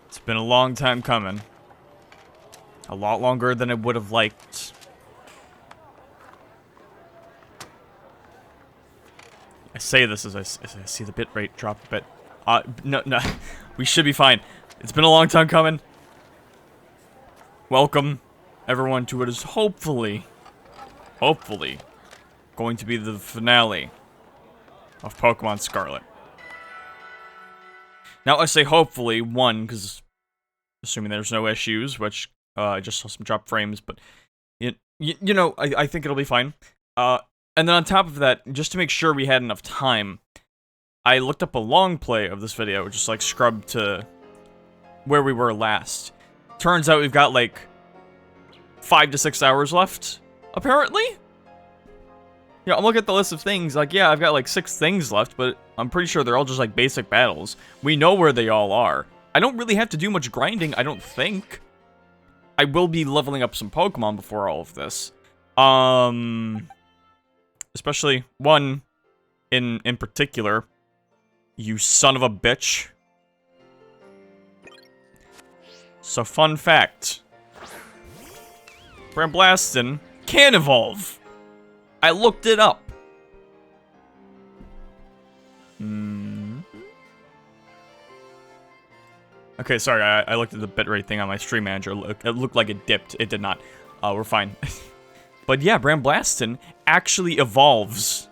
It's been a long time coming. A lot longer than I would have liked. I say this as I see the bitrate drop a bit. No, we should be fine. It's been a long time coming. Welcome, everyone, to what is hopefully, going to be the finale of Pokemon Scarlet. Now, I say hopefully, one, because assuming there's no issues, which I just saw some drop frames, but you know, I think it'll be fine. And then on top of that, just to make sure we had enough time, I looked up a long play of this video, just like scrubbed to where we were last. Turns out we've got like 5 to 6 hours left, apparently. Yeah, I'm looking at the list of things, like, yeah, I've got like 6 things left, but I'm pretty sure they're all just like basic battles. We know where they all are. I don't really have to do much grinding, I don't think. I will be leveling up some Pokemon before all of this. Especially one in particular. You son of a bitch. So, fun fact. Bramblastin can evolve. I looked it up. Okay, sorry, I looked at the bitrate thing on my stream manager. It looked like it dipped. It did not. We're fine. But yeah, Bramblastin actually evolves.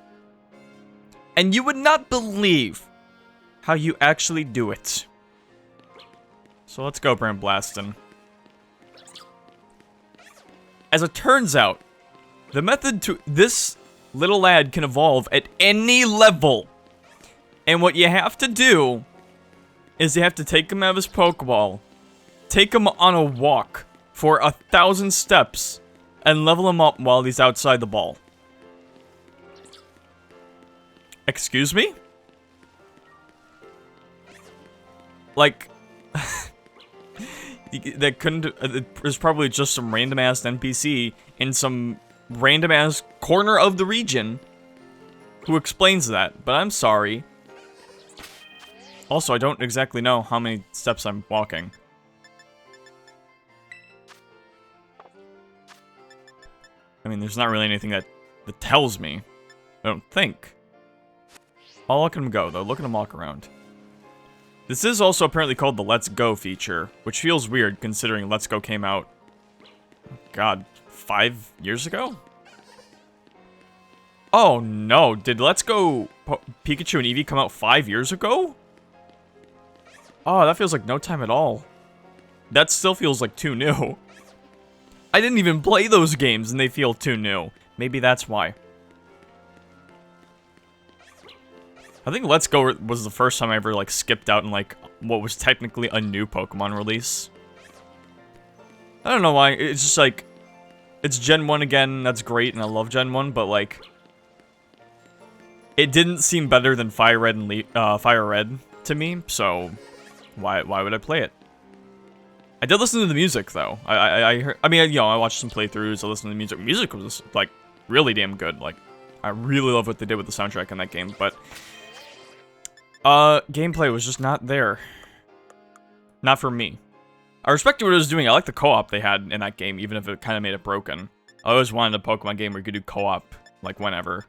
And you would not believe how you actually do it. So let's go, Bramblastin. As it turns out, the method to this little lad can evolve at any level. And what you have to do is you have to take him out of his Pokeball, take him on a walk for 1,000 steps, and level him up while he's outside the ball. Excuse me? Like, that couldn't, there's probably just some random-ass NPC in some random-ass corner of the region who explains that, but I'm sorry. Also, I don't exactly know how many steps I'm walking. I mean, there's not really anything that tells me. I don't think. I'll look at him go, though. Look at him walk around. This is also apparently called the Let's Go feature, which feels weird considering Let's Go came out, God, 5 years ago? Oh no, did Let's Go Pikachu and Eevee come out 5 years ago? Oh, that feels like no time at all. That still feels like too new. I didn't even play those games and they feel too new. Maybe that's why. I think Let's Go was the first time I ever, like, skipped out in, like, what was technically a new Pokemon release. I don't know why, it's just, like, it's Gen 1 again, that's great, and I love Gen 1, but, like, it didn't seem better than Fire Red and Fire Red to me, so why would I play it? I did listen to the music, though. I mean, you know, I watched some playthroughs, I listened to the music. Music was, like, really damn good, like, I really love what they did with the soundtrack in that game, but gameplay was just not there. Not for me. I respected what it was doing. I like the co-op they had in that game, even if it kind of made it broken. I always wanted a Pokemon game where you could do co-op, like, whenever.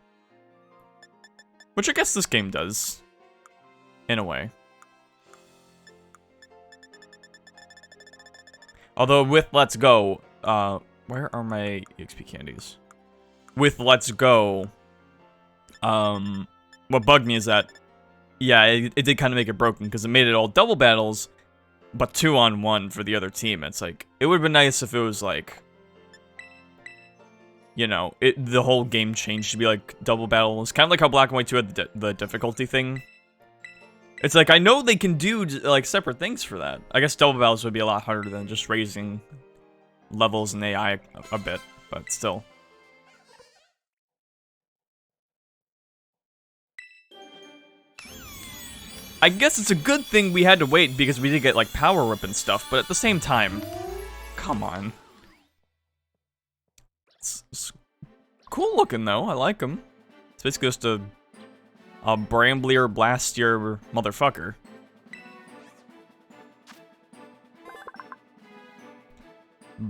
Which I guess this game does. In a way. Although, with Let's Go, where are my EXP candies? With Let's Go, what bugged me is that, yeah, it did kind of make it broken, because it made it all double battles, but 2-on-1 for the other team. It's like, it would have been nice if it was like, you know, the whole game changed to be like double battles. Kind of like how Black and White 2 had the difficulty thing. It's like, I know they can do, like, separate things for that. I guess double battles would be a lot harder than just raising levels in AI a bit, but still. I guess it's a good thing we had to wait because we did get, like, Power Whip and stuff, but at the same time, come on. It's cool looking, though. I like him. It's basically just a Bramblier Blastier motherfucker.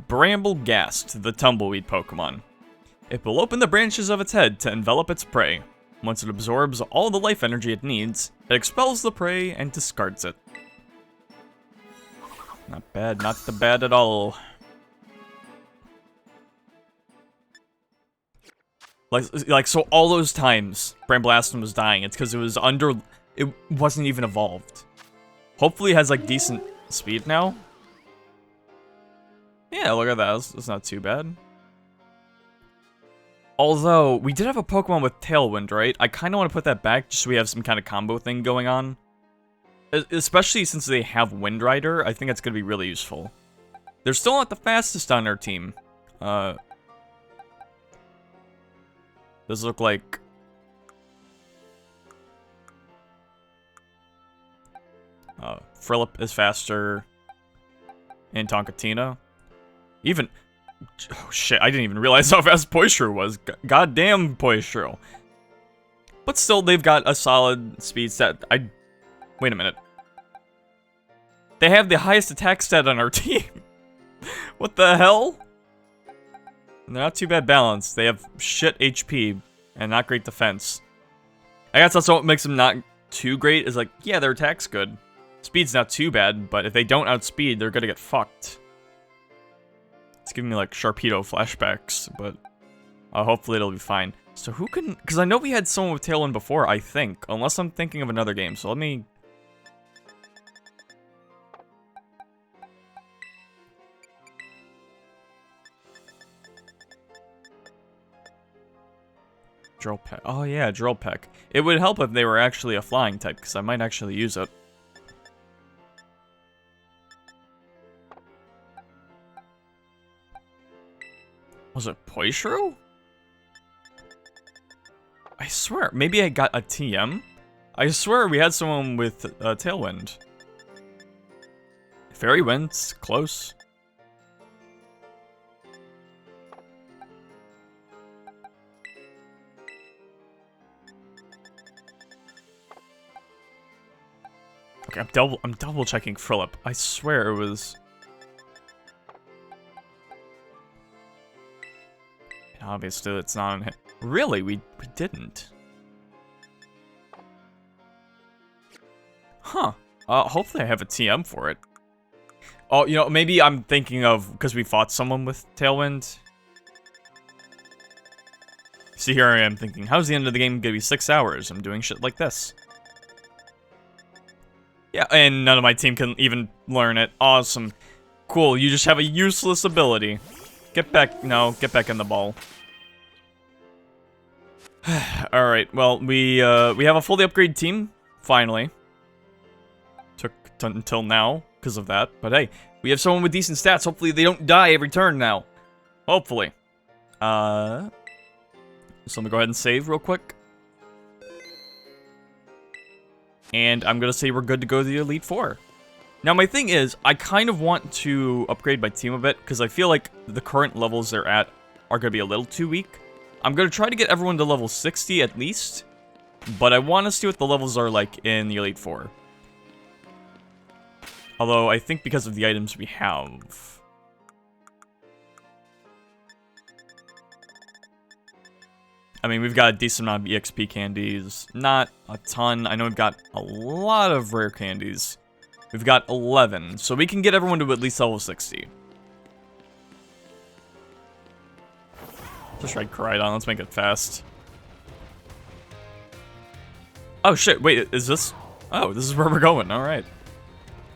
Bramblegast, the tumbleweed Pokemon. It will open the branches of its head to envelop its prey. Once it absorbs all the life energy it needs, it expels the prey and discards it. Not bad, not the bad at all. Like so all those times Bramblegaston was dying, it's because it wasn't even evolved. Hopefully it has like decent speed now. Yeah, look at that, that's not too bad. Although, we did have a Pokemon with Tailwind, right? I kind of want to put that back just so we have some kind of combo thing going on. Especially since they have Wind Rider, I think that's going to be really useful. They're still not the fastest on our team. Does look like... Frillip is faster. And Tonkatina. Even... Oh shit, I didn't even realize how fast Poistro was. Goddamn Poistro. But still, they've got a solid speed stat. Wait a minute. They have the highest attack stat on our team. What the hell? They're not too bad balanced. They have shit HP and not great defense. I guess that's what makes them not too great, is like, yeah, their attack's good. Speed's not too bad, but if they don't outspeed, they're gonna get fucked. It's giving me like Sharpedo flashbacks, but hopefully it'll be fine. So who can... Because I know we had someone with Tailwind before, I think. Unless I'm thinking of another game, so let me... Drill Peck. Oh yeah, Drill Peck. It would help if they were actually a flying type, because I might actually use it. Was it Poistro? I swear, maybe I got a TM? I swear we had someone with Tailwind. Fairy Wind's close. Okay, I'm double checking Frillip. I swear it was... Obviously, it's not on him. Really? We didn't. Huh. Hopefully I have a TM for it. Oh, you know, maybe I'm thinking of... Because we fought someone with Tailwind. See, here I am thinking, how's the end of the game gonna be 6 hours? I'm doing shit like this. Yeah, and none of my team can even learn it. Awesome. Cool, you just have a useless ability. Get back, no, get back in the ball. Alright, well, we have a fully upgraded team, finally. Took until now, because of that, but hey, we have someone with decent stats. Hopefully they don't die every turn now. Hopefully. So let me go ahead and save real quick. And I'm gonna say we're good to go to the Elite Four. Now, my thing is, I kind of want to upgrade my team a bit, because I feel like the current levels they're at are going to be a little too weak. I'm going to try to get everyone to level 60 at least, but I want to see what the levels are like in the Elite Four. Although, I think because of the items we have... I mean, we've got a decent amount of EXP candies. Not a ton. I know we've got a lot of rare candies. We've got 11, so we can get everyone to at least level 60. Just try Koraidon, let's make it fast. Oh shit, wait, is this... Oh, this is where we're going, alright.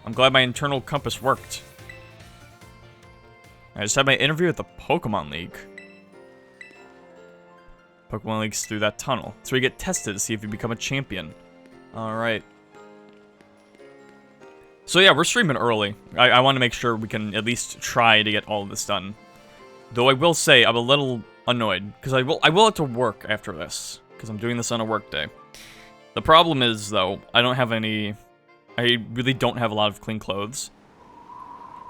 I'm glad my internal compass worked. I just had my interview at the Pokemon League. Pokemon League's through that tunnel. That's where you get tested to see if you become a champion. Alright. So yeah, we're streaming early. I want to make sure we can at least try to get all of this done. Though I will say, I'm a little annoyed, because I will have to work after this, because I'm doing this on a work day. The problem is, though, I really don't have a lot of clean clothes.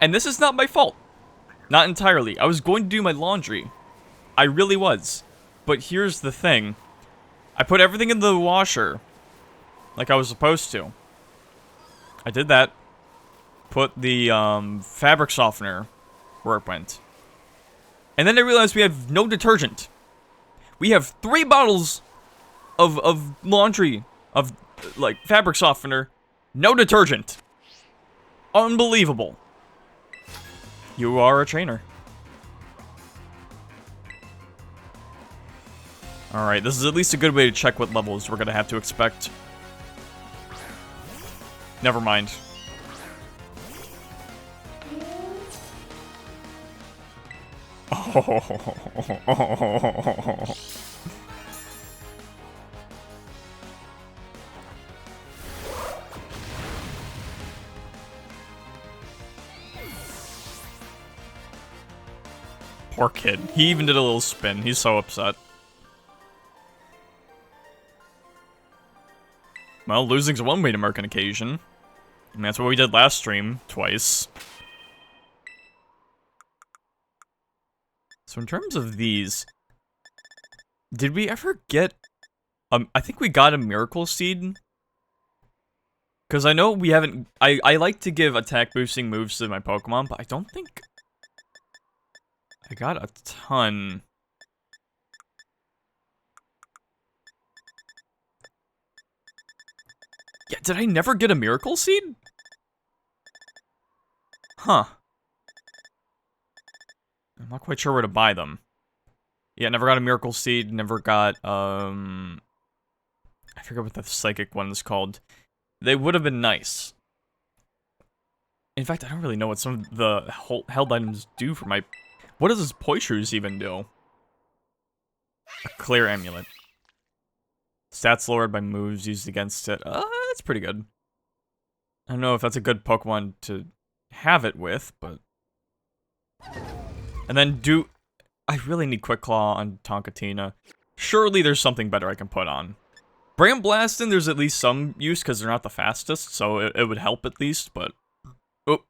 And this is not my fault. Not entirely. I was going to do my laundry. I really was. But here's the thing. I put everything in the washer, like I was supposed to. I did that. Put the fabric softener where it went. And then I realized we have no detergent. We have 3 bottles of laundry, of, like, fabric softener. No detergent. Unbelievable. You are a trainer. Alright, this is at least a good way to check what levels we're gonna have to expect. Never mind. Oh. Poor kid. He even did a little spin. He's so upset. Well, losing's one way to mark an occasion. And that's what we did last stream, twice. So in terms of these, did we ever get, I think we got a Miracle Seed? Because I know we haven't, I like to give attack boosting moves to my Pokemon, but I don't think I got a ton. Yeah, did I never get a Miracle Seed? Huh. I'm not quite sure where to buy them. Yeah, never got a Miracle Seed, never got, I forget what the psychic one is called. They would have been nice. In fact, I don't really know what some of the held items do for my... What does this Poitras even do? A Clear Amulet. Stats lowered by moves used against it. That's pretty good. I don't know if that's a good Pokemon to have it with, but... And then I really need Quick Claw on Tonkatina. Surely there's something better I can put on. Bramblastin, there's at least some use because they're not the fastest, so it would help at least, but... Oh.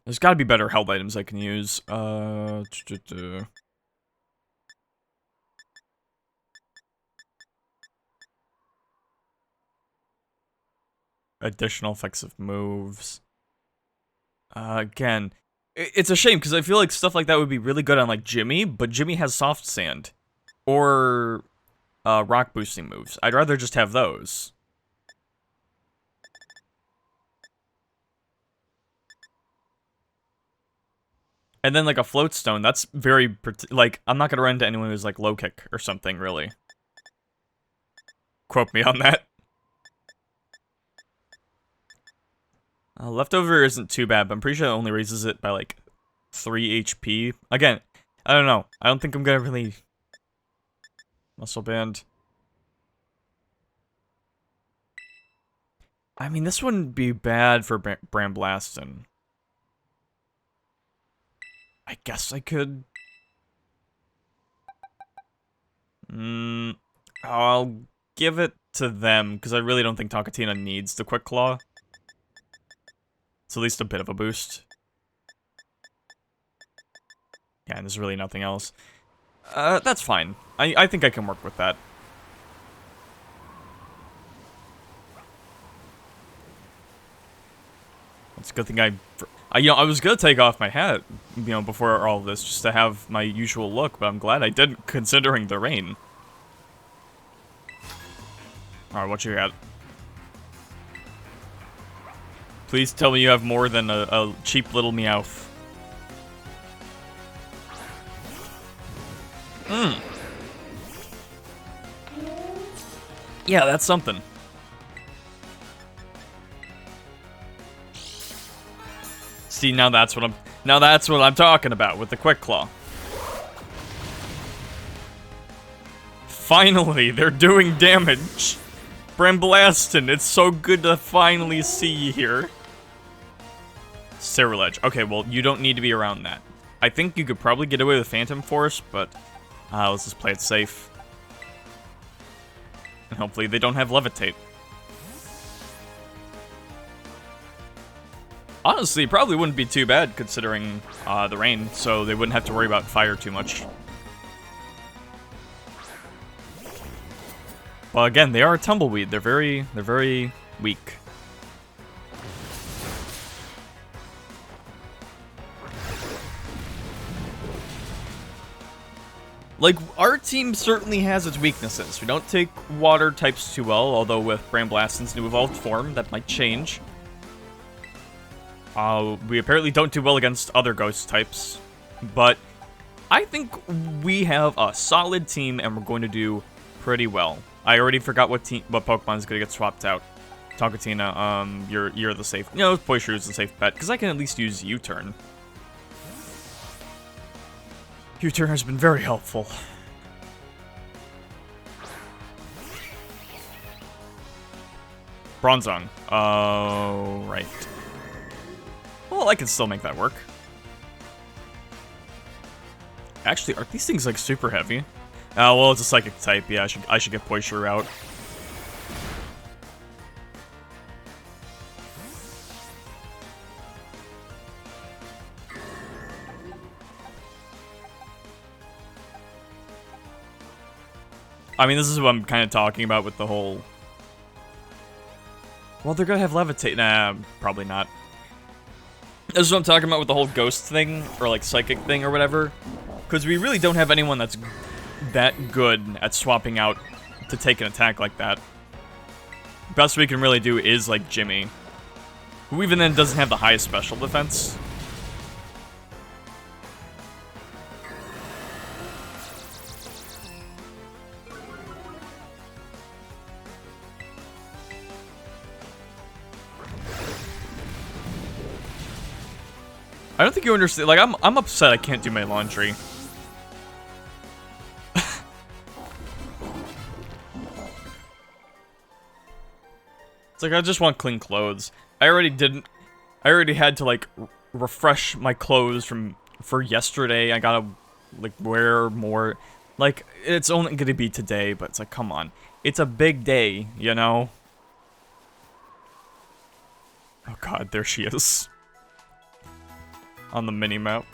There's gotta be better held items I can use. Additional effects of moves. Again, it's a shame, because I feel like stuff like that would be really good on, like, Jimmy, but Jimmy has Soft Sand. Or, rock boosting moves. I'd rather just have those. And then, like, a Float Stone, that's very, like, I'm not gonna run into anyone who's, like, low kick or something, really. Quote me on that. Leftover isn't too bad, but I'm pretty sure it only raises it by, like, 3 HP. Again, I don't know. I don't think I'm gonna really... Muscle Band. I mean, this wouldn't be bad for Bramblastin. I guess I could... I'll give it to them, because I really don't think Tonkatina needs the Quick Claw. It's at least a bit of a boost. Yeah, and there's really nothing else. That's fine. I think I can work with that. It's a good thing you know, I was gonna take off my hat, you know, before all of this, just to have my usual look, but I'm glad I didn't, considering the rain. Alright, what you got? Please tell me you have more than a cheap little Meowth. Yeah, that's something. See, now that's what I'm talking about with the Quick Claw. Finally, they're doing damage. Bramblastin, it's so good to finally see you here. Cerulege. Okay, well, you don't need to be around that. I think you could probably get away with Phantom Force, but let's just play it safe. And hopefully they don't have Levitate. Honestly, probably wouldn't be too bad considering the rain, so they wouldn't have to worry about fire too much. Well, again, they are a tumbleweed. They're very weak. Like, our team certainly has its weaknesses. We don't take water types too well, although with Bramblast's new evolved form, that might change. We apparently don't do well against other ghost types, but I think we have a solid team and we're going to do pretty well. I already forgot what Pokemon is going to get swapped out. Tonkatina, you're the safe. You know, Poishru is the safe bet because I can at least use U-turn. U-turn has been very helpful. Bronzong. Oh, right. Well, I can still make that work. Actually, aren't these things like super heavy? Oh, well, it's a psychic type. Yeah, I should get Poishru out. I mean, this is what I'm kind of talking about with the whole... Well, they're gonna have levitate. Nah, probably not. This is what I'm talking about with the whole ghost thing, or like psychic thing, or whatever. Because we really don't have anyone that's that good at swapping out to take an attack like that. Best we can really do is like Jimmy, who even then doesn't have the highest special defense. I don't think you understand. Like, I'm upset I can't do my laundry. It's like I just want clean clothes. I already had to like refresh my clothes for yesterday. I gotta like wear more. Like, it's only gonna be today, but it's like, come on. It's a big day, you know? Oh god, there she is. On the mini-map.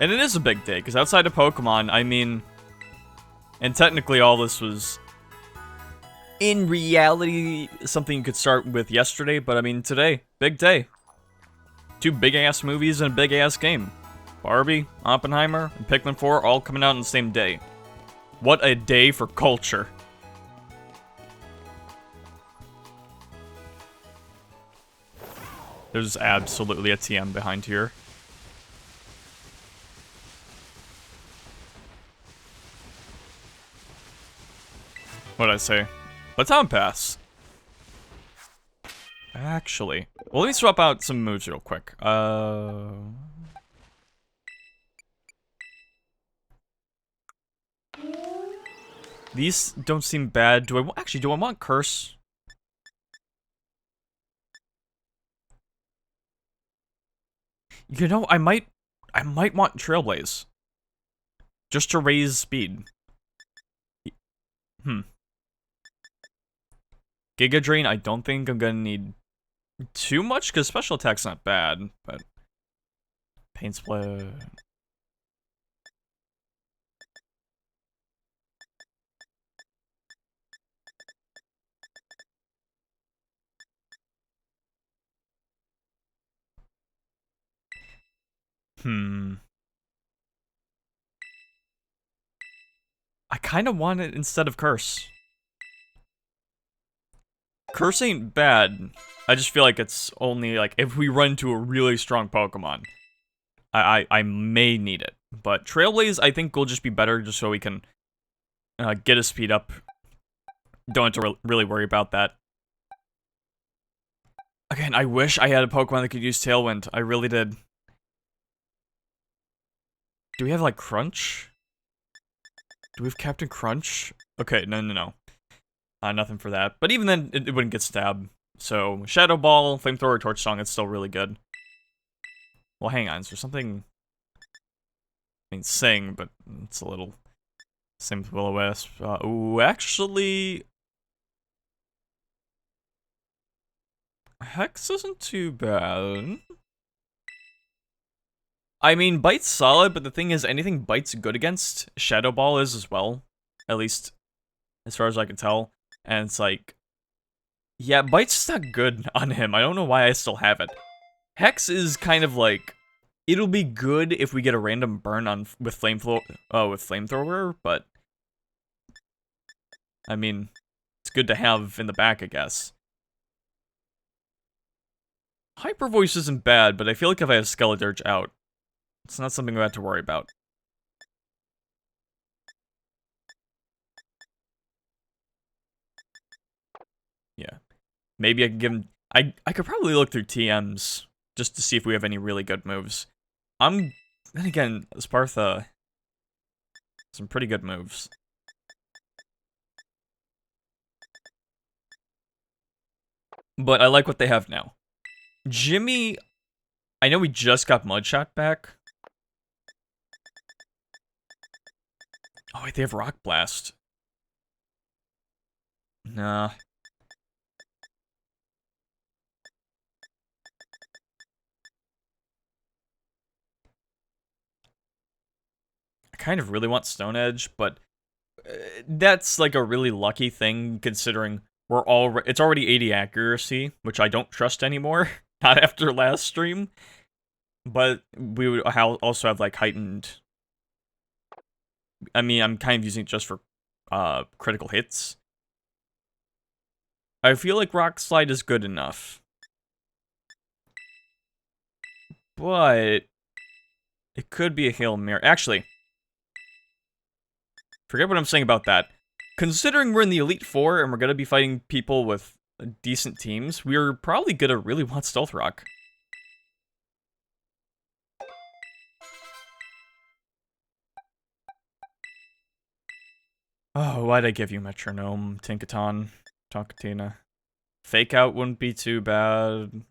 And it is a big day, because outside of Pokemon, I mean... And technically all this was... in reality, something you could start with yesterday, but I mean today, big day. 2 big-ass movies and a big-ass game. Barbie, Oppenheimer, and Pikmin 4 all coming out on the same day. What a day for culture. There's absolutely a TM behind here. What'd I say? Baton Pass. Actually. Well, let me swap out some moves real quick. These don't seem bad. Do I want Curse? You know, I might want Trailblaze. Just to raise speed. Giga Drain, I don't think I'm gonna need too much, because special attack's not bad, but... Pain Split... I kind of want it instead of Curse. Curse ain't bad. I just feel like it's only, like, if we run into a really strong Pokemon. I may need it. But Trailblaze, I think, will just be better just so we can get his speed up. Don't have to really worry about that. Again, I wish I had a Pokemon that could use Tailwind. I really did. Do we have, like, Crunch? Do we have Captain Crunch? Okay, no. Nothing for that. But even then, it wouldn't get stabbed. So, Shadow Ball, Flamethrower, Torch Song, it's still really good. Well, hang on, is there something... I mean, Sing, but it's a little... Same with Will-O-Wisp. Ooh, actually... Hex isn't too bad. I mean, Bite's solid, but the thing is, anything Bite's good against, Shadow Ball is as well. At least, as far as I can tell. And it's like... Yeah, Bite's just not good on him. I don't know why I still have it. Hex is kind of like... It'll be good if we get a random burn on with flamethrower, but I mean, it's good to have in the back, I guess. Hyper Voice isn't bad, but I feel like if I have Skeledirge out, it's not something we have to worry about. Yeah. Maybe I can give him... I could probably look through TMs just to see if we have any really good moves. Then again, Spartha... some pretty good moves. But I like what they have now. Jimmy... I know we just got Mudshot back. Oh, wait, they have Rock Blast. Nah. I kind of really want Stone Edge, but that's like a really lucky thing considering it's already 80 accuracy, which I don't trust anymore. Not after last stream. But we would also have like heightened... I mean, I'm kind of using it just for critical hits. I feel like Rock Slide is good enough. But it could be a Hail Mary. Actually, forget what I'm saying about that. Considering we're in the Elite Four and we're going to be fighting people with decent teams, we're probably going to really want Stealth Rock. Oh, why'd I give you Metronome, Tinkaton, Tonkatina? Fake Out wouldn't be too bad.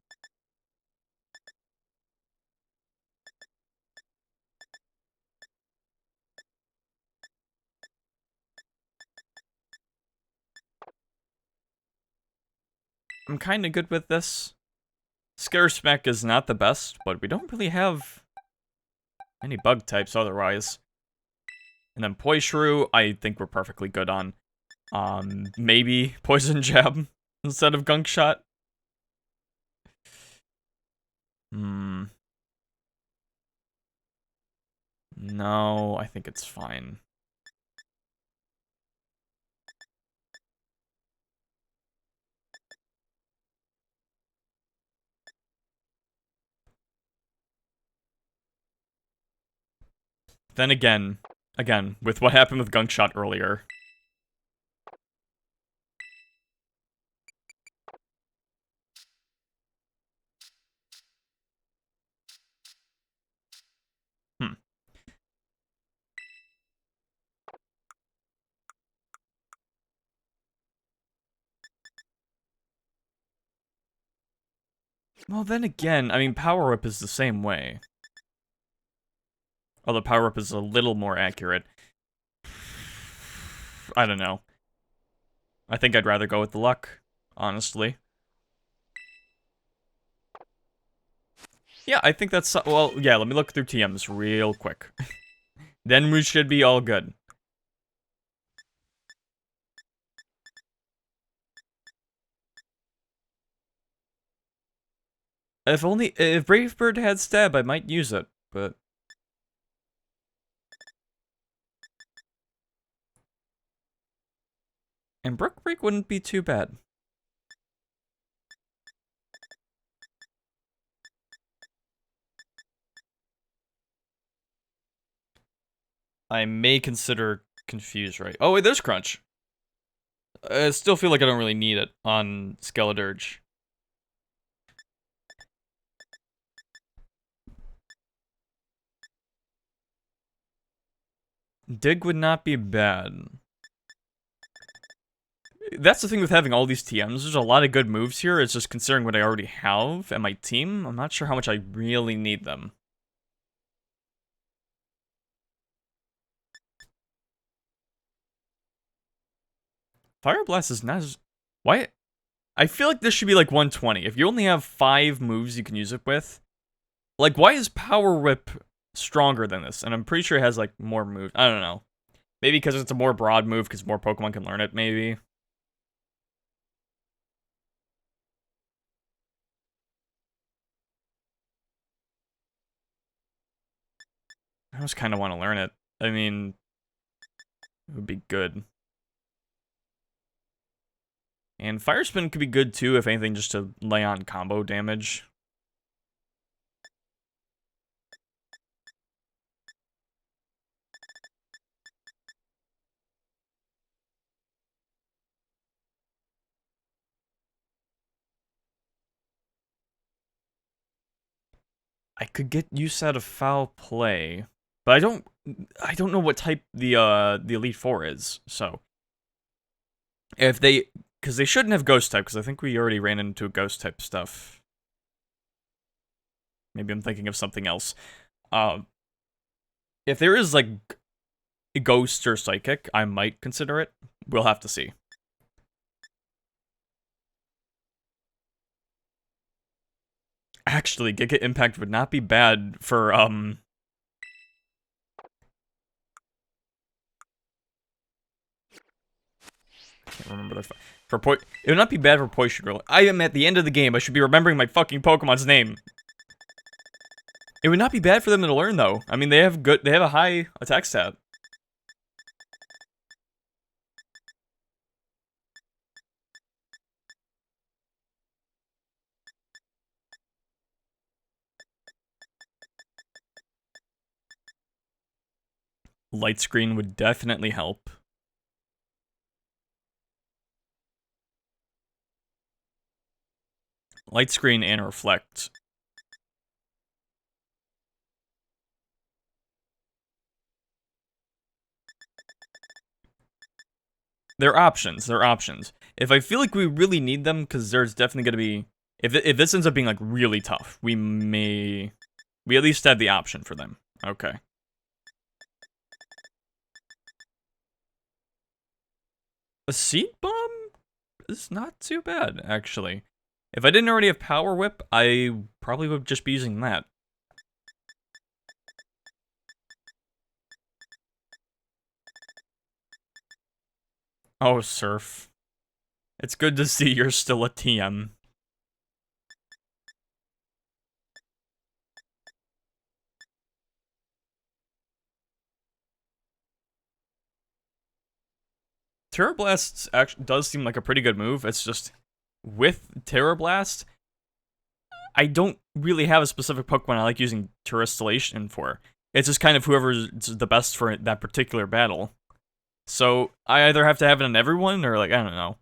I'm kind of good with this. Scare Smack is not the best, but we don't really have any bug types otherwise. And then Poishru, I think we're perfectly good on. Maybe Poison Jab instead of Gunk Shot. No, I think it's fine. Then again, with what happened with Gunk Shot earlier. Well, then again, I mean, Power Whip is the same way. Although Power Whip is a little more accurate. I don't know. I think I'd rather go with the luck, honestly. Yeah, I think that's... Well, yeah, let me look through TMs real quick. Then we should be all good. If Brave Bird had Stab, I might use it, but... And Brook Break wouldn't be too bad. I may consider Confuse Ray. Oh, wait, there's Crunch. I still feel like I don't really need it on Skeledirge. Dig would not be bad. That's the thing with having all these TMs. There's a lot of good moves here. It's just considering what I already have and my team. I'm not sure how much I really need them. Fire Blast is not as... Why? I feel like this should be like 120. If you only have 5 moves you can use it with... Like, why is Power Whip stronger than this? And I'm pretty sure it has, like, more moves. I don't know. Maybe because it's a more broad move, because more Pokemon can learn it, maybe. I just kind of want to learn it. I mean, it would be good. And Fire Spin could be good too, if anything, just to lay on combo damage. I could get use out of Foul Play, but I don't know what type the Elite Four is. So if because they shouldn't have Ghost type, because I think we already ran into Ghost type stuff. Maybe I'm thinking of something else. If there is like a Ghost or Psychic, I might consider it. We'll have to see. Actually, Giga Impact would not be bad for can't remember their it would not be bad for Poison Girl. I am at the end of the game. I should be remembering my fucking Pokemon's name. It would not be bad for them to learn though. I mean, they have a high attack stat. Light Screen would definitely help. Light Screen and Reflect. They're options. They're options. If I feel like we really need them, because there's definitely going to be... If this ends up being, like, really tough, we at least have the option for them. Okay. A Seed Bomb is not too bad, actually. If I didn't already have Power Whip, I probably would just be using that. Oh, Surf. It's good to see you're still a TM. Terra Blast actually does seem like a pretty good move. It's just, with Terra Blast, I don't really have a specific Pokemon I like using Terrestrialization for. It's just kind of whoever's the best for that particular battle. So, I either have to have it on everyone, or like, I don't know.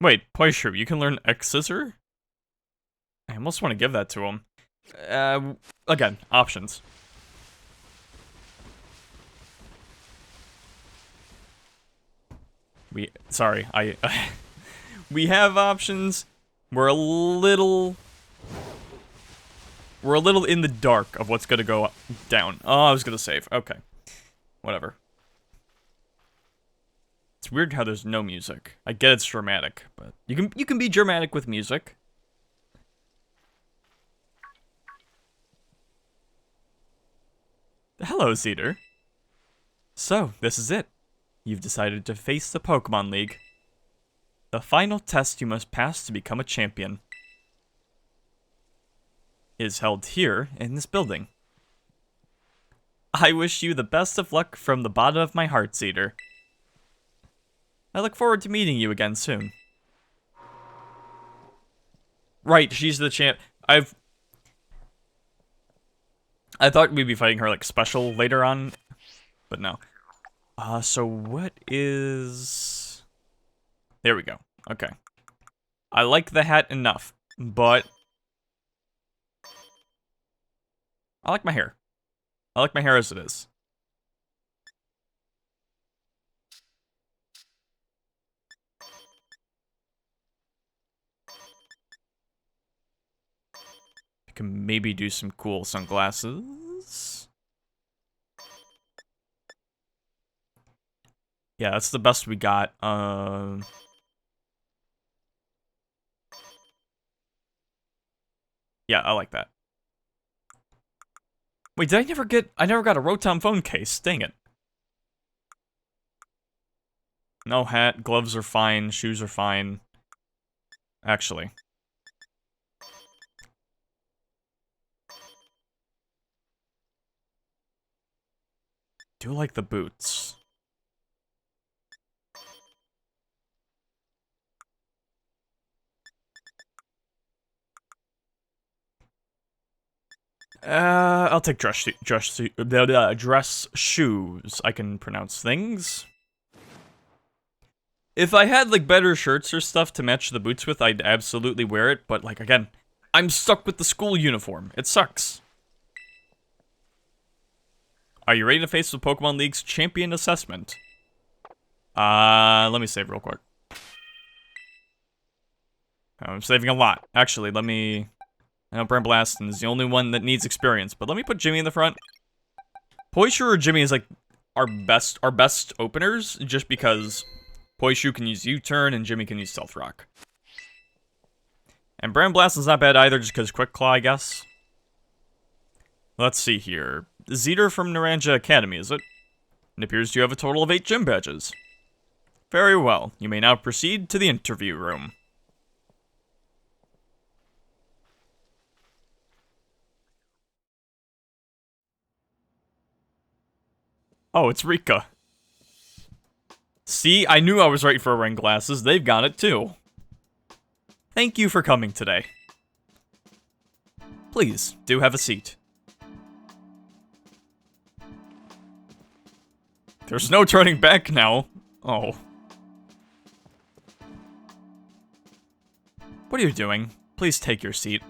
Wait, Poishu, you can learn X-Scissor? I almost want to give that to him. Again, options. Sorry, we have options. We're a little in the dark of what's gonna go down. Oh, I was gonna save. Okay. Whatever. It's weird how there's no music. I get it's dramatic, but you can be dramatic with music. Hello, Cedar. So, this is it. You've decided to face the Pokemon League. The final test you must pass to become a champion is held here in this building. I wish you the best of luck from the bottom of my heart, Cedar. I look forward to meeting you again soon. Right, she's the champ. I thought we'd be fighting her, like, special later on, but no. So what is... There we go. Okay. I like the hat enough, but... I like my hair. I like my hair as it is. I can maybe do some cool sunglasses. Yeah, that's the best we got. Yeah, I like that. Wait, did I never got a Rotom phone case. Dang it. No hat, gloves are fine, shoes are fine. actually. Do like the boots. I'll take dress shoes. I can pronounce things. If I had, like, better shirts or stuff to match the boots with, I'd absolutely wear it, but, like, again, I'm stuck with the school uniform. It sucks. Are you ready to face the Pokemon League's champion assessment? Let me save real quick. I'm saving a lot. Actually, let me... I know Bramblast is the only one that needs experience, but let me put Jimmy in the front. Poishu or Jimmy is, like, our best openers, just because Poishu can use U-turn and Jimmy can use Stealth Rock. And Bramblast is not bad either, just because Quick Claw, I guess. Let's see here. Zeter from Naranja Academy, is it? It appears you have a total of 8 gym badges. Very well. You may now proceed to the interview room. Oh, it's Rika. See, I knew I was right for wearing glasses. They've got it too. Thank you for coming today. Please, do have a seat. There's no turning back now. Oh. What are you doing? Please take your seat.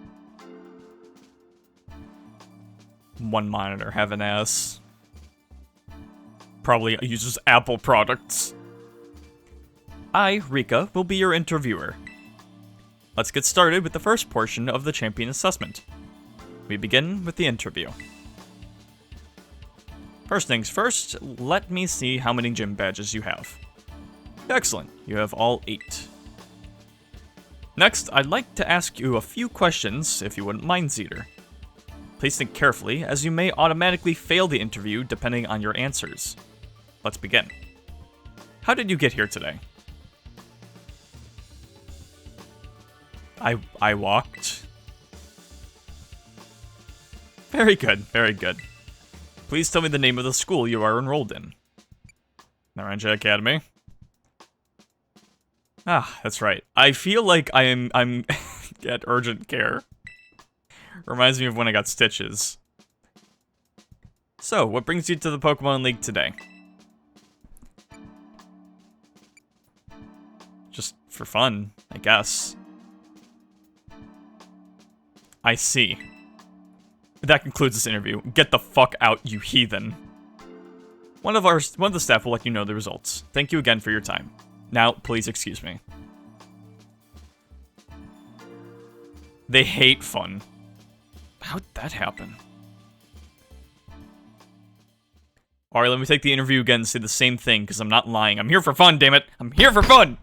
One monitor, have an ass. Probably uses Apple products. I, Rika, will be your interviewer. Let's get started with the first portion of the champion assessment. We begin with the interview. First things first, let me see how many gym badges you have. Excellent, you have all 8. Next, I'd like to ask you a few questions, if you wouldn't mind, Zeter. Please think carefully, as you may automatically fail the interview depending on your answers. Let's begin. How did you get here today? I walked. Very good, very good. Please tell me the name of the school you are enrolled in. Naranja Academy. Ah, that's right. I feel like I'm at urgent care. Reminds me of when I got stitches. So, what brings you to the Pokemon League today? Just for fun, I guess. I see. That concludes this interview. Get the fuck out, you heathen. One of the staff will let you know the results. Thank you again for your time. Now, please excuse me. They hate fun. How'd that happen? Alright, let me take the interview again and say the same thing, because I'm not lying. I'm here for fun, damn it! I'm here for fun!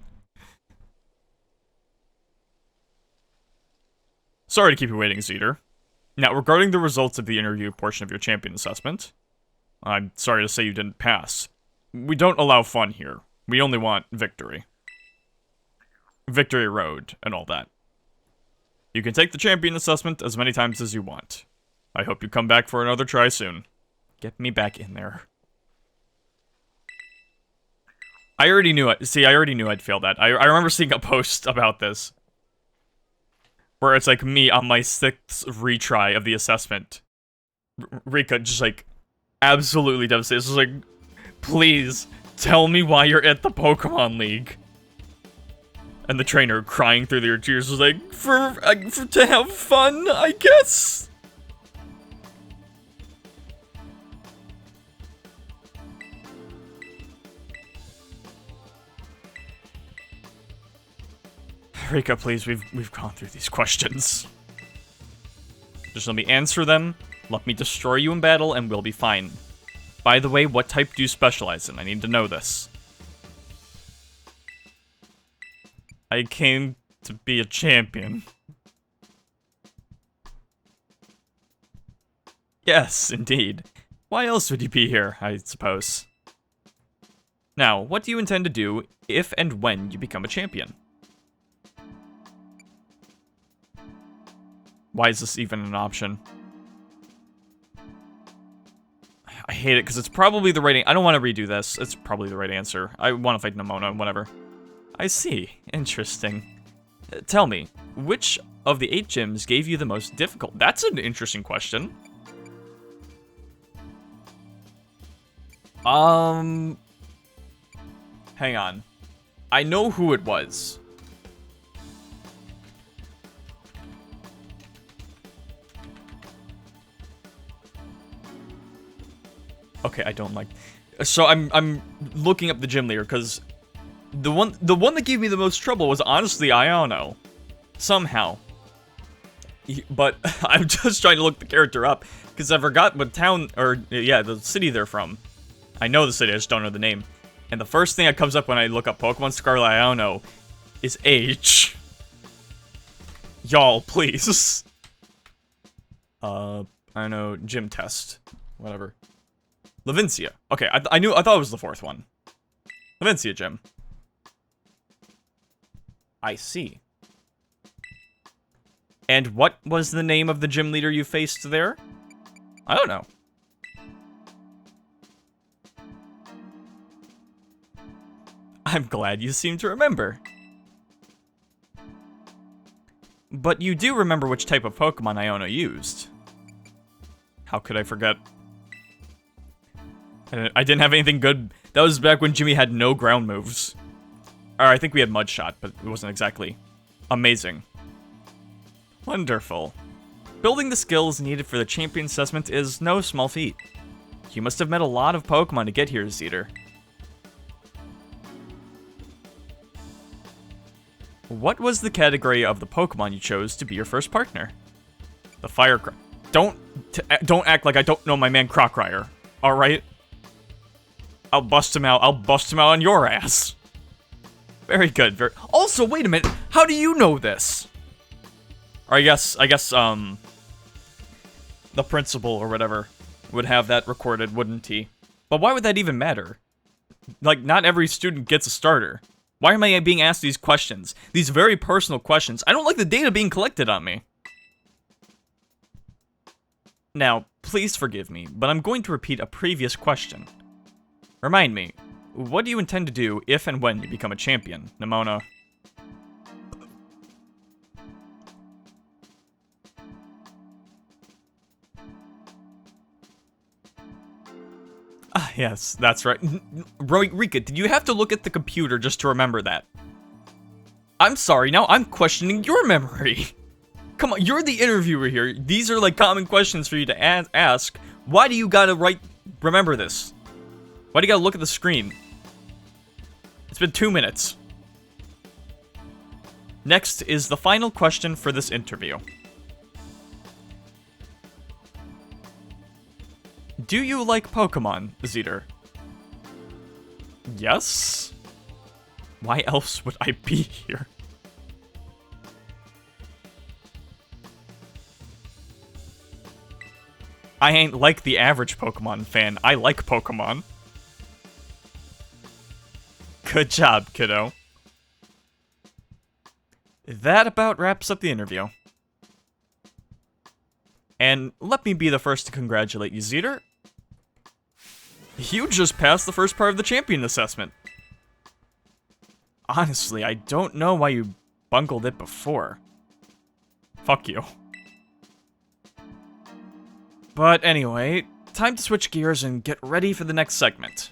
Sorry to keep you waiting, Zeter. Now, regarding the results of the interview portion of your champion assessment, I'm sorry to say you didn't pass. We don't allow fun here. We only want victory. Victory Road, and all that. You can take the champion assessment as many times as you want. I hope you come back for another try soon. Get me back in there. I already knew it. See, I already knew I'd fail that. I remember seeing a post about this. Where it's like me on my 6th retry of the assessment. Rika just like, absolutely devastated. It's just like, please, tell me why you're at the Pokemon League. And the trainer, crying through their tears, was like, to have fun, I guess? Rika, please, we've gone through these questions. Just let me answer them, let me destroy you in battle, and we'll be fine. By the way, what type do you specialize in? I need to know this. I came to be a champion. Yes, indeed. Why else would you be here, I suppose? Now, what do you intend to do if and when you become a champion? Why is this even an option? I hate it because it's probably the right. I don't want to redo this. It's probably the right answer. I want to fight Nemona. Whatever. I see. Interesting. Tell me, which of the 8 gyms gave you the most difficult? That's an interesting question. Hang on. I know who it was. Okay, I don't like. So I'm looking up the gym leader because the one that gave me the most trouble was honestly Iono. Somehow. But I'm just trying to look the character up because I forgot what town or yeah, the city they're from. I know the city, I just don't know the name. And the first thing that comes up when I look up Pokemon Scarlet Iono is age. Y'all, please. I don't know, gym test. Whatever. Levincia. Okay, I thought it was the 4th one. Levincia gym. I see. And what was the name of the gym leader you faced there? I don't know. I'm glad you seem to remember. But you do remember which type of Pokemon Iono used. How could I forget? I didn't have anything good. That was back when Jimmy had no ground moves. Or I think we had Mud Shot, but it wasn't exactly amazing. Wonderful. Building the skills needed for the champion assessment is no small feat. You must have met a lot of Pokemon to get here, Zeter. What was the category of the Pokemon you chose to be your first partner? The Fire Cry. Don't act like I don't know my man Crockryer. Alright? I'll bust him out. I'll bust him out on your ass. Very good. Also, wait a minute. How do you know this? Or I guess, the principal or whatever would have that recorded, wouldn't he? But why would that even matter? Like, not every student gets a starter. Why am I being asked these questions? These very personal questions. I don't like the data being collected on me. Now, please forgive me, but I'm going to repeat a previous question. Remind me, what do you intend to do if and when you become a champion, Nemona? Ah, yes, that's right. Rika, did you have to look at the computer just to remember that? I'm sorry, now I'm questioning your memory. Come on, you're the interviewer here. These are like common questions for you to ask. Why do you gotta remember this? Why do you gotta look at the screen? It's been 2 minutes. Next is the final question for this interview. Do you like Pokemon, Zeter? Yes? Why else would I be here? I ain't like the average Pokemon fan. I like Pokemon. Good job, kiddo. That about wraps up the interview. And let me be the first to congratulate you, Zeter. You just passed the first part of the champion assessment. Honestly, I don't know why you bungled it before. Fuck you. But anyway, time to switch gears and get ready for the next segment.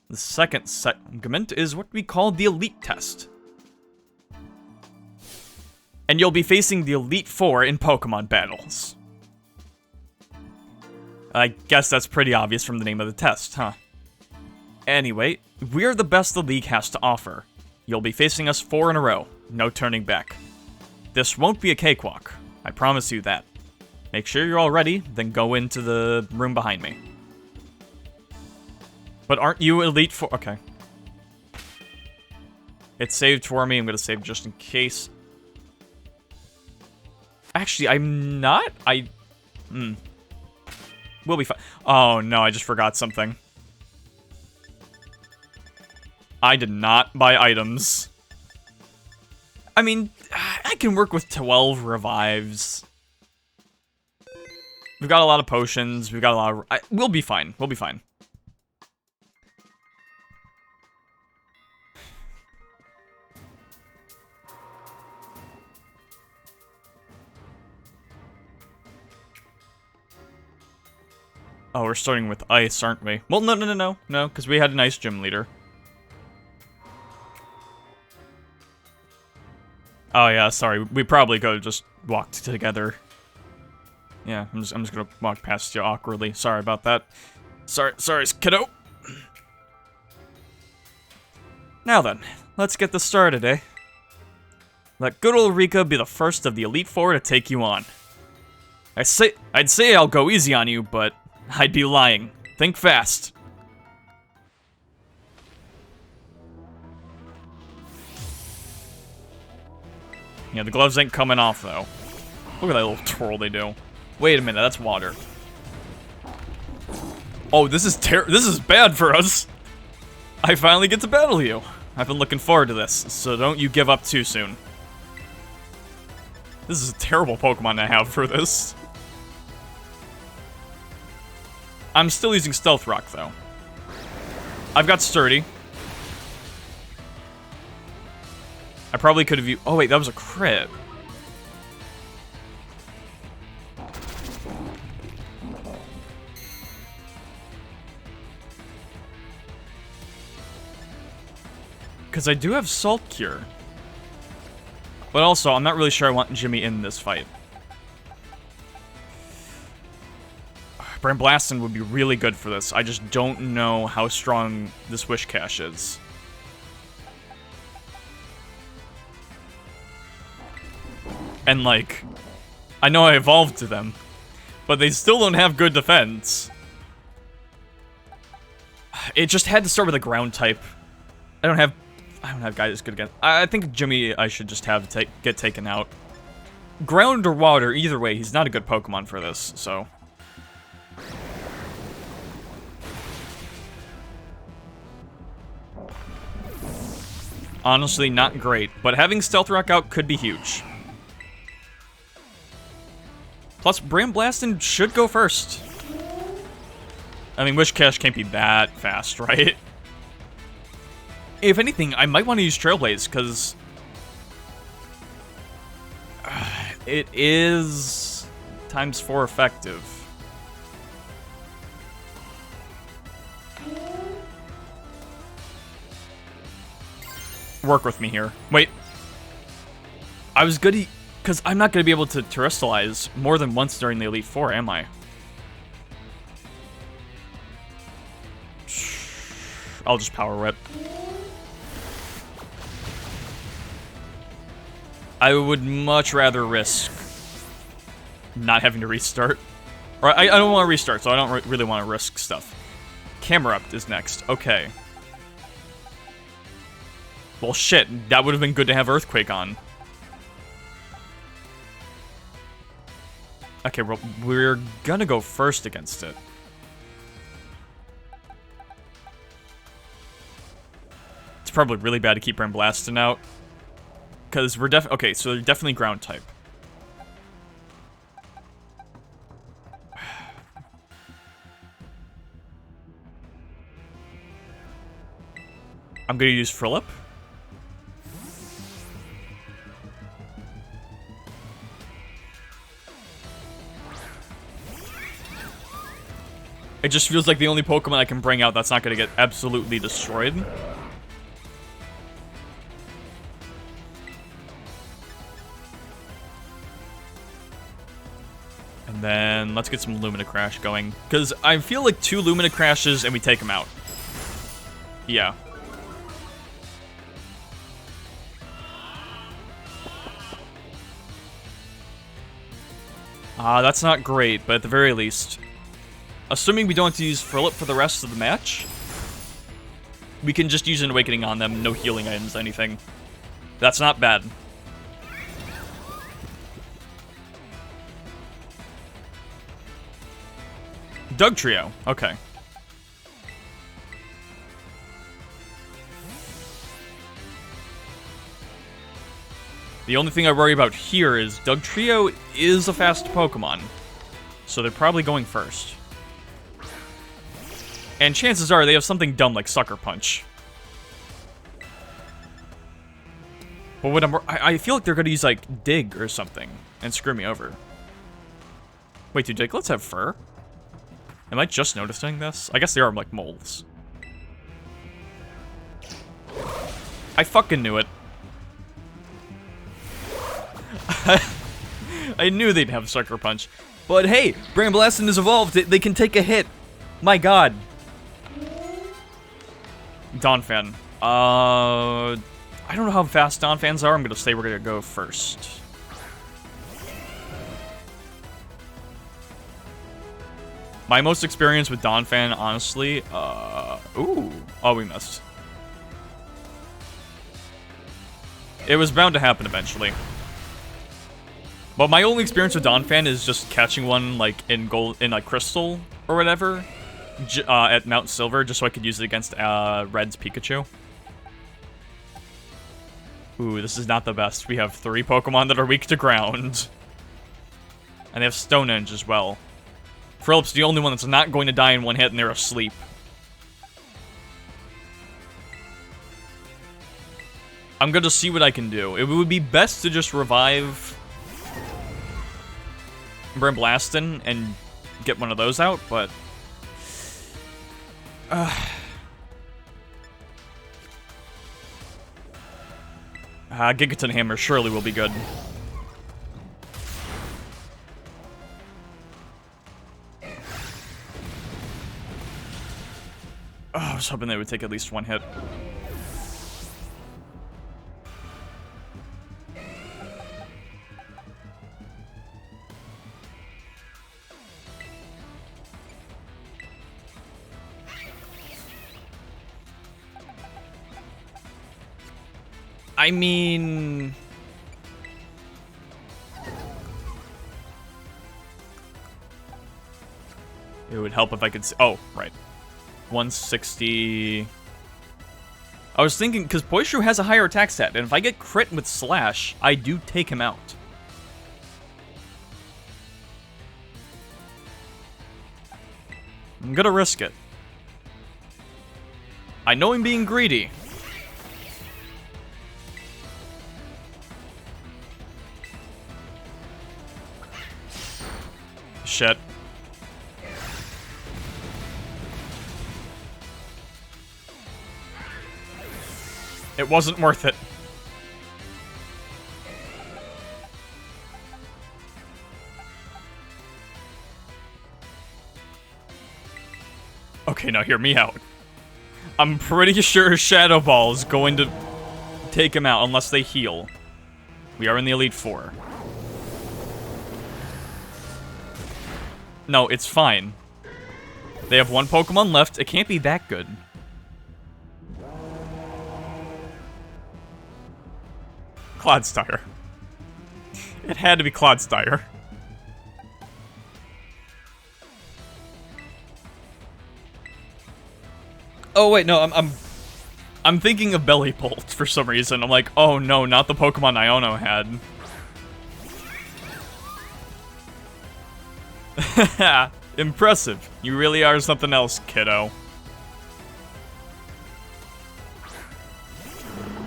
The second segment is what we call the Elite Test. And you'll be facing the Elite Four in Pokemon battles. I guess that's pretty obvious from the name of the test, huh? Anyway, we're the best the league has to offer. You'll be facing us 4 in a row, no turning back. This won't be a cakewalk, I promise you that. Make sure you're all ready, then go into the room behind me. But aren't you Elite Four? Okay. It's saved for me, I'm gonna save just in case. Actually, I'm not? We'll be fine. Oh no, I just forgot something. I did not buy items. I mean, I can work with 12 revives. We've got a lot of potions. We've got a lot of... we'll be fine. We'll be fine. Oh, we're starting with ice, aren't we? Well, no, because we had an ice gym leader. Oh yeah, sorry. We probably could have just walked together. Yeah, I'm just gonna walk past you awkwardly. Sorry about that. Sorry, kiddo. Now then, let's get this started, eh? Let good old Rika be the first of the Elite Four to take you on. I'd say I'll go easy on you, but I'd be lying. Think fast. Yeah, the gloves ain't coming off, though. Look at that little twirl they do. Wait a minute, that's water. Oh, this is bad for us. I finally get to battle you. I've been looking forward to this, so don't you give up too soon. This is a terrible Pokemon to have for this. I'm still using Stealth Rock, though. I've got Sturdy. I probably could have used... Oh, wait, that was a crit. Because I do have Salt Cure. But also, I'm not really sure I want Jimmy in this fight. Bramblastin would be really good for this. I just don't know how strong this Wish Cache is. And, like, I know I evolved to them, but they still don't have good defense. It just had to start with a ground type. I don't have guys good again. I think Jimmy I should just have get taken out. Ground or water, either way, he's not a good Pokemon for this, so... Honestly, not great, but having Stealth Rock out could be huge. Plus, Bramblastin should go first. I mean, Wish Cache can't be that fast, right? If anything, I might want to use Trailblaze, because... it is... ×4 effective. Work with me here. Wait. I was good... Because I'm not going to be able to Terrestrialize more than once during the Elite Four, am I? I'll just Power Whip. I would much rather risk not having to restart. Or I don't want to restart, so I don't really want to risk stuff. Camera Up is next. Okay. Well, shit. That would have been good to have Earthquake on. Okay, well, we're gonna go first against it. It's probably really bad to keep Bramblastin out. Because we're okay, so they're definitely ground type. I'm gonna use Frilip. It just feels like the only Pokemon I can bring out that's not gonna get absolutely destroyed. And then let's get some Lumina Crash going. Because I feel like 2 Lumina Crashes and we take them out. Yeah. That's not great, but at the very least... Assuming we don't have to use Frilip for the rest of the match, we can just use an Awakening on them, no healing items, anything. That's not bad. Doug Trio, okay. The only thing I worry about here is Doug Trio is a fast Pokemon. So they're probably going first. And chances are they have something dumb like Sucker Punch. But what I feel like they're gonna use like Dig or something and screw me over. Wait, do Diglets have fur? Am I just noticing this? I guess they are like moles. I fucking knew it. I knew they'd have Sucker Punch. But hey, Brain Blastin is evolved. They can take a hit. My god. Donphan. I don't know how fast Donphans are. I'm gonna say we're gonna go first. My most experience with Donphan, honestly, ooh. Oh, we missed. It was bound to happen eventually. But my only experience with Donphan is just catching one, like, in gold, in, like, Crystal or whatever, at Mount Silver, just so I could use it against, Red's Pikachu. Ooh, this is not the best. We have 3 Pokemon that are weak to ground. And they have Stonehenge as well. Philip's the only one that's not going to die in one hit, and they're asleep. I'm gonna see what I can do. It would be best to just revive Blastin and get one of those out, but... Gigaton Hammer surely will be good. Oh, I was hoping they would take at least one hit. I mean... It would help if I could see... Oh, right. 160... I was thinking, because Poistro has a higher attack stat, and if I get crit with Slash, I do take him out. I'm gonna risk it. I know I'm being greedy. Shit. It wasn't worth it. Okay, now hear me out. I'm pretty sure Shadow Ball is going to take him out unless they heal. We are in the Elite Four. No, it's fine. They have 1 Pokemon left. It can't be that good. Clodsire. It had to be Clodsire. Oh wait, no, I'm thinking of Belly Bolt for some reason. I'm like, oh no, not the Pokemon Iono had. Impressive. You really are something else, kiddo.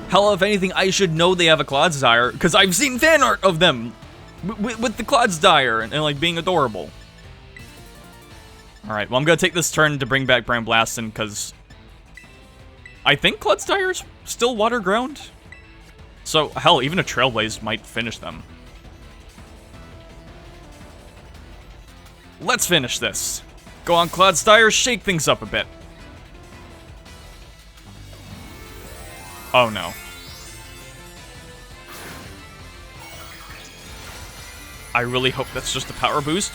Hell, if anything, I should know they have a Clodsire, because I've seen fan art of them with the Clodsire and like being adorable. Alright, well, I'm gonna take this turn to bring back Brain Blastin, because I think Clodsire's still water ground. So, hell, even a Trailblaze might finish them. Let's finish this. Go on, Clodsire, shake things up a bit. Oh no. I really hope that's just a power boost.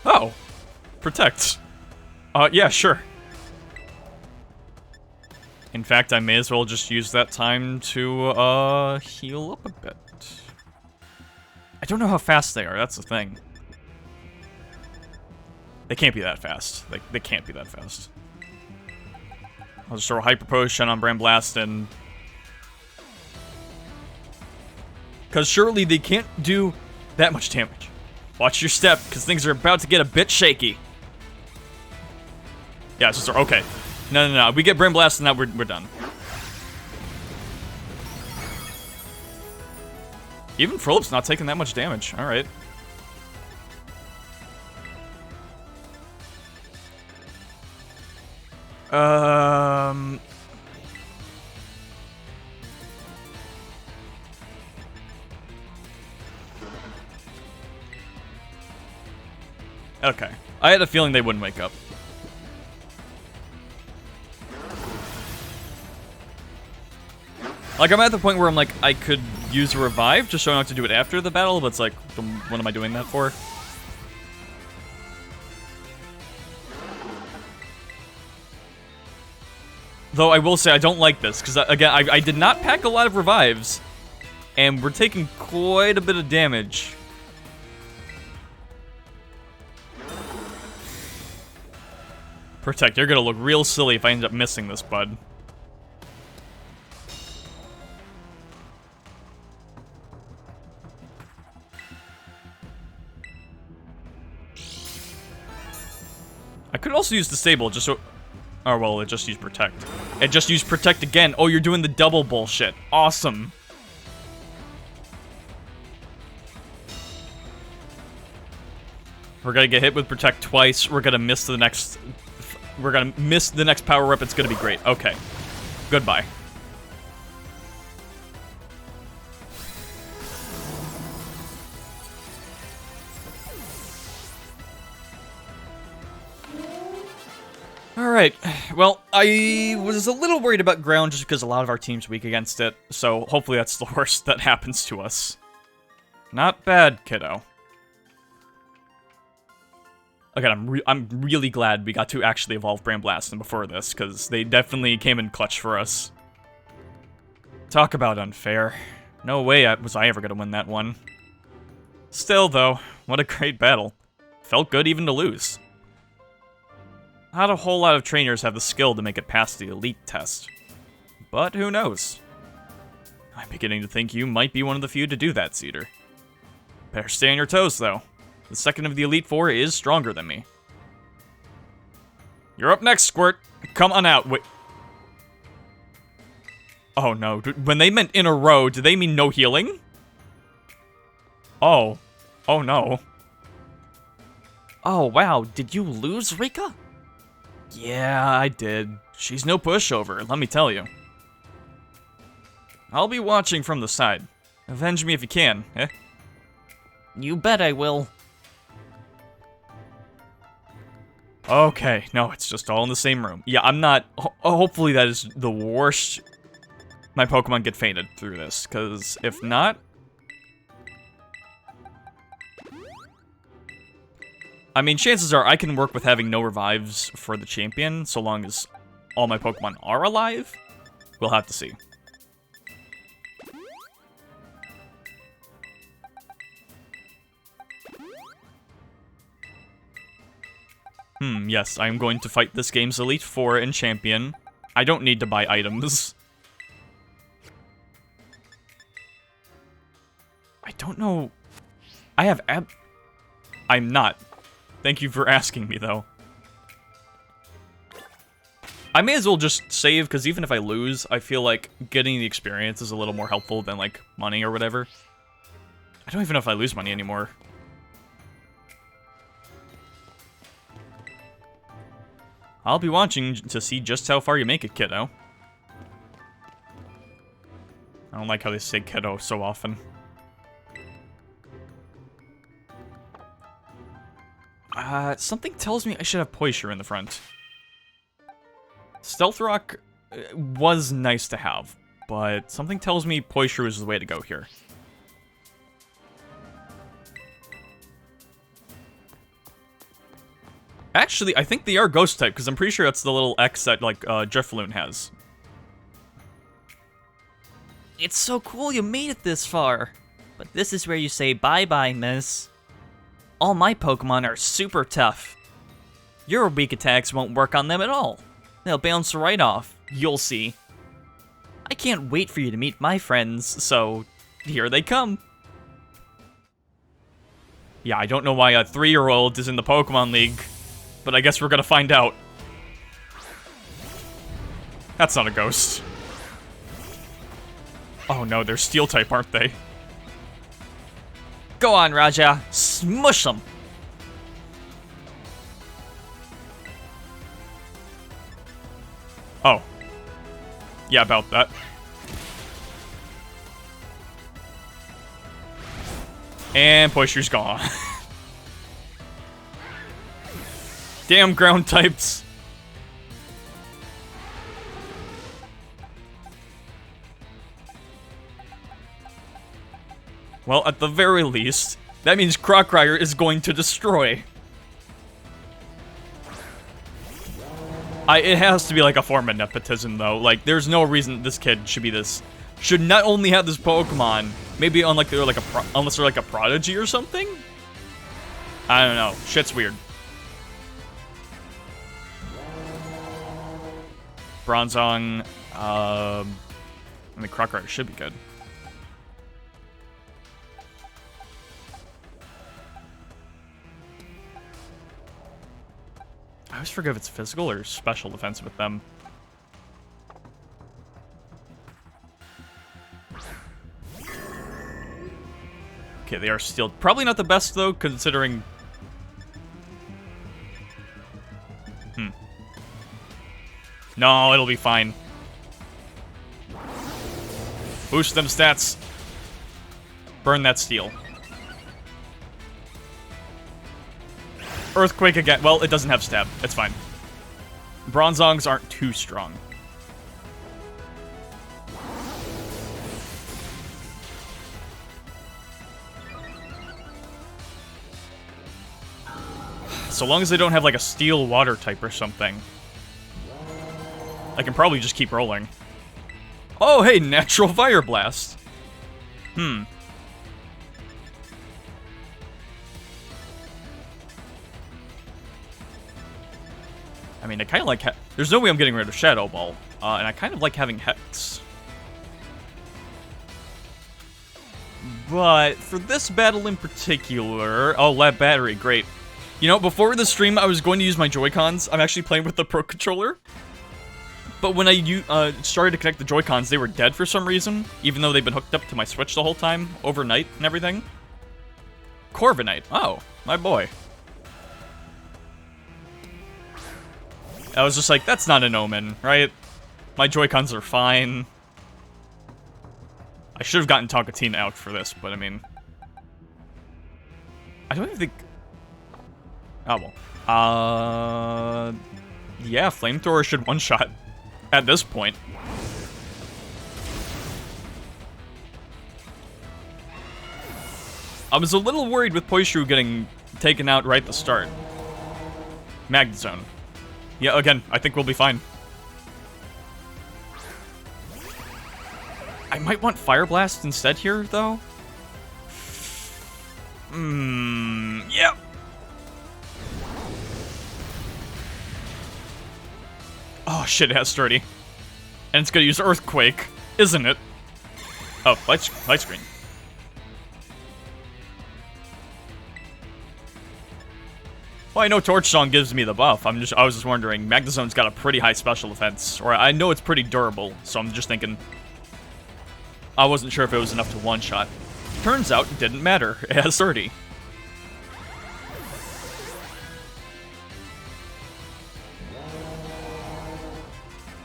Oh. Protect. Yeah, sure. In fact, I may as well just use that time to, heal up a bit. I don't know how fast they are, that's the thing. They can't be that fast. They can't be that fast. I'll just throw a Hyper Potion on Brand Blast and... Because surely they can't do that much damage. Watch your step, because things are about to get a bit shaky. Yeah, it's just... Okay. No. We get Brand Blast and now we're done. Even Frolip's not taking that much damage. Alright. Okay. I had a feeling they wouldn't wake up. Like, I'm at the point where I'm like, I could use a revive just so I don't have to do it after the battle, but it's like, what am I doing that for? Though I will say I don't like this, because again, I did not pack a lot of revives, and we're taking quite a bit of damage. Protect, you're gonna look real silly if I end up missing this, bud. I could also use Disable just so... Oh, well, it just used Protect. It just used Protect again. Oh, you're doing the double bullshit. Awesome. We're gonna get hit with Protect twice. We're gonna miss the next... We're gonna miss the next power-up. It's gonna be great. Okay. Goodbye. Alright, well, I was a little worried about ground just because a lot of our team's weak against it, so hopefully that's the worst that happens to us. Not bad, kiddo. Again, I'm really glad we got to actually evolve Brand Blast before this, because they definitely came in clutch for us. Talk about unfair. No way was I ever going to win that one. Still, though, what a great battle. Felt good even to lose. Not a whole lot of trainers have the skill to make it past the elite test. But who knows? I'm beginning to think you might be one of the few to do that, Cedar. Better stay on your toes, though. The second of the Elite Four is stronger than me. You're up next, Squirt. Come on out. Wait. Oh, no. When they meant in a row, did they mean no healing? Oh. Oh, no. Oh, wow. Did you lose, Rika? Yeah, I did. She's no pushover, let me tell you. I'll be watching from the side. Avenge me if you can, eh? You bet I will. Okay, no, it's just all in the same room. Yeah, I'm not... hopefully that is the worst my Pokemon get fainted through this, because if not... I mean, chances are I can work with having no revives for the champion, so long as all my Pokemon are alive. We'll have to see. Yes, I'm going to fight this game's Elite Four and Champion. I don't need to buy items. I don't know... I have I'm not. Thank you for asking me, though. I may as well just save, because even if I lose, I feel like getting the experience is a little more helpful than, like, money or whatever. I don't even know if I lose money anymore. I'll be watching to see just how far you make it, kiddo. I don't like how they say kiddo so often. Something tells me I should have Poisure in the front. Stealth Rock was nice to have, but something tells me Poisure is the way to go here. Actually, I think they are Ghost type, because I'm pretty sure that's the little X that, like, Drifloon has. It's so cool you made it this far. But this is where you say bye-bye, miss. All my Pokemon are super tough. Your weak attacks won't work on them at all. They'll bounce right off. You'll see. I can't wait for you to meet my friends, so here they come. Yeah, I don't know why a 3-year-old is in the Pokemon League, but I guess we're gonna find out. That's not a ghost. Oh no, they're Steel-type, aren't they? Go on, Raja. Smush them. Oh. Yeah, about that. And Poishu's gone. Damn ground types. Well, at the very least, that means Crockryer is going to destroy. It has to be like a form of nepotism, though. Like, there's no reason this kid should be this. Should not only have this Pokemon, maybe on like unless they're like a prodigy or something. I don't know. Shit's weird. Bronzong. I mean, Crockryer should be good. I always forget if it's physical or special defense with them. Okay, they are still probably not the best though, considering. No, it'll be fine. Boost them stats. Burn that steel. Earthquake again. Well, it doesn't have stab. It's fine. Bronzongs aren't too strong. So long as they don't have like a steel water type or something, I can probably just keep rolling. Oh, hey, natural fire blast. I mean, I kind of like... There's no way I'm getting rid of Shadow Ball. And I kind of like having Hex. But for this battle in particular... Oh, Lab Battery, great. You know, before the stream, I was going to use my Joy-Cons. I'm actually playing with the Pro Controller. But when I started to connect the Joy-Cons, they were dead for some reason. Even though they've been hooked up to my Switch the whole time, overnight and everything. Corviknight. Oh, my boy. I was just like, that's not an omen, right? My Joy-Cons are fine. I should have gotten Tonkatina out for this, but I mean... I don't even think... Oh, well. Yeah, Flamethrower should one-shot at this point. I was a little worried with Poishu getting taken out right at the start. Magnezone. Yeah, again, I think we'll be fine. I might want Fire Blast instead here, though. Yep. Oh, shit, it has Sturdy. And it's gonna use Earthquake, isn't it? Oh, light screen. Well, I know Torch Song gives me the buff. I was just wondering, Magnezone's got a pretty high special defense, or I know it's pretty durable, so I'm just thinking. I wasn't sure if it was enough to one-shot. Turns out it didn't matter. It has 30.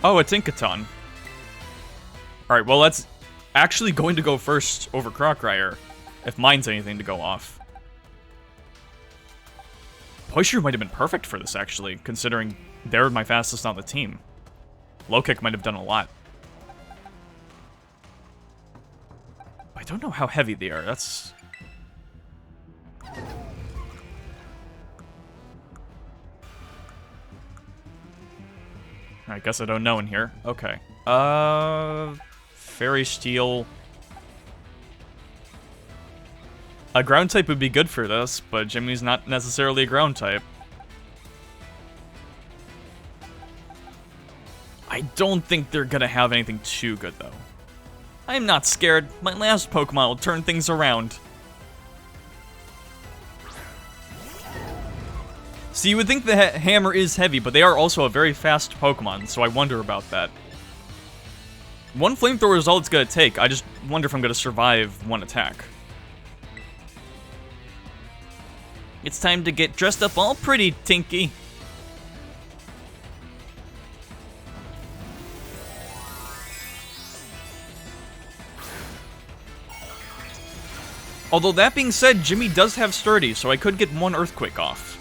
Oh, it's Inkaton. Alright, well, that's actually going to go first over Crockryer, if mine's anything to go off. Poishu might have been perfect for this, actually, considering they're my fastest on the team. Low Kick might have done a lot. I don't know how heavy they are, that's... I guess I don't know in here. Okay. Fairy Steel. A ground type would be good for this, but Jimmy's not necessarily a ground type. I don't think they're gonna have anything too good, though. I'm not scared. My last Pokemon will turn things around. See, you would think the hammer is heavy, but they are also a very fast Pokemon, so I wonder about that. One flamethrower is all it's gonna take. I just wonder if I'm gonna survive one attack. It's time to get dressed up all pretty, Tinky. Although that being said, Jimmy does have Sturdy, so I could get one Earthquake off.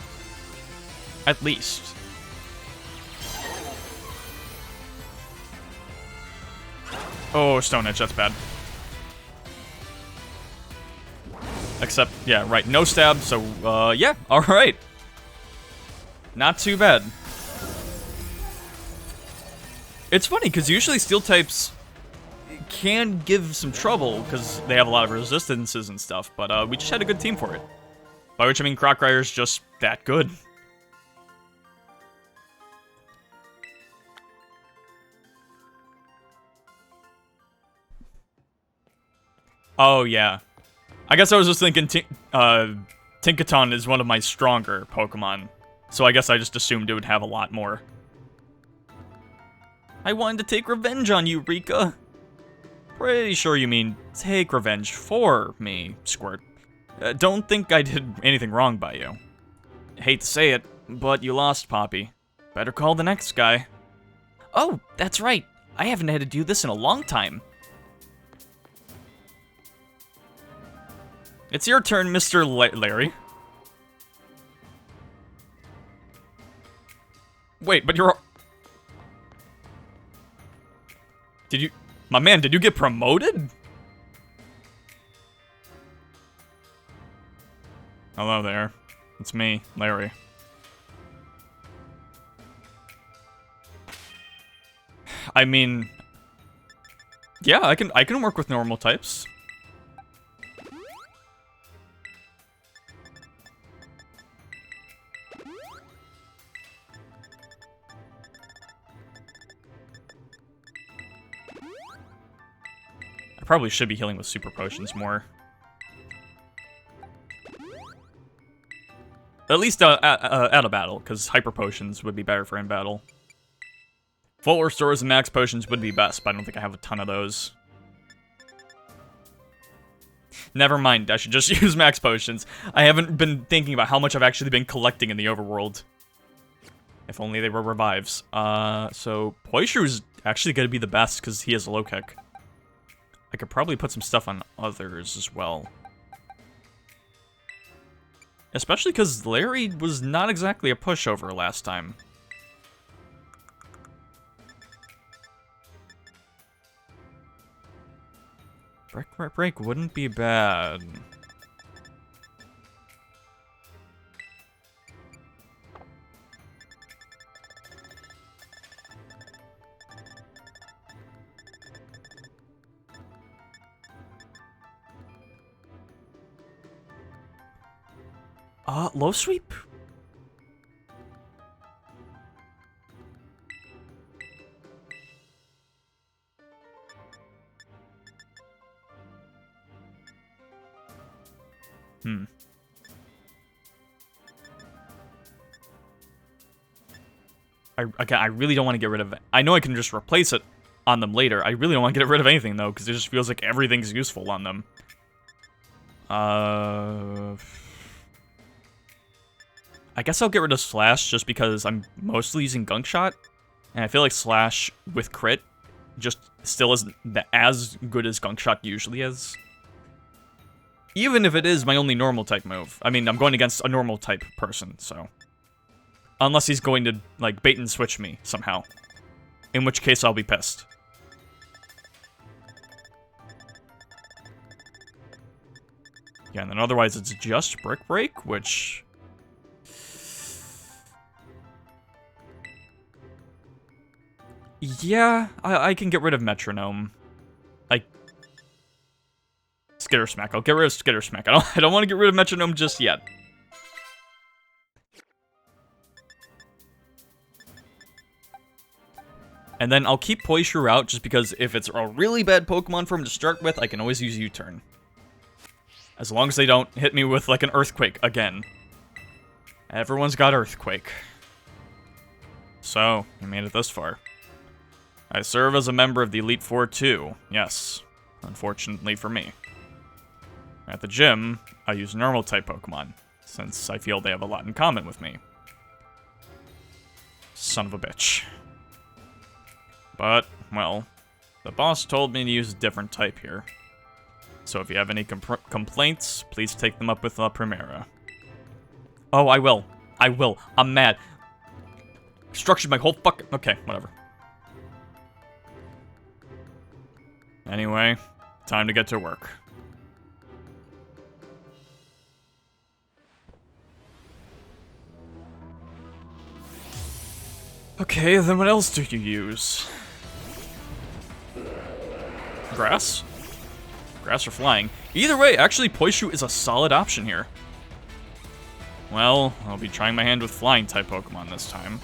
At least. Oh, Stone Edge, that's bad. Except, yeah, right, no stab, so, yeah, alright. Not too bad. It's funny, because usually Steel types can give some trouble, because they have a lot of resistances and stuff, but, we just had a good team for it. By which I mean Crocodile's just that good. Oh, yeah. I guess I was just thinking Tinkaton is one of my stronger Pokemon, so I guess I just assumed it would have a lot more. I wanted to take revenge on you, Rika. Pretty sure you mean take revenge for me, Squirt. Don't think I did anything wrong by you. Hate to say it, but you lost, Poppy. Better call the next guy. Oh, that's right. I haven't had to do this in a long time. It's your turn, Mr. Larry. Wait, but you're... Did you... My man, did you get promoted? Hello there. It's me, Larry. I mean... Yeah, I can work with normal types. Probably should be healing with super potions more. At least out of battle, because hyper potions would be better for in battle. Full restores and max potions would be best, but I don't think I have a ton of those. Never mind, I should just use max potions. I haven't been thinking about how much I've actually been collecting in the overworld. If only they were revives. So Poishu's actually going to be the best, because he has a low kick. I could probably put some stuff on others as well. Especially because Larry was not exactly a pushover last time. Break wouldn't be bad. Low sweep? I really don't want to get rid of it. I know I can just replace it on them later. I really don't want to get rid of anything, though, because it just feels like everything's useful on them. I guess I'll get rid of Slash just because I'm mostly using Gunk Shot, and I feel like Slash with crit just still isn't as good as Gunk Shot usually is. Even if it is my only normal type move. I mean, I'm going against a normal type person, so. Unless he's going to, like, bait and switch me somehow. In which case I'll be pissed. Yeah, and then otherwise it's just Brick Break, which... Yeah, I can get rid of Metronome. Skitter Smack. I'll get rid of Skitter Smack. I don't want to get rid of Metronome just yet. And then I'll keep Poishru out just because if it's a really bad Pokemon for him to start with, I can always use U-turn. As long as they don't hit me with like an Earthquake again. Everyone's got Earthquake. So, we made it this far. I serve as a member of the Elite Four too. Yes, unfortunately for me. At the gym, I use normal type Pokemon, since I feel they have a lot in common with me. Son of a bitch. But, well, the boss told me to use a different type here. So if you have any complaints, please take them up with La Primera. Oh, I will. I will. I'm mad. Structured my whole fucking... Okay, whatever. Anyway, time to get to work. Okay, then what else do you use? Grass? Grass or flying? Either way, actually, Poishu is a solid option here. Well, I'll be trying my hand with flying-type Pokemon this time.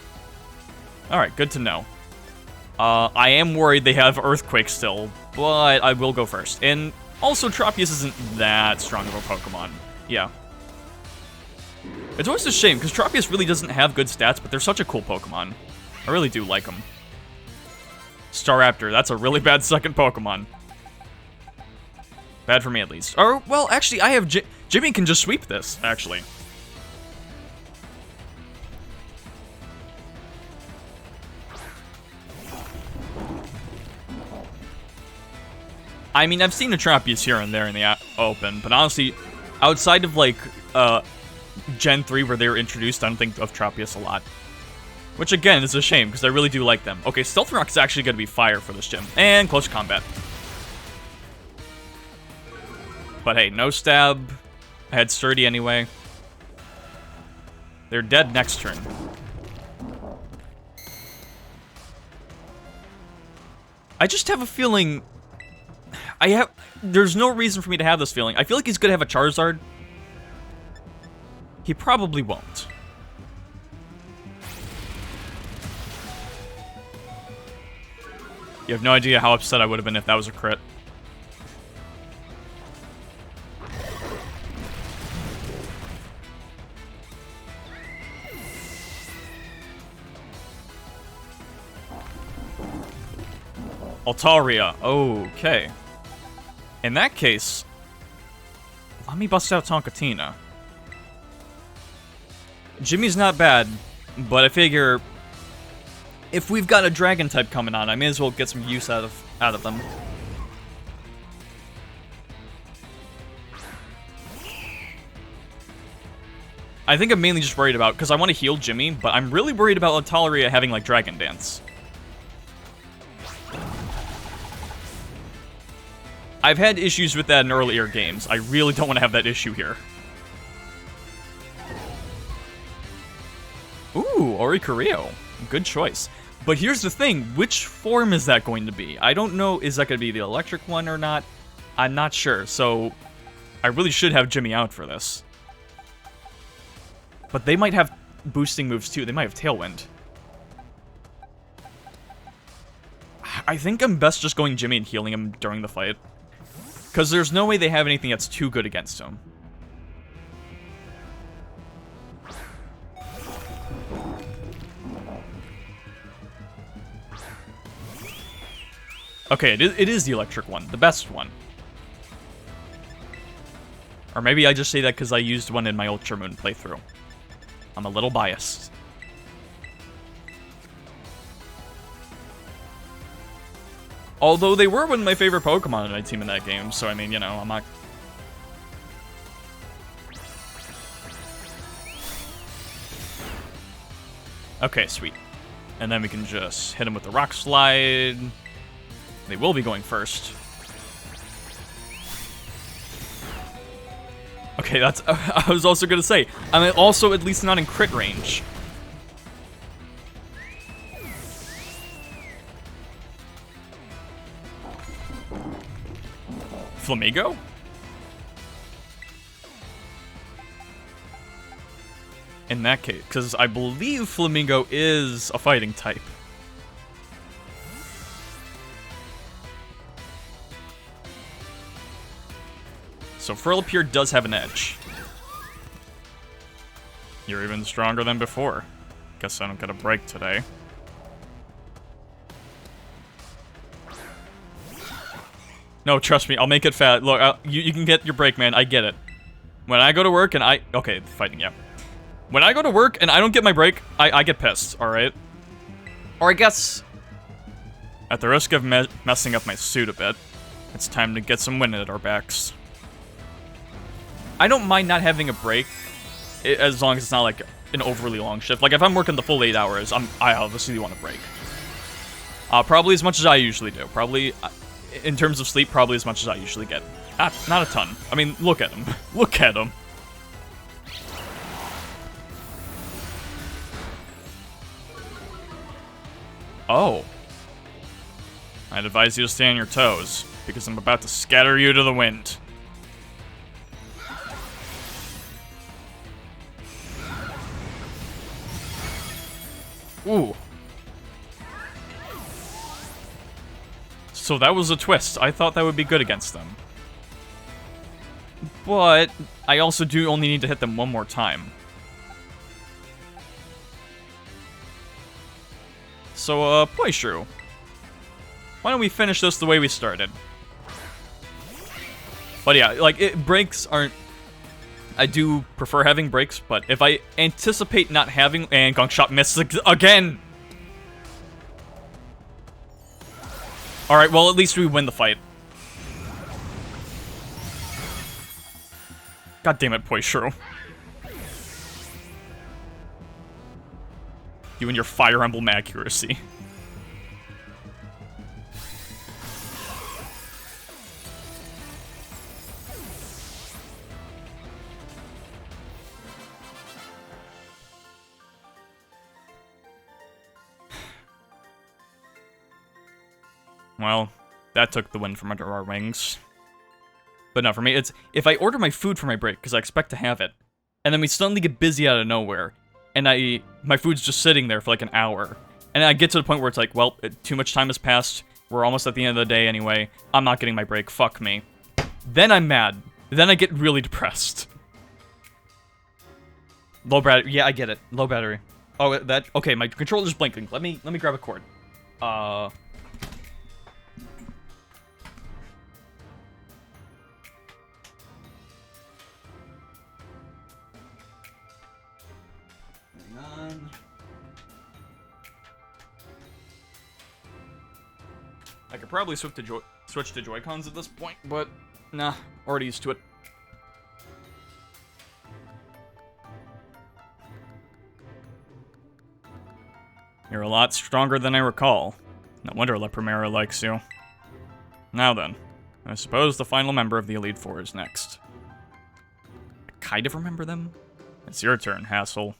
Alright, good to know. I am worried they have Earthquake still, but I will go first. And also, Tropius isn't that strong of a Pokemon. Yeah. It's always a shame, because Tropius really doesn't have good stats, but they're such a cool Pokemon. I really do like them. Staraptor, that's a really bad second Pokemon. Bad for me, at least. Or, well, actually, I have... Jimmy can just sweep this, actually. I mean, I've seen a Tropius here and there in the open, but honestly, outside of, like, Gen 3 where they were introduced, I don't think of Tropius a lot. Which, again, is a shame, because I really do like them. Okay, Stealth Rock is actually going to be fire for this gym. And close combat. But hey, no stab. I had Sturdy anyway. They're dead next turn. I just have a feeling... There's no reason for me to have this feeling. I feel like he's going to have a Charizard. He probably won't. You have no idea how upset I would have been if that was a crit. Altaria, okay. In that case, let me bust out Tonkatina. Jimmy's not bad, but I figure if we've got a dragon type coming on, I may as well get some use out of them. I think I'm mainly just worried about, because I want to heal Jimmy, but I'm really worried about Altaria having, like, Dragon Dance. I've had issues with that in earlier games. I really don't want to have that issue here. Ooh, Oricorio. Good choice. But here's the thing, which form is that going to be? I don't know, is that going to be the electric one or not? I'm not sure, so I really should have Jimmy out for this. But they might have boosting moves too. They might have Tailwind. I think I'm best just going Jimmy and healing him during the fight. Because there's no way they have anything that's too good against him. Okay, it is the electric one. The best one. Or maybe I just say that because I used one in my Ultra Moon playthrough. I'm a little biased. Although they were one of my favorite Pokemon in my team in that game, so I mean, you know, I'm not... Okay, sweet. And then we can just hit him with the Rock Slide. They will be going first. Okay, that's... I was also gonna say, I'm also at least not in crit range. Flamigo? In that case, because I believe Flamigo is a fighting type. So Furlapure does have an edge. You're even stronger than before. Guess I don't get a break today. No, trust me, I'll make it fat. Look, you can get your break, man. I get it. When I go to work and okay, fighting, yeah. When I go to work and I don't get my break, I get pissed, alright? Or I guess, at the risk of messing up my suit a bit, it's time to get some wind at our backs. I don't mind not having a break, as long as it's not like an overly long shift. Like if I'm working the full 8 hours, I obviously want a break. Probably as much as I usually do. Probably, in terms of sleep, probably as much as I usually get. Not a ton. I mean, look at him. Look at him. Oh. I'd advise you to stay on your toes, because I'm about to scatter you to the wind. Ooh. So that was a twist. I thought that would be good against them. But I also do only need to hit them one more time. So, Poishru. Why don't we finish this the way we started? But yeah, like, breaks aren't... I do prefer having breaks, but if I anticipate not having... And Gunk Shot missed again! Alright, well, at least we win the fight. God damn it, Poishru. You and your Fire Emblem accuracy. Well, that took the wind from under our wings. But no, for me, it's if I order my food for my break, because I expect to have it, and then we suddenly get busy out of nowhere, and my food's just sitting there for like an hour, and I get to the point where it's like, well, too much time has passed, we're almost at the end of the day anyway, I'm not getting my break, fuck me. Then I'm mad. Then I get really depressed. Low battery, yeah, I get it. Low battery. Oh, okay, my controller's blinking. Let me grab a cord. I could probably switch to Joy-Cons at this point, but nah, already used to it. You're a lot stronger than I recall. No wonder La Primera likes you. Now then, I suppose the final member of the Elite Four is next. I kind of remember them. It's your turn, Hassel.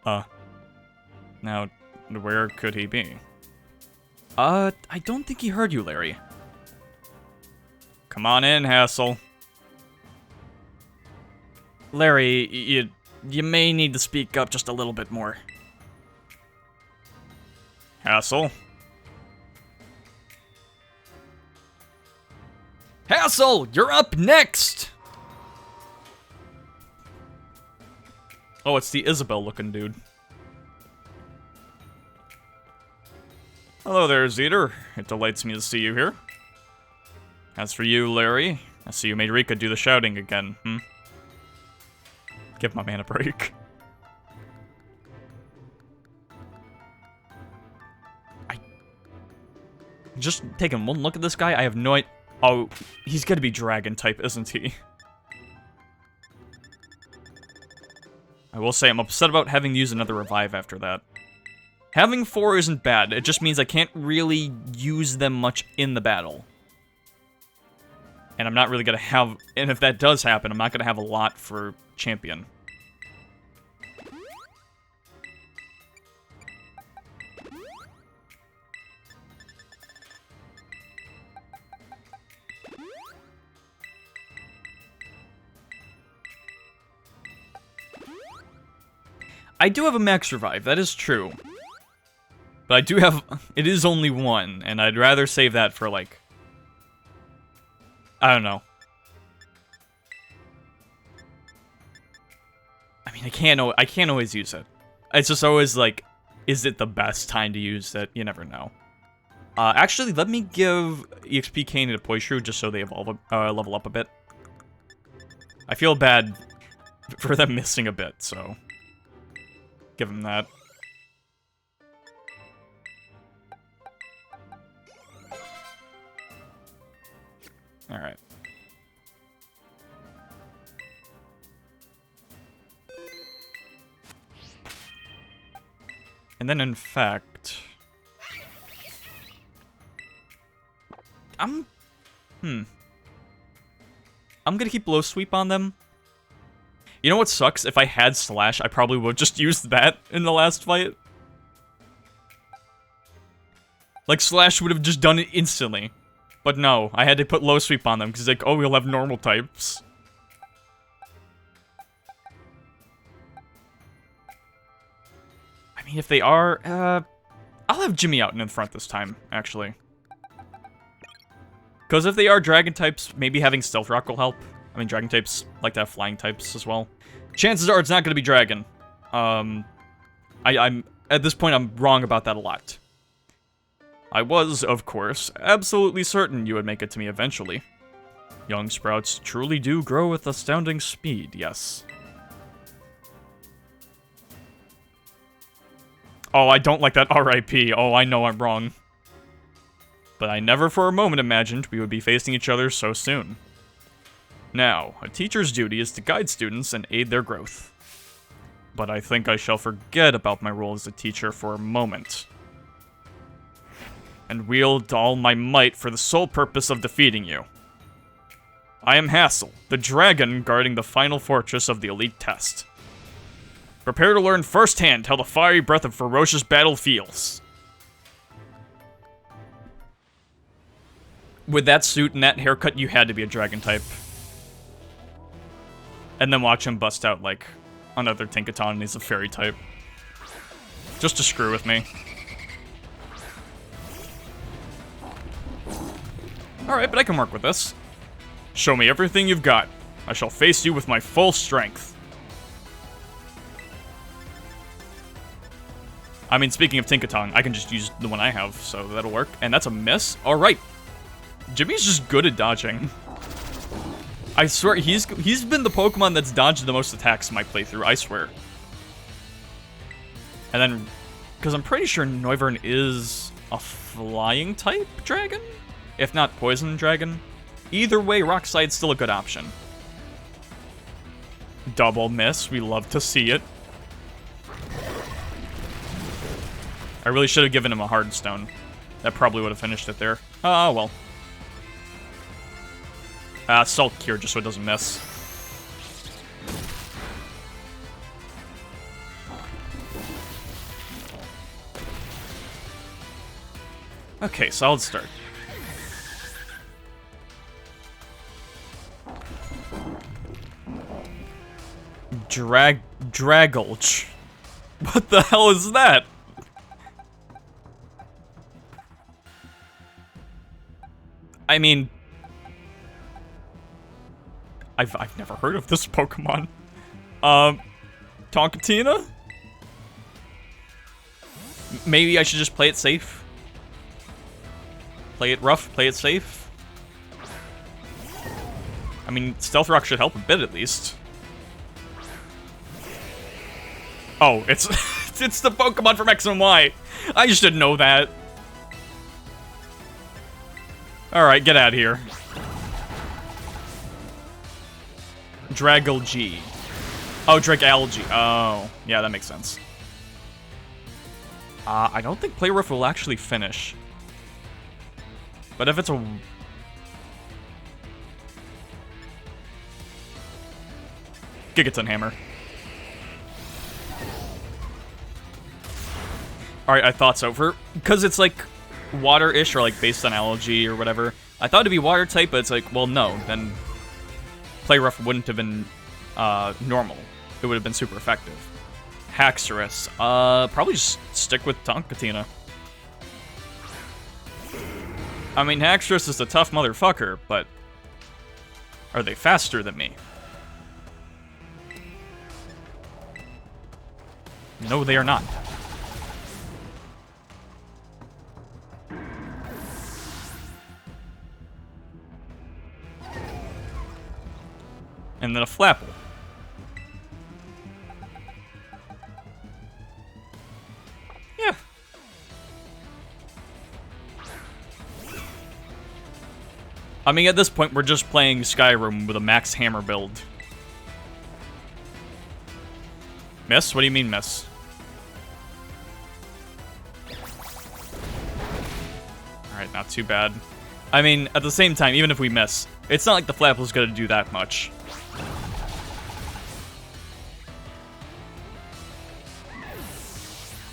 Now, where could he be? I don't think he heard you, Larry. Come on in, Hassel. Larry, you may need to speak up just a little bit more. Hassel? Hassel, you're up next! Oh, it's the Isabel-looking dude. Hello there, Zeter. It delights me to see you here. As for you, Larry, I see you made Rika do the shouting again, Give my man a break. Just taking one look at this guy, I have no idea. Oh, he's gonna be dragon type, isn't he? I will say I'm upset about having to use another revive after that. Having 4 isn't bad, it just means I can't really use them much in the battle. And I'm not really gonna have, and if that does happen, I'm not gonna have a lot for champion. I do have a max revive, that is true. But I do have, it is only 1, and I'd rather save that for, like, I don't know. I mean, I can't always use it. It's just always like, is it the best time to use it? You never know. Actually, let me give EXP Cane to Poishru just so they evolve, level up a bit. I feel bad for them missing a bit, so give them that. All right. And then, in fact, I'm gonna keep Low Sweep on them. You know what sucks? If I had Slash, I probably would just use that in the last fight. Like, Slash would have just done it instantly. But no, I had to put Low Sweep on them, because like, oh, we'll have normal types. I mean, if they are, I'll have Jimmy out in front this time, actually. Because if they are dragon types, maybe having Stealth Rock will help. I mean, dragon types like to have flying types as well. Chances are it's not going to be dragon. I'm at this point, I'm wrong about that a lot. I was, of course, absolutely certain you would make it to me eventually. Young sprouts truly do grow with astounding speed, yes. Oh, I don't like that RIP. Oh, I know I'm wrong. But I never for a moment imagined we would be facing each other so soon. Now, a teacher's duty is to guide students and aid their growth. But I think I shall forget about my role as a teacher for a moment. And wield all my might for the sole purpose of defeating you. I am Hassel, the dragon guarding the final fortress of the elite test. Prepare to learn firsthand how the fiery breath of ferocious battle feels. With that suit and that haircut, you had to be a dragon type. And then watch him bust out, like, another Tinkaton and he's a fairy type. Just to screw with me. Alright, but I can work with this. Show me everything you've got. I shall face you with my full strength. I mean, speaking of Tinkaton, I can just use the one I have, so that'll work. And that's a miss. Alright. Jimmy's just good at dodging. I swear, he's been the Pokemon that's dodged the most attacks in my playthrough, I swear. And then, because I'm pretty sure Noivern is a flying type dragon? If not poison dragon. Either way, Rock Slide's still a good option. Double miss, we love to see it. I really should have given him a Hard Stone. That probably would have finished it there. Oh, well. Salt Cure just so it doesn't miss. Okay, solid start. Dragulch. What the hell is that? I mean, I've never heard of this Pokemon. Tonkatina? Maybe I should just play it safe. Play it rough, play it safe. I mean, Stealth Rock should help a bit at least. Oh, it's it's the Pokemon from X and Y. I should know that. Alright, get out of here. Dragulgy. Oh, Dragalgy. Oh, yeah, that makes sense. I don't think Play Rough will actually finish. But if it's a... Gigaton Hammer. Alright, I thought so. Because it's like water-ish or like based on allergy or whatever. I thought it'd be water type, but it's like, well, no. Then Play Rough wouldn't have been normal. It would have been super effective. Haxorus. Probably just stick with Tonkatina. I mean, Haxorus is a tough motherfucker, but Are they faster than me? No, they are not. And then a Flapple. Yeah. I mean, at this point, we're just playing Skyrim with a max hammer build. Miss? What do you mean, miss? Alright, not too bad. I mean, at the same time, even if we miss, it's not like the Flapple's gonna do that much.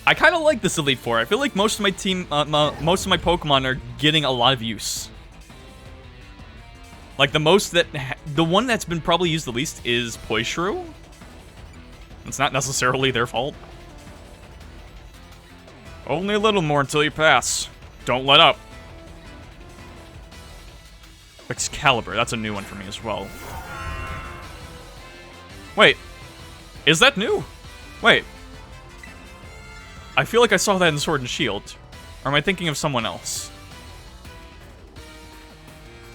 I kind of like this Elite Four. I feel like most of my team, most of my Pokemon are getting a lot of use. Like, the one that's been probably used the least is Poishru. It's not necessarily their fault. Only a little more until you pass. Don't let up. Excalibur, that's a new one for me as well. Wait, is that new? Wait. I feel like I saw that in Sword and Shield. Or am I thinking of someone else?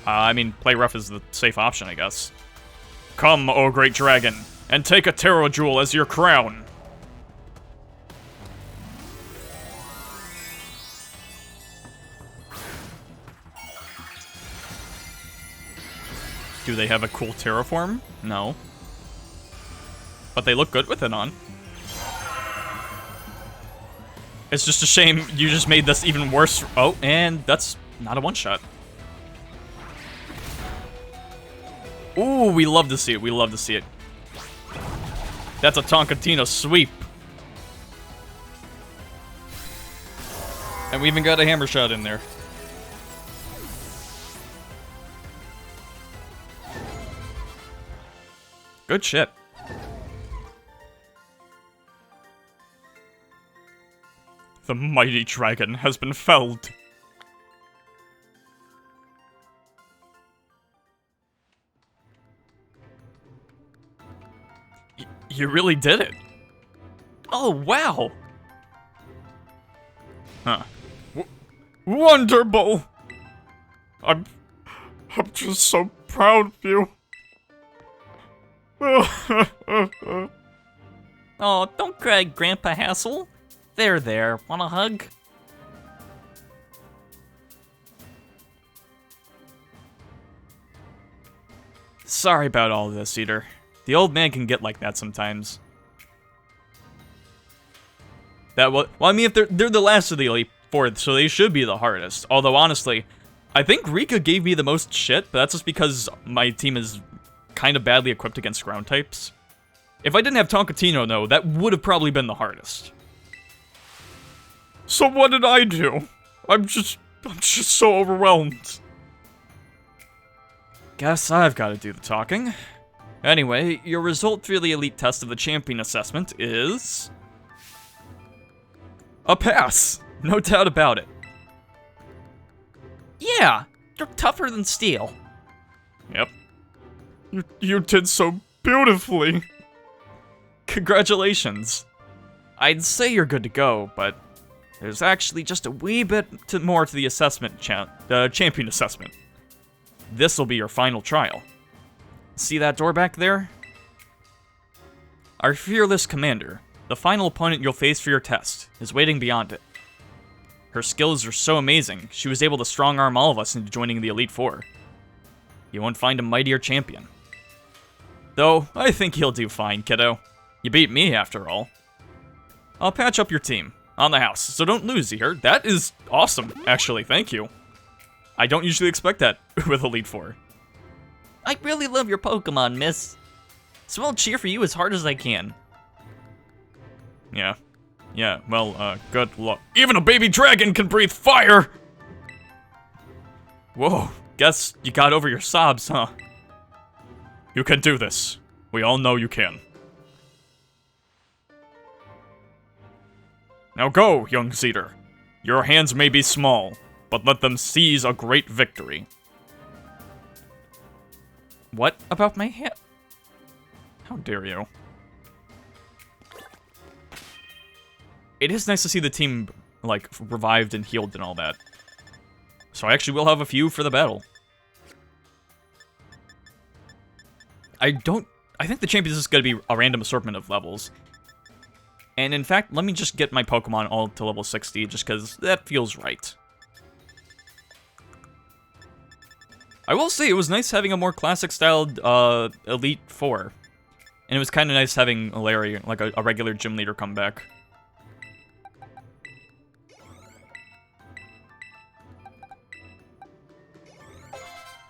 I mean, play rough is the safe option, I guess. Come, O great dragon, and take a Terra Jewel as your crown. Do they have a cool Terraform? No. But they look good with it on. It's just a shame you just made this even worse. Oh, and that's not a one-shot. Ooh, we love to see it. We love to see it. That's a Tonkatina sweep. And we even got a hammer shot in there. Good shit. The mighty dragon has been felled. You really did it. Oh, wow. Huh. Wonderful. I'm just so proud of you. Oh, don't cry, Grandpa Hassel. There. Want a hug? Sorry about all this, Eater. The old man can get like that sometimes. Well, I mean, if they're the last of the Elite Four, so they should be the hardest. Although, honestly, I think Rika gave me the most shit, but that's just because my team is kind of badly equipped against ground types. If I didn't have Tonkatino, though, that would have probably been the hardest. So what did I do? I'm just so overwhelmed. Guess I've got to do the talking. Anyway, your result for the Elite Test of the Champion Assessment is... a pass! No doubt about it. Yeah, you're tougher than steel. Yep. You did so beautifully. Congratulations. I'd say you're good to go, but there's actually just a wee bit more to the assessment, champion assessment. This'll be your final trial. See that door back there? Our fearless commander, the final opponent you'll face for your test, is waiting beyond it. Her skills are so amazing, she was able to strong-arm all of us into joining the Elite Four. You won't find a mightier champion. Though, I think you'll do fine, kiddo. You beat me, after all. I'll patch up your team. On the house, so don't lose, here. That is awesome, actually, thank you. I don't usually expect that with Elite Four. I really love your Pokemon, miss. So I'll cheer for you as hard as I can. Yeah, well, good luck. Even a baby dragon can breathe fire! Whoa, guess you got over your sobs, huh? You can do this. We all know you can. Now go, young Cedar. Your hands may be small, but let them seize a great victory. What about my hand? How dare you? It is nice to see the team, like, revived and healed and all that. So I actually will have a few for the battle. I think the champions is going to be a random assortment of levels. And in fact, let me just get my Pokemon all to level 60, just because that feels right. I will say, it was nice having a more classic-styled Elite Four. And it was kind of nice having Larry, like a regular gym leader, come back.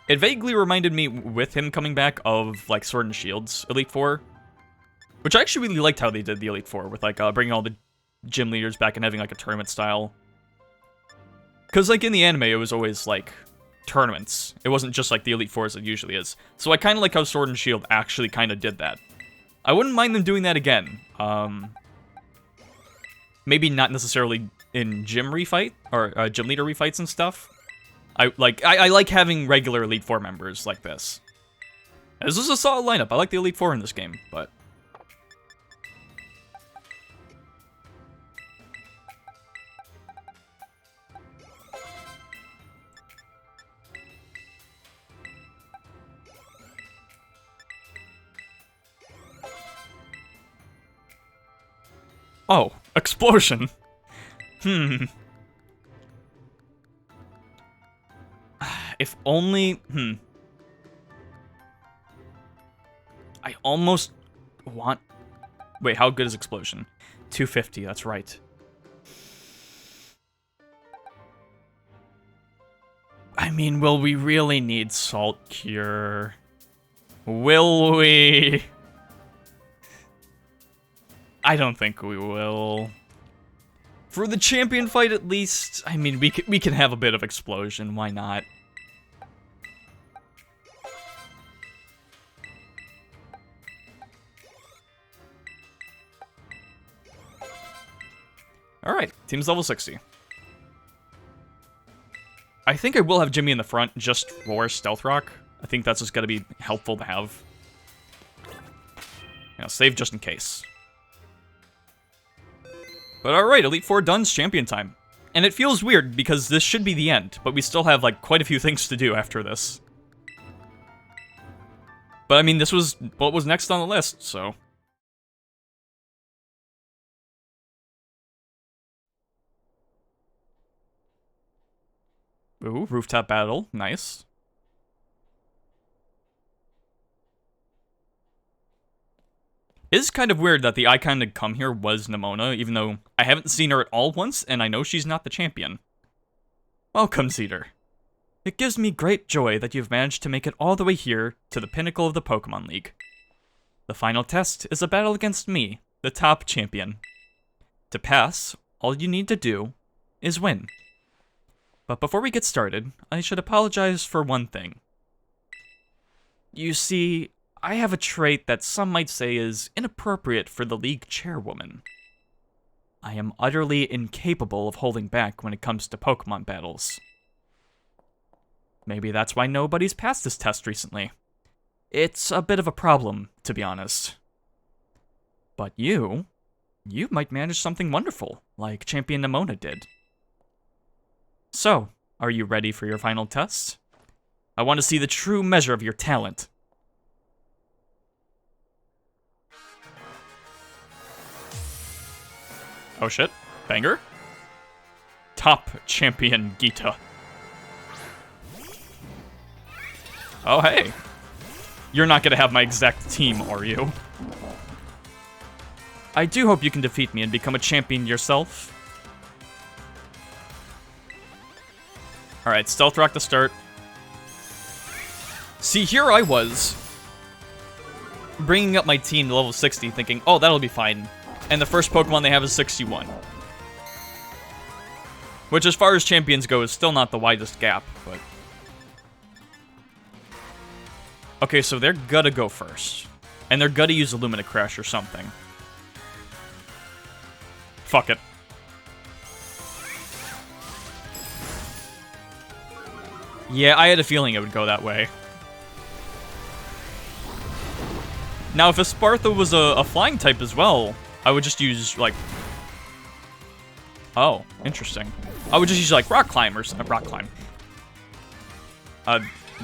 It vaguely reminded me, with him coming back, of, like, Sword and Shield's Elite Four. Which I actually really liked how they did the Elite Four, with, like, bringing all the gym leaders back and having, like, a tournament style. Because, like, in the anime, it was always, like, tournaments. It wasn't just, like, the Elite Four as it usually is. So I kind of like how Sword and Shield actually kind of did that. I wouldn't mind them doing that again. Maybe not necessarily in gym refight, or gym leader refights and stuff. I like having regular Elite Four members like this. This is a solid lineup. I like the Elite Four in this game, but... Oh, explosion. If only... I almost want... Wait, how good is explosion? 250, that's right. I mean, will we really need Salt Cure? Will we? I don't think we will. For the champion fight, at least, I mean, we can have a bit of explosion. Why not? Alright, team's level 60. I think I will have Jimmy in the front just for Stealth Rock. I think that's just gonna be helpful to have. Yeah, save just in case. But alright, Elite Four done's champion time. And it feels weird because this should be the end, but we still have like quite a few things to do after this. But I mean, this was what was next on the list, so... Ooh, rooftop battle, nice. It is kind of weird that the icon to come here was Nimona, even though I haven't seen her at all once, and I know she's not the champion. Welcome, Cedar. It gives me great joy that you've managed to make it all the way here to the pinnacle of the Pokemon League. The final test is a battle against me, the top champion. To pass, all you need to do is win. But before we get started, I should apologize for one thing. You see, I have a trait that some might say is inappropriate for the league chairwoman. I am utterly incapable of holding back when it comes to Pokemon battles. Maybe that's why nobody's passed this test recently. It's a bit of a problem, to be honest. But you might manage something wonderful, like Champion Nimona did. So, are you ready for your final test? I want to see the true measure of your talent. Oh shit, banger. Top champion Gita. Oh hey. You're not gonna have my exact team, are you? I do hope you can defeat me and become a champion yourself. Alright, Stealth Rock to start. See, here I was, bringing up my team to level 60, thinking, oh, that'll be fine. And the first Pokemon they have is 61. Which, as far as champions go, is still not the widest gap, but... Okay, so they're gonna go first. And they're gonna use a Lumina Crash or something. Fuck it. Yeah, I had a feeling it would go that way. Now, if Espartha was a flying type as well, I would just use, like... Oh, interesting. I would just use, like, Rock Climb or... Rock Climb.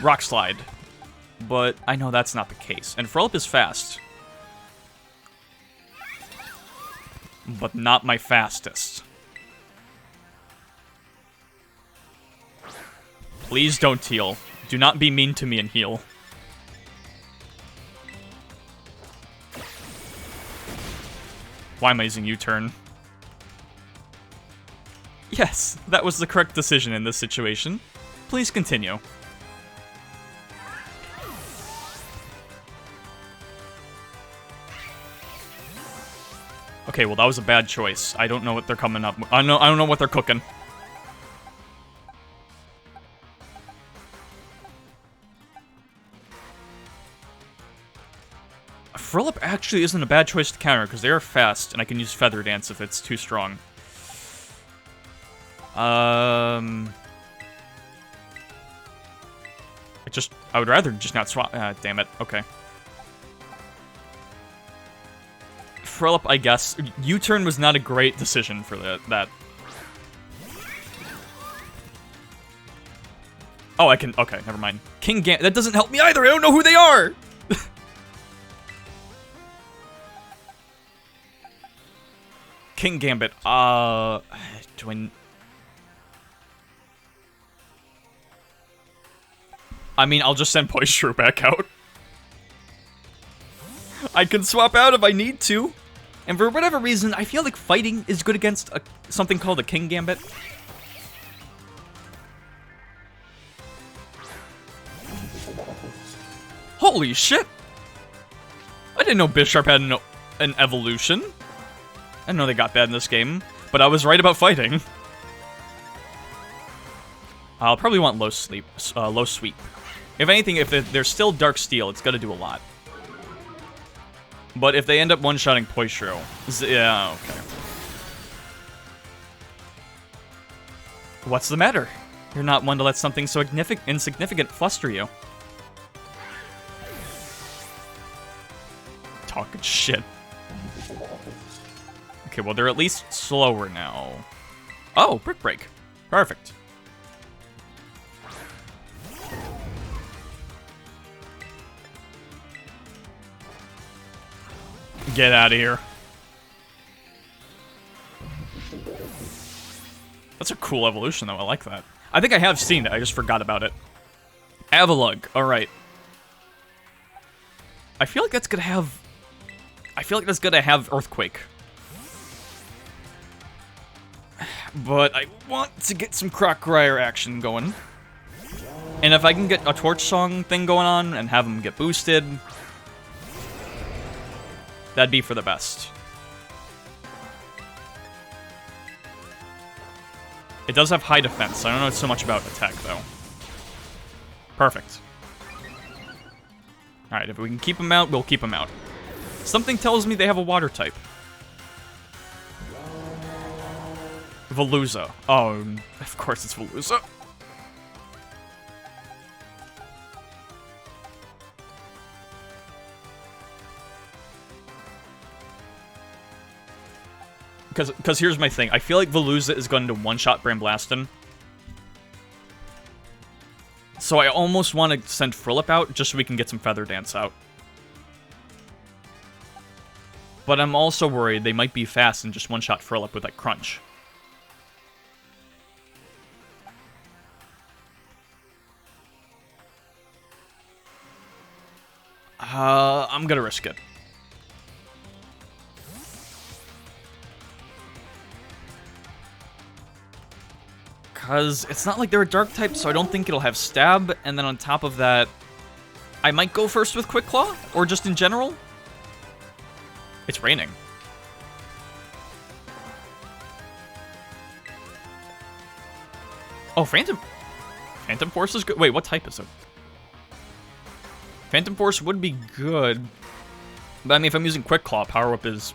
Rock Slide. But I know that's not the case. And Frolip is fast. But not my fastest. Please don't heal. Do not be mean to me and heal. Why am I using U-turn? Yes, that was the correct decision in this situation. Please continue. Okay, well that was a bad choice. I don't know what they're coming up with. I don't know what they're cooking. Frolip actually isn't a bad choice to counter, because they are fast, and I can use Feather Dance if it's too strong. I would rather just not swap. Damn it. Okay. Frolip, I guess. U-turn was not a great decision for that. Oh, I can. Okay, never mind. King Gambit. That doesn't help me either. I don't know who they are. King Gambit. Do I... I mean, I'll just send Poistro back out. I can swap out if I need to. And for whatever reason, I feel like fighting is good against something called a King Gambit. Holy shit! I didn't know Bisharp had an evolution. I didn't know they got bad in this game, but I was right about fighting. I'll probably want low sweep. If anything, if they're still Dark Steel, it's gonna do a lot. But if they end up one-shotting Poistro, yeah, okay. What's the matter? You're not one to let something so insignificant fluster you. Talking shit. Okay, well, they're at least slower now. Oh, Brick Break. Perfect. Get out of here. That's a cool evolution, though. I like that. I think I have seen it. I just forgot about it. Avalugg. All right. I feel like that's gonna have... Earthquake. But I want to get some Crocodile action going. And if I can get a Torch Song thing going on and have them get boosted... That'd be for the best. It does have high defense. I don't know so much about attack, though. Perfect. Alright, if we can keep them out, we'll keep them out. Something tells me they have a water type. Veluza. Oh, of course it's Veluza. Because here's my thing. I feel like Veluza is going to one-shot Bramblaston. So I almost want to send Frolip out just so we can get some Feather Dance out. But I'm also worried they might be fast and just one-shot Frolip with, like, Crunch. I'm gonna risk it. Because it's not like they're a Dark type, so I don't think it'll have Stab. And then on top of that, I might go first with Quick Claw, or just in general. It's raining. Oh, Phantom Force is good. Wait, what type is it? Phantom Force would be good. But I mean, if I'm using Quick Claw, Power Whip is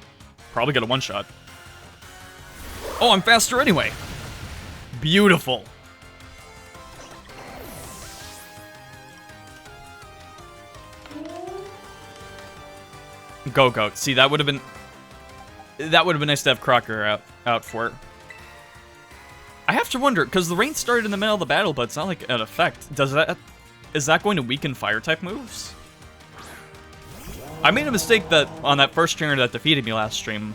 probably gonna one-shot. Oh, I'm faster anyway. Beautiful. Go-Goat. See, that would have been nice to have Crocker out for it. I have to wonder, because the rain started in the middle of the battle, but it's not like an effect. Is that going to weaken fire-type moves? I made a mistake that on that first trainer that defeated me last stream.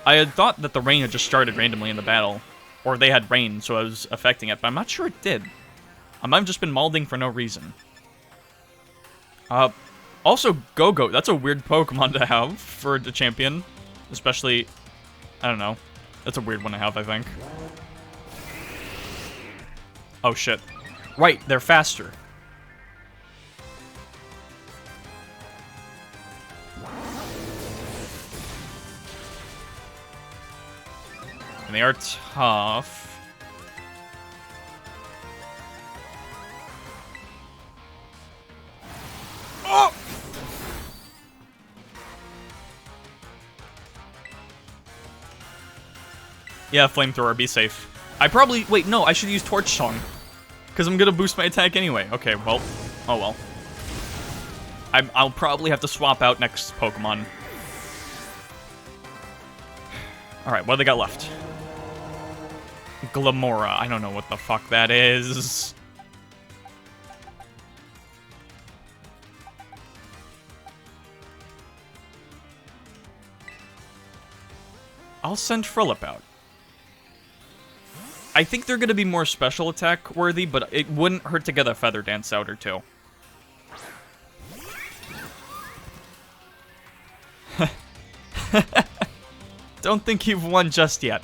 I had thought that the rain had just started randomly in the battle. Or they had rain, so I was affecting it, but I'm not sure it did. I might have just been malding for no reason. Also, Go-Goat, that's a weird Pokemon to have for the champion. Especially, I don't know. That's a weird one to have, I think. Oh shit. Right, they're faster. And they are tough. Oh! Yeah, Flamethrower, be safe. Wait, no, I should use Torch Tongue. Because I'm gonna boost my attack anyway. Okay, well, oh well. I'll probably have to swap out next Pokemon. Alright, what do they got left? Glamora. I don't know what the fuck that is. I'll send Frillip out. I think they're gonna be more special attack worthy, but it wouldn't hurt to get a Feather Dance out or two. Don't think you've won just yet.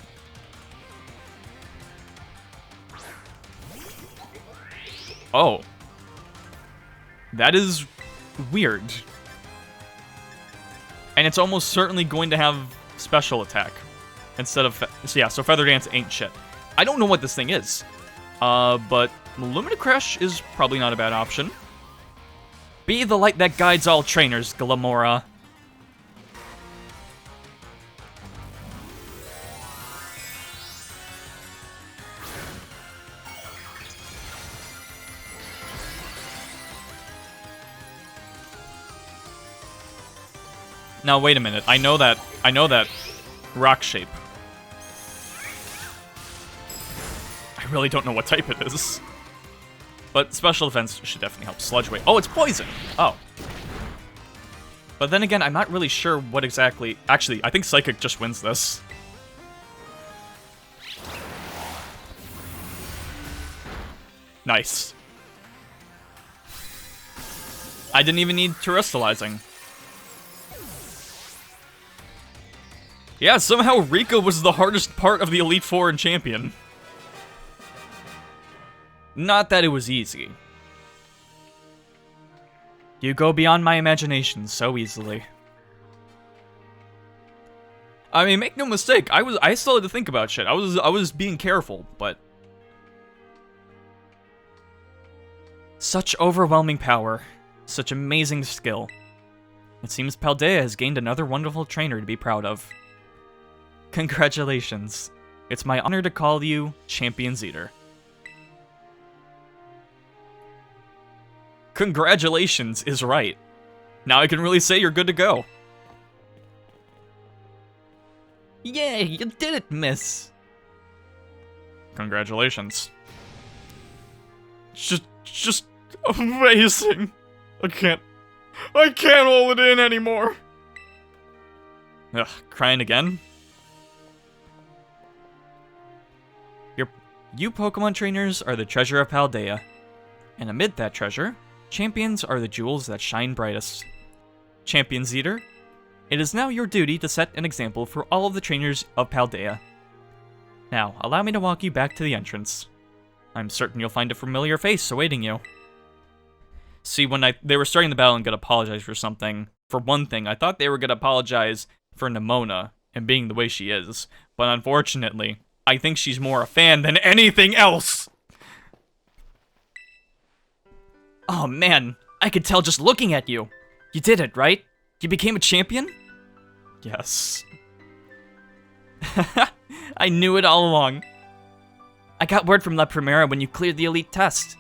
Oh. That is weird. And it's almost certainly going to have special attack instead of... So yeah, so Feather Dance ain't shit. I don't know what this thing is. But Lumina-Crash is probably not a bad option. Be the light that guides all trainers, Glamora. Now wait a minute. I know that rock shape. I really don't know what type it is. But special defense should definitely help. Sludge Wave. Oh, it's poison. Oh. But then again, I'm not really sure what exactly... Actually, I think Psychic just wins this. Nice. I didn't even need Terrestrializing. Yeah, somehow Rika was the hardest part of the Elite Four and Champion. Not that it was easy. You go beyond my imagination so easily. I mean, make no mistake, I still had to think about shit. I was being careful, but... Such overwhelming power. Such amazing skill. It seems Paldea has gained another wonderful trainer to be proud of. Congratulations. It's my honor to call you Champion Zeter. Congratulations is right. Now I can really say you're good to go. Yay, you did it, miss. Congratulations. Just amazing. I can't hold it in anymore. Ugh, crying again? You Pokemon trainers are the treasure of Paldea. And amid that treasure, champions are the jewels that shine brightest. Champion Zeter, it is now your duty to set an example for all of the trainers of Paldea. Now, allow me to walk you back to the entrance. I'm certain you'll find a familiar face awaiting you. See, when they were starting the battle and gonna apologize for something, for one thing, I thought they were gonna apologize for Nemona and being the way she is, but unfortunately, I think she's more a fan than anything else! Oh man, I could tell just looking at you. You did it, right? You became a champion? Yes. I knew it all along. I got word from La Primera when you cleared the elite test.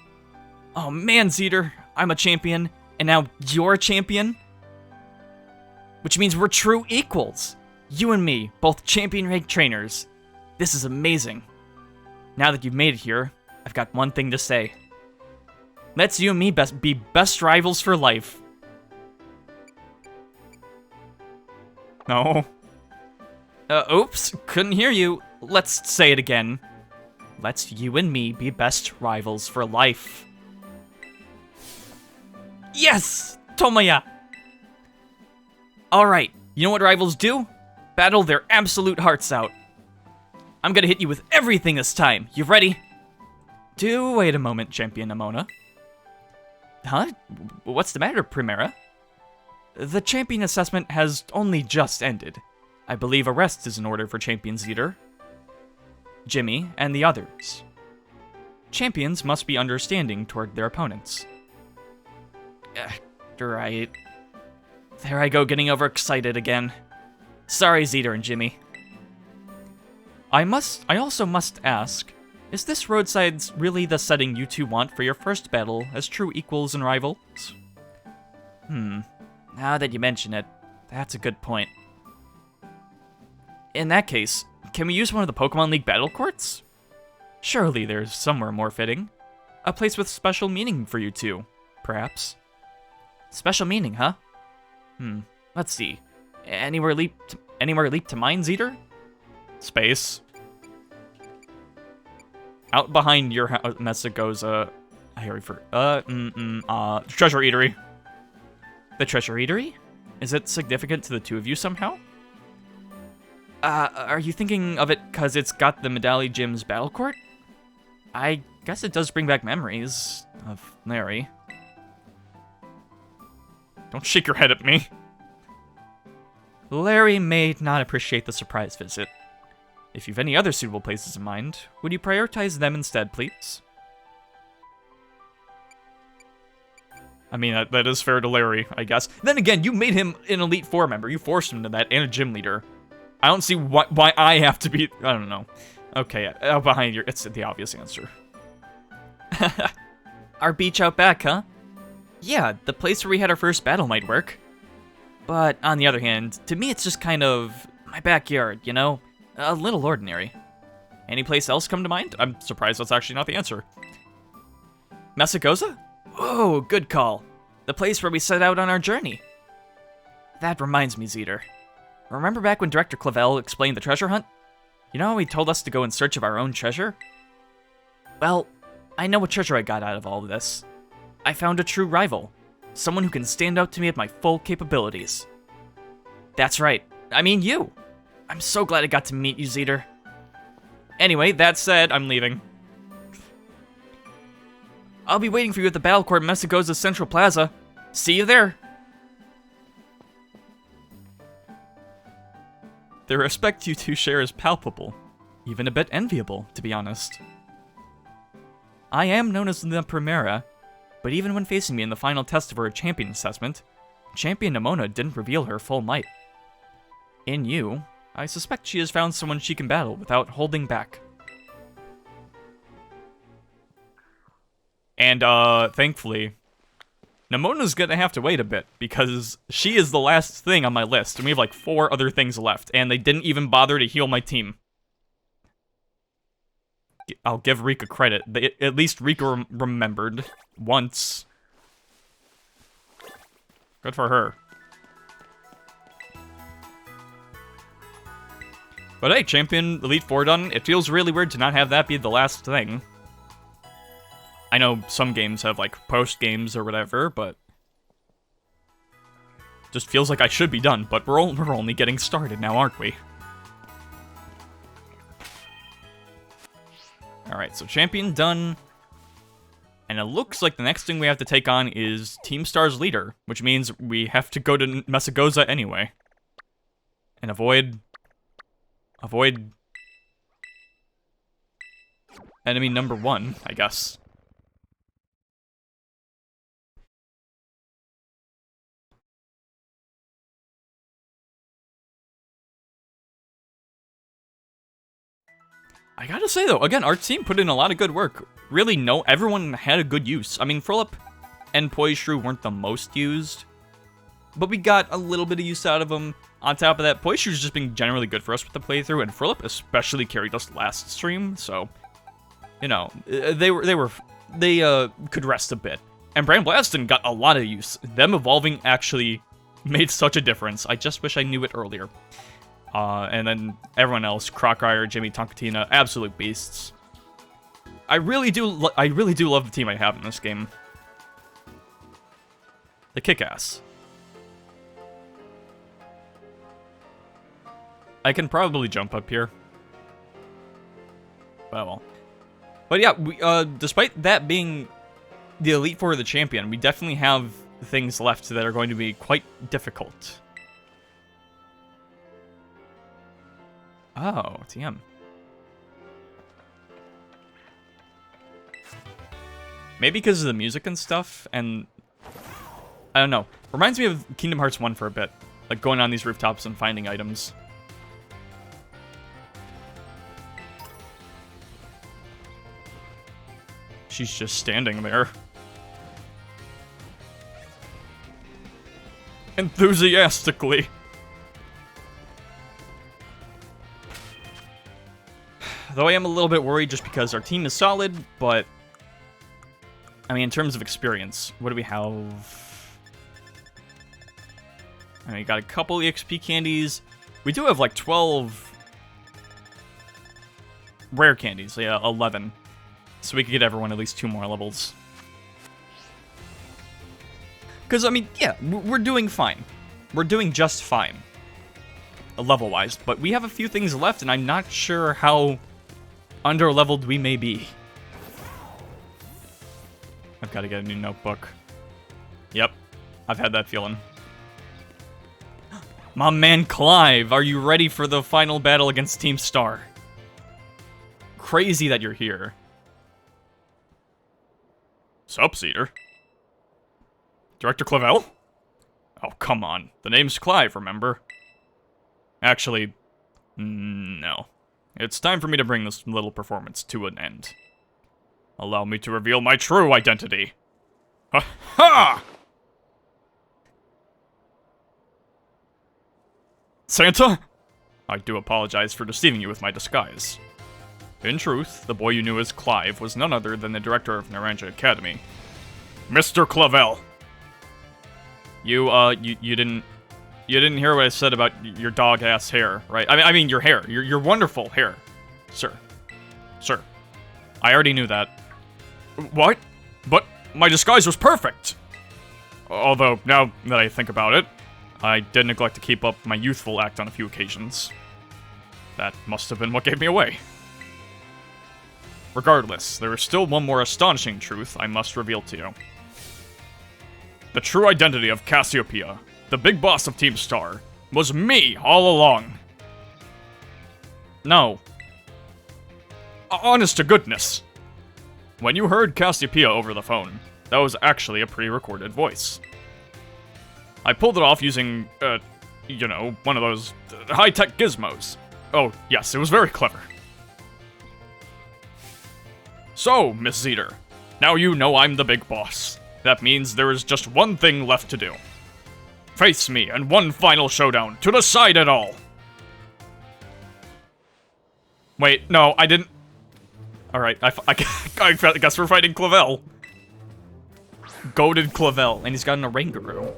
Oh man, Zeter, I'm a champion, and now you're a champion? which means we're true equals. You and me, both champion rank trainers. This is amazing. Now that you've made it here, I've got one thing to say. Let's you and me be best rivals for life. No. Oops, couldn't hear you. Let's say it again. Let's you and me be best rivals for life. Yes! Tomoya! Alright, you know what rivals do? Battle their absolute hearts out. I'm gonna hit you with everything this time. You ready? Wait a moment, Champion Nemona. Huh? What's the matter, Primera? The champion assessment has only just ended. I believe a rest is in order for Champion Zeter, Jimmy, and the others. Champions must be understanding toward their opponents. Right. There I go, getting overexcited again. Sorry, Zeter and Jimmy. I also must ask, is this roadside's really the setting you two want for your first battle as true equals and rivals? Now that you mention it, that's a good point. In that case, can we use one of the Pokemon League battle courts? Surely there's somewhere more fitting. A place with special meaning for you two, perhaps. Special meaning, huh? Let's see. Anywhere leap to mine, Zeter? Space. Out behind your house, Messagoza. Treasure Eatery. The Treasure Eatery? Is it significant to the two of you somehow? Are you thinking of it because it's got the Medali Gym's battle court? I guess it does bring back memories of Larry. Don't shake your head at me. Larry may not appreciate the surprise visit. If you've any other suitable places in mind, would you prioritize them instead, please? I mean, that is fair to Larry, I guess. Then again, you made him an Elite Four member. You forced him to that, and a gym leader. I don't see why I have to be... I don't know. Okay, out behind your... It's the obvious answer. Our beach out back, huh? Yeah, the place where we had our first battle might work. But on the other hand, to me it's just kind of my backyard, you know? A little ordinary. Any place else come to mind? I'm surprised that's actually not the answer. Messagoza? Oh, good call. The place where we set out on our journey. That reminds me, Zeter. Remember back when Director Clavel explained the treasure hunt? You know how he told us to go in search of our own treasure? Well, I know what treasure I got out of all of this. I found a true rival. Someone who can stand out to me at my full capabilities. That's right. I mean you. I'm so glad I got to meet you, Zeter. Anyway, that said, I'm leaving. I'll be waiting for you at the battle court in Messagoza's Central Plaza. See you there. The respect you two share is palpable. Even a bit enviable, to be honest. I am known as the Primera, but even when facing me in the final test of her champion assessment, Champion Nemona didn't reveal her full might. In you, I suspect she has found someone she can battle without holding back. And, thankfully, Nemona's gonna have to wait a bit, because she is the last thing on my list, and we have like 4 other things left, and they didn't even bother to heal my team. I'll give Rika credit. At least Rika remembered once. Good for her. But hey, Champion Elite Four done. It feels really weird to not have that be the last thing. I know some games have like post games or whatever, but just feels like I should be done. But we're only getting started now, aren't we? All right, so Champion done. And it looks like the next thing we have to take on is Team Star's leader, which means we have to go to Messagoza anyway. And avoid enemy number 1, I guess. I gotta say though, again, our team put in a lot of good work. Really, everyone had a good use. I mean, Frolip and Poise Shrew weren't the most used, but we got a little bit of use out of them. On top of that, Poishu's just been generally good for us with the playthrough, and Frillip especially carried us last stream, so, you know, they could rest a bit. And Brand Blastin got a lot of use. Them evolving actually made such a difference. I just wish I knew it earlier. And then everyone else, Crockryer, Jimmy, Tonkatina, absolute beasts. I really do love the team I have in this game. They kick ass. I can probably jump up here. Well. But yeah, we, despite that being the Elite Four of the champion, we definitely have things left that are going to be quite difficult. Oh, TM. Maybe because of the music and stuff, and I don't know. Reminds me of Kingdom Hearts 1 for a bit. Like going on these rooftops and finding items. She's just standing there. Enthusiastically. Though I am a little bit worried just because our team is solid, but I mean, in terms of experience, what do we have? I mean, we got a couple EXP candies. We do have like 12 rare candies. Yeah, 11. So we could get everyone at least 2 more levels. Because, I mean, yeah, we're doing fine. We're doing just fine. Level-wise. But we have a few things left, and I'm not sure how under-leveled we may be. I've got to get a new notebook. Yep. I've had that feeling. My man Clive, are you ready for the final battle against Team Star? Crazy that you're here. Sup, Cedar? Director Clavel? Oh, come on. The name's Clive, remember? Actually, no. It's time for me to bring this little performance to an end. Allow me to reveal my true identity. Ha ha! Santa? I do apologize for deceiving you with my disguise. In truth, the boy you knew as Clive was none other than the director of Naranja Academy. Mr. Clavel! You didn't hear what I said about your dog-ass hair, right? I mean your hair. Your wonderful hair. Sir. Sir. I already knew that. What? But my disguise was perfect! Although, now that I think about it, I did neglect to keep up my youthful act on a few occasions. That must have been what gave me away. Regardless, there is still one more astonishing truth I must reveal to you. The true identity of Cassiopeia, the big boss of Team Star, was me all along. No. Honest to goodness. When you heard Cassiopeia over the phone, that was actually a pre-recorded voice. I pulled it off using, you know, one of those high-tech gizmos. Oh, yes, it was very clever. So, Miss Zeter, now you know I'm the big boss. That means there is just one thing left to do. Face me in one final showdown to decide it all. Wait, no, I didn't... Alright, I guess we're fighting Clavel. Goated Clavel, and he's got an Oranguru.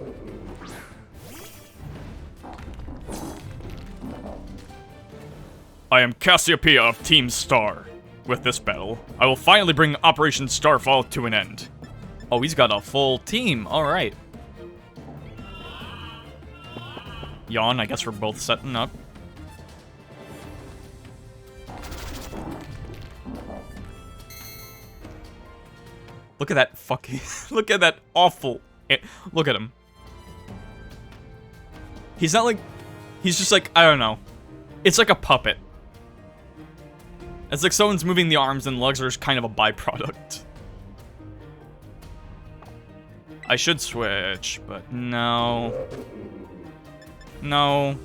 I am Cassiopeia of Team Star. With this battle, I will finally bring Operation Starfall to an end. Oh, he's got a full team. Alright. Yawn, I guess we're both setting up. Look at that fucking... Look at that awful... Look at him. He's not like... He's just like, I don't know. It's like a puppet. It's like someone's moving the arms and legs are just kind of a byproduct. I should switch, but no. No.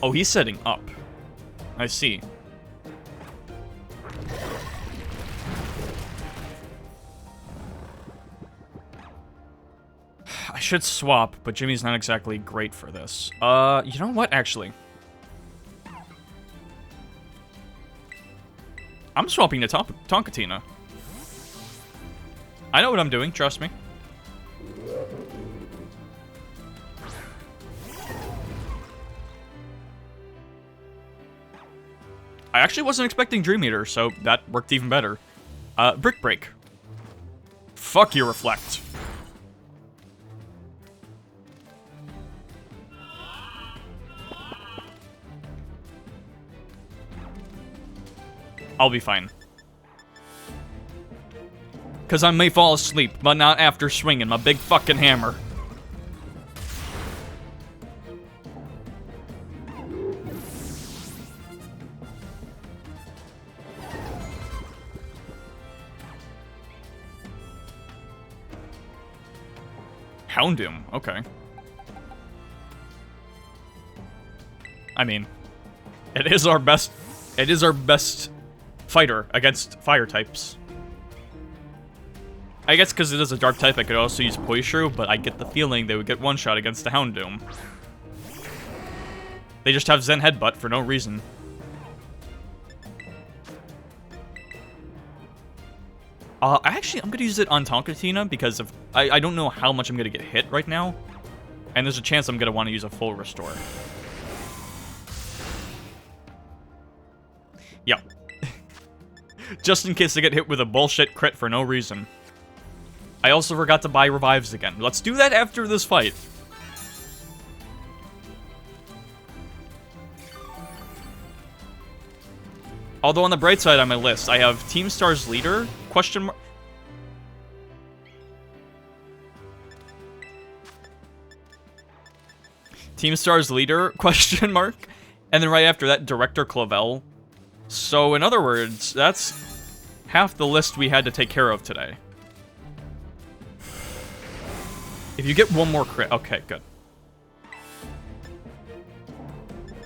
Oh, he's setting up. I see. should swap, but Jimmy's not exactly great for this. You know what, actually? I'm swapping to Tonkatina. I know what I'm doing, trust me. I actually wasn't expecting Dream Eater, so that worked even better. Brick Break. Fuck your Reflect. I'll be fine. Because I may fall asleep, but not after swinging my big fucking hammer. Houndoom, okay. I mean, it is our best fighter against fire types. I guess because it is a dark type, I could also use Poishru, but I get the feeling they would get one shot against the Houndoom. They just have Zen Headbutt for no reason. Actually, I'm gonna use it on Tonkatina because of I don't know how much I'm gonna get hit right now, and there's a chance I'm gonna want to use a full restore. Yeah. Just in case I get hit with a bullshit crit for no reason. I also forgot to buy revives again. Let's do that after this fight. Although on the bright side on my list, I have Team Star's leader, question mark. Team Star's leader, question mark. And then right after that, Director Clavel. So in other words, that's half the list we had to take care of today. If you get one more crit, okay, good.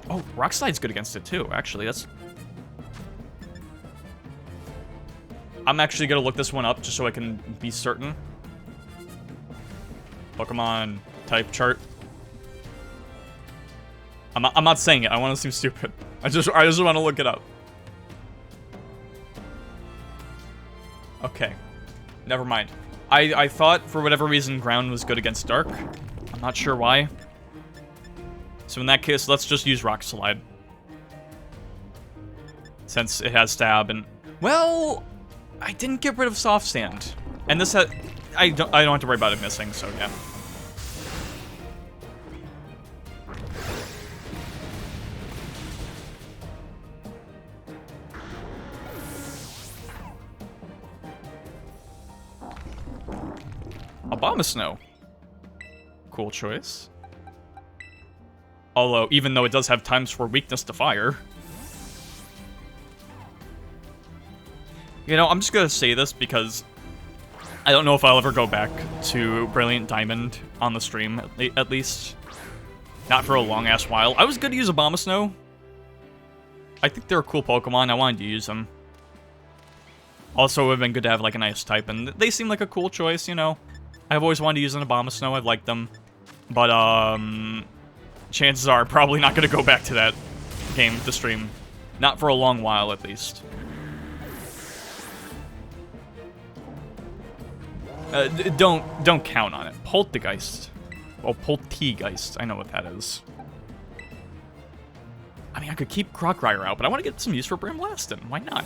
Oh, Rock Slide's good against it too, actually, that's... I'm actually gonna look this one up just so I can be certain. Pokemon type chart. I'm not saying it, I wanna seem stupid. I just wanna look it up. Okay. Never mind. I thought, for whatever reason, Ground was good against Dark. I'm not sure why. So in that case, let's just use Rock Slide. Since it has Stab and... Well, I didn't get rid of Soft Sand. And this has... I don't have to worry about it missing, so yeah. Abomasnow. Cool choice. Although, even though it does have times for weakness to fire. You know, I'm just gonna say this because I don't know if I'll ever go back to Brilliant Diamond on the stream, at least. Not for a long-ass while. I was gonna use Abomasnow. I think they're a cool Pokemon, I wanted to use them. Also, it would have been good to have, like, an Ice type, and they seem like a cool choice, you know? I've always wanted to use an Abomasnow, I've liked them. But, chances are I'm probably not gonna go back to that game to stream. Not for a long while, at least. Don't count on it. Poltergeist. Oh, Poltergeist. I know what that is. I mean, I could keep Crockrire out, but I want to get some use for Bramlastin. Why not?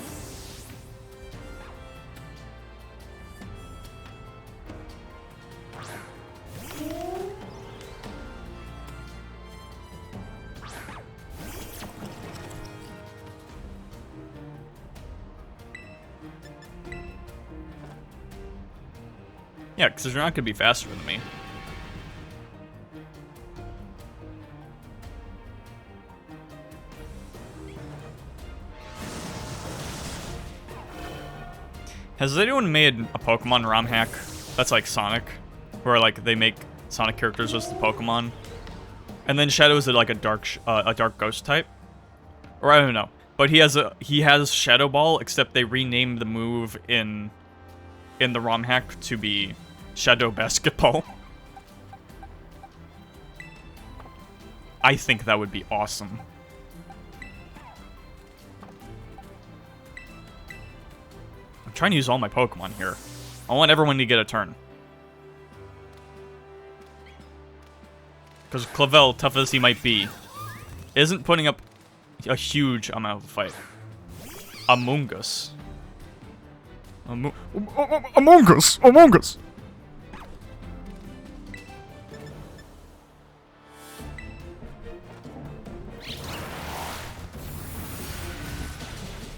Yeah, because you're not going to be faster than me. Has anyone made a Pokemon ROM hack that's like Sonic? Where like they make Sonic characters as the Pokemon? And then Shadow is like a dark ghost type? Or I don't know. But he has Shadow Ball, except they renamed the move in the ROM hack to be Shadow Basketball. I think that would be awesome. I'm trying to use all my Pokemon here. I want everyone to get a turn. Because Clavel, tough as he might be, isn't putting up a huge amount of a fight. Among Us. Among Us! Among Us!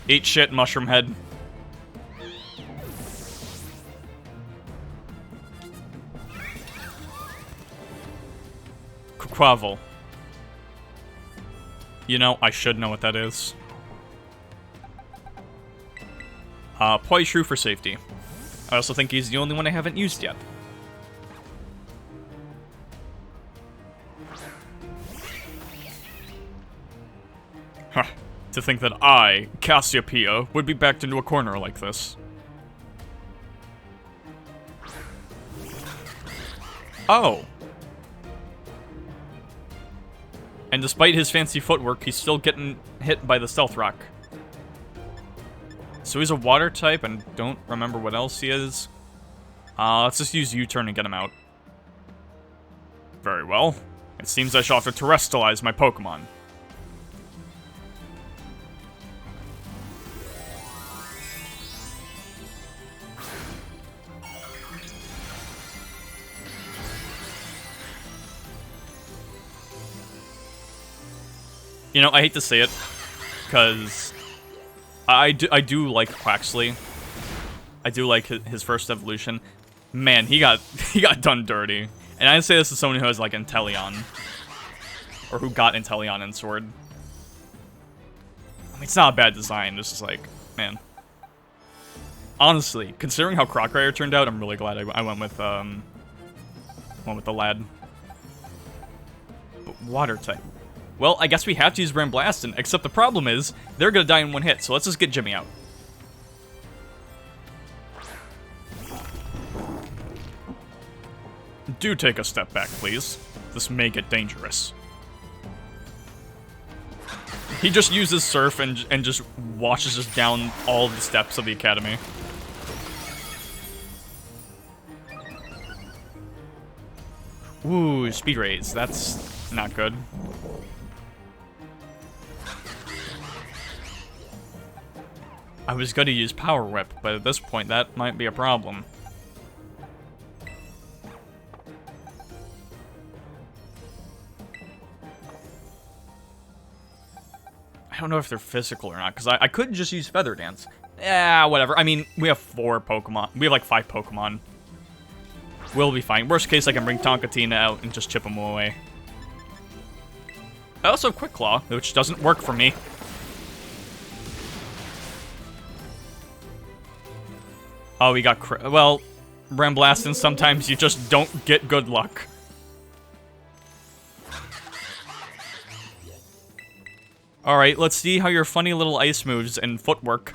Eat shit, Mushroom Head. Quavel. You know, I should know what that is. Poitru for safety. I also think he's the only one I haven't used yet. Huh. To think that I, Cassiopeia, would be backed into a corner like this. Oh. And despite his fancy footwork, he's still getting hit by the Stealth Rock. So he's a water type, and don't remember what else he is. Let's just use U-turn and get him out. Very well. It seems I shall have to terrestrialize my Pokemon. You know, I hate to say it, because I do like Quaxley. I do like his first evolution. Man, he got done dirty. And I say this as someone who has like Inteleon, or who got Inteleon and Sword. I mean, it's not a bad design. It's just like, man. Honestly, considering how Crocodile turned out, I'm really glad I went with the lad. But water type. Well, I guess we have to use Bramblastin, except the problem is, they're gonna die in one hit, so let's just get Jimmy out. Do take a step back, please. This may get dangerous. He just uses Surf and just washes us down all the steps of the Academy. Ooh, Speed Raise. That's not good. I was gonna use Power Whip, but at this point, that might be a problem. I don't know if they're physical or not, because I could just use Feather Dance. Yeah, whatever. I mean, we have 4 Pokemon. We have like 5 Pokemon. We'll be fine. Worst case, I can bring Tonkatina out and just chip him away. I also have Quick Claw, which doesn't work for me. Oh, we got well, Bramblastin, sometimes you just don't get good luck. Alright, let's see how your funny little ice moves and footwork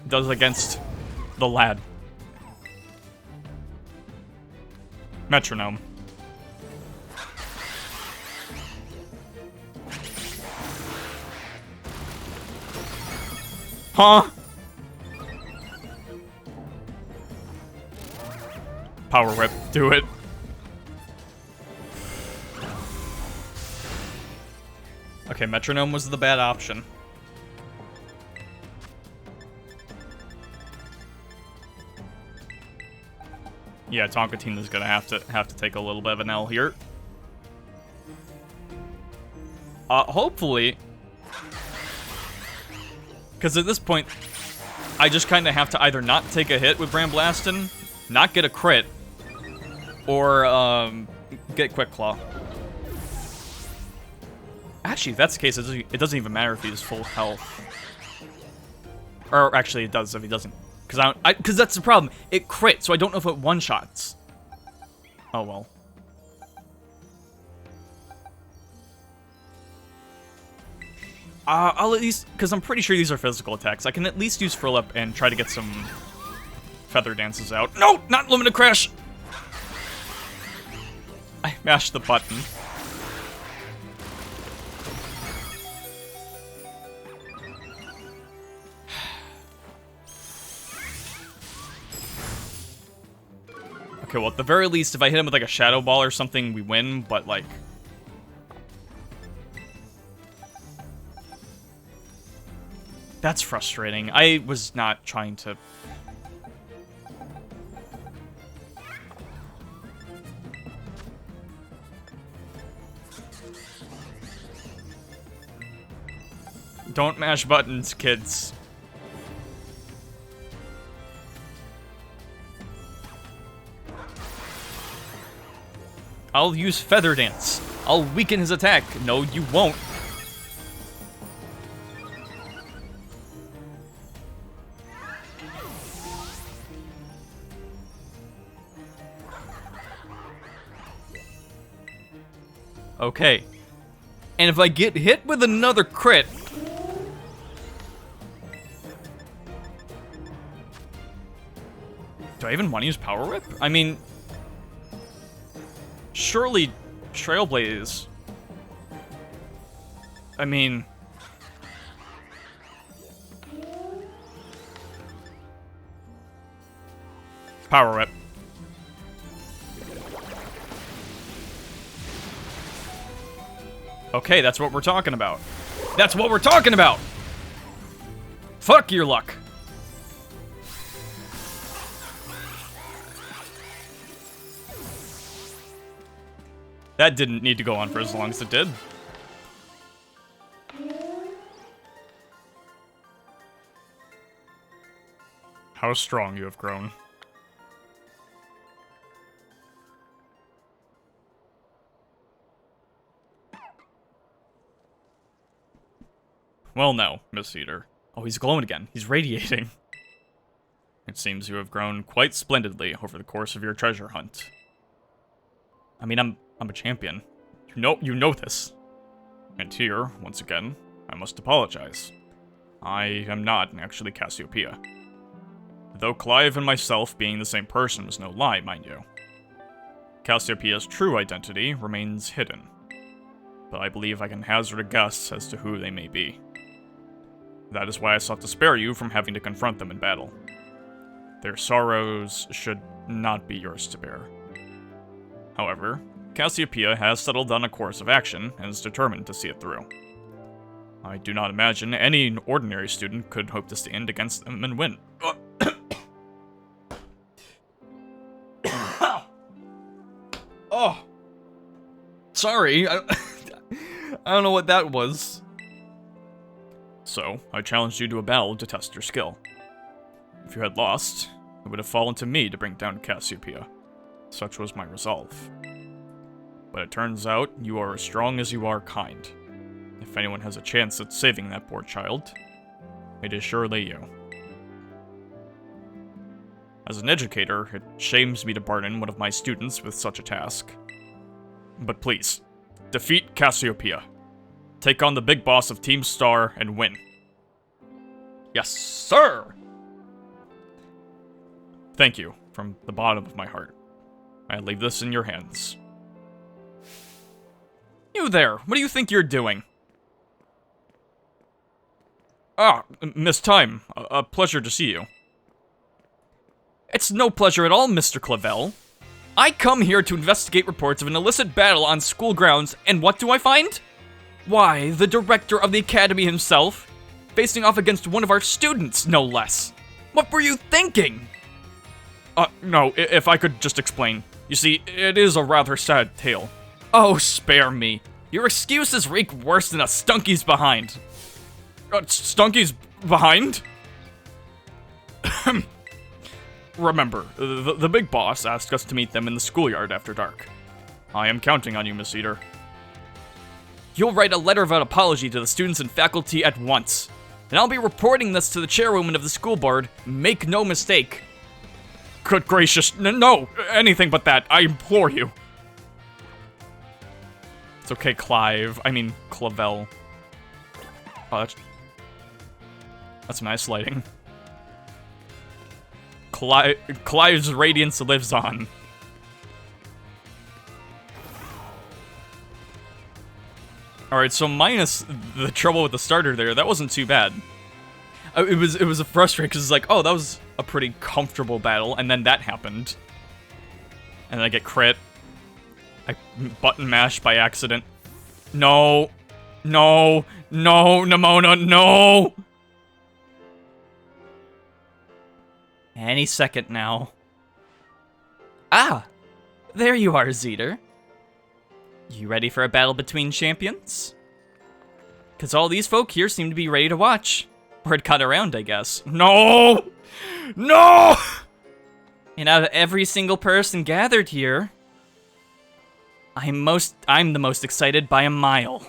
does against the lad. Metronome. Huh? Power Whip, do it. Okay, Metronome was the bad option. Yeah, Tonkatina's gonna have to take a little bit of an L here. Hopefully, because at this point, I just kind of have to either not take a hit with Bramblastin, not get a crit, or get Quick Claw. Actually, if that's the case, it doesn't even matter if he's full health. Or actually, it does if he doesn't. Because that's the problem. It crit, so I don't know if it one-shots. Oh, well. I'll at least... Because I'm pretty sure these are physical attacks. I can at least use Frill Up and try to get some Feather Dances out. No! Not Limited Crash! I mashed the button. Okay, well, at the very least, if I hit him with, like, a Shadow Ball or something, we win, but, like... That's frustrating. I was not trying to... Don't mash buttons, kids. I'll use Feather Dance. I'll weaken his attack. No, you won't. Okay. And if I get hit with another crit... Do I even want to use Power Whip? I mean... Surely Trailblaze... I mean... Power Whip. Okay, that's what we're talking about. That's what we're talking about! Fuck your luck! That didn't need to go on for as long as it did. How strong you have grown. Well, no, Miss Eater. Oh, he's glowing again. He's radiating. It seems you have grown quite splendidly over the course of your treasure hunt. I mean, I'm a champion. You know this. And here, once again, I must apologize. I am not actually Cassiopeia. Though Clive and myself being the same person was no lie, mind you. Cassiopeia's true identity remains hidden. But I believe I can hazard a guess as to who they may be. That is why I sought to spare you from having to confront them in battle. Their sorrows should not be yours to bear. However, Cassiopeia has settled on a course of action and is determined to see it through. I do not imagine any ordinary student could hope to stand against them and win. Oh! Sorry, I don't know what that was. So, I challenged you to a battle to test your skill. If you had lost, it would have fallen to me to bring down Cassiopeia. Such was my resolve. But it turns out you are as strong as you are kind. If anyone has a chance at saving that poor child, it is surely you. As an educator, it shames me to burden one of my students with such a task. But please, defeat Cassiopeia. Take on the big boss of Team Star and win. Yes, sir! Thank you, from the bottom of my heart. I leave this in your hands. You there, what do you think you're doing? Ah, Miss Time, a pleasure to see you. It's no pleasure at all, Mr. Clavel. I come here to investigate reports of an illicit battle on school grounds, and what do I find? Why, the director of the academy himself, facing off against one of our students, no less. What were you thinking? No, if I could just explain. You see, it is a rather sad tale. Oh, spare me. Your excuses reek worse than a Stunky's behind. Stunky's behind? Remember, the big boss asked us to meet them in the schoolyard after dark. I am counting on you, Miss Eater. You'll write a letter of an apology to the students and faculty at once. And I'll be reporting this to the chairwoman of the school board. Make no mistake. Good gracious, no, anything but that, I implore you. It's okay, Clive. I mean, Clavel. Oh, that's nice lighting. Clive's radiance lives on. Alright, so minus the trouble with the starter there, that wasn't too bad. It was a frustrating, because it's like, oh, that was a pretty comfortable battle, and then that happened. And then I get crit. I button mash by accident. No. No. No, Nemona, no! Any second now. Ah! There you are, Zeter. You ready for a battle between champions? Because all these folk here seem to be ready to watch. Word got around, I guess. No! No! And out of every single person gathered here, I'm the most excited by a mile.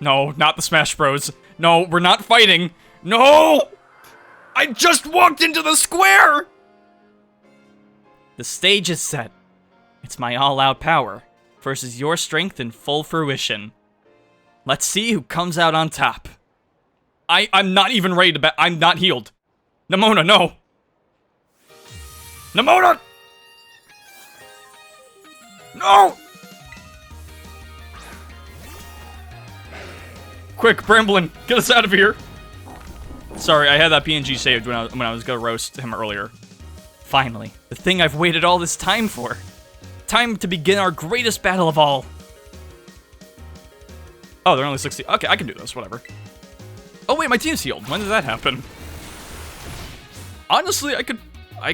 No, not the Smash Bros. No, we're not fighting. No! I just walked into the square! The stage is set. It's my all-out power versus your strength in full fruition. Let's see who comes out on top. I'm not even ready to I'm not healed. Nemona, no! Nemona! No! Quick, Bramblin, get us out of here! Sorry, I had that PNG saved when I was gonna roast him earlier. Finally, the thing I've waited all this time for. Time to begin our greatest battle of all. Oh, they're only 60. Okay, I can do this, whatever. Oh wait, my team's healed. When did that happen? Honestly, I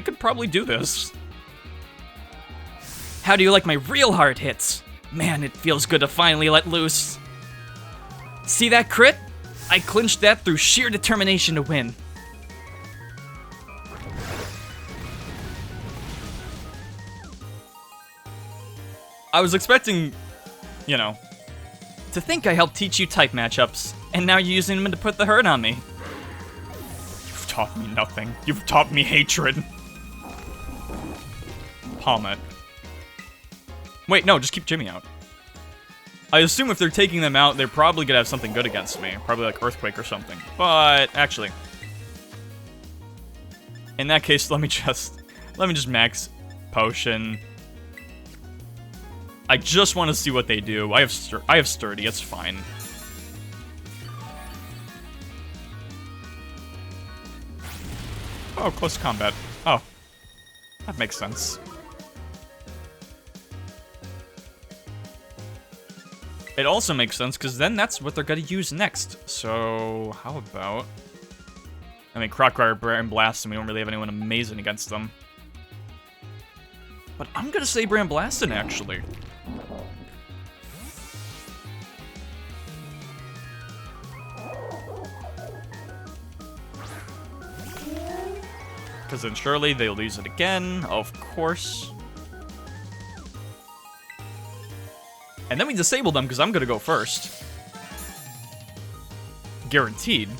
could probably do this. How do you like my real hard hits? Man, it feels good to finally let loose. See that crit? I clinched that through sheer determination to win. I was expecting, you know. To think I helped teach you type matchups, and now you're using them to put the hurt on me. You've taught me nothing. You've taught me hatred. Palmet. Wait, no, just keep Jimmy out. I assume if they're taking them out, they're probably gonna have something good against me. Probably like Earthquake or something. But, actually. In that case, let me just max Potion. I just want to see what they do. I have Sturdy, it's fine. Oh, close combat. Oh. That makes sense. It also makes sense, because then that's what they're going to use next. So, how about... I mean, Crockwire and Blast, and we don't really have anyone amazing against them. But I'm going to say Brand Blastin', actually. Because then surely they'll use it again, of course. And then we disable them because I'm gonna go first. Guaranteed.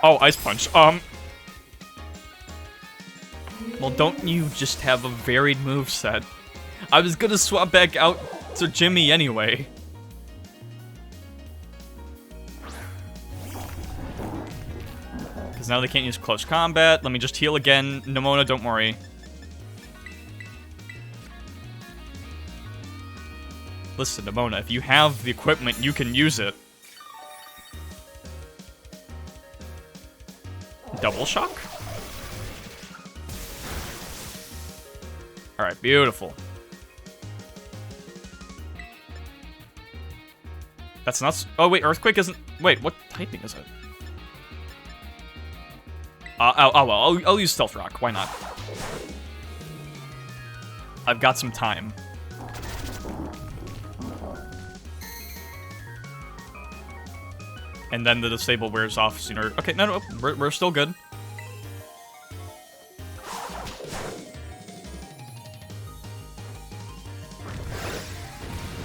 Oh, Ice Punch. Well, don't you just have a varied moveset? I was gonna swap back out to Jimmy anyway. Because now they can't use close combat. Let me just heal again. Nemona, don't worry. Listen, Nemona, if you have the equipment, you can use it. Double shock? Alright, beautiful. That's not... Oh, wait, Earthquake isn't... Wait, what typing is it? Well, I'll use Stealth Rock. Why not? I've got some time. And then the disable wears off sooner. Okay, no, we're still good.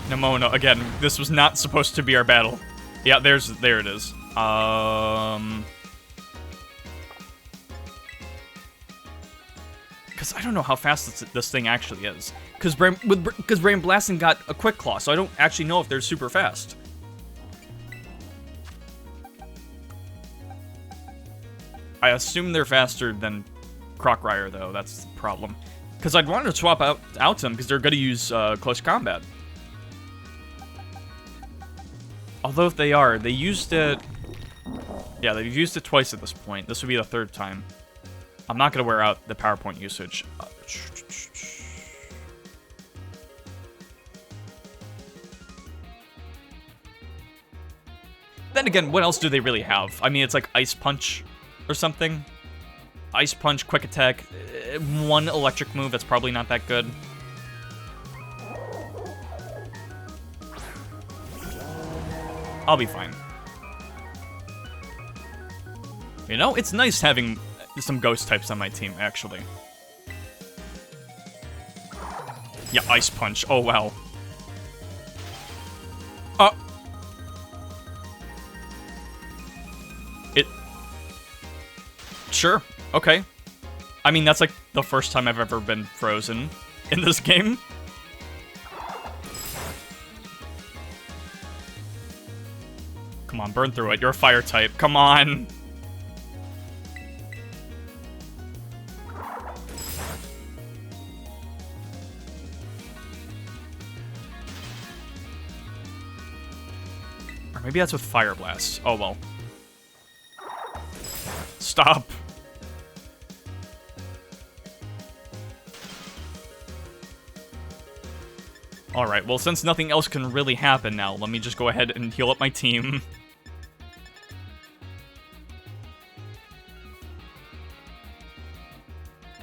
Nemona, again, this was not supposed to be our battle. Yeah, there it is. Because I don't know how fast this thing actually is. Because Brain Blasting got a Quick Claw, so I don't actually know if they're super fast. I assume they're faster than Crockwire, though. That's the problem. Because I'd wanted to swap out them, because they're going to use Close Combat. Although if they are, they used it... Yeah, they've used it twice at this point. This would be the third time. I'm not going to wear out the PowerPoint usage. Then again, what else do they really have? I mean, it's like Ice Punch or something. Ice Punch, Quick Attack, one electric move that's probably not that good. I'll be fine. You know, it's nice having some ghost types on my team, actually. Yeah, Ice Punch. Oh, wow. Sure. Okay. I mean, that's like the first time I've ever been frozen in this game. Come on, burn through it. You're a fire type. Come on. Or maybe that's with Fire Blast. Oh, well. Stop. Alright, well, since nothing else can really happen now, let me just go ahead and heal up my team.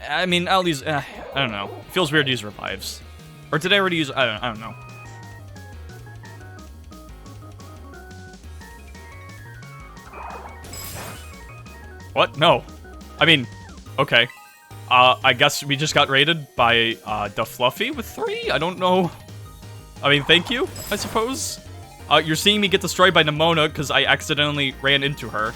I mean, I'll use... I don't know. It feels weird to use revives. Or did I already use... I don't know. What? No. I mean, okay. I guess we just got raided by the Fluffy with 3? I don't know. I mean, thank you, I suppose. You're seeing me get destroyed by Nemona because I accidentally ran into her.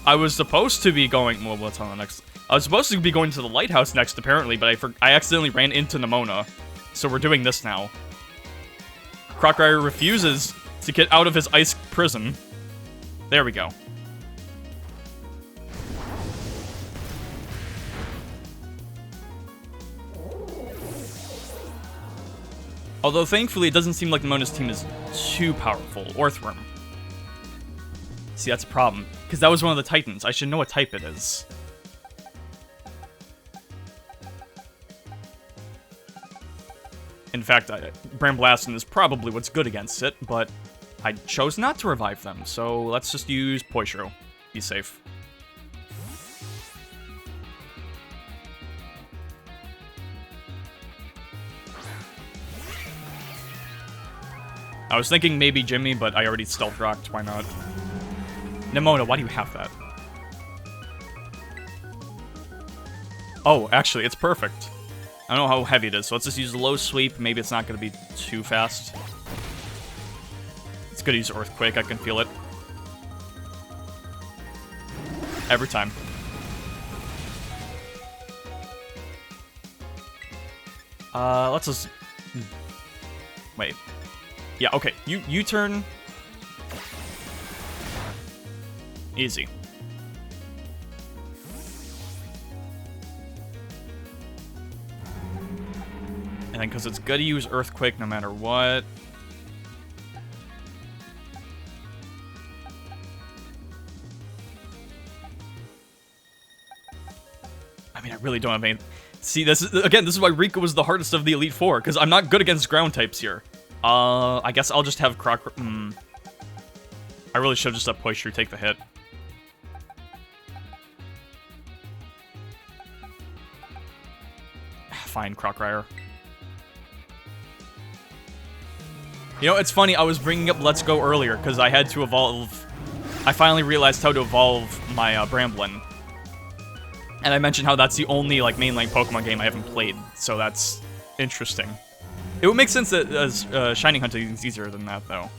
I was supposed to be going... Well, what's on the next... I was supposed to be going to the lighthouse next, apparently, but I accidentally ran into Nemona. So we're doing this now. Crocodile refuses to get out of his ice prison. There we go. Although, thankfully, it doesn't seem like Nemona's team is too powerful. Orthworm. See, that's a problem. Because that was one of the Titans. I should know what type it is. In fact, Bramblastin is probably what's good against it, but I chose not to revive them, so let's just use Poishro. Be safe. I was thinking maybe Jimmy, but I already stealth rocked. Why not? Nemona, why do you have that? Oh, actually, it's perfect. I don't know how heavy it is, so let's just use low sweep. Maybe it's not going to be too fast. It's good to use Earthquake. I can feel it. Every time. Let's just... Wait. Yeah, okay. You turn. Easy. And then, because it's good to use Earthquake no matter what. I mean, I really don't have any... See, this is why Rika was the hardest of the Elite Four, because I'm not good against ground types here. I guess I'll just have Croc... I really should have just let Poishru take the hit. Fine, Crockryer. You know, it's funny, I was bringing up Let's Go earlier, because I had to evolve... I finally realized how to evolve my Bramblin. And I mentioned how that's the only, like, mainline Pokemon game I haven't played, so that's interesting. It would make sense that Shining Hunting is easier than that, though.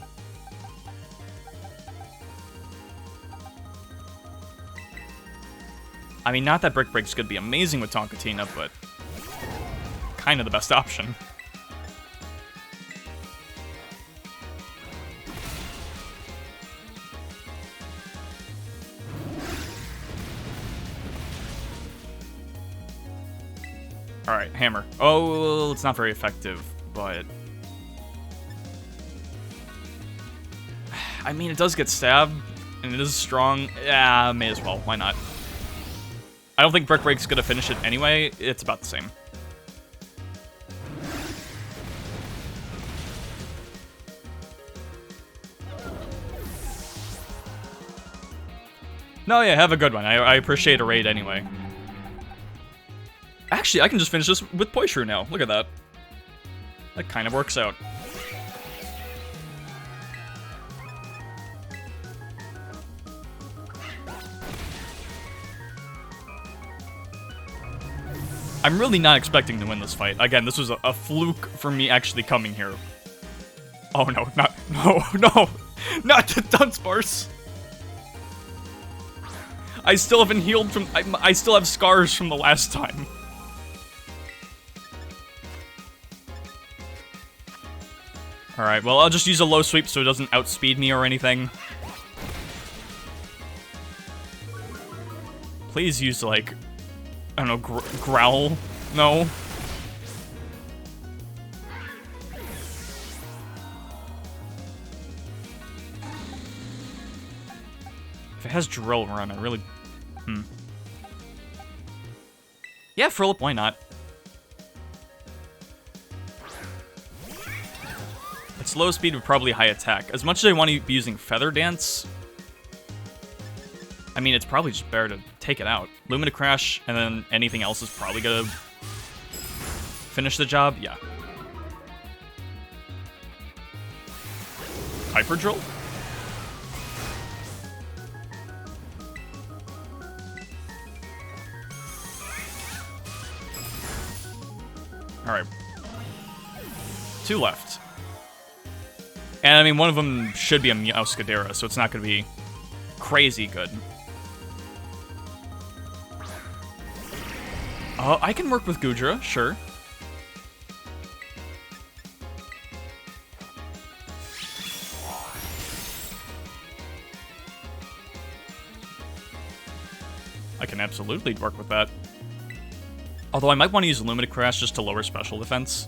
I mean, not that Brick Break's gonna be amazing with Tonkatina, but kind of the best option. Alright, Hammer. Oh, it's not very effective, but... I mean, it does get stabbed, and it is strong. Yeah, may as well. Why not? I don't think Brick Break's gonna finish it anyway. It's about the same. No, yeah, have a good one. I appreciate a raid anyway. Actually, I can just finish this with Poishru now. Look at that. That kind of works out. I'm really not expecting to win this fight. Again, this was a fluke for me actually coming here. Oh no, no, not the Dunsparce. I still haven't healed from, I still have scars from the last time. Alright, well, I'll just use a low sweep so it doesn't outspeed me or anything. Please use, like, I don't know, growl? No. If it has Drill Run, I really... Yeah, Frill Up, why not? It's low speed but probably high attack. As much as I want to be using Feather Dance, I mean, it's probably just better to take it out. Lumina Crash, and then anything else is probably gonna finish the job. Yeah. Hyper Drill? Alright. 2 left. And I mean, one of them should be a Meowscadera, so it's not gonna be crazy good. I can work with Goodra, sure. I can absolutely work with that. Although I might want to use Lumina Crash just to lower special defense.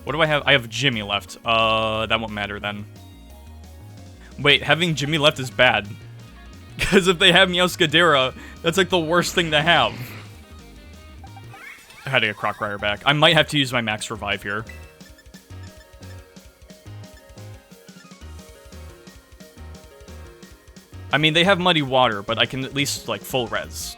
What do I have? I have Jimmy left. That won't matter then. Wait, having Jimmy left is bad. Because if they have Meowscadera, that's like the worst thing to have. I had to get Crockryer back. I might have to use my max revive here. I mean, they have Muddy Water, but I can at least, like, full res.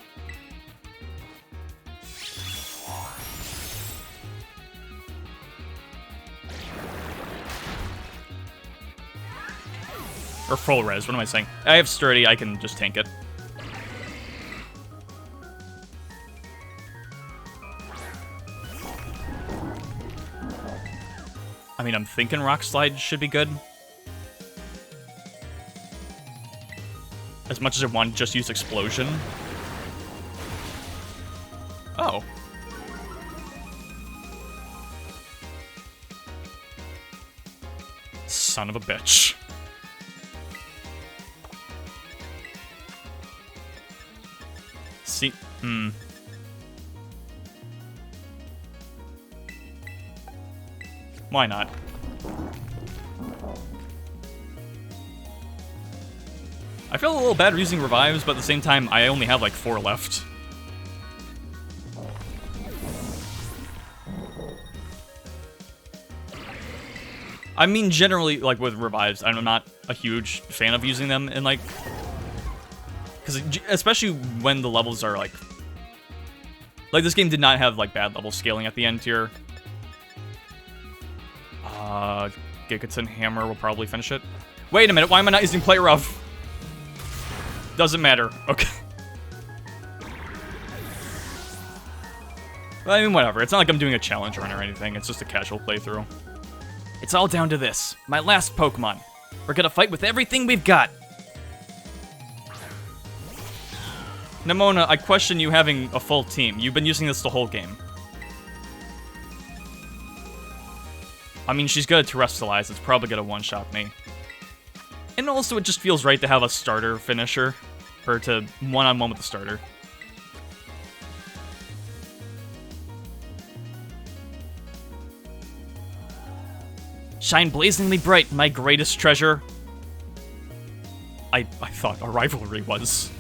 Or full res, what am I saying? I have Sturdy, I can just tank it. I mean, I'm thinking Rock Slide should be good. As much as I want to just use Explosion. Oh. Son of a bitch. See, Why not? I feel a little bad using revives, but at the same time, I only have like 4 left. I mean, generally, like with revives, I'm not a huge fan of using them in like... Because especially when the levels are like... Like, this game did not have like bad level scaling at the end here. Gigaton Hammer will probably finish it. Wait a minute, why am I not using Play Rough? Doesn't matter. Okay. Well, I mean, whatever. It's not like I'm doing a challenge run or anything. It's just a casual playthrough. It's all down to this. My last Pokemon. We're gonna fight with everything we've got. Nemona, I question you having a full team. You've been using this the whole game. I mean, she's good at Terrestrialize. It's probably gonna one-shot me. And also, it just feels right to have a starter finisher. Or to one-on-one with the starter. Shine blazingly bright, my greatest treasure. I thought a rivalry was.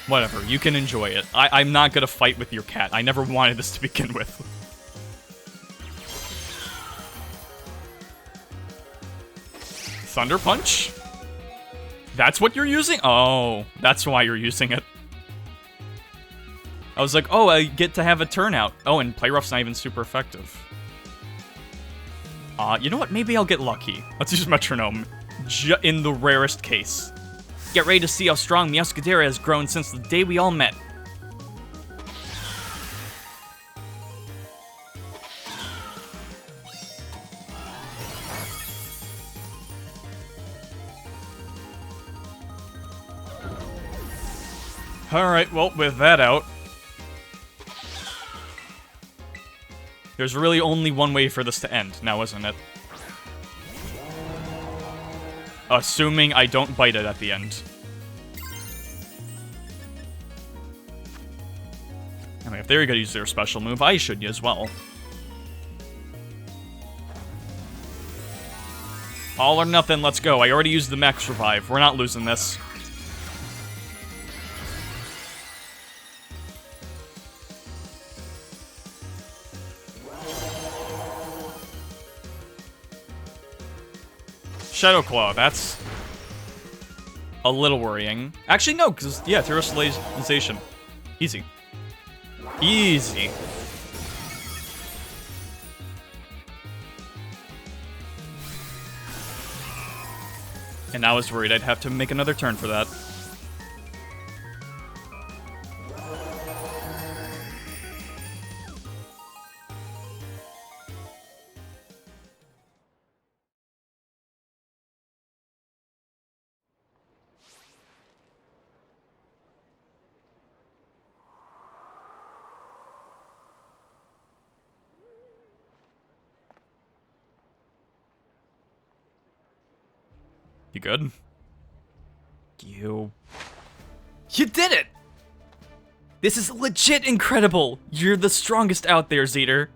Whatever, you can enjoy it. I'm not gonna fight with your cat. I never wanted this to begin with. Thunder Punch? That's what you're using? Oh, that's why you're using it. I was like, oh, I get to have a turnout. Oh, and Play Rough's not even super effective. You know what? Maybe I'll get lucky. Let's use Metronome. In the rarest case. Get ready to see how strong Meowscadera has grown since the day we all met. Alright, well, with that out, there's really only one way for this to end, now isn't it? Assuming I don't bite it at the end. I mean, if they're gonna use their special move, I should as well. All or nothing, let's go. I already used the max revive. We're not losing this. Shadow Claw, that's a little worrying. Actually, no, because, yeah, Terrestrialization. Easy. Easy. And I was worried I'd have to make another turn for that. You good? You did it! This is legit incredible! You're the strongest out there, Zeter.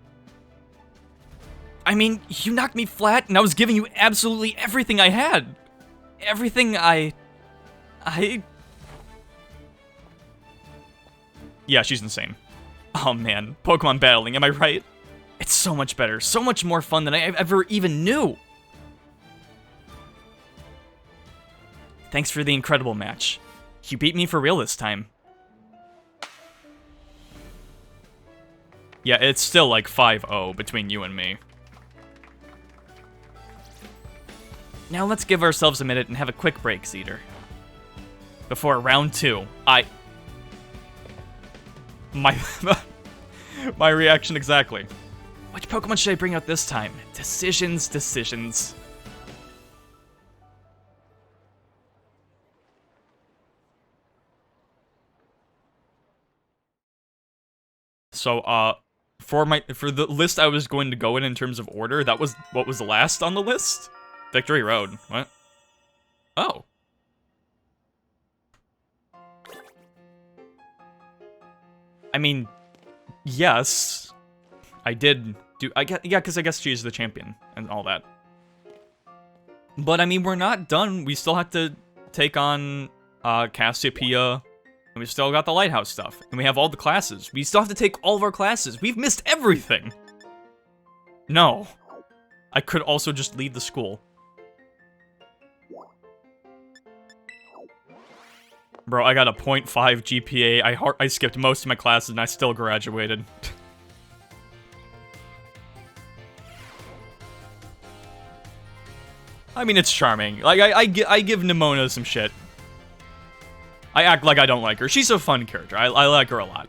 I mean, you knocked me flat, and I was giving you absolutely everything I had. Everything Yeah, she's insane. Oh man, Pokemon battling, am I right? It's so much better, so much more fun than I ever even knew. Thanks for the incredible match. You beat me for real this time. Yeah, it's still like 5-0 between you and me. Now let's give ourselves a minute and have a quick break, Zeter. Before round 2, My reaction exactly. Which Pokemon should I bring out this time? Decisions. So, for the list I was going to go in terms of order, that was what was last on the list? Victory Road. What? Oh. I mean, yes. I did do... yeah, because I guess she's the champion and all that. But, I mean, we're not done. We still have to take on Cassiopeia. And we've still got the Lighthouse stuff. And we have all the classes. We still have to take all of our classes. We've missed everything. No. I could also just leave the school. Bro, I got a 0.5 GPA. I skipped most of my classes and I still graduated. I mean, it's charming. Like, I give Nimona some shit. I act like I don't like her. She's a fun character. I like her a lot.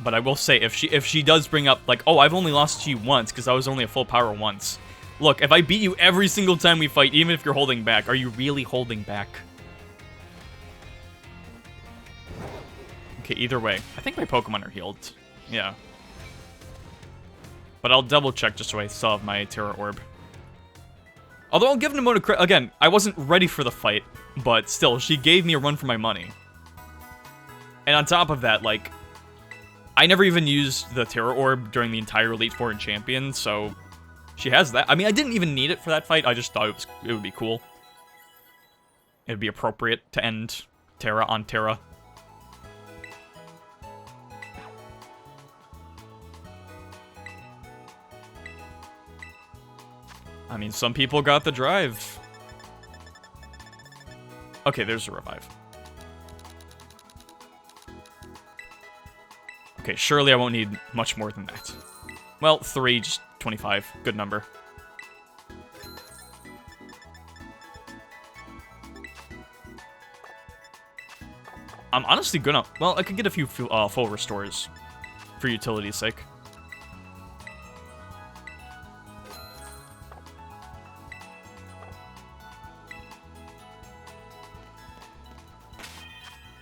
But I will say, if she does bring up, like, oh, I've only lost to you once, because I was only at full power once. Look, if I beat you every single time we fight, even if you're holding back, are you really holding back? Okay, either way. I think my Pokemon are healed. Yeah. But I'll double check just so I still have my Terra Orb. Although I'll give Nimona credit. Again, I wasn't ready for the fight, but still, she gave me a run for my money. And on top of that, like, I never even used the Terror Orb during the entire Elite Four and Champion, so she has that. I mean, I didn't even need it for that fight. I just thought it would be cool. It would be appropriate to end Terra on Terra. I mean, some people got the drive. Okay, there's a revive. Okay, surely I won't need much more than that. Well, 3, just 25. Good number. I'm honestly gonna... Well, I could get a few full restores for utility's sake.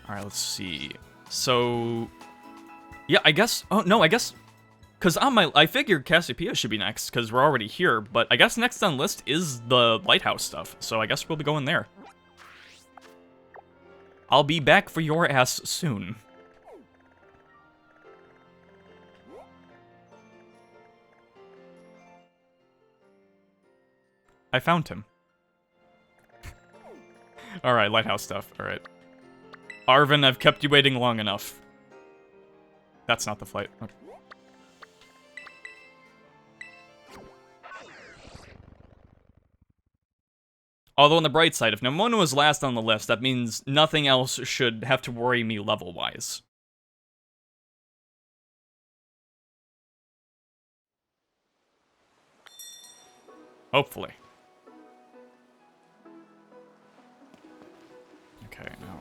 Alright, let's see. So... Yeah, I guess... Oh, no, I guess... Because on my... I figured Cassiopeia should be next, because we're already here, but I guess next on the list is the lighthouse stuff, so I guess we'll be going there. I'll be back for your ass soon. I found him. Alright, lighthouse stuff. Alright. Arven, I've kept you waiting long enough. That's not the flight. Okay. Although on the bright side, if Nimona was last on the list, that means nothing else should have to worry me level-wise. Hopefully. Okay, now...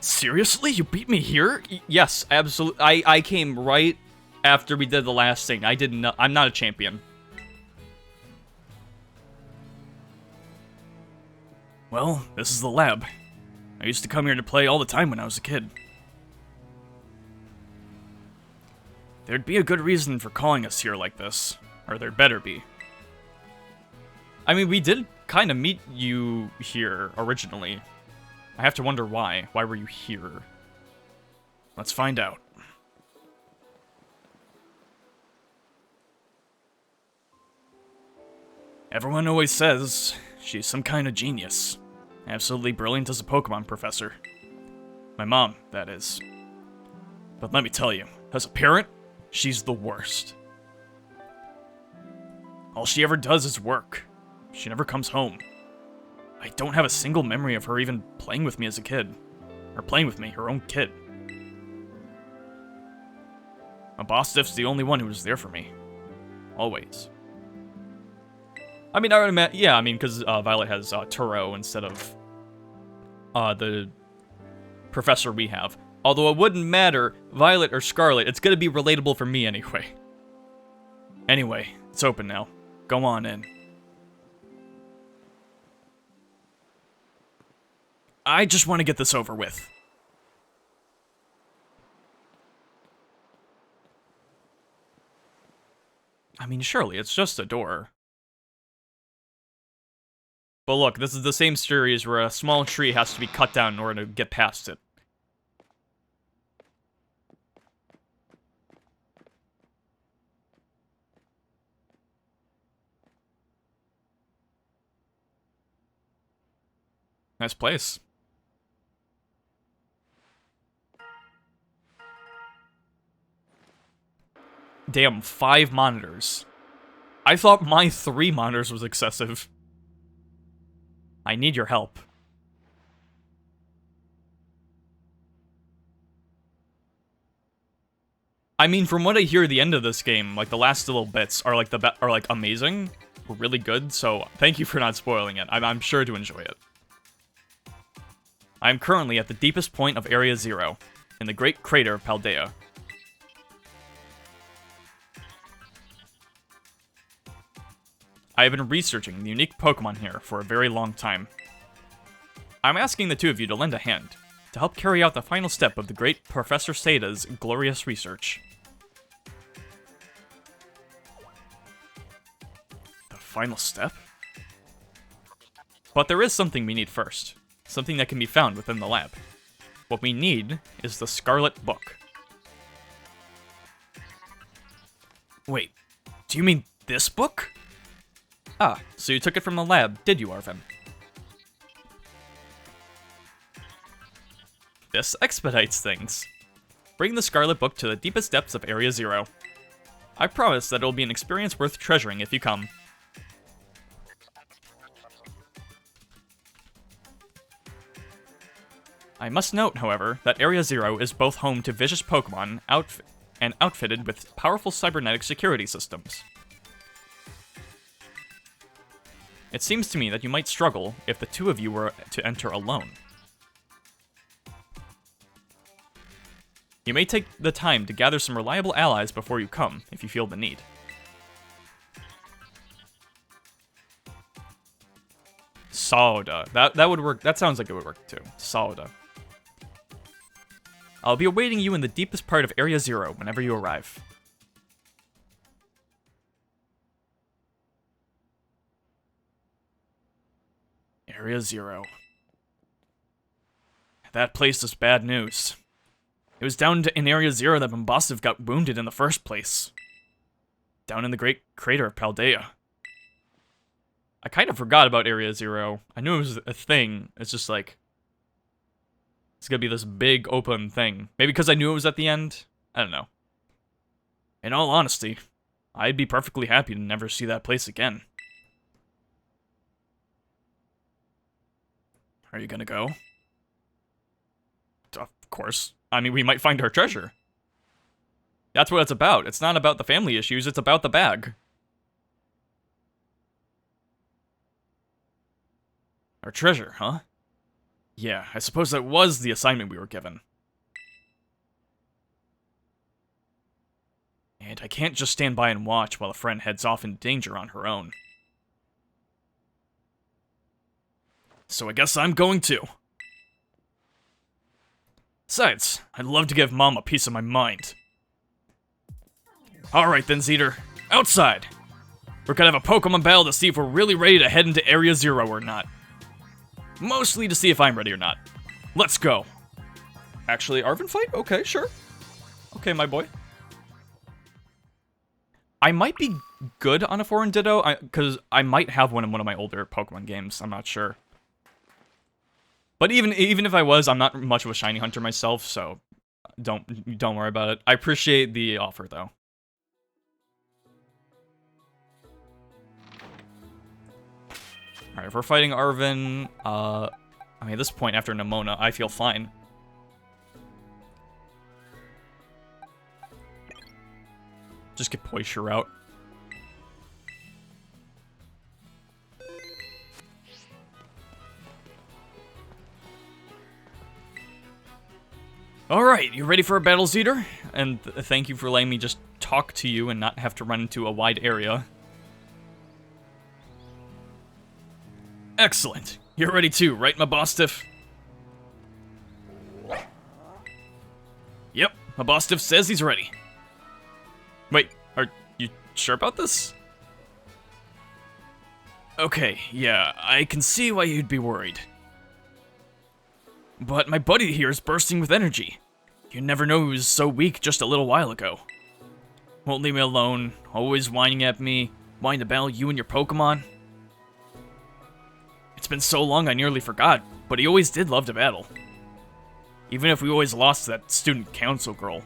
Seriously? You beat me here? Yes, absolutely. I came right after we did the last thing. I did not... I'm not a champion. Well, this is the lab. I used to come here to play all the time when I was a kid. There'd be a good reason for calling us here like this. Or there better be. I mean, we did kind of meet you here originally. I have to wonder why. Why were you here? Let's find out. Everyone always says she's some kind of genius. Absolutely brilliant as a Pokemon professor. My mom, that is. But let me tell you, as a parent, she's the worst. All she ever does is work. She never comes home. I don't have a single memory of her even playing with me as a kid. Or playing with me, her own kid. My boss Stiff's the only one who was there for me. Always. I mean, I would imagine, yeah, I mean, because Violet has Turo instead of the professor we have. Although it wouldn't matter, Violet or Scarlet, it's gonna be relatable for me anyway. Anyway, it's open now. Go on in. I just want to get this over with. I mean, surely, it's just a door. But look, this is the same series where a small tree has to be cut down in order to get past it. Nice place. Damn, 5 monitors. I thought my 3 monitors was excessive. I need your help. I mean, from what I hear at the end of this game, like the last little bits are like amazing, really good. So thank you for not spoiling it. I'm sure to enjoy it. I am currently at the deepest point of Area 0, in the Great Crater of Paldea. I have been researching the unique Pokemon here for a very long time. I'm asking the two of you to lend a hand. to help carry out the final step of the great Professor Sada's glorious research. The final step? But there is something we need first. Something that can be found within the lab. What we need is the Scarlet Book. Wait, do you mean this book? Ah, so you took it from the lab, did you, Arven? This expedites things. Bring the Scarlet Book to the deepest depths of Area Zero. I promise that it'll be an experience worth treasuring if you come. I must note, however, that Area Zero is both home to vicious Pokemon and outfitted with powerful cybernetic security systems. It seems to me that you might struggle if the two of you were to enter alone. You may take the time to gather some reliable allies before you come, if you feel the need. Sada. That would work. That sounds like it would work too. Sada. I'll be awaiting you in the deepest part of Area Zero whenever you arrive. Area Zero. That place is bad news. It was down in Area Zero that Bombastiv got wounded in the first place. Down in the great crater of Paldea. I kind of forgot about Area Zero. I knew it was a thing. It's just like... it's gonna be this big open thing. Maybe because I knew it was at the end? I don't know. In all honesty, I'd be perfectly happy to never see that place again. Are you gonna go? Of course. I mean, we might find our treasure. That's what it's about. It's not about the family issues, it's about the bag. Our treasure, huh? Yeah, I suppose that was the assignment we were given. And I can't just stand by and watch while a friend heads off in danger on her own. So I guess I'm going too. Besides, I'd love to give Mom a piece of my mind. Alright then, Zeter. Outside! We're gonna have a Pokemon battle to see if we're really ready to head into Area Zero or not. Mostly to see if I'm ready or not. Let's go. Actually, Arven fight? Okay, sure. Okay, my boy. I might be good on a foreign Ditto, because I might have one in one of my older Pokemon games. I'm not sure. But even if I was, I'm not much of a shiny hunter myself, so don't worry about it. I appreciate the offer, though. Alright, if we're fighting Arven, I mean, at this point, after Nemona, I feel fine. Just get Poisure out. Alright, you ready for a battle, Zeter? And thank you for letting me just talk to you and not have to run into a wide area. Excellent. You're ready too, right, Bombastiv? Yep, Bombastiv says he's ready. Wait, are you sure about this? Okay, yeah, I can see why you'd be worried. But my buddy here is bursting with energy. You never know he was so weak just a little while ago. Won't leave me alone, always whining at me, wanting to battle you and your Pokemon. It's been so long I nearly forgot, but he always did love to battle. Even if we always lost to that student council girl,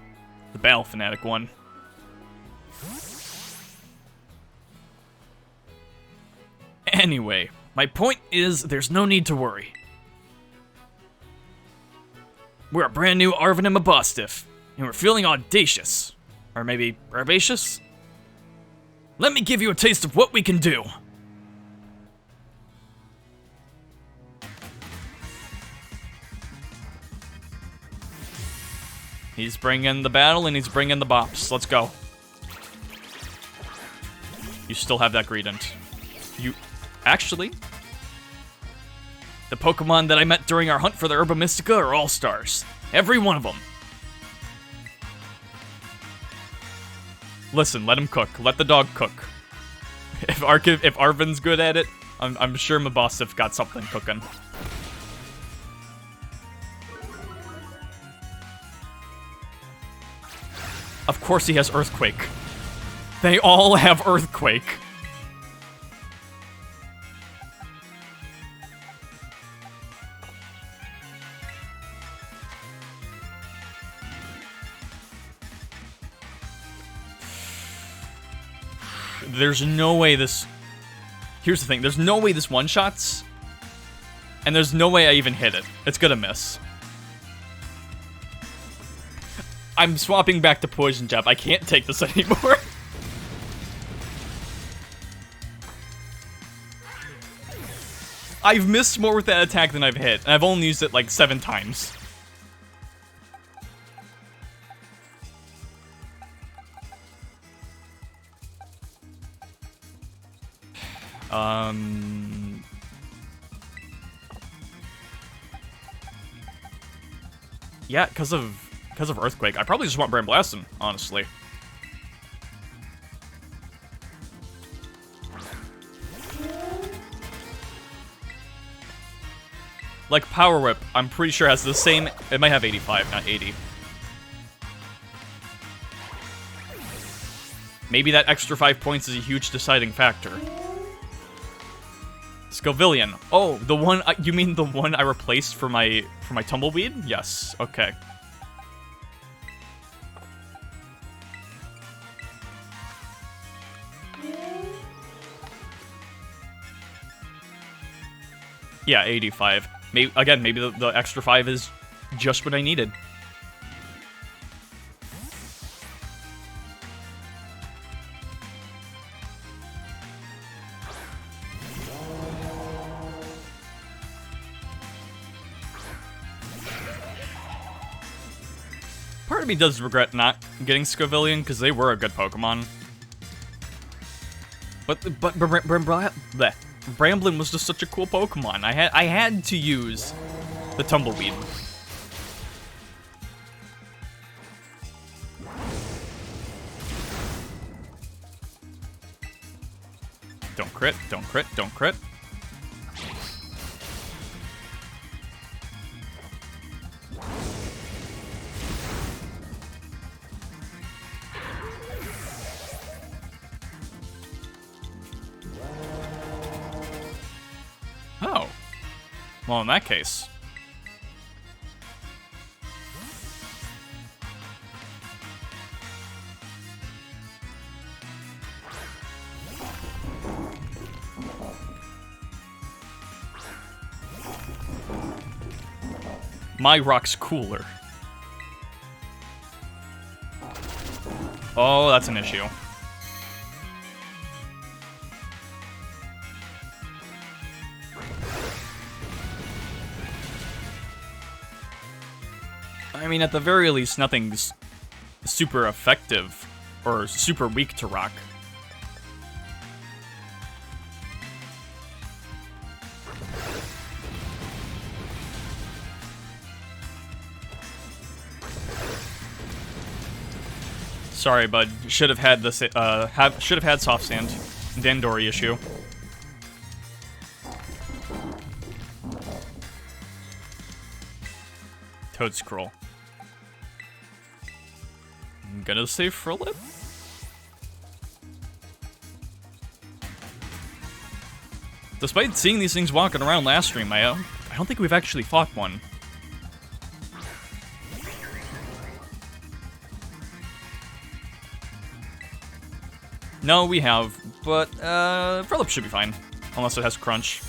the battle fanatic one. Anyway, my point is there's no need to worry. We're a brand new Arven and Bombastiv, and we're feeling audacious. Or maybe herbaceous? Let me give you a taste of what we can do. He's bringing the battle and he's bringing the bops. Let's go. You still have that Greedent. You... actually... The Pokemon that I met during our hunt for the Herba Mystica are all stars. Every one of them. Listen, let him cook. Let the dog cook. If Arven's good at it, I'm sure Mabosif got something cooking. Of course he has Earthquake. They all have Earthquake. There's no way this... Here's the thing, there's no way this one-shots, and there's no way I even hit it. It's gonna miss. I'm swapping back to Poison Jab. I can't take this anymore. I've missed more with that attack than I've hit, and I've only used it like 7 times. Yeah, because of Earthquake. I probably just want Brand Blastin', honestly. Like Power Whip, I'm pretty sure has the same... It might have 85, not 80. Maybe that extra 5 points is a huge deciding factor. Scovillian. Oh, the one... you mean the one I replaced for my Tumbleweed? Yes, okay. Yeah, 85. Again, maybe the extra 5 is just what I needed. Part of me does regret not getting Scovillian, because they were a good Pokemon. But Bramblin was just such a cool Pokemon. I had to use the Tumbleweed. Don't crit, don't crit, don't crit. Oh. Well, in that case. My rock's cooler. Oh, that's an issue. I mean, at the very least, nothing's super effective or super weak to rock. Sorry, bud. Should have had this. Should have had Soft Sand. Dandori issue. Toad Scroll. I'm gonna say Frilip. Despite seeing these things walking around last stream, I don't think we've actually fought one. No, we have, but Frilip should be fine, unless it has Crunch.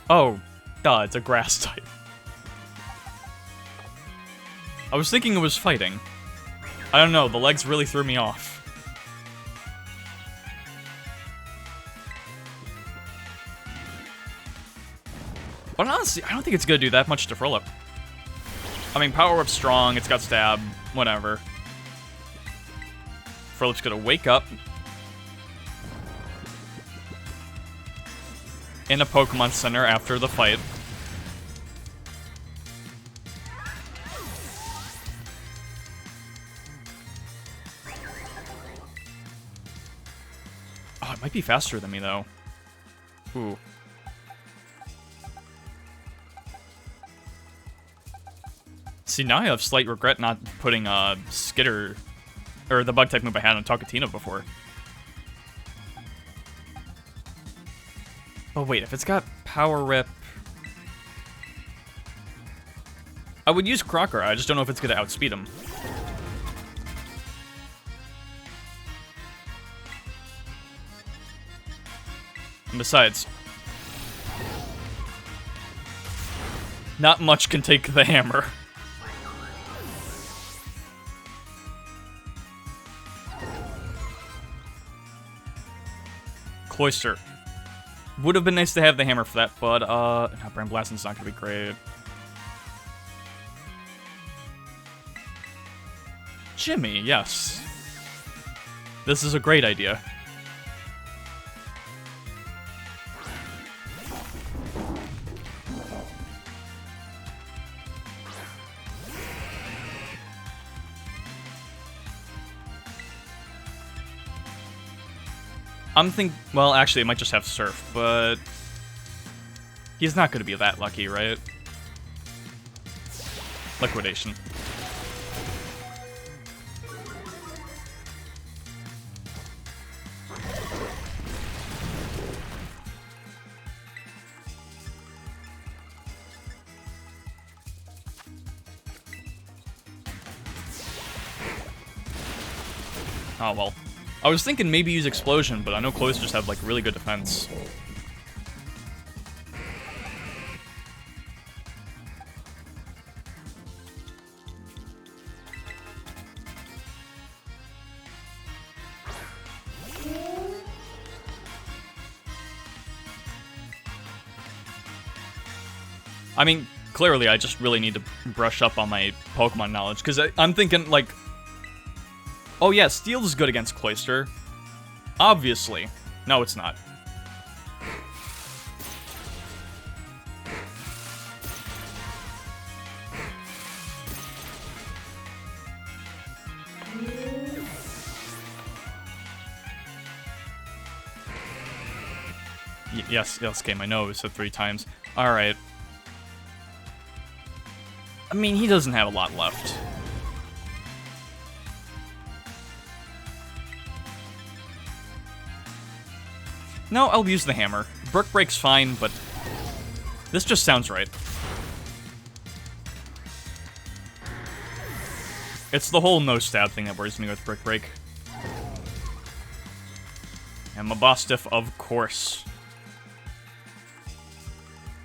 Oh, duh, it's a grass type. I was thinking it was fighting. I don't know, the legs really threw me off. Honestly, I don't think it's gonna do that much to Frolip. I mean, Power Whip's strong, it's got Stab, whatever. Frolip's gonna wake up in a Pokemon Center after the fight. Oh, it might be faster than me, though. Ooh. See, now I have slight regret not putting Skitter, or the Bug-type move I had on Talkatina before. Oh wait, if it's got Power Rip... I would use Crocker, I just don't know if it's gonna outspeed him. And besides, not much can take the hammer. Cloyster. Would have been nice to have the hammer for that, but, no, Brand Blasting's not gonna be great. Jimmy, yes. This is a great idea. Well, actually, it might just have Surf, but he's not going to be that lucky, right? Liquidation. Oh, well. I was thinking maybe use Explosion, but I know Cloisters have, like, really good defense. I mean, clearly I just really need to brush up on my Pokemon knowledge, because I'm thinking, like... Oh yeah, Steel is good against Cloyster. Obviously. No, it's not. Yes, game, I know it said 3 times. Alright. I mean, he doesn't have a lot left. No, I'll use the hammer. Brick Break's fine, but this just sounds right. It's the whole no-stab thing that worries me with Brick Break. And Mabostiff, of course.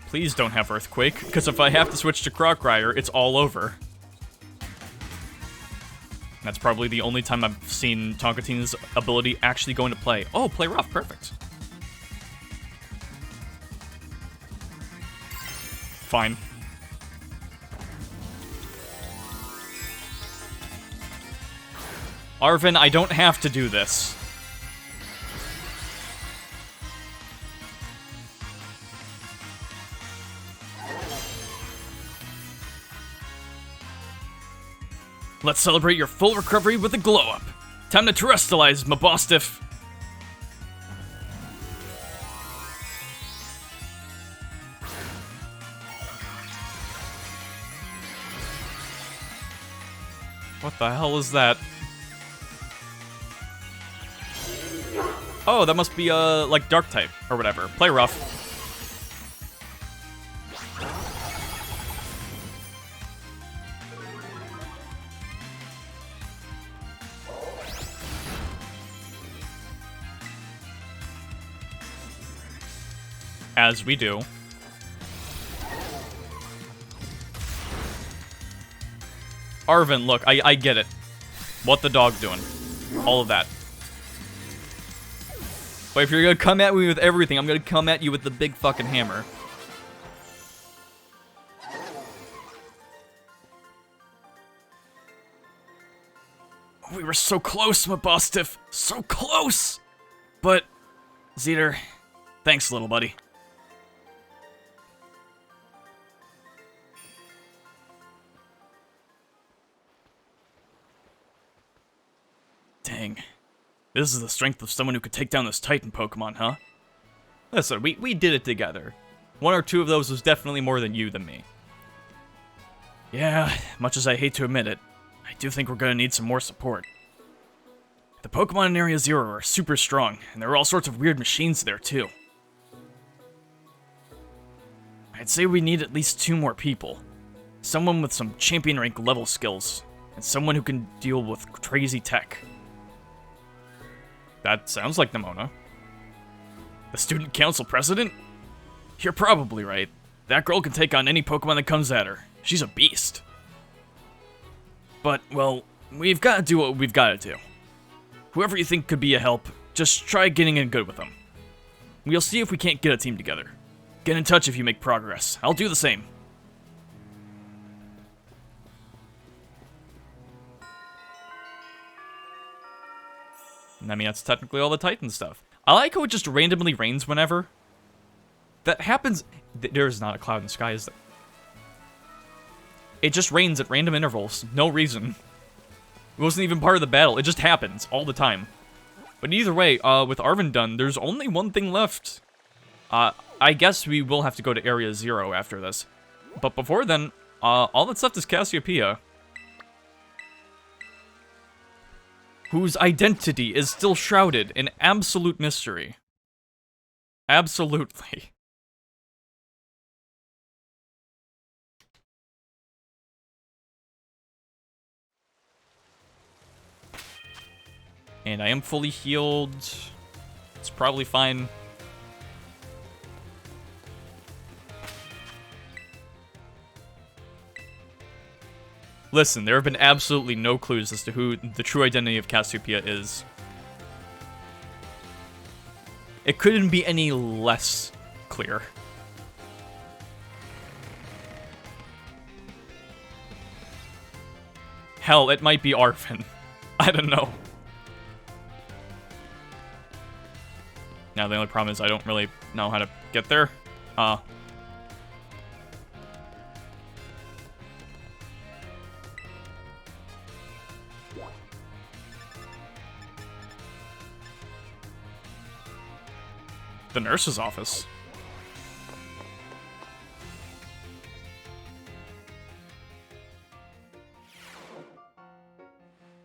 Please don't have Earthquake, because if I have to switch to Crockryer, it's all over. That's probably the only time I've seen Tonkatina's ability actually go into play. Oh, play rough, perfect. Fine. Arven, I don't have to do this. Let's celebrate your full recovery with a glow-up. Time to terrestrialize, Mabostiff. What the hell is that? Oh, that must be, like, Dark type, or whatever. Play rough. As we do. Arven, look, I get it. What the dog doing. All of that. But if you're gonna come at me with everything, I'm gonna come at you with the big fucking hammer. We were so close, Mabostiff. So close! But, Zeter, thanks, little buddy. Dang. This is the strength of someone who could take down this Titan Pokemon, huh? Listen, we did it together. One or two of those was definitely more than you than me. Yeah, much as I hate to admit it, I do think we're gonna need some more support. The Pokemon in Area Zero are super strong, and there are all sorts of weird machines there too. I'd say we need at least 2 more people. Someone with some champion rank level skills, and someone who can deal with crazy tech. That sounds like Nimona. The student council president? You're probably right. That girl can take on any Pokemon that comes at her. She's a beast. But, well, we've got to do what we've got to do. Whoever you think could be a help, just try getting in good with them. We'll see if we can't get a team together. Get in touch if you make progress. I'll do the same. I mean, that's technically all the Titan stuff. I like how it just randomly rains whenever. That happens. There's not a cloud in the sky, is there? It just rains at random intervals. No reason. It wasn't even part of the battle. It just happens all the time. But either way, with Arven done, there's only one thing left. I guess we will have to go to Area Zero after this. But before then, all that's left is Cassiopeia, whose identity is still shrouded in absolute mystery. Absolutely. And I am fully healed. It's probably fine. Listen, there have been absolutely no clues as to who the true identity of Cassiopeia is. It couldn't be any less clear. Hell, it might be Arven. I don't know. Now, the only problem is I don't really know how to get there. The nurse's office.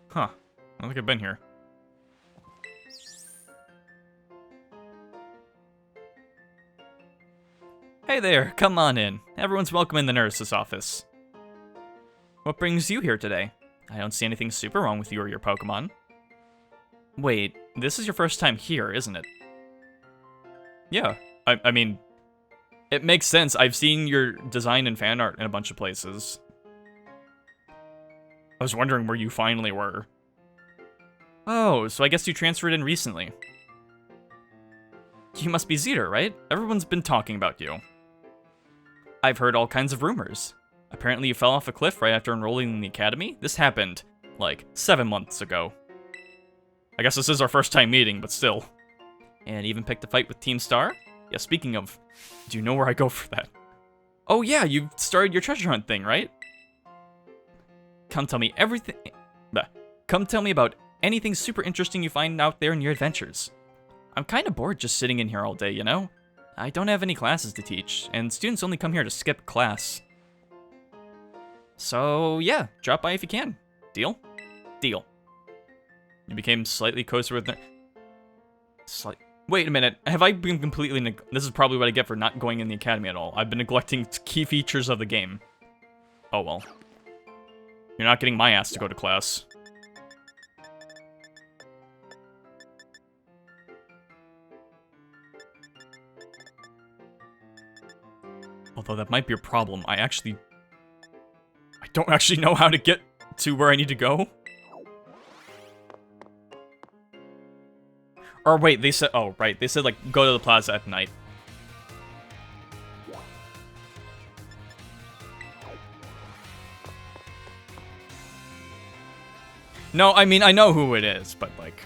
Huh. I don't think I've been here. Hey there, come on in. Everyone's welcome in the nurse's office. What brings you here today? I don't see anything super wrong with you or your Pokemon. Wait, this is your first time here, isn't it? Yeah, I mean, it makes sense. I've seen your design and fan art in a bunch of places. I was wondering where you finally were. Oh, so I guess you transferred in recently. You must be Zeter, right? Everyone's been talking about you. I've heard all kinds of rumors. Apparently you fell off a cliff right after enrolling in the academy? This happened, like, 7 months ago. I guess this is our first time meeting, but still. And even picked a fight with Team Star? Yeah, speaking of, do you know where I go for that? Oh yeah, you've started your treasure hunt thing, right? Come tell me everything. Come tell me about anything super interesting you find out there in your adventures. I'm kind of bored just sitting in here all day, you know? I don't have any classes to teach, and students only come here to skip class. So yeah, drop by if you can. Deal? Deal. You became slightly closer with Wait a minute, have I been completely this is probably what I get for not going in the academy at all. I've been neglecting key features of the game. Oh well. You're not getting my ass to go to class. Although that might be a problem. I don't actually know how to get to where I need to go. Or wait, they said, oh, right, they said, like, go to the plaza at night. No, I mean, I know who it is, but, like...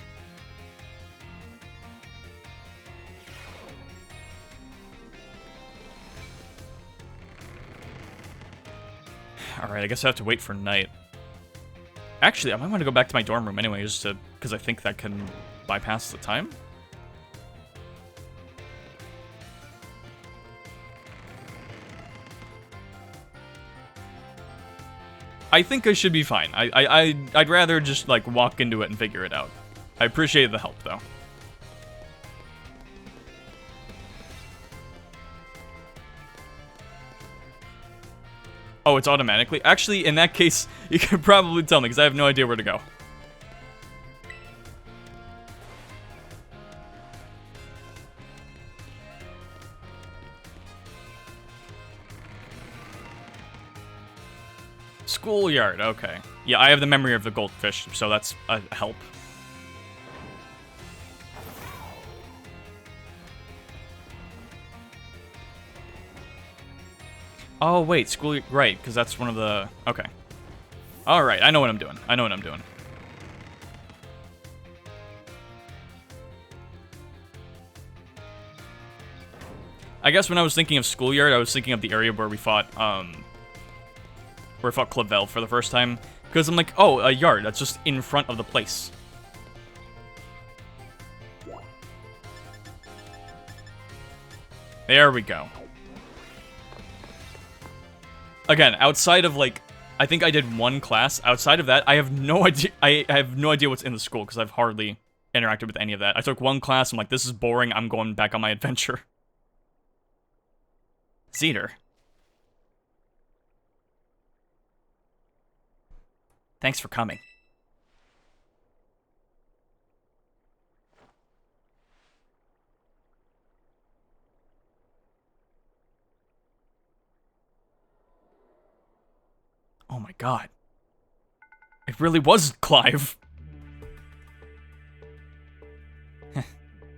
Alright, I guess I have to wait for night. Actually, I might want to go back to my dorm room anyway, just to... because I think that can bypass the time? I think I should be fine. I'd rather just, like, walk into it and figure it out. I appreciate the help, though. Oh, it's automatically? Actually, in that case, you can probably tell me, because I have no idea where to go. Schoolyard, okay. Yeah, I have the memory of the goldfish, so that's a help. Oh, wait, school... Right, because that's one of the... Okay. Alright, I know what I'm doing. I know what I'm doing. I guess when I was thinking of schoolyard, I was thinking of the area where we fought, where I fought Clavel for the first time. Because I'm like, oh, a yard. That's just in front of the place. There we go. Again, outside of, like, I think I did one class. Outside of that, I have no idea. I have no idea what's in the school because I've hardly interacted with any of that. I took one class. I'm like, this is boring. I'm going back on my adventure. Cedar. Thanks for coming. Oh my god. It really was Clive.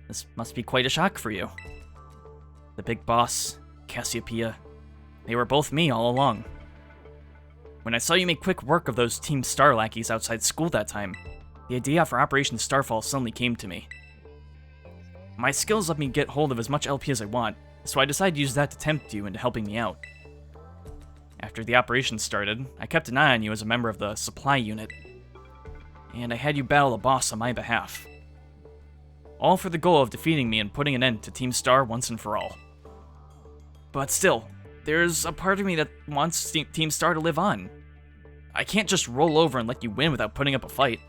This must be quite a shock for you. The big boss, Cassiopeia, they were both me all along. When I saw you make quick work of those Team Star lackeys outside school that time, the idea for Operation Starfall suddenly came to me. My skills let me get hold of as much LP as I want, so I decided to use that to tempt you into helping me out. After the operation started, I kept an eye on you as a member of the supply unit, and I had you battle a boss on my behalf. All for the goal of defeating me and putting an end to Team Star once and for all. But still, there's a part of me that wants Team Star to live on. I can't just roll over and let you win without putting up a fight.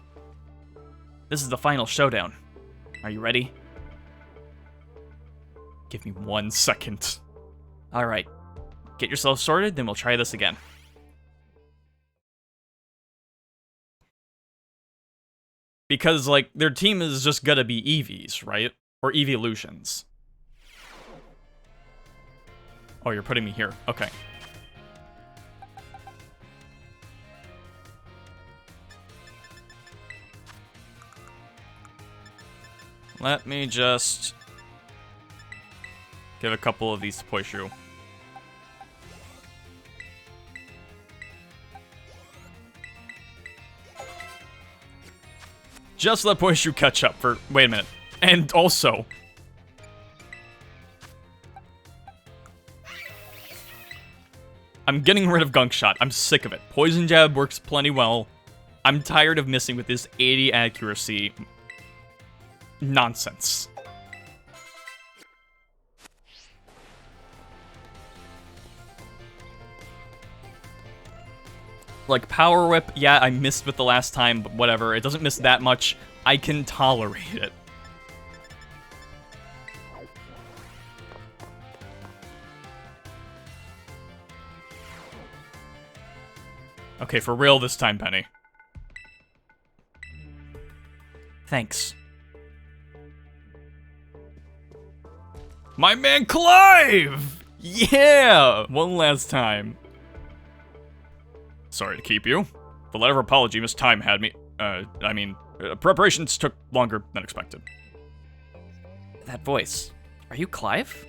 This is the final showdown. Are you ready? Give me 1 second. Alright. Get yourself sorted, then we'll try this again. Because, like, their team is just gonna be Eevees, right? Or Eeveelutions. Oh, you're putting me here. Okay. Let me just give a couple of these to Poishu. Just let Poishu catch up for... Wait a minute. And also... I'm getting rid of Gunk Shot. I'm sick of it. Poison Jab works plenty well. I'm tired of missing with this 80 accuracy nonsense. Like, Power Whip, yeah, I missed with the last time, but whatever. It doesn't miss that much. I can tolerate it. Okay, for real this time, Penny. Thanks. My man Clive! Yeah! One last time. Sorry to keep you. The letter of apology Miss Time had me... preparations took longer than expected. That voice. Are you Clive?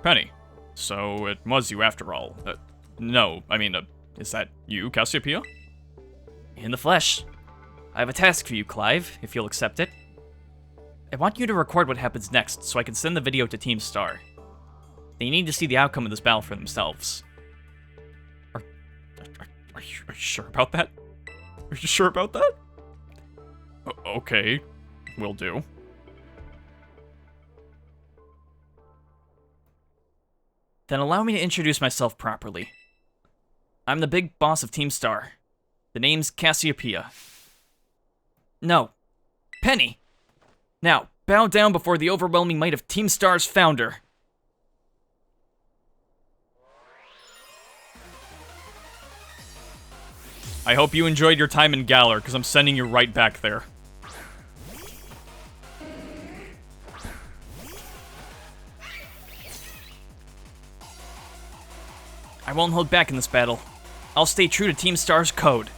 Penny. So it was you after all. No, I mean, is that you, Cassiopeia? In the flesh. I have a task for you, Clive, if you'll accept it. I want you to record what happens next so I can send the video to Team Star. They need to see the outcome of this battle for themselves. Are you sure about that? Are you sure about that? Okay, will do. Then allow me to introduce myself properly. I'm the big boss of Team Star. The name's Cassiopeia. No, Penny. Now, bow down before the overwhelming might of Team Star's founder. I hope you enjoyed your time in Galar, because I'm sending you right back there. I won't hold back in this battle. I'll stay true to Team Star's code.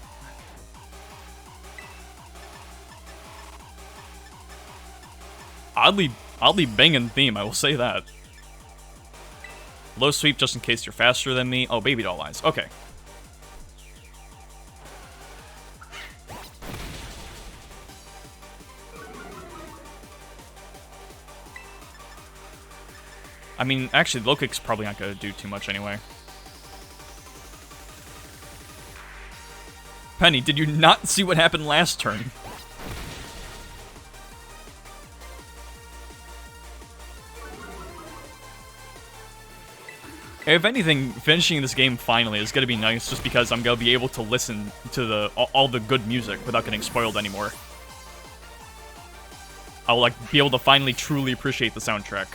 Oddly banging theme, I will say that. Low sweep just in case you're faster than me. Oh, baby doll eyes. Okay. I mean, actually, low kick's probably not going to do too much anyway. Penny, did you not see what happened last turn? If anything, finishing this game finally is going to be nice just because I'm going to be able to listen to all the good music without getting spoiled anymore. I'll like be able to finally truly appreciate the soundtrack.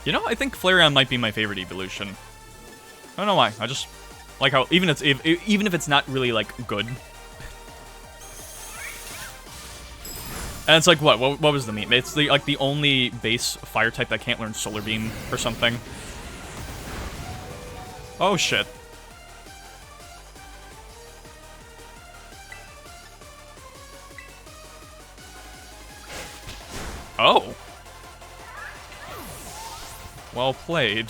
You know, I think Flareon might be my favorite evolution. I don't know why. I just like how even if it's not really like good. And it's like what was the meme? It's like the only base fire type that can't learn Solar Beam or something. Oh shit. Oh. Well played.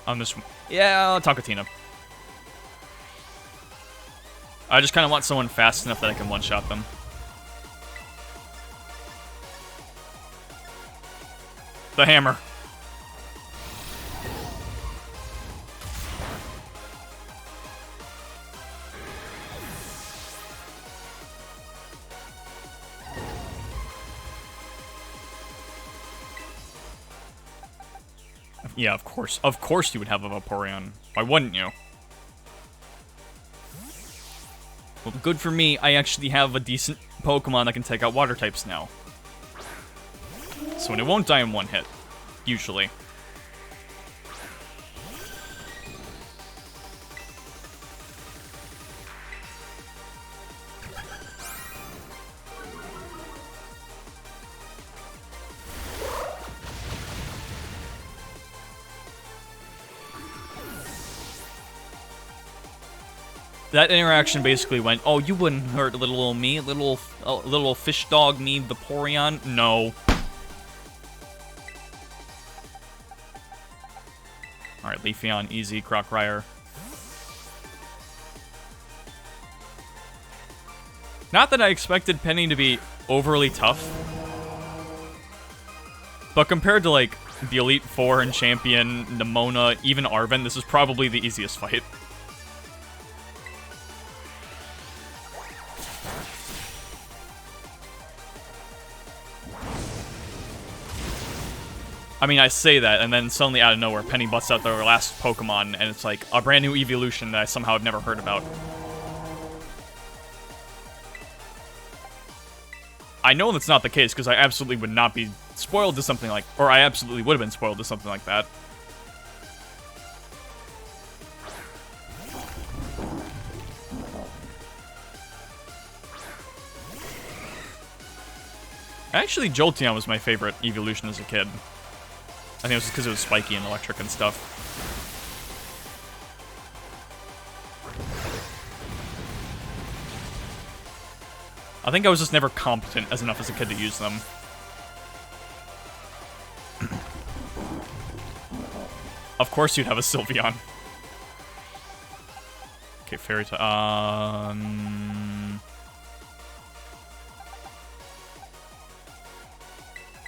On this one. Yeah, I'll talk to Tina. I just kind of want someone fast enough that I can one-shot them. The hammer. Yeah, of course. Of course you would have a Vaporeon. Why wouldn't you? Well, good for me, I actually have a decent Pokemon that can take out water types now. So it won't die in one hit. Usually. That interaction basically went, oh, you wouldn't hurt little me, little fish dog me, Vaporeon? No. Alright, Leafeon, easy, Crocryer. Not that I expected Penny to be overly tough. But compared to, like, the Elite Four and Champion, Nemona, even Arven, this is probably the easiest fight. I mean, I say that, and then suddenly out of nowhere, Penny busts out their last Pokemon, and it's like a brand new evolution that I somehow have never heard about. I know that's not the case, because I absolutely would not be spoiled to something like... Or I absolutely would have been spoiled to something like that. Actually, Jolteon was my favorite evolution as a kid. I think it was because it was spiky and electric and stuff. I think I was just never competent as enough as a kid to use them. Of course you'd have a Sylveon. Okay, Fairy type.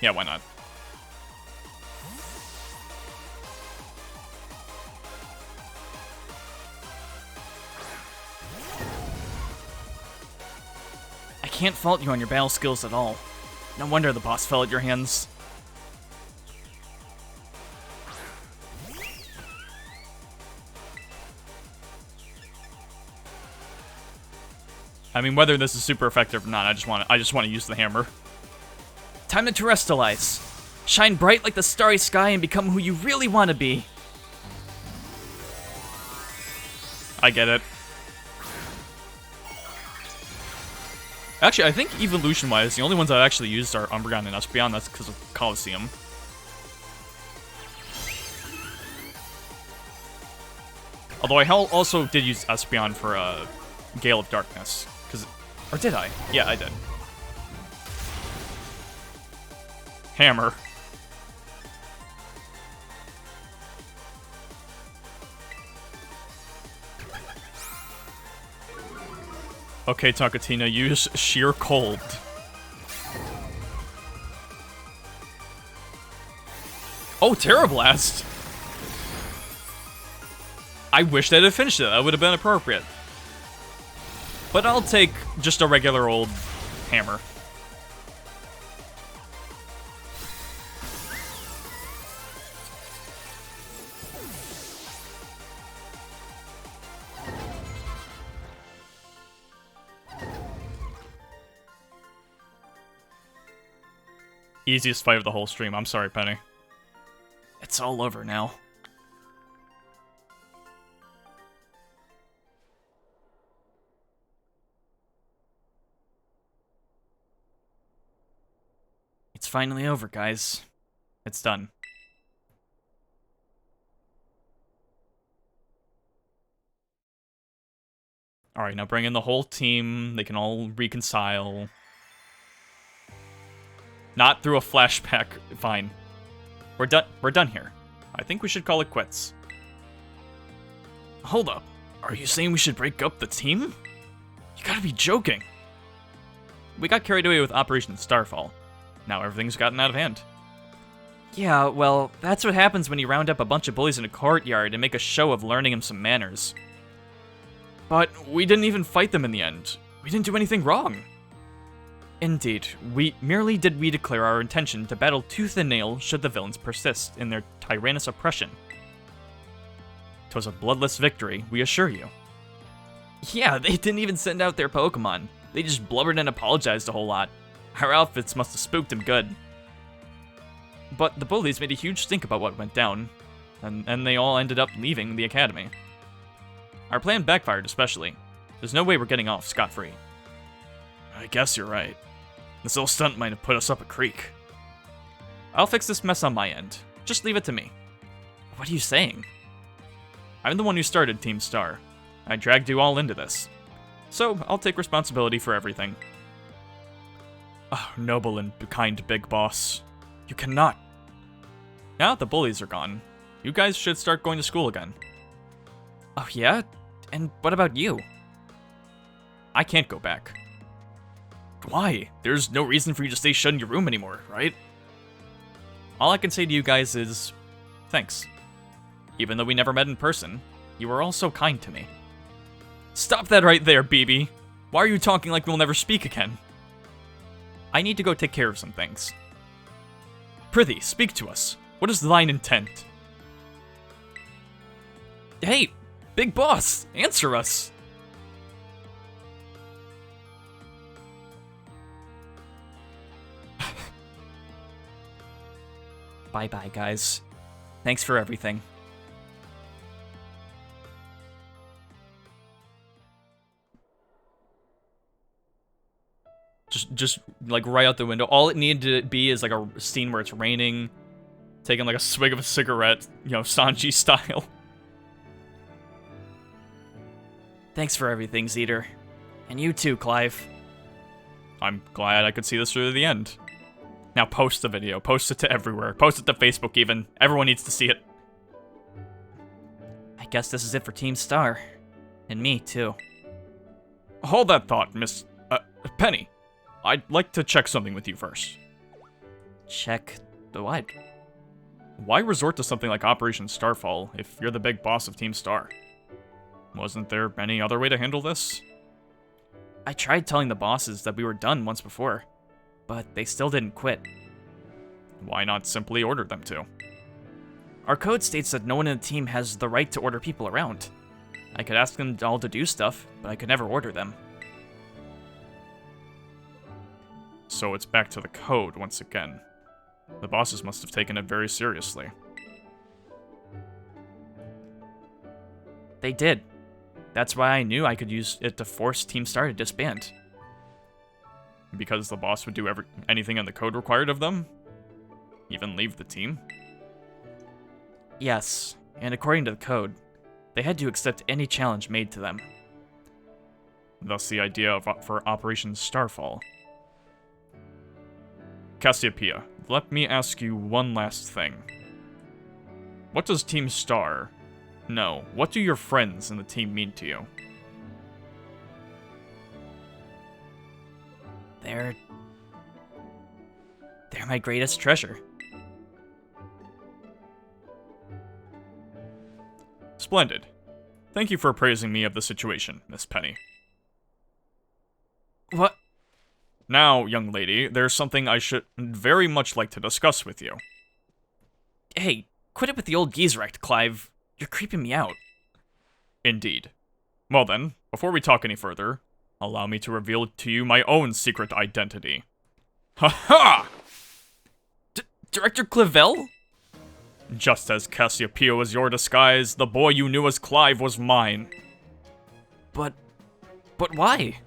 Yeah, why not? I can't fault you on your battle skills at all. No wonder the boss fell at your hands. I mean, whether this is super effective or not, I just want to use the hammer. Time to terrestrialize. Shine bright like the starry sky and become who you really want to be. I get it. Actually, I think evolution-wise, the only ones I've actually used are Umbreon and Espeon. That's because of Colosseum. Although I also did use Espeon for Gale of Darkness. Or did I? Yeah, I did. Hammer. Okay, Takatina, use Sheer Cold. Oh, Terra Blast! I wish they'd have finished it. That would have been appropriate. But I'll take just a regular old hammer. Easiest fight of the whole stream. I'm sorry, Penny. It's all over now. It's finally over, guys. It's done. Alright, now bring in the whole team. They can all reconcile. Not through a flashback. Fine. We're done here. I think we should call it quits. Hold up. Are you saying we should break up the team? You gotta be joking. We got carried away with Operation Starfall. Now everything's gotten out of hand. Yeah, well, that's what happens when you round up a bunch of bullies in a courtyard and make a show of learning them some manners. But we didn't even fight them in the end. We didn't do anything wrong. Indeed, we declare our intention to battle tooth and nail should the villains persist in their tyrannous oppression. 'Twas a bloodless victory, we assure you. Yeah, they didn't even send out their Pokemon. They just blubbered and apologized a whole lot. Our outfits must have spooked them good. But the bullies made a huge stink about what went down, and they all ended up leaving the academy. Our plan backfired especially. There's no way we're getting off scot-free. I guess you're right. This little stunt might have put us up a creek. I'll fix this mess on my end. Just leave it to me. What are you saying? I'm the one who started Team Star. I dragged you all into this. So, I'll take responsibility for everything. Oh, noble and kind big boss. You cannot. Now that the bullies are gone, you guys should start going to school again. Oh yeah? And what about you? I can't go back. Why? There's no reason for you to stay shut in your room anymore, right? All I can say to you guys is, thanks. Even though we never met in person, you were all so kind to me. Stop that right there, BB. Why are you talking like we'll never speak again? I need to go take care of some things. Prithee, speak to us. What is thine intent? Hey, big boss, answer us. Bye-bye, guys. Thanks for everything. Just like right out the window. All it needed to be is like a scene where it's raining, taking like a swig of a cigarette, you know, Sanji style. Thanks for everything, Zeter. And you too, Clive. I'm glad I could see this through to the end. Now post the video. Post it to everywhere. Post it to Facebook even. Everyone needs to see it. I guess this is it for Team Star. And me, too. Hold that thought, Miss... Penny. I'd like to check something with you first. Check the what? Why resort to something like Operation Starfall if you're the big boss of Team Star? Wasn't there any other way to handle this? I tried telling the bosses that we were done once before, but they still didn't quit. Why not simply order them to? Our code states that no one in the team has the right to order people around. I could ask them all to do stuff, but I could never order them. So it's back to the code once again. The bosses must have taken it very seriously. They did. That's why I knew I could use it to force Team Star to disband. Because the boss would do anything in the code required of them? Even leave the team? Yes, and according to the code, they had to accept any challenge made to them. Thus the idea for Operation Starfall. Cassiopeia, let me ask you one last thing. What does Team Star... No, what do your friends in the team mean to you? They're my greatest treasure. Splendid. Thank you for appraising me of the situation, Miss Penny. What? Now, young lady, there's something I should very much like to discuss with you. Hey, quit it with the old geezer act, Clive. You're creeping me out. Indeed. Well then, before we talk any further, allow me to reveal to you my own secret identity. Ha-ha! Director Clavel? Just as Cassiopeia was your disguise, the boy you knew as Clive was mine. But why?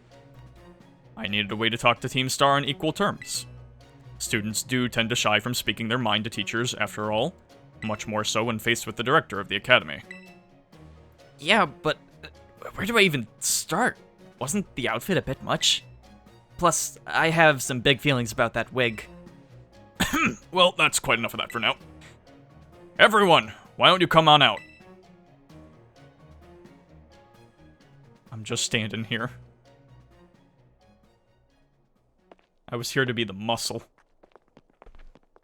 I needed a way to talk to Team Star on equal terms. Students do tend to shy from speaking their mind to teachers, after all. Much more so when faced with the director of the academy. Yeah, but where do I even start? Wasn't the outfit a bit much? Plus, I have some big feelings about that wig. Well, that's quite enough of that for now. Everyone, why don't you come on out? I'm just standing here. I was here to be the muscle.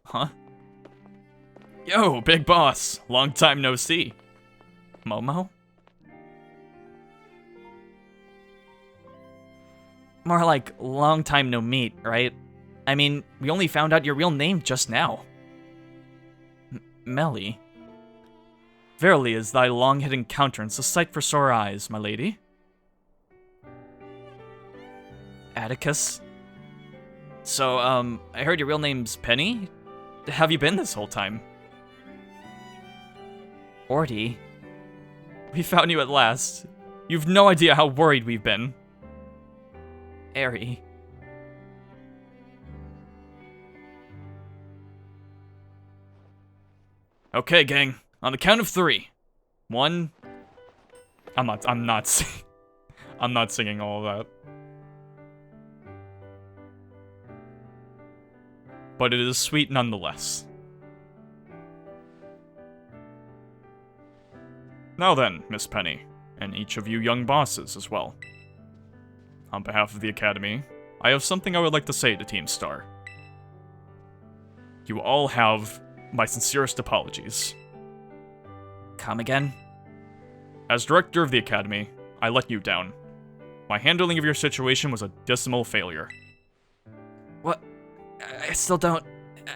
Huh? Yo, big boss. Long time no see. Momo? More like long time no meet, right? I mean, we only found out your real name just now. Melly. Verily is thy long-hidden countenance a sight for sore eyes, my lady. Atticus? So, I heard your real name's Penny? Have you been this whole time? Orty? We found you at last. You've no idea how worried we've been. Airy. Okay, gang. On the count of 3. 1. I'm not I'm not singing all of that. But it is sweet nonetheless. Now then, Miss Penny, and each of you young bosses as well. On behalf of the Academy, I have something I would like to say to Team Star. You all have my sincerest apologies. Come again? As director of the Academy, I let you down. My handling of your situation was a dismal failure. What? I still don't...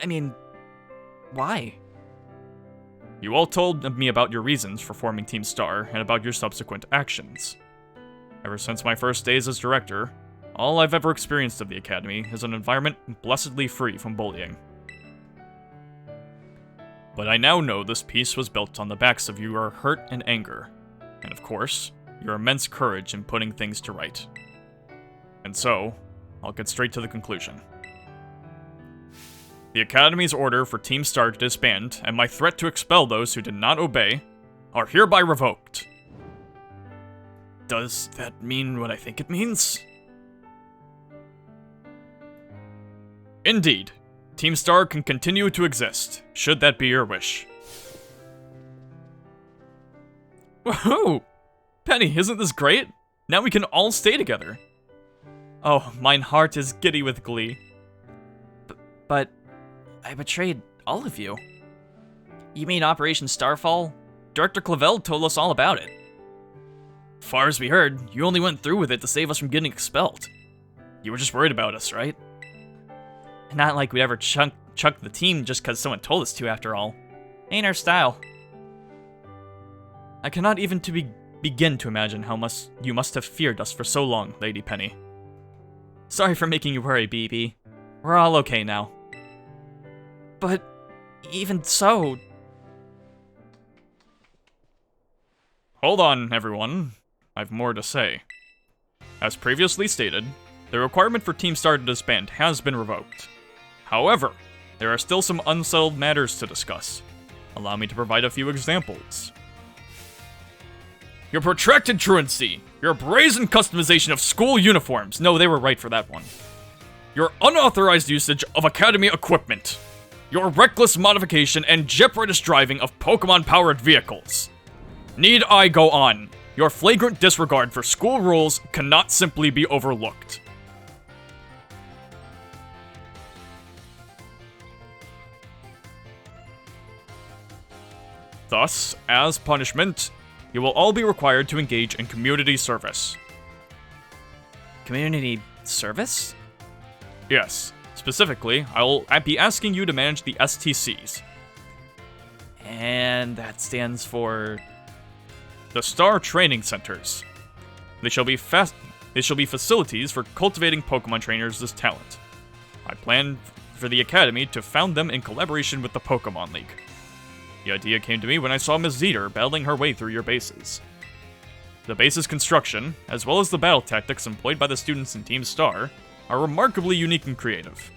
I mean... Why? You all told me about your reasons for forming Team Star and about your subsequent actions. Ever since my first days as director, all I've ever experienced of the Academy is an environment blessedly free from bullying. But I now know this peace was built on the backs of your hurt and anger, and of course, your immense courage in putting things to right. And so, I'll get straight to the conclusion. The Academy's order for Team Star to disband, and my threat to expel those who did not obey, are hereby revoked. Does that mean what I think it means? Indeed. Team Star can continue to exist, should that be your wish. Woohoo! Penny, isn't this great? Now we can all stay together. Oh, mine heart is giddy with glee. But I betrayed all of you. You mean Operation Starfall? Director Clavel told us all about it. Far as we heard, you only went through with it to save us from getting expelled. You were just worried about us, right? Not like we'd ever chuck the team just because someone told us to, after all. Ain't our style. I cannot even begin to imagine how much you must have feared us for so long, Lady Penny. Sorry for making you worry, BB. We're all okay now. But even so... Hold on, everyone. I've more to say. As previously stated, the requirement for Team Star to disband has been revoked. However, there are still some unsettled matters to discuss. Allow me to provide a few examples. Your protracted truancy, your brazen customization of school uniforms, no, they were right for that one. Your unauthorized usage of Academy equipment, your reckless modification and jeopardous driving of Pokemon-powered vehicles. Need I go on? Your flagrant disregard for school rules cannot simply be overlooked. Thus, as punishment, you will all be required to engage in community service. Community service? Yes. Specifically, I'll be asking you to manage the STCs. And that stands for... The Star Training Centers. They shall be facilities for cultivating Pokemon trainers as talent. I plan for the Academy to found them in collaboration with the Pokemon League. The idea came to me when I saw Ms. Zeter battling her way through your bases. The base's construction, as well as the battle tactics employed by the students in Team Star, are remarkably unique and creative.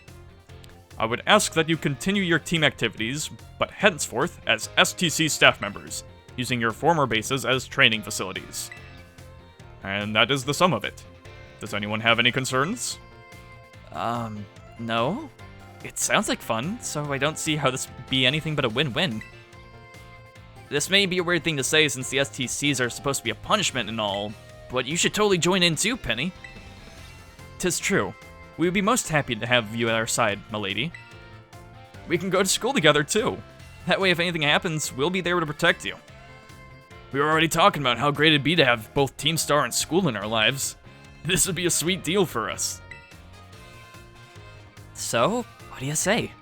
I would ask that you continue your team activities, but henceforth as STC staff members, using your former bases as training facilities. And that is the sum of it. Does anyone have any concerns? No. It sounds like fun, so I don't see how this would be anything but a win-win. This may be a weird thing to say since the STCs are supposed to be a punishment and all, but you should totally join in too, Penny. 'Tis true. We would be most happy to have you at our side, milady. We can go to school together too. That way if anything happens, we'll be there to protect you. We were already talking about how great it'd be to have both Team Star and school in our lives. This would be a sweet deal for us. So, what do you say?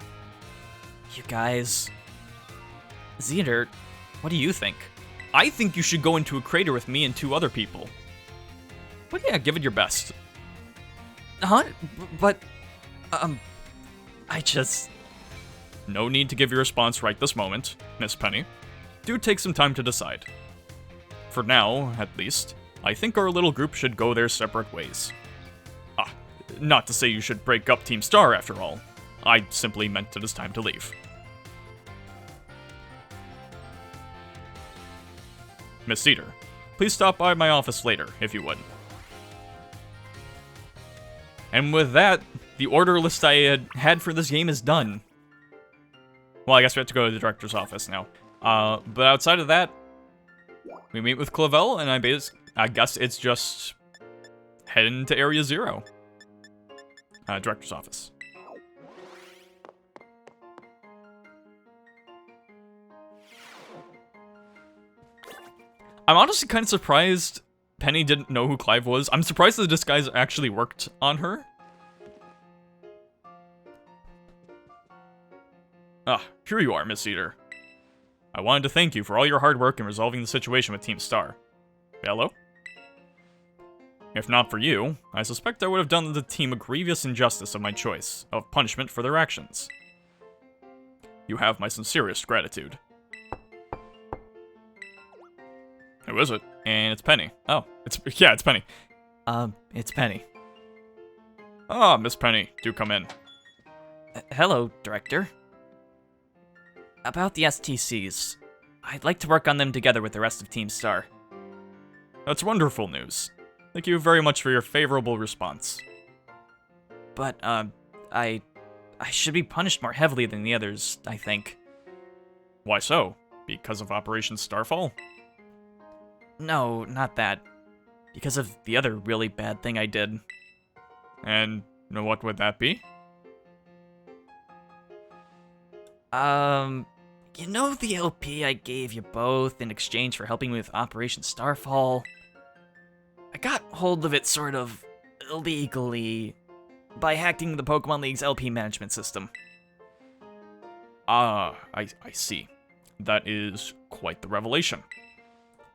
You guys... Zeter, what do you think? I think you should go into a crater with me and 2 other people. But yeah, give it your best. Huh? But... I just... No need to give your response right this moment, Miss Penny. Do take some time to decide. For now, at least, I think our little group should go their separate ways. Not to say you should break up Team Star after all. I simply meant it is time to leave. Miss Zeter, please stop by my office later, if you would. And with that, the order list I had for this game is done. Well, I guess we have to go to the director's office now. But outside of that, we meet with Clavel, and I guess it's just heading to Area 0. Director's office. I'm honestly kind of surprised Penny didn't know who Clive was. I'm surprised the disguise actually worked on her. Here you are, Miss Zeter. I wanted to thank you for all your hard work in resolving the situation with Team Star. Hello? If not for you, I suspect I would have done the team a grievous injustice of my choice of punishment for their actions. You have my sincerest gratitude. Who is it? And it's Penny. Oh, it's Penny. It's Penny. Ah, Miss Penny, do come in. Hello, Director. About the STCs, I'd like to work on them together with the rest of Team Star. That's wonderful news. Thank you very much for your favorable response. But, I should be punished more heavily than the others, I think. Why so? Because of Operation Starfall? No, not that. Because of the other really bad thing I did. And what would that be? You know the LP I gave you both in exchange for helping me with Operation Starfall? I got hold of it sort of illegally by hacking the Pokemon League's LP management system. Ah, I see. That is quite the revelation.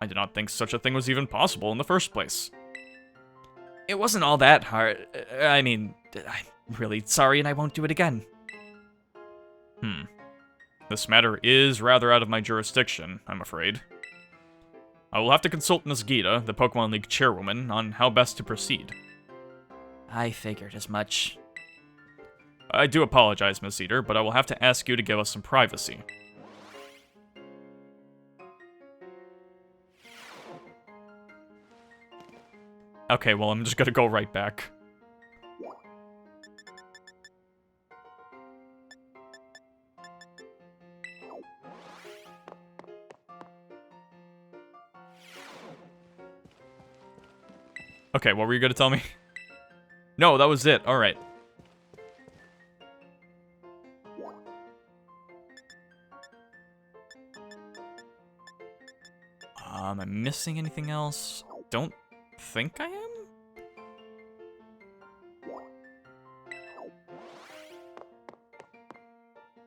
I did not think such a thing was even possible in the first place. It wasn't all that hard. I mean, I'm really sorry and I won't do it again. This matter is rather out of my jurisdiction, I'm afraid. I will have to consult Miss Gita, the Pokemon League chairwoman, on how best to proceed. I figured as much. I do apologize, Miss Eater, but I will have to ask you to give us some privacy. Okay, well, I'm just gonna go right back. Okay, what were you gonna tell me? No, that was it. Alright. Am I missing anything else? Don't think I am?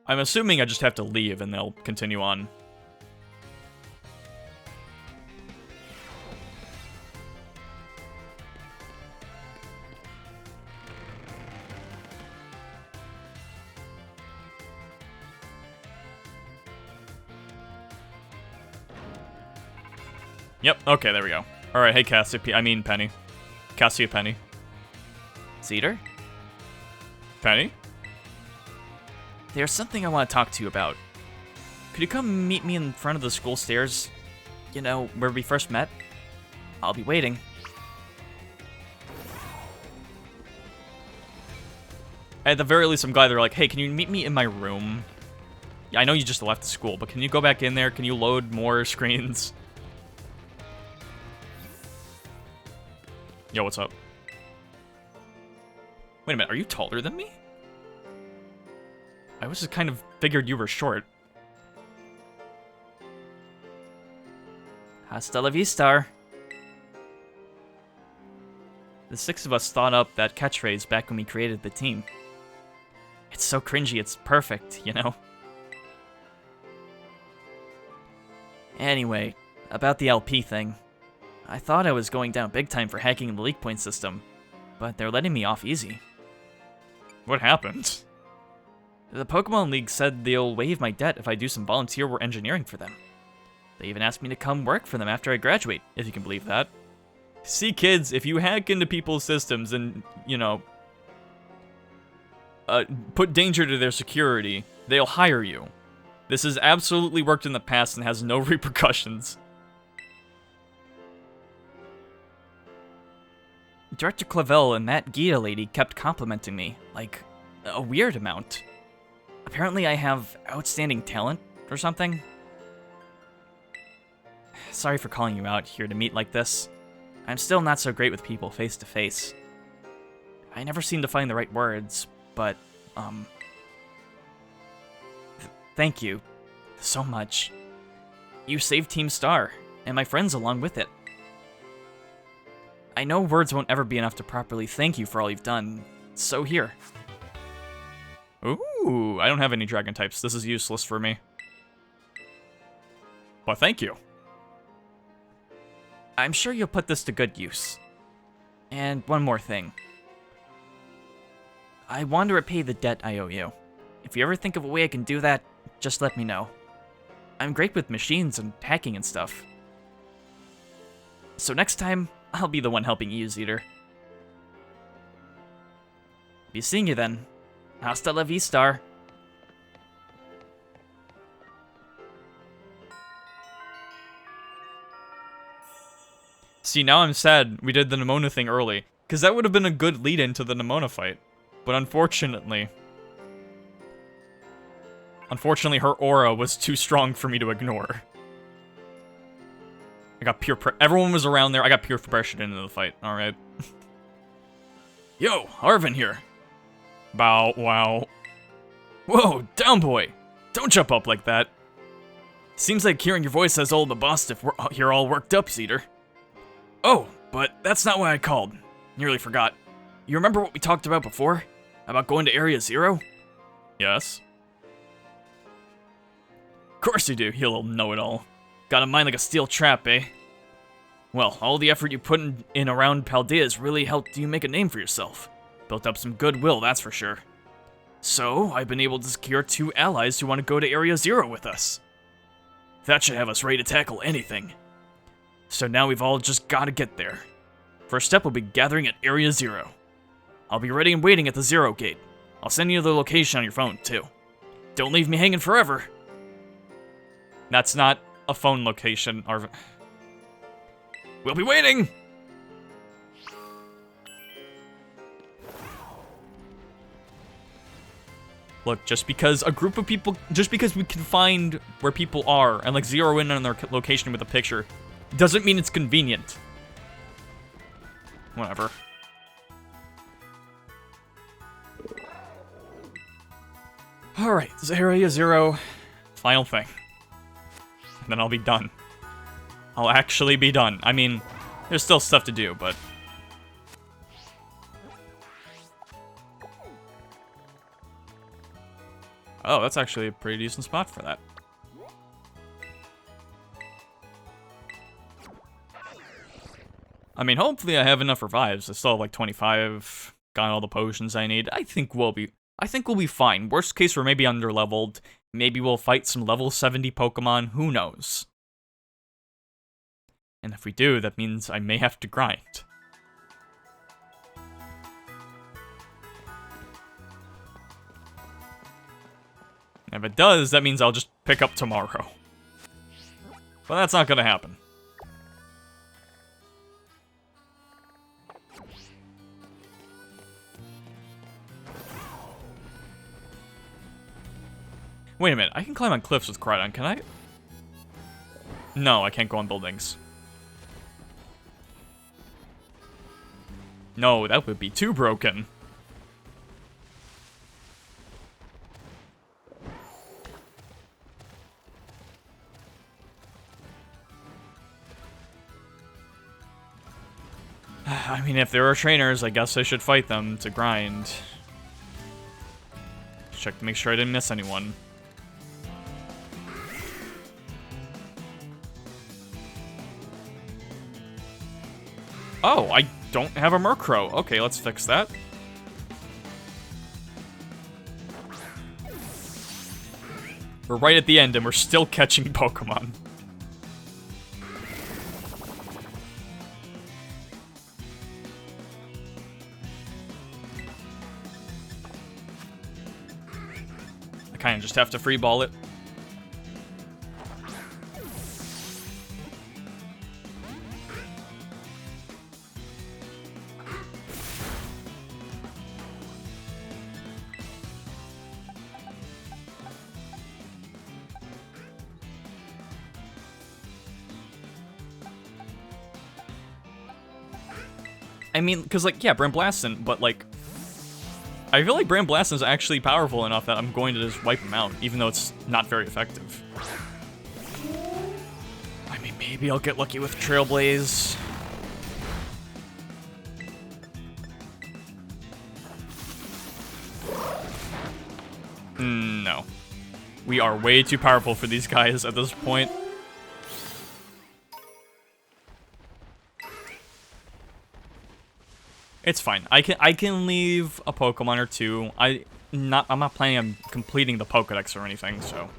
I'm assuming I just have to leave and they'll continue on. Yep, okay, there we go. Alright, hey Penny. Cassiopeia. Cedar? Penny? There's something I want to talk to you about. Could you come meet me in front of the school stairs? You know, where we first met? I'll be waiting. At the very least, I'm glad they're like, hey, can you meet me in my room? Yeah, I know you just left the school, but can you go back in there? Can you load more screens? Yo, what's up? Wait a minute, are you taller than me? I was just kind of figured you were short. Hasta la vista. The six of us thought up that catchphrase back when we created the team. It's so cringy, it's perfect, you know? Anyway, about the LP thing. I thought I was going down big time for hacking the leak point system, but they're letting me off easy. What happened? The Pokemon League said they'll waive my debt if I do some volunteer work engineering for them. They even asked me to come work for them after I graduate, if you can believe that. See, kids, if you hack into people's systems and, you know, put danger to their security, they'll hire you. This has absolutely worked in the past and has no repercussions. Director Clavel and that Gita lady kept complimenting me, like, a weird amount. Apparently I have outstanding talent or something. Sorry for calling you out here to meet like this. I'm still not so great with people face to face. I never seem to find the right words, but, thank you so much. You saved Team Star, and my friends along with it. I know words won't ever be enough to properly thank you for all you've done, so here. Ooh, I don't have any dragon types. This is useless for me. Well, thank you. I'm sure you'll put this to good use. And one more thing. I want to repay the debt I owe you. If you ever think of a way I can do that, just let me know. I'm great with machines and hacking and stuff. So next time, I'll be the one helping you, Zeter. Be seeing you then. Hasta la vista. See, now I'm sad we did the Nemona thing early, because that would have been a good lead-in to the Nemona fight. But unfortunately, her aura was too strong for me to ignore. I got everyone was around there, I got peer pressured into the fight, alright. Yo, Arven here. Bow, wow. Whoa, down boy! Don't jump up like that. Seems like hearing your voice has old the boss if you're all worked up, Zeter. Oh, but that's not why I called. Nearly forgot. You remember what we talked about before? About going to Area Zero? Yes. Of course you do, you little know-it-all. Got a mind like a steel trap, eh? Well, all the effort you put in around Paldea has really helped you make a name for yourself. Built up some goodwill, that's for sure. So, I've been able to secure 2 allies who want to go to Area Zero with us. That should have us ready to tackle anything. So now we've all just gotta get there. First step will be gathering at Area Zero. I'll be ready and waiting at the Zero Gate. I'll send you the location on your phone, too. Don't leave me hanging forever. That's not a phone location, Arven. We'll be waiting! Look, just because a group of people, just because we can find where people are and like zero in on their location with a picture, doesn't mean it's convenient. Whatever. Alright, Area Zero. Final thing. And then I'll be done. I'll actually be done. I mean, there's still stuff to do, but... Oh, that's actually a pretty decent spot for that. I mean, hopefully I have enough revives. I still have like 25. Got all the potions I need. I think we'll be fine. Worst case, we're maybe underleveled. Maybe we'll fight some level 70 Pokemon. Who knows? And if we do, that means I may have to grind. If it does, that means I'll just pick up tomorrow. But that's not gonna happen. Wait a minute, I can climb on cliffs with Cridon, can I? No, I can't go on buildings. No, that would be too broken. I mean, if there are trainers, I guess I should fight them to grind. Check to make sure I didn't miss anyone. Oh, I don't have a Murkrow. Okay, let's fix that. We're right at the end and we're still catching Pokemon. I kind of just have to free ball it. I mean, because, like, yeah, Bramblastin, but, like, I feel like Bramblastin is actually powerful enough that I'm going to just wipe him out, even though it's not very effective. I mean, maybe I'll get lucky with Trailblaze. No. We are way too powerful for these guys at this point. It's fine. I can leave a Pokemon or two. I'm not planning on completing the Pokédex or anything, so.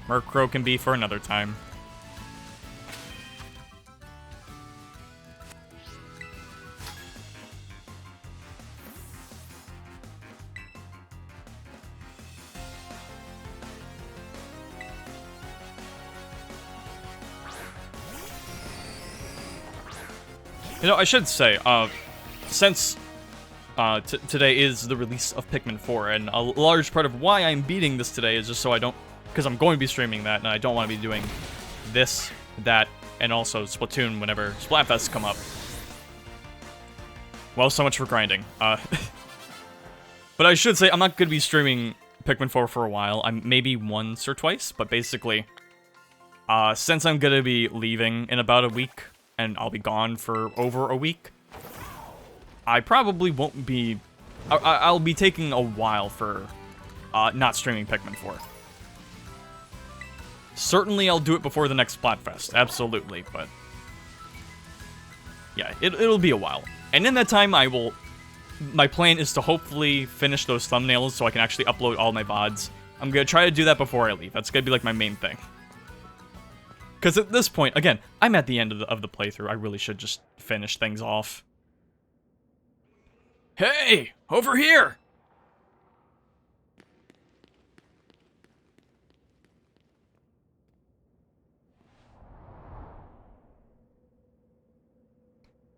Murkrow can be for another time. You know, I should say, since today is the release of Pikmin 4, and a large part of why I'm beating this today is just so I don't, because I'm going to be streaming that, and I don't want to be doing this, that, and also Splatoon whenever Splatfests come up. Well, so much for grinding. But I should say, I'm not going to be streaming Pikmin 4 for a while. I'm maybe once or twice, but basically, since I'm going to be leaving in about a week, and I'll be gone for over a week, I probably won't be... I'll be taking a while for not streaming Pikmin 4. Certainly I'll do it before the next Splatfest, absolutely, but... yeah, it'll be a while. And in that time, my plan is to hopefully finish those thumbnails so I can actually upload all my VODs. I'm gonna try to do that before I leave. That's gonna be like my main thing. Because at this point, again, I'm at the end of the playthrough. I really should just finish things off. Hey! Over here!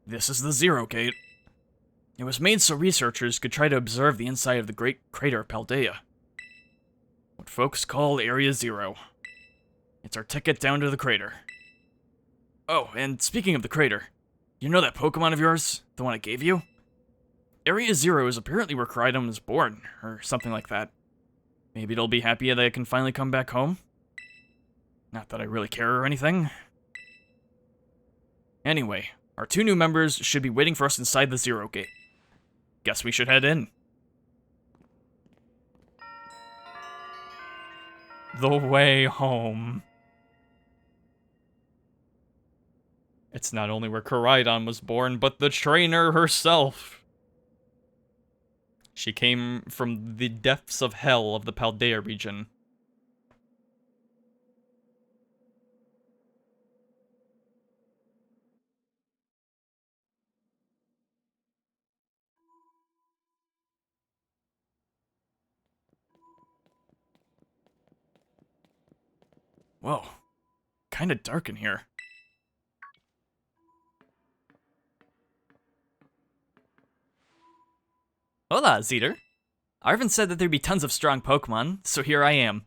This is the Zero Gate. It was made so researchers could try to observe the inside of the great crater Paldea. What folks call Area Zero. It's our ticket down to the crater. Oh, and speaking of the crater, you know that Pokemon of yours? The one I gave you? Area Zero is apparently where Koraidon was born, or something like that. Maybe it'll be happy that I can finally come back home? Not that I really care or anything. Anyway, our 2 new members should be waiting for us inside the Zero Gate. Guess we should head in. The way home. It's not only where Koraidon was born, but the trainer herself. She came from the depths of hell of the Paldea region. Whoa, kinda dark in here. Hola, Zeter. Arven said that there'd be tons of strong Pokemon, so here I am.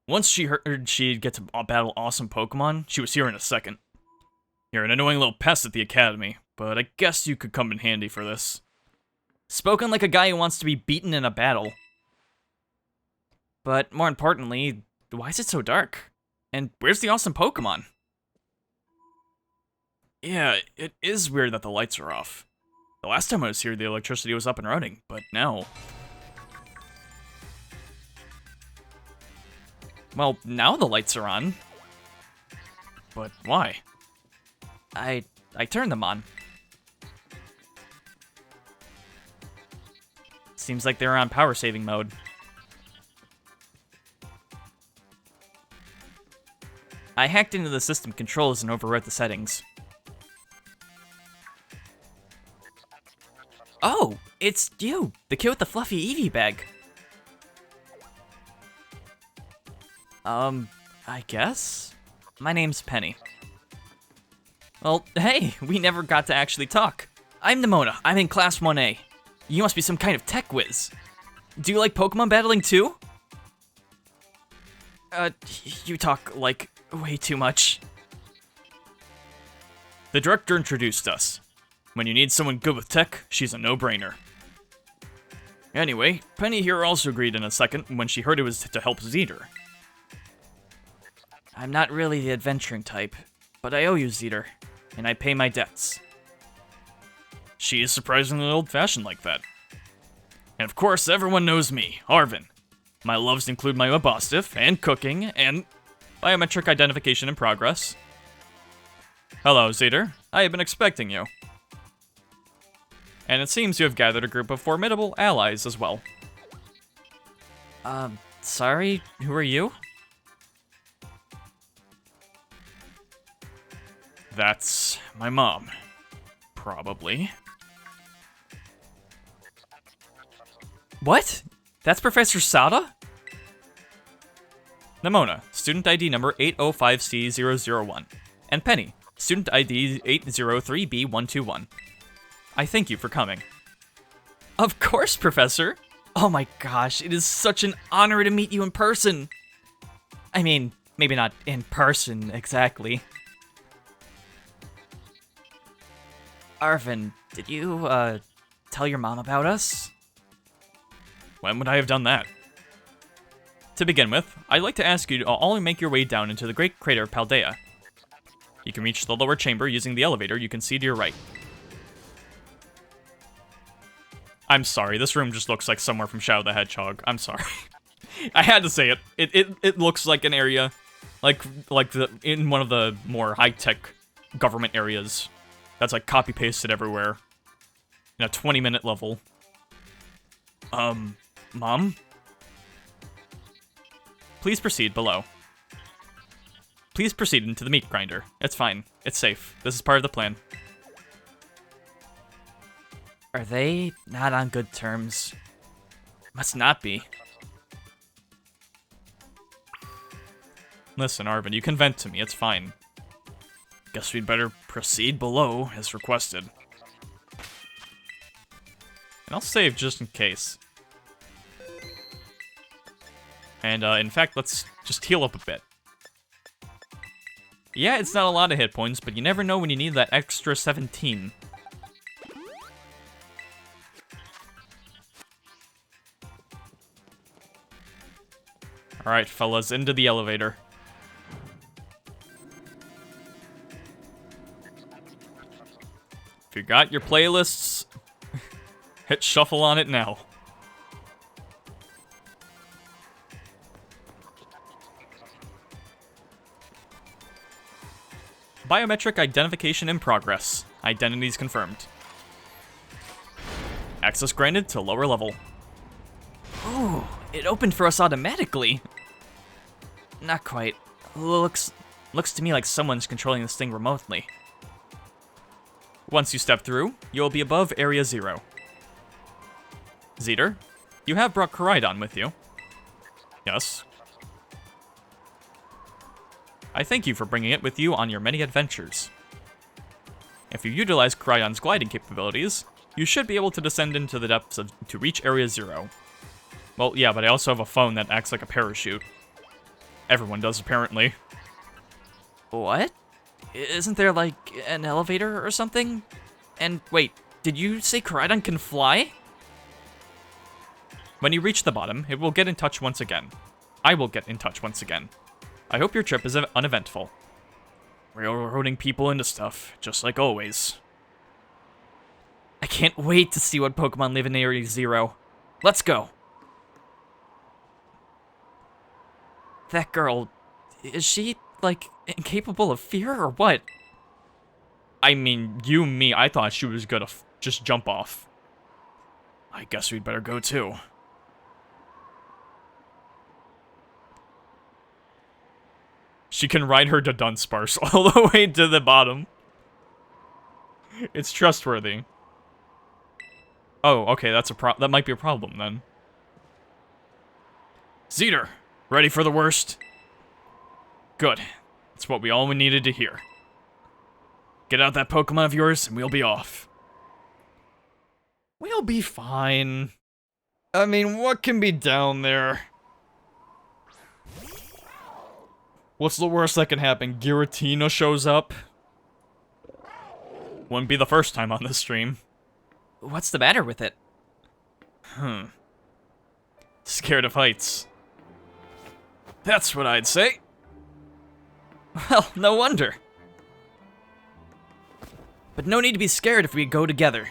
Once she heard she'd get to battle awesome Pokemon, she was here in a second. You're an annoying little pest at the academy, but I guess you could come in handy for this. Spoken like a guy who wants to be beaten in a battle. But more importantly, why is it so dark? And where's the awesome Pokemon? Yeah, it is weird that the lights are off. The last time I was here, the electricity was up and running, but now... well, now the lights are on. But why? I turned them on. Seems like they're on power saving mode. I hacked into the system controls and overwrote the settings. Oh, it's you, the kid with the fluffy Eevee bag. I guess? My name's Penny. Well, hey, we never got to actually talk. I'm Nimona, I'm in Class 1A. You must be some kind of tech whiz. Do you like Pokemon battling too? You talk, like, way too much. The director introduced us. When you need someone good with tech, she's a no-brainer. Anyway, Penny here also agreed in a second when she heard it was to help Zeter. I'm not really the adventuring type, but I owe you, Zeter, and I pay my debts. She is surprisingly old-fashioned like that. And of course, everyone knows me, Arven. My loves include my Mabostiff, and cooking, and biometric identification in progress. Hello, Zeter. I have been expecting you. And it seems you have gathered a group of formidable allies as well. Sorry, who are you? That's my mom. Probably. What? That's Professor Sada? Nimona, student ID number 805C001. And Penny, student ID 803B121. I thank you for coming. Of course, Professor. Oh my gosh, it is such an honor to meet you in person. I mean, maybe not in person exactly. Arven, did you, tell your mom about us? When would I have done that? To begin with, I'd like to ask you to all make your way down into the great crater Paldea. You can reach the lower chamber using the elevator you can see to your right. I'm sorry, this room just looks like somewhere from Shadow the Hedgehog. I'm sorry. I had to say it. It looks like an area, like in one of the more high-tech government areas. That's like copy-pasted everywhere. In a 20-minute level. Mom? Please proceed below. Please proceed into the meat grinder. It's fine. It's safe. This is part of the plan. Are they not on good terms? Must not be. Listen, Arven, you can vent to me. It's fine. Guess we'd better proceed below, as requested. And I'll save just in case. And, in fact, let's just heal up a bit. Yeah, it's not a lot of hit points, but you never know when you need that extra 17. Alright, fellas, into the elevator. If you got your playlists, hit shuffle on it now. Biometric identification in progress. Identities confirmed. Access granted to lower level. Ooh, it opened for us automatically. Not quite. Looks to me like someone's controlling this thing remotely. Once you step through, you'll be above Area 0. Zeter, you have brought Koraidon with you. Yes. I thank you for bringing it with you on your many adventures. If you utilize Koraidon's gliding capabilities, you should be able to descend into the depths to reach Area 0. Well, yeah, but I also have a phone that acts like a parachute. Everyone does, apparently. What? Isn't there, like, an elevator or something? And wait, did you say Koraidon can fly? When you reach the bottom, it will get in touch once again. I will get in touch once again. I hope your trip is uneventful. Railroading people into stuff, just like always. I can't wait to see what Pokemon live in Area 0. Let's go! That girl, is she, like, incapable of fear or what? I mean, me, I thought she was gonna just jump off. I guess we'd better go too. She can ride her to Dunsparce all the way to the bottom. It's trustworthy. Oh, okay, that might be a problem then. Zeter, ready for the worst? Good. That's what we all needed to hear. Get out that Pokemon of yours, and we'll be off. We'll be fine. I mean, what can be down there? What's the worst that can happen? Giratina shows up? Wouldn't be the first time on this stream. What's the matter with it? Scared of heights. That's what I'd say. Well, no wonder. But no need to be scared if we go together.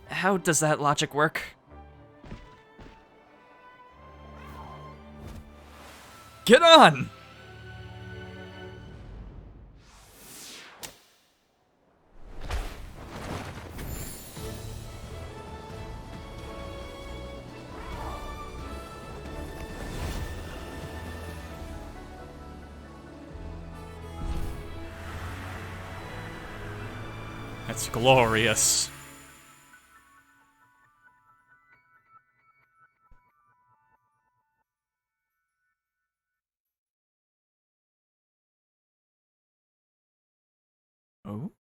How does that logic work? Get on! That's glorious.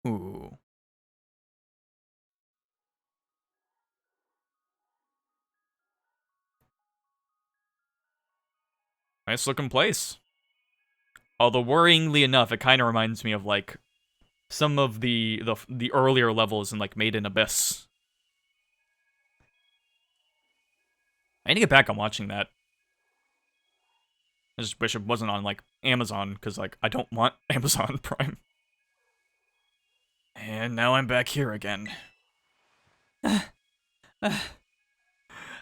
Ooh. Nice looking place. Although worryingly enough, it kind of reminds me of like some of the earlier levels in like Made in Abyss. I need to get back on watching that. I just wish it wasn't on like Amazon, because like I don't want Amazon Prime. And now I'm back here again. I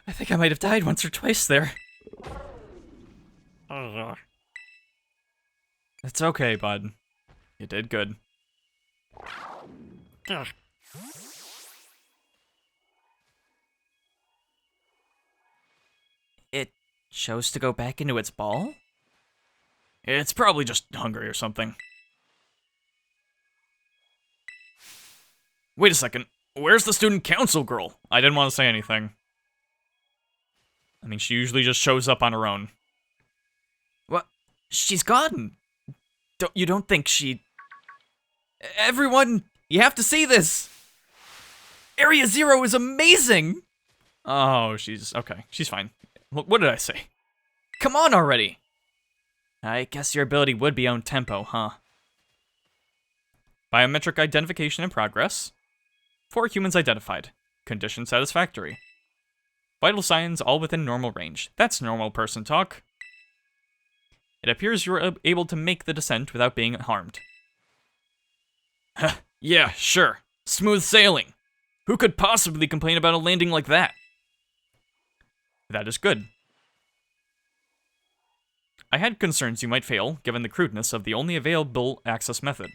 think I might have died once or twice there. It's okay, bud. You did good. It chose to go back into its ball? It's probably just hungry or something. Wait a second. Where's the student council girl? I didn't want to say anything. I mean, she usually just shows up on her own. What? She's gone. You don't think she... Everyone, you have to see this. Area Zero is amazing. Oh, okay. She's fine. What did I say? Come on already. I guess your ability would be own tempo, huh? Biometric identification in progress. 4 humans identified. Condition satisfactory. Vital signs all within normal range. That's normal person talk. It appears you were able to make the descent without being harmed. Yeah, sure. Smooth sailing. Who could possibly complain about a landing like that? That is good. I had concerns you might fail, given the crudeness of the only available access method.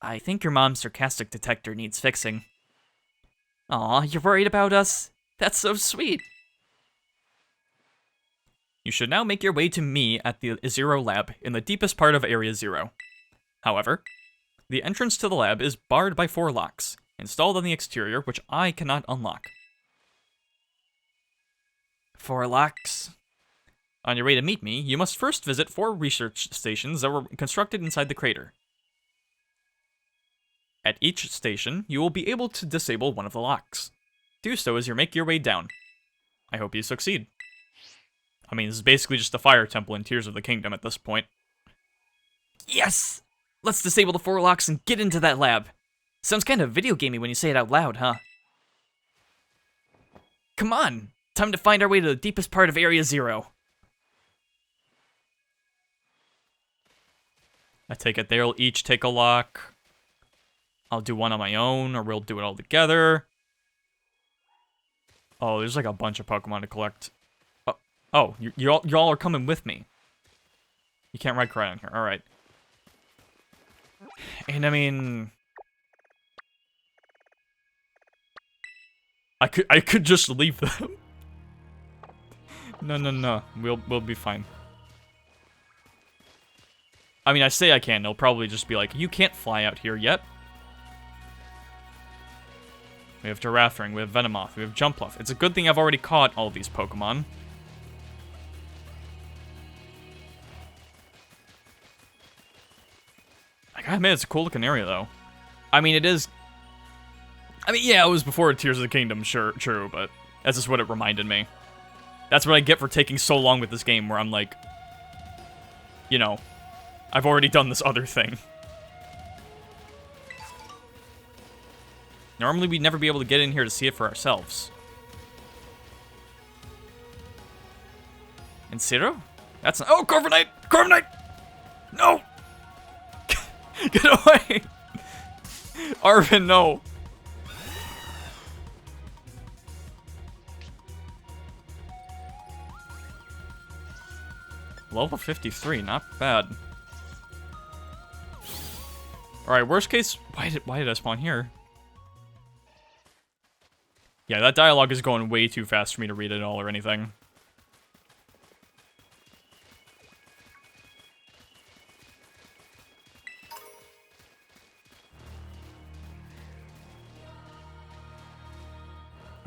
I think your mom's sarcastic detector needs fixing. Aw, you're worried about us? That's so sweet. You should now make your way to me at the Zero Lab in the deepest part of Area Zero. However, the entrance to the lab is barred by 4 locks, installed on the exterior, which I cannot unlock. 4 locks? On your way to meet me, you must first visit 4 research stations that were constructed inside the crater. At each station, you will be able to disable one of the locks. Do so as you make your way down. I hope you succeed. I mean, this is basically just a fire temple in Tears of the Kingdom at this point. Yes! Let's disable the 4 locks and get into that lab. Sounds kind of video gamey when you say it out loud, huh? Come on! Time to find our way to the deepest part of Area Zero. I take it they'll each take a lock. I'll do one on my own, or we'll do it all together. Oh, there's like a bunch of Pokemon to collect. Oh, you all are coming with me. You can't ride Cry on here. All right. And I mean, I could just leave them. No. We'll be fine. I mean, I say I can. They'll probably just be like, you can't fly out here yet. We have Giraffing, we have Venomoth, we have Jumpluff. It's a good thing I've already caught all these Pokemon. I gotta admit, it's a cool looking area, though. I mean, it is... I mean, yeah, it was before Tears of the Kingdom, sure, true, but that's just what it reminded me. That's what I get for taking so long with this game, where I'm like... You know, I've already done this other thing. Normally, we'd never be able to get in here to see it for ourselves. And Zero? That's not... Oh, Corviknight! Corviknight! No! Get away! Arven, no! Level 53, not bad. Alright, worst case... Why did I spawn here? Yeah, that dialogue is going way too fast for me to read it all or anything.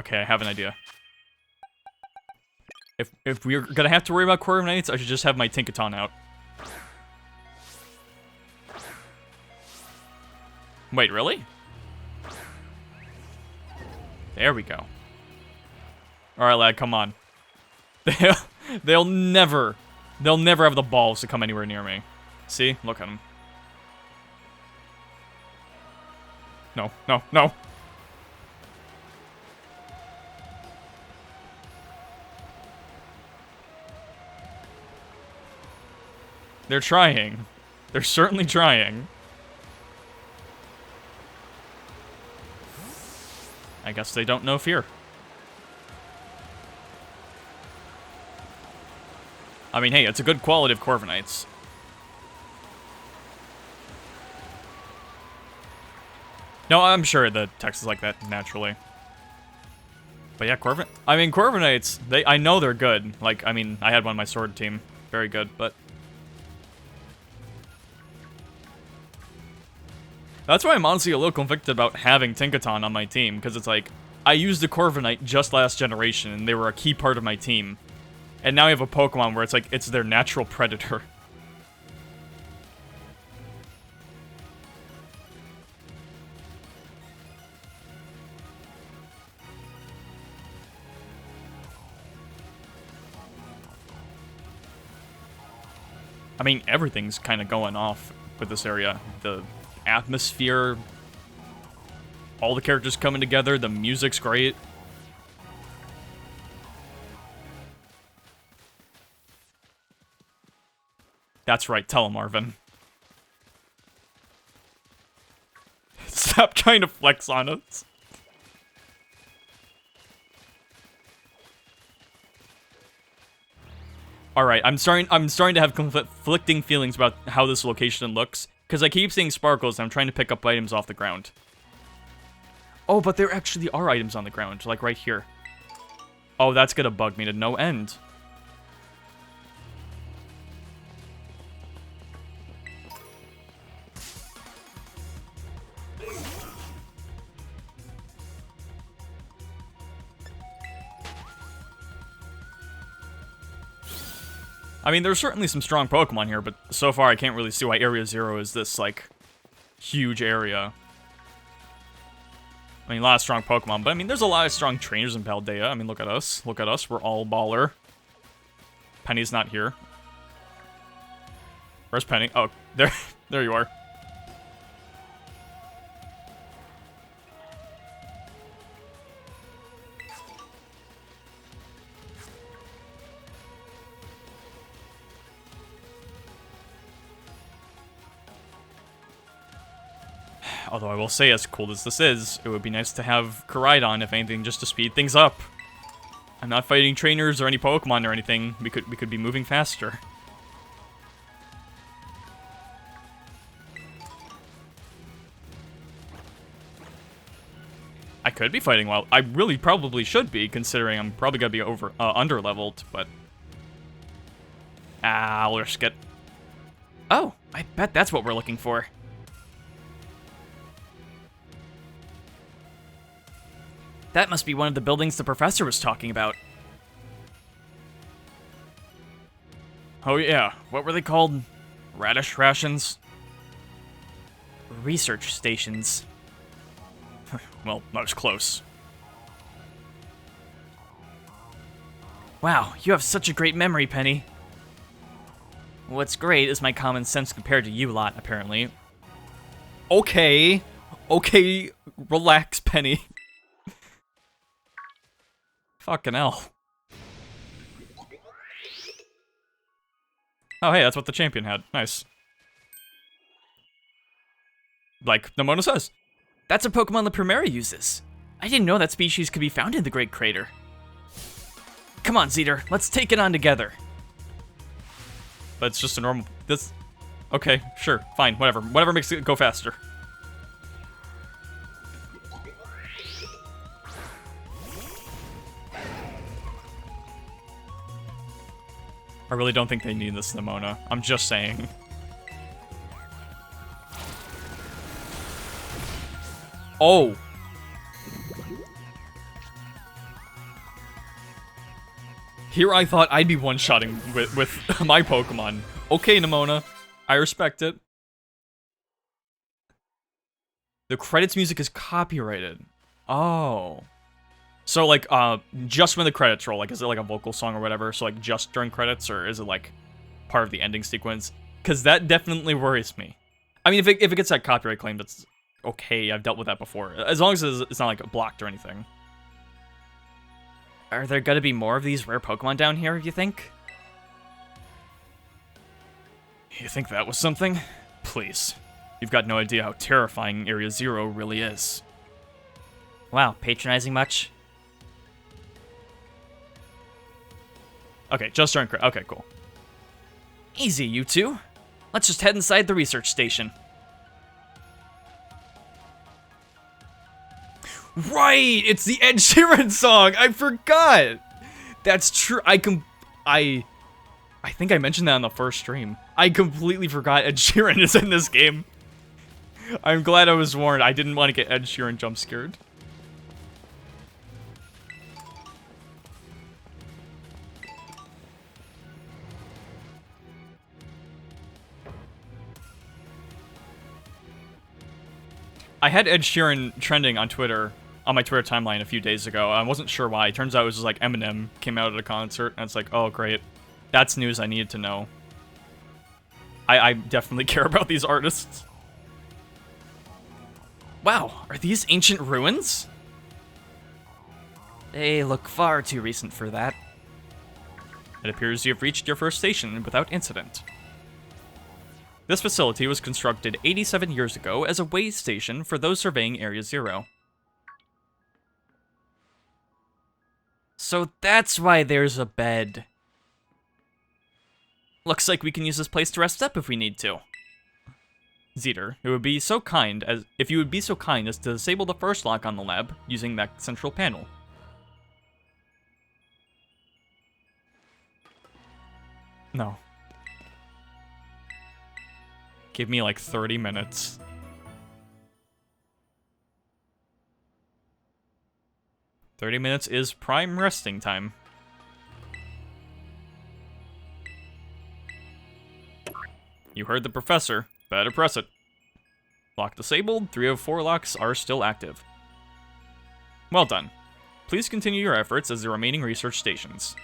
Okay, I have an idea. If we're gonna have to worry about Corviknights, I should just have my Tinkaton out. Wait, really? There we go. Alright, lad, come on. They'll never have the balls to come anywhere near me. See? Look at them. No, no, no. They're trying. They're certainly trying. I guess they don't know fear. I mean, hey, it's a good quality of Corviknights. No, I'm sure the text is like that naturally. But yeah, Corviknights, I know they're good. Like, I mean, I had one on my sword team. Very good, but... That's why I'm honestly a little conflicted about having Tinkaton on my team, because it's like, I used a Corviknight just last generation, and they were a key part of my team. And now I have a Pokemon where it's like, it's their natural predator. I mean, everything's kind of going off with this area. The atmosphere, all the characters coming together, the music's great. That's right, tell him, Arven. Stop trying to flex on us. Alright, I'm starting to have conflicting feelings about how this location looks, because I keep seeing sparkles and I'm trying to pick up items off the ground. Oh, but there actually are items on the ground, like right here. Oh, that's gonna bug me to no end. I mean, there's certainly some strong Pokemon here, but so far I can't really see why Area 0 is this, like, huge area. I mean, a lot of strong Pokemon, but I mean, there's a lot of strong trainers in Paldea. I mean, look at us. Look at us. We're all baller. Penny's not here. Where's Penny? Oh, there you are. Although I will say, as cool as this is, it would be nice to have Koraidon, if anything, just to speed things up. I'm not fighting trainers or any Pokemon or anything. We could be moving faster. I could be fighting well. I really probably should be, considering I'm probably gonna be under-leveled, but... I'll risk it. Oh, I bet that's what we're looking for. That must be one of the buildings the professor was talking about. Oh yeah, what were they called? Radish rations? Research stations. Well, that was close. Wow, you have such a great memory, Penny. What's great is my common sense compared to you lot, apparently. Okay. Okay, relax, Penny. Fucking hell. Oh, hey, that's what the champion had. Nice. Like Nemona says. That's a Pokemon the Primera uses. I didn't know that species could be found in the Great Crater. Come on, Zeter, let's take it on together. But it's just a normal... Okay, sure, fine, whatever. Whatever makes it go faster. I really don't think they need this Nemona. I'm just saying. Oh! Here I thought I'd be one-shotting with my Pokemon. Okay, Nimona. I respect it. The credits music is copyrighted. Oh. So, like, just when the credits roll, like, is it like a vocal song or whatever? So, like, just during credits, or is it, like, part of the ending sequence? Because that definitely worries me. I mean, if it gets that copyright claim, that's okay. I've dealt with that before. As long as it's not, like, blocked or anything. Are there gonna be more of these rare Pokemon down here, you think? You think that was something? Please. You've got no idea how terrifying Area Zero really is. Wow, patronizing much? Okay, just during credits. Okay, cool. Easy, you two. Let's just head inside the research station. Right! It's the Ed Sheeran song! I forgot! That's true. I think I mentioned that on the first stream. I completely forgot Ed Sheeran is in this game. I'm glad I was warned. I didn't want to get Ed Sheeran jump scared. I had Ed Sheeran trending on Twitter, on my Twitter timeline a few days ago. I wasn't sure why. It turns out it was just like Eminem came out at a concert, and it's like, oh great. That's news I needed to know. I definitely care about these artists. Wow, are these ancient ruins? They look far too recent for that. It appears you have reached your first station without incident. This facility was constructed 87 years ago as a way station for those surveying Area Zero. So that's why there's a bed. Looks like we can use this place to rest up if we need to. Zeter, if you would be so kind as to disable the first lock on the lab using that central panel. No. Give me like 30 minutes. "30 minutes is prime resting time." You heard the professor. Better press it. Lock disabled. 3 of 4 locks are still active. Well done. Please continue your efforts as the remaining research stations.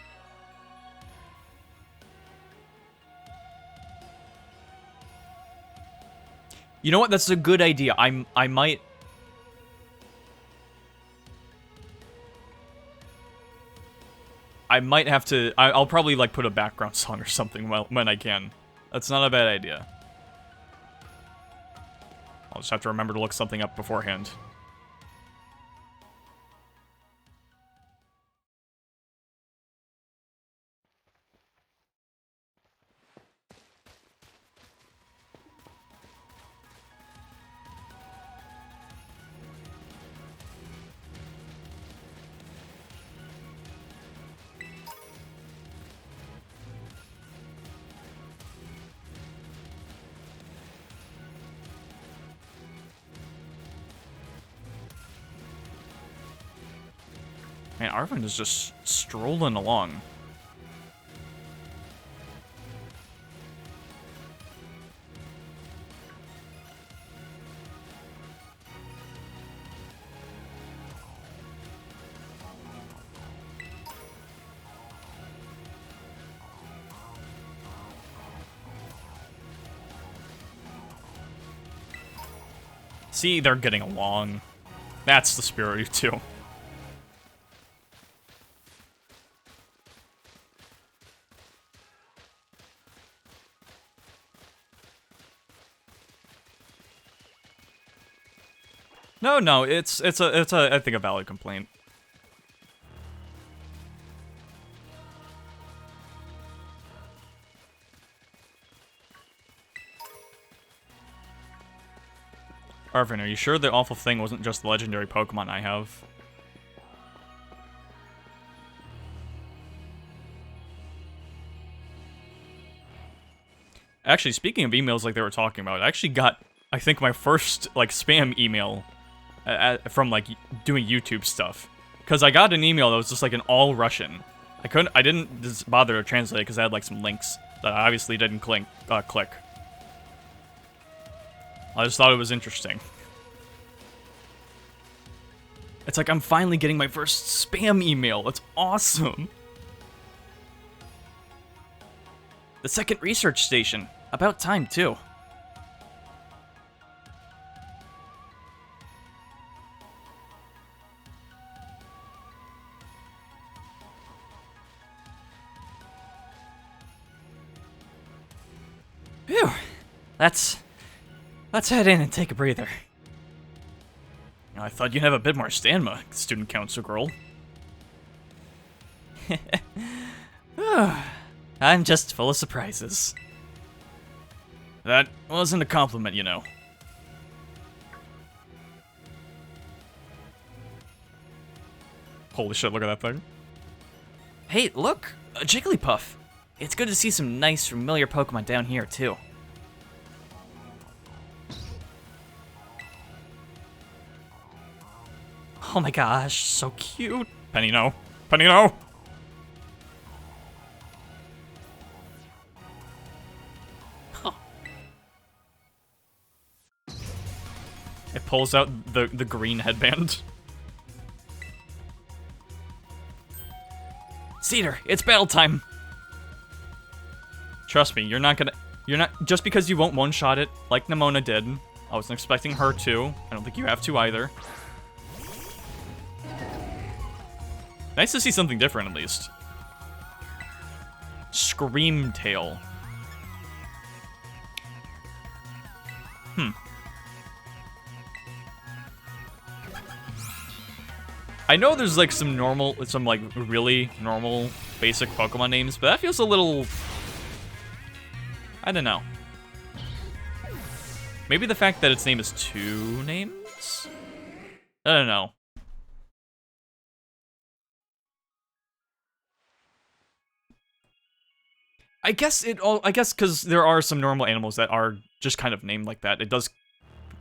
You know what? That's a good idea. I might have to. I'll probably like put a background song or something when I can. That's not a bad idea. I'll just have to remember to look something up beforehand. Man, Arven is just strolling along. See, they're getting along. That's the spirit of you two. No, it's I think a valid complaint. Arven, are you sure the awful thing wasn't just the legendary Pokemon I have? Actually, speaking of emails like they were talking about, I actually got, I think, my first, like, spam email from, like, doing YouTube stuff. Because I got an email that was just, like, in all Russian. I didn't just bother to translate it because I had like some links that I obviously didn't click. I just thought it was interesting. It's like I'm finally getting my first spam email. It's awesome. The second research station. About time, too. Phew. Let's head in and take a breather. I thought you'd have a bit more stamina, student council girl. I'm just full of surprises. That wasn't a compliment, you know. Holy shit, look at that thing. Hey, look! A Jigglypuff! It's good to see some nice, familiar Pokemon down here, too. Oh my gosh, so cute. Penny, no. Penny, no! Huh. It pulls out the green headband. Cedar, it's battle time! Trust me, you're not, just because you won't one-shot it, like Nimona did. I wasn't expecting her to. I don't think you have to either. Nice to see something different, at least. Scream Tail. I know there's like some like really normal basic Pokemon names, but that feels a little... I don't know. Maybe the fact that its name is 2 names? I don't know. I guess because there are some normal animals that are just kind of named like that, it does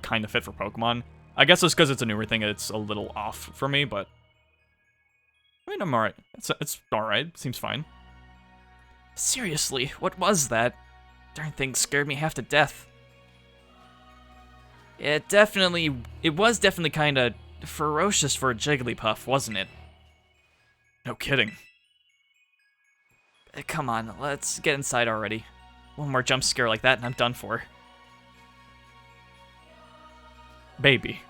kind of fit for Pokemon. I guess it's because it's a newer thing, it's a little off for me, but... I mean, I'm alright. It's alright. Seems fine. Seriously, what was that? Darn thing scared me half to death. It was definitely kinda ferocious for a Jigglypuff, wasn't it? No kidding. Come on, let's get inside already. One more jump scare like that and I'm done for. Baby.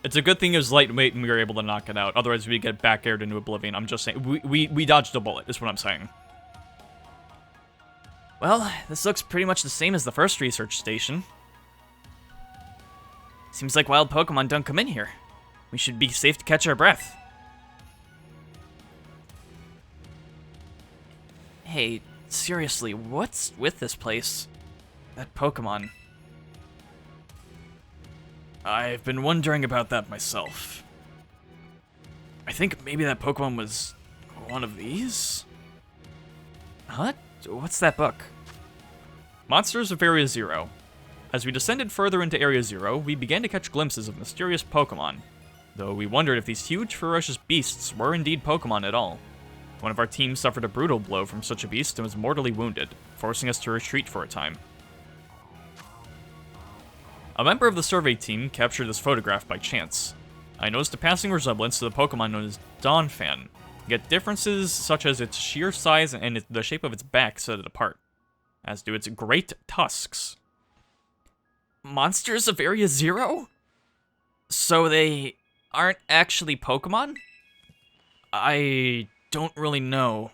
It's a good thing it was lightweight and we were able to knock it out. Otherwise, we'd get back aired into oblivion. I'm just saying. We dodged a bullet, is what I'm saying. Well, this looks pretty much the same as the first research station. Seems like wild Pokemon don't come in here. We should be safe to catch our breath. Hey, seriously, what's with this place? That Pokemon. I've been wondering about that myself. I think maybe that Pokemon was one of these? Huh? What's that book? Monsters of Area Zero. As we descended further into Area Zero, we began to catch glimpses of mysterious Pokemon, though we wondered if these huge, ferocious beasts were indeed Pokemon at all. One of our team suffered a brutal blow from such a beast and was mortally wounded, forcing us to retreat for a time. A member of the survey team captured this photograph by chance. I noticed a passing resemblance to the Pokemon known as Donphan, yet differences such as its sheer size and the shape of its back set it apart, as do its great tusks. Monsters of Area Zero? So they aren't actually Pokemon? I don't really know.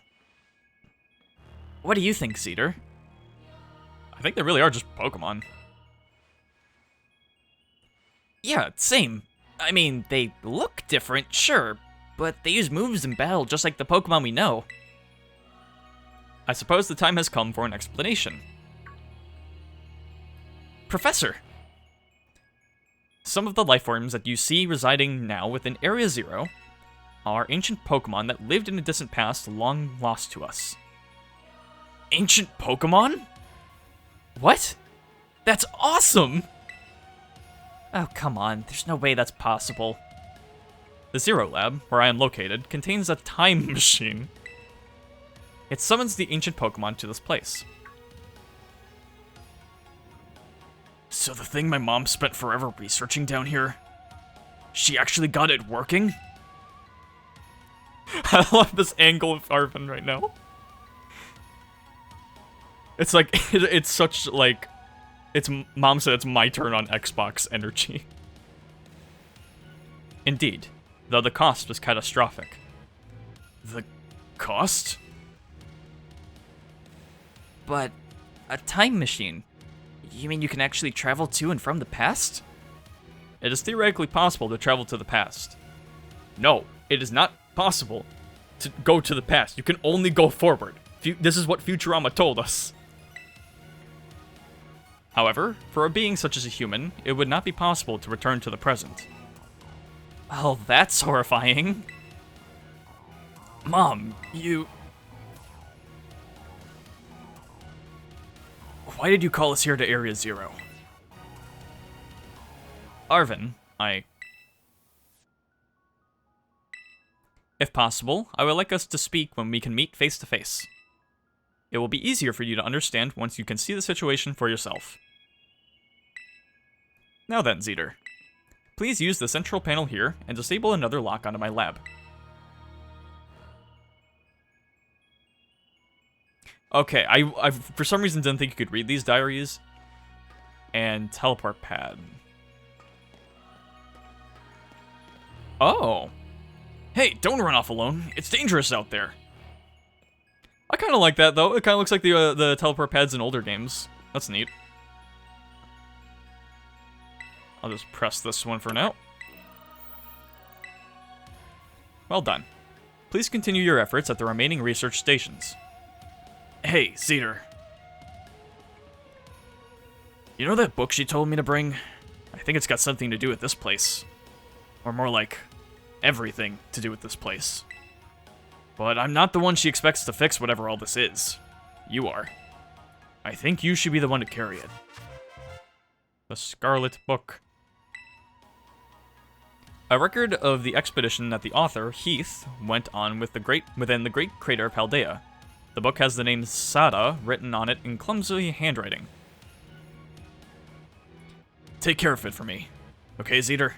What do you think, Cedar? I think they really are just Pokemon. Yeah, same. I mean, they look different, sure, but they use moves in battle just like the Pokemon we know. I suppose the time has come for an explanation. Professor! Some of the lifeforms that you see residing now within Area Zero are ancient Pokemon that lived in a distant past long lost to us. Ancient Pokemon? What? That's awesome! Oh, come on. There's no way that's possible. The Zero Lab, where I am located, contains a time machine. It summons the ancient Pokemon to this place. So the thing my mom spent forever researching down here, she actually got it working? I love this angle of Arven right now. It's like, it's such, like, it's, Mom said it's my turn on Xbox energy. Indeed, though the cost was catastrophic. The cost? But a time machine? You mean you can actually travel to and from the past? It is theoretically possible to travel to the past. No, it is not possible to go to the past. You can only go forward. This is what Futurama told us. However, for a being such as a human, it would not be possible to return to the present. Oh, that's horrifying. Mom, you... Why did you call us here to Area Zero? Arven, If possible, I would like us to speak when we can meet face to face. It will be easier for you to understand once you can see the situation for yourself. Now then, Zeter. Please use the central panel here and disable another lock onto my lab. Okay, I for some reason didn't think you could read these diaries. And teleport pad. Oh. Hey, don't run off alone. It's dangerous out there. I kind of like that, though. It kind of looks like the teleport pads in older games. That's neat. I'll just press this one for now. Well done. Please continue your efforts at the remaining research stations. Hey, Zeter. You know that book she told me to bring? I think it's got something to do with this place. Or more like, everything to do with this place. But I'm not the one she expects to fix whatever all this is. You are. I think you should be the one to carry it. The Scarlet Book. A record of the expedition that the author, Heath, went on within the great crater of Paldea. The book has the name Sada written on it in clumsy handwriting. Take care of it for me. Okay, Zeter?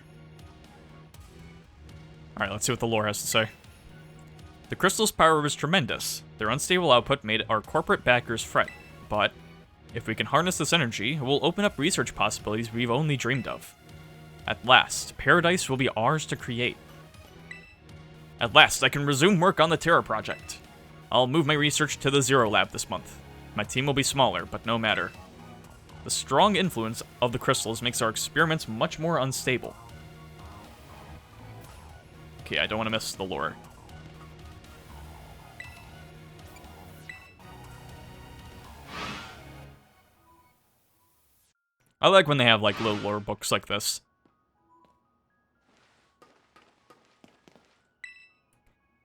Alright, let's see what the lore has to say. The crystal's power is tremendous. Their unstable output made our corporate backers fret. But, if we can harness this energy, it will open up research possibilities we've only dreamed of. At last, paradise will be ours to create. At last, I can resume work on the Terra project. I'll move my research to the Zero Lab this month. My team will be smaller, but no matter. The strong influence of the crystals makes our experiments much more unstable. Okay, I don't want to miss the lore. I like when they have, like, little lore books like this.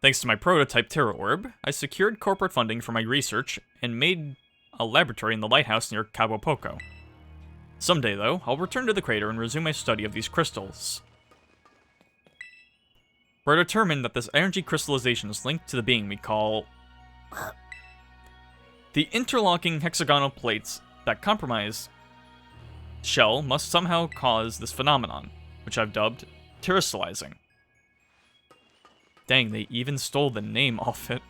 Thanks to my prototype Terra Orb, I secured corporate funding for my research and made a laboratory in the lighthouse near Capo Poco. Someday, though, I'll return to the crater and resume my study of these crystals. We're determined that this energy crystallization is linked to the being we call... The interlocking hexagonal plates that compromise shell must somehow cause this phenomenon, which I've dubbed terrestrializing. Dang, they even stole the name off it.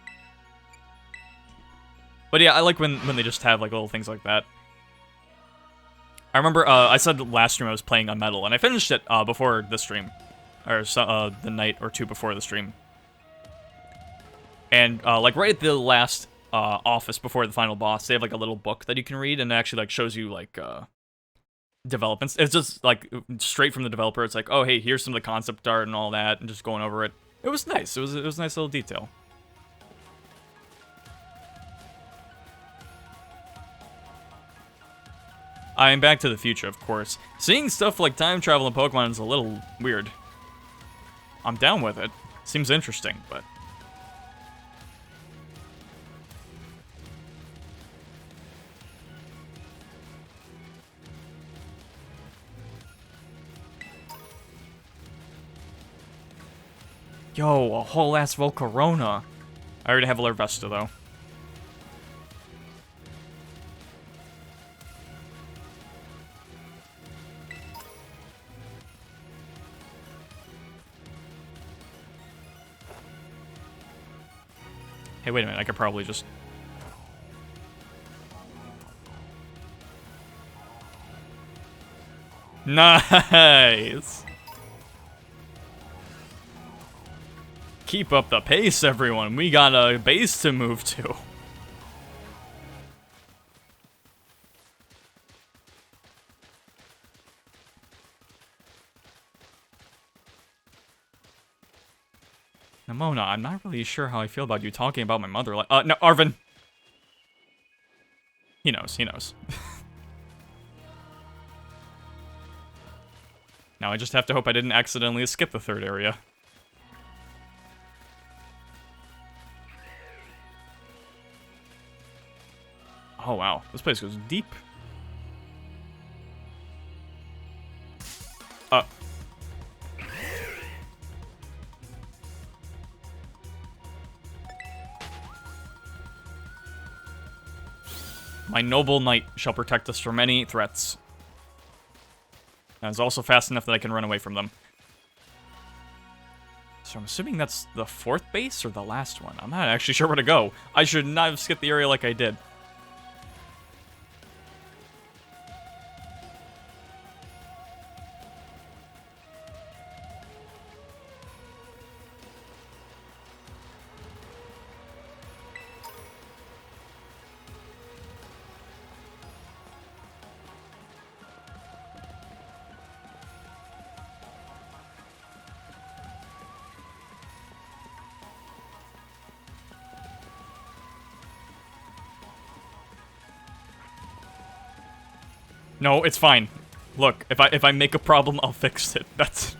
But yeah, I like when they just have like little things like that. I remember I said last stream I was playing on Metal, and I finished it before the stream. Or the night or two before the stream. And like right at the last office before the final boss, they have like a little book that you can read, and it actually like shows you like developments. It's just like straight from the developer. It's like, oh hey, here's some of the concept art and all that, and just going over it. It was nice. It was a nice little detail. I'm Back to the Future, of course. Seeing stuff like time travel in Pokemon is a little weird. I'm down with it. Seems interesting, but... Yo, a whole ass Volcarona. I already have a Larvesta, though. Hey, wait a minute, I could probably just... Nice! Keep up the pace, everyone. We got a base to move to. Namona, I'm not really sure how I feel about you talking about my mother like- no, Arven! He knows, he knows. Now I just have to hope I didn't accidentally skip the third area. Oh wow, this place goes deep. My noble knight shall protect us from any threats. And is also fast enough that I can run away from them. So I'm assuming that's the fourth base or the last one. I'm not actually sure where to go. I should not have skipped the area like I did. No, it's fine. Look, if I make a problem, I'll fix it. That's...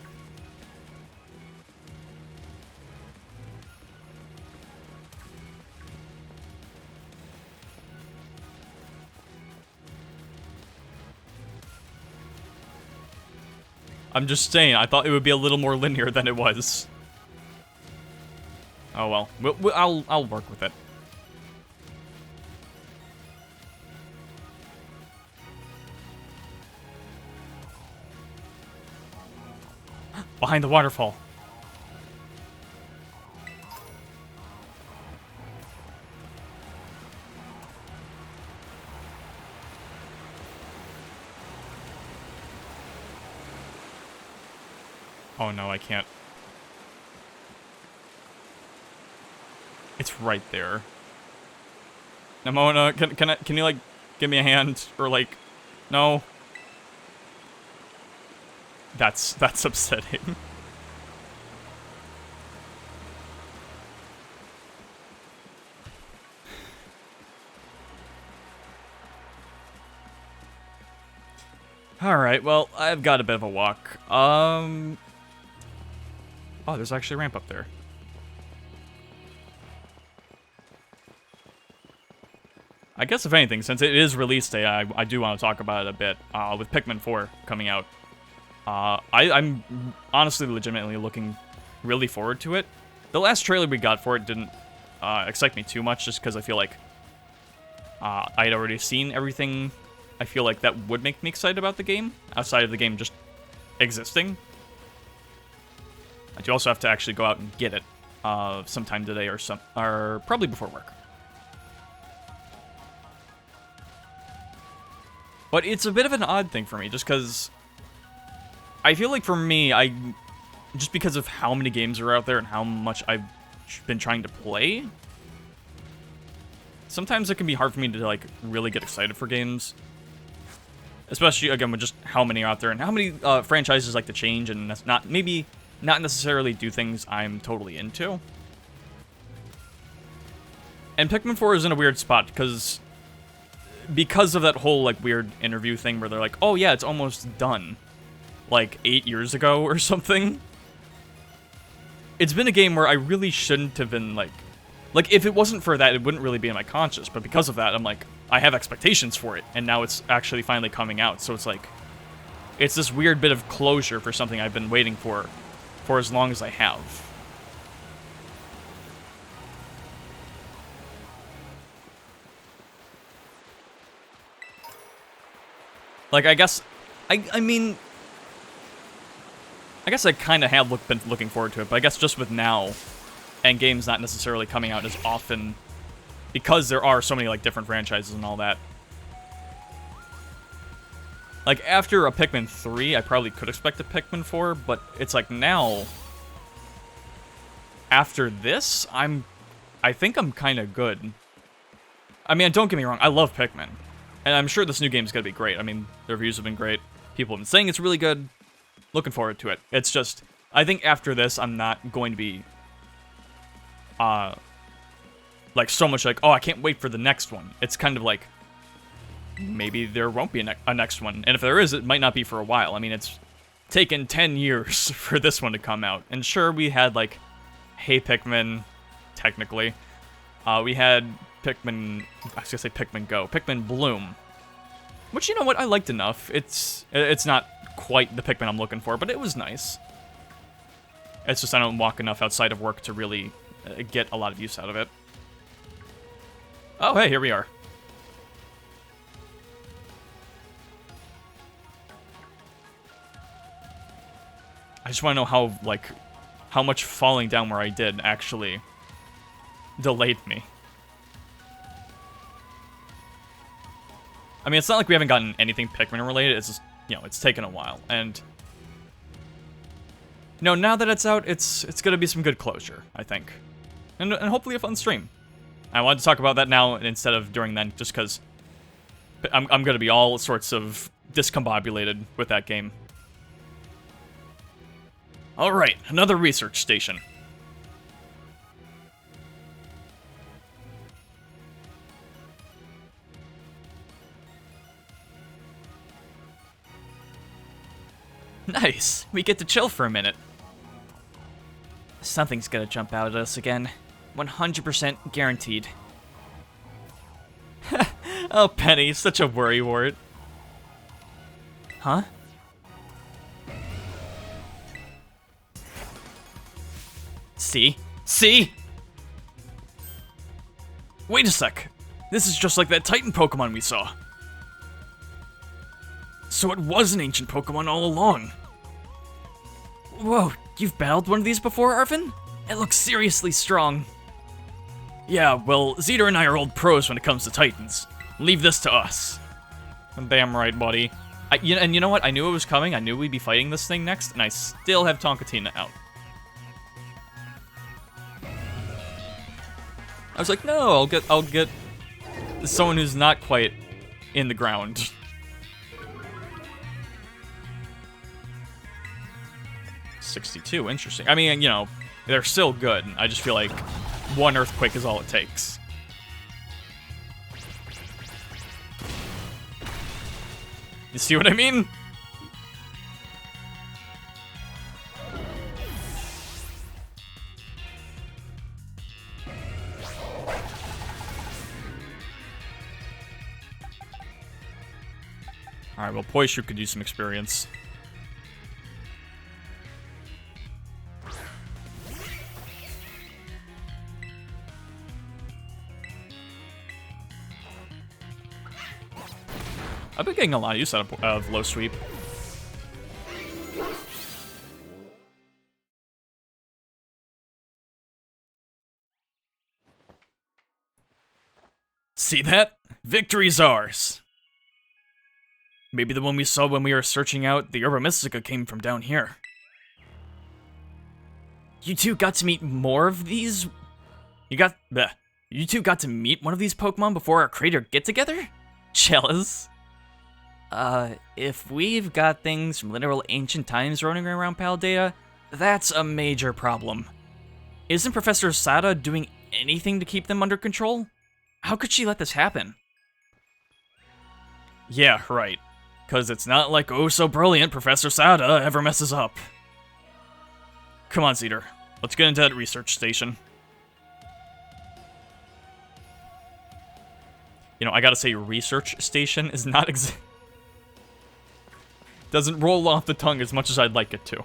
I'm just saying, I thought it would be a little more linear than it was. Oh well, I'll work with it. Behind the waterfall. Oh no, I can't. It's right there. Namona, can you like give me a hand or like no? That's upsetting. Alright, well, I've got a bit of a walk. Oh, there's actually a ramp up there. I guess if anything, since it is release day, I do want to talk about it a bit, with Pikmin 4 coming out. I'm honestly legitimately looking really forward to it. The last trailer we got for it didn't excite me too much, just because I feel like I'd already seen everything I feel like that would make me excited about the game, outside of the game just existing. I do also have to actually go out and get it sometime today or probably before work. But it's a bit of an odd thing for me, just because I feel like for me, just because of how many games are out there and how much I've been trying to play, sometimes it can be hard for me to like really get excited for games. Especially, again, with just how many are out there and how many franchises like to change and that's not necessarily do things I'm totally into. And Pikmin 4 is in a weird spot because of that whole like weird interview thing where they're like, oh yeah, it's almost done. Like 8 years ago or something. It's been a game where I really shouldn't have been like if it wasn't for that, it wouldn't really be in my conscience. But because of that, I'm like, I have expectations for it, and now it's actually finally coming out. So it's like, it's this weird bit of closure for something I've been waiting for as long as I have. Like, I guess, I mean, I guess I kind of have been looking forward to it, but I guess just with now, and games not necessarily coming out as often, because there are so many, like, different franchises and all that. Like, after a Pikmin 3, I probably could expect a Pikmin 4, but it's like now, after this, I think I'm kind of good. I mean, don't get me wrong, I love Pikmin. And I'm sure this new game's gonna be great. I mean, the reviews have been great. People have been saying it's really good. Looking forward to it. It's just, I think after this, I'm not going to be, like, so much like, oh, I can't wait for the next one. It's kind of like, maybe there won't be a next one. And if there is, it might not be for a while. I mean, it's taken 10 years for this one to come out. And sure, we had, like, Hey Pikmin, technically. We had Pikmin, I was gonna say Pikmin Go, Pikmin Bloom. Which, you know what, I liked enough. It's not quite the Pikmin I'm looking for, but it was nice. It's just I don't walk enough outside of work to really get a lot of use out of it. Oh, hey, here we are. I just want to know how, like, how much falling down where I did actually delayed me. I mean, it's not like we haven't gotten anything Pikmin related, it's just, you know, it's taken a while, and... You know, now that it's out, it's gonna be some good closure, I think. And hopefully a fun stream. I wanted to talk about that now instead of during then, just because I'm gonna be all sorts of discombobulated with that game. Alright, another research station. Nice, we get to chill for a minute. Something's gonna jump out at us again. 100% guaranteed. Oh, Penny, such a worrywart. Huh? See? See? Wait a sec. This is just like that Titan Pokemon we saw. So it was an ancient Pokemon all along. Whoa, you've battled one of these before, Arven? It looks seriously strong. Yeah, well, Zeter and I are old pros when it comes to Titans. Leave this to us. Damn right, buddy. And you know what? I knew it was coming. I knew we'd be fighting this thing next, and I still have Tonkatina out. I was like, no, I'll get someone who's not quite in the ground. $62, interesting. I mean, you know, they're still good. I just feel like one earthquake is all it takes. You see what I mean? Alright, well, Poishu could use some experience. I've been getting a lot of use out of low sweep. See that? Victory's ours! Maybe the one we saw when we were searching out the Herba Mystica came from down here. You two got to meet more of these? You two got to meet one of these Pokemon before our crater get-together? Jealous. If we've got things from literal ancient times running around Paldea, that's a major problem. Isn't Professor Sada doing anything to keep them under control? How could she let this happen? Yeah, right. 'Cause it's not like oh so brilliant Professor Sada ever messes up. Come on, Zeter. Let's get into that research station. You know, I gotta say, research station is not doesn't roll off the tongue as much as I'd like it to.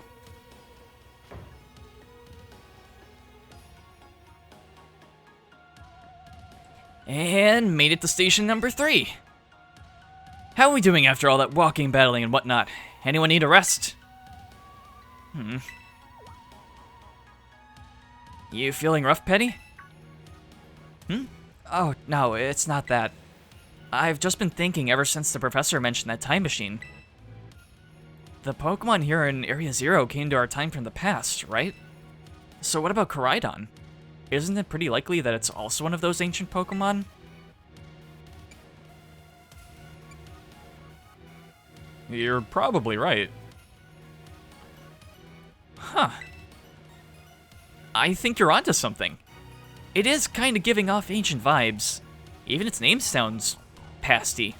And made it to station number 3. How are we doing after all that walking, battling, and whatnot? Anyone need a rest? You feeling rough, Penny? Oh, no, it's not that. I've just been thinking ever since the professor mentioned that time machine. The Pokemon here in Area Zero came to our time from the past, right? So what about Koraidon? Isn't it pretty likely that it's also one of those ancient Pokemon? You're probably right. Huh. I think you're onto something. It is kind of giving off ancient vibes. Even its name sounds pasty.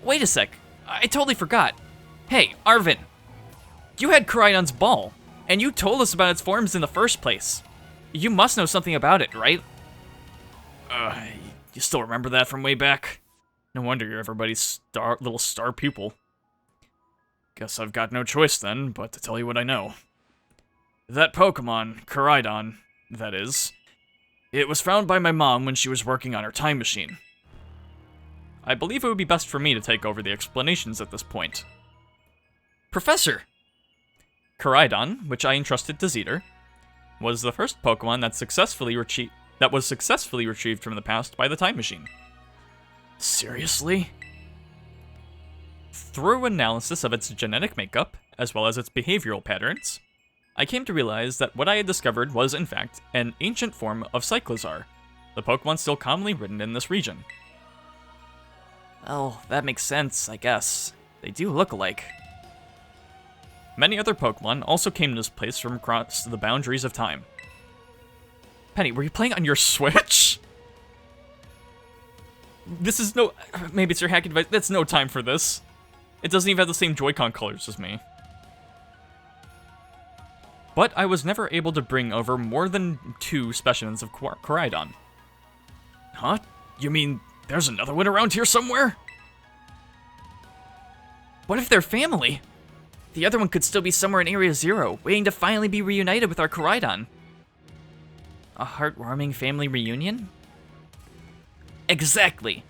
Wait a sec. I totally forgot. Hey, Arven. You had Koraidon's ball, and you told us about its forms in the first place. You must know something about it, right? You still remember that from way back? No wonder you're everybody's little star pupil. Guess I've got no choice then, but to tell you what I know. That Pokemon, Koraidon, that is, it was found by my mom when she was working on her time machine. I believe it would be best for me to take over the explanations at this point. Professor! Koraidon, which I entrusted to Zeter, was the first Pokemon that was successfully retrieved from the past by the time machine. Seriously? Through analysis of its genetic makeup, as well as its behavioral patterns, I came to realize that what I had discovered was, in fact, an ancient form of Cyclizar, the Pokemon still commonly ridden in this region. Well, that makes sense, I guess. They do look alike. Many other Pokemon also came to this place from across the boundaries of time. Penny, were you playing on your Switch? This is no... Maybe it's your hacking device. That's no time for this. It doesn't even have the same Joy-Con colors as me. But I was never able to bring over more than 2 specimens of Koraidon. Huh? You mean there's another one around here somewhere? What if they're family? The other one could still be somewhere in Area Zero, waiting to finally be reunited with our Koraidon. A heartwarming family reunion? Exactly!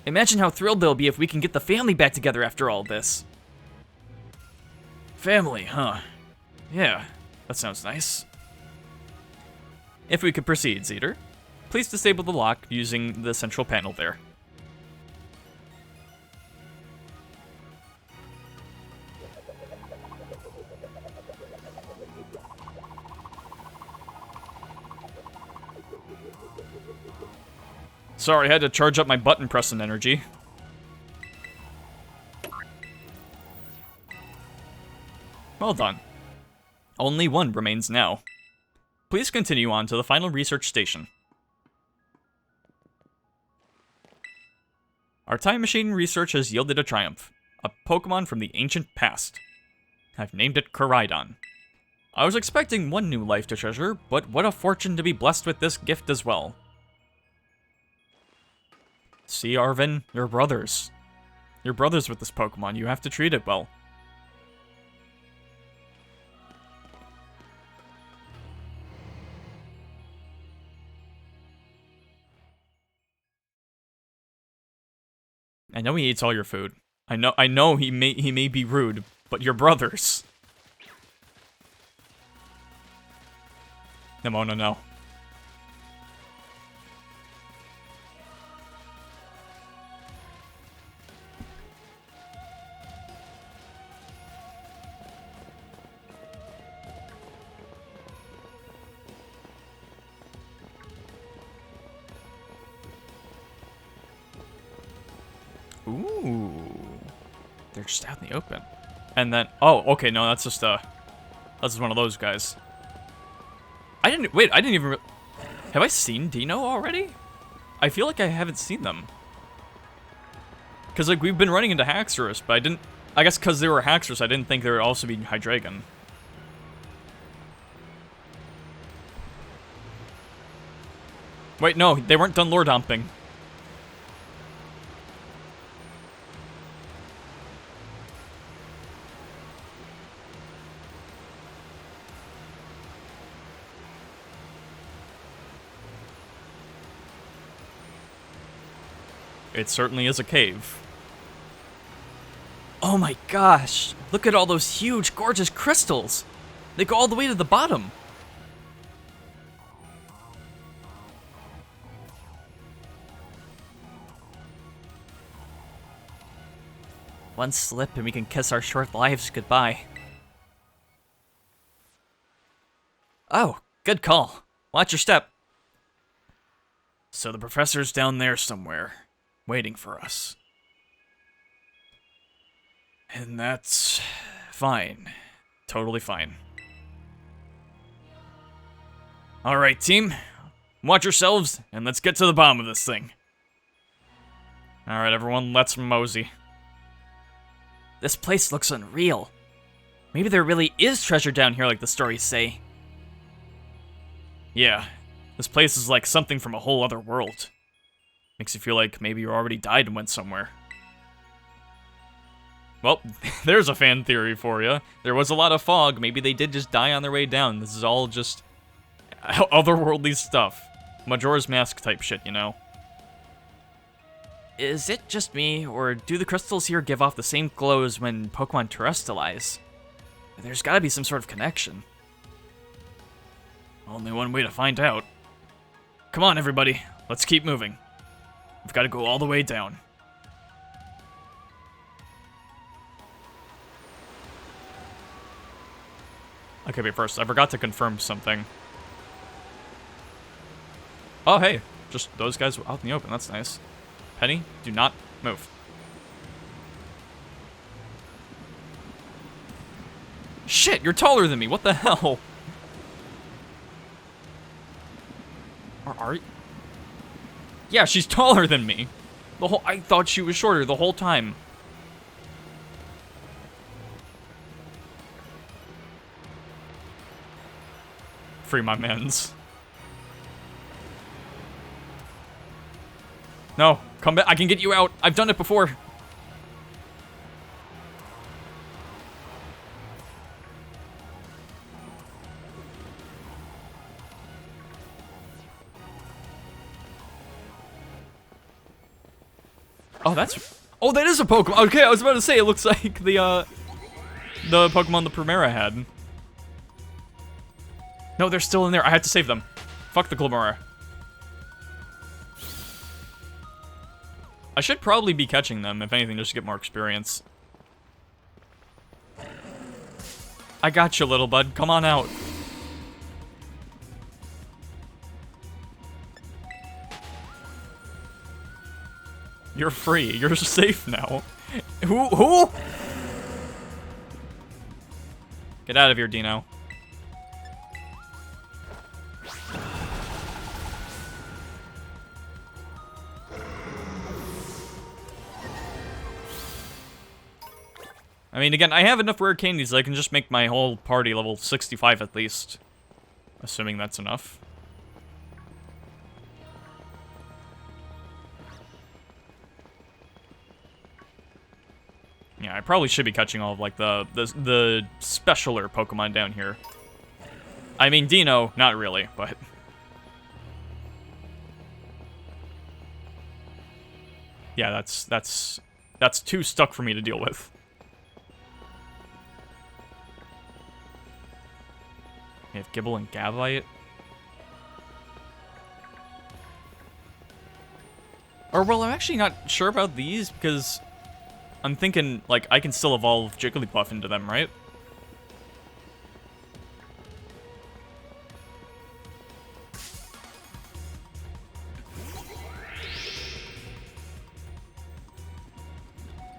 Imagine how thrilled they'll be if we can get the family back together after all this. Family, huh? Yeah, that sounds nice. If we could proceed, Zeter, please disable the lock using the central panel there. Sorry, I had to charge up my button pressing energy. Well done. Only one remains now. Please continue on to the final research station. Our time machine research has yielded a triumph. A Pokemon from the ancient past. I've named it Koraidon. I was expecting one new life to treasure, but what a fortune to be blessed with this gift as well. See, Arven, you're brothers. You're brothers with this Pokemon, you have to treat it well. I know he eats all your food. I know he may be rude, but you're brothers. Nemona, no. Ooh. They're just out in the open. And then, oh, okay, no, that's just one of those guys. I didn't even, have I seen Dino already? I feel like I haven't seen them. Because, like, we've been running into Haxorus, but I guess because they were Haxorus, I didn't think there would also be Hydreigon. Wait, no, they weren't done lore dumping. It certainly is a cave. Oh my gosh, look at all those huge, gorgeous crystals. They go all the way to the bottom. One slip and we can kiss our short lives goodbye. Oh, good call. Watch your step. So the professor's down there somewhere, waiting for us. And that's fine. Totally fine. Alright, team. Watch yourselves, and let's get to the bottom of this thing. Alright, everyone, let's mosey. This place looks unreal. Maybe there really is treasure down here like the stories say. Yeah, this place is like something from a whole other world. Makes you feel like maybe you already died and went somewhere. Well, there's a fan theory for you. There was a lot of fog. Maybe they did just die on their way down. This is all just otherworldly stuff. Majora's Mask type shit, you know? Is it just me, or do the crystals here give off the same glow as when Pokemon terrestrialize? There's gotta be some sort of connection. Only one way to find out. Come on, everybody. Let's keep moving. We've got to go all the way down. Okay, but first, I forgot to confirm something. Oh, hey. Just those guys out in the open. That's nice. Penny, do not move. Shit, you're taller than me. What the hell? Are you? Yeah, she's taller than me. I thought she was shorter the whole time. Free my mans. No, come back. I can get you out. I've done it before. Oh, oh, that is a Pokemon. Okay, I was about to say, it looks like the Pokemon the Primera had. No, they're still in there. I had to save them. Fuck the Glimmera. I should probably be catching them, if anything, just to get more experience. I got you, little bud. Come on out. You're free. You're safe now. Who? Get out of here, Dino. I mean, again, I have enough rare candies that I can just make my whole party level 65 at least. Assuming that's enough. Yeah, I probably should be catching all of, like, the specialer Pokemon down here. I mean, Dino, not really, but... Yeah, that's too stuck for me to deal with. We have Gibble and Gavite. Or, well, I'm actually not sure about these, because... I'm thinking, like, I can still evolve Jigglypuff into them, right?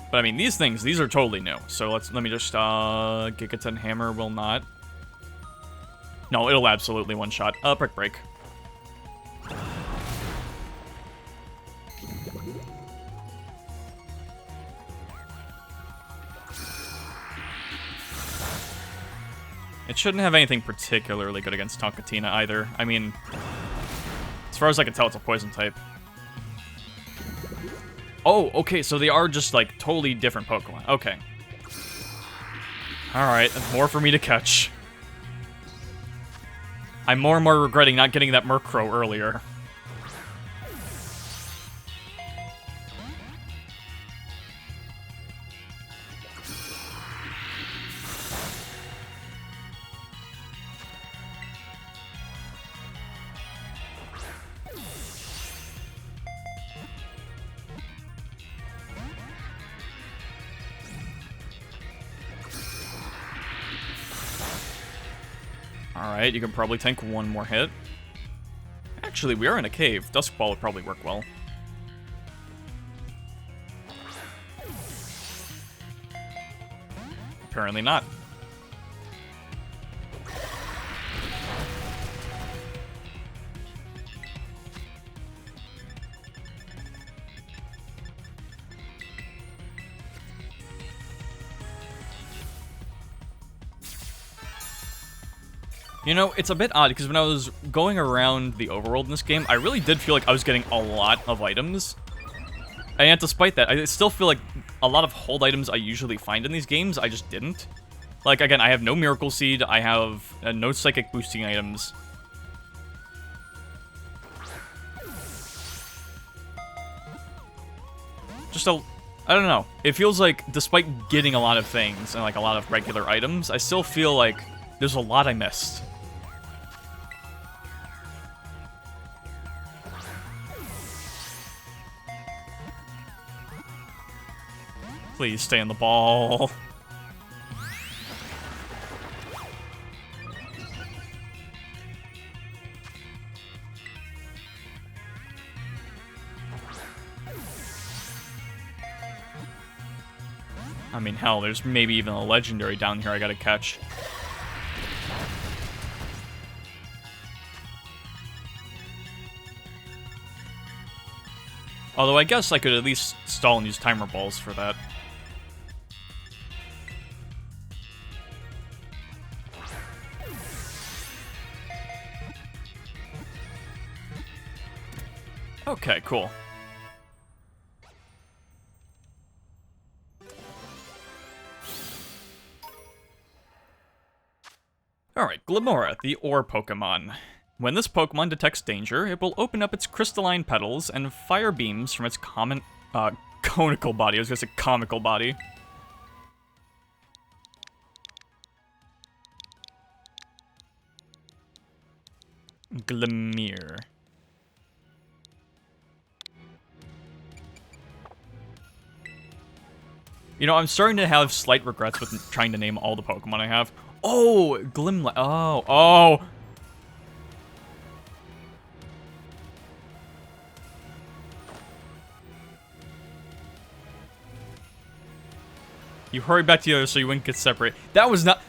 But I mean, these things, these are totally new. So let me just, Gigaton Hammer will not. No, it'll absolutely one-shot. Brick Break. It shouldn't have anything particularly good against Tonkatina either. I mean, as far as I can tell, it's a poison type. Oh, okay, so they are just, like, totally different Pokemon. Okay. Alright, more for me to catch. I'm more and more regretting not getting that Murkrow earlier. Alright, you can probably tank one more hit. Actually, we are in a cave. Dusk Ball would probably work well. Apparently not. You know, it's a bit odd, because when I was going around the overworld in this game, I really did feel like I was getting a lot of items. And yet, despite that, I still feel like a lot of hold items I usually find in these games, I just didn't. Like, again, I have no Miracle Seed, I have no Psychic boosting items. Just I don't know. It feels like, despite getting a lot of things, and like a lot of regular items, I still feel like there's a lot I missed. Please stay on the ball. I mean, hell, there's maybe even a legendary down here I gotta catch. Although I guess I could at least stall and use timer balls for that. Okay, cool. Alright, Glimora, the Ore Pokemon. When this Pokemon detects danger, it will open up its crystalline petals and fire beams from its conical body. I was gonna say comical body. Glimmer. You know, I'm starting to have slight regrets with trying to name all the Pokemon I have. Oh, Glimlight. Oh. You hurry back to the other so you wouldn't get separate. That was not...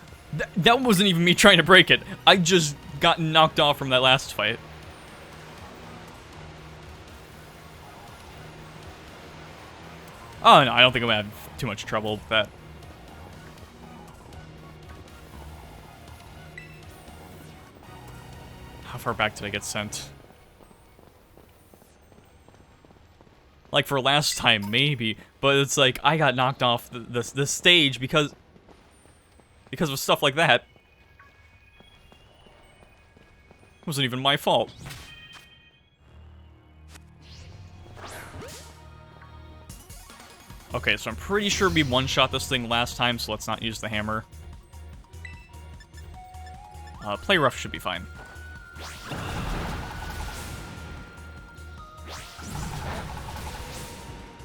That wasn't even me trying to break it. I just got knocked off from that last fight. Oh, no, I don't think I'm gonna have too much trouble with that. How far back did I get sent? Like, for last time, maybe. But it's like, I got knocked off the stage because of stuff like that. It wasn't even my fault. Okay, so I'm pretty sure we one-shot this thing last time, so let's not use the hammer. Play rough should be fine.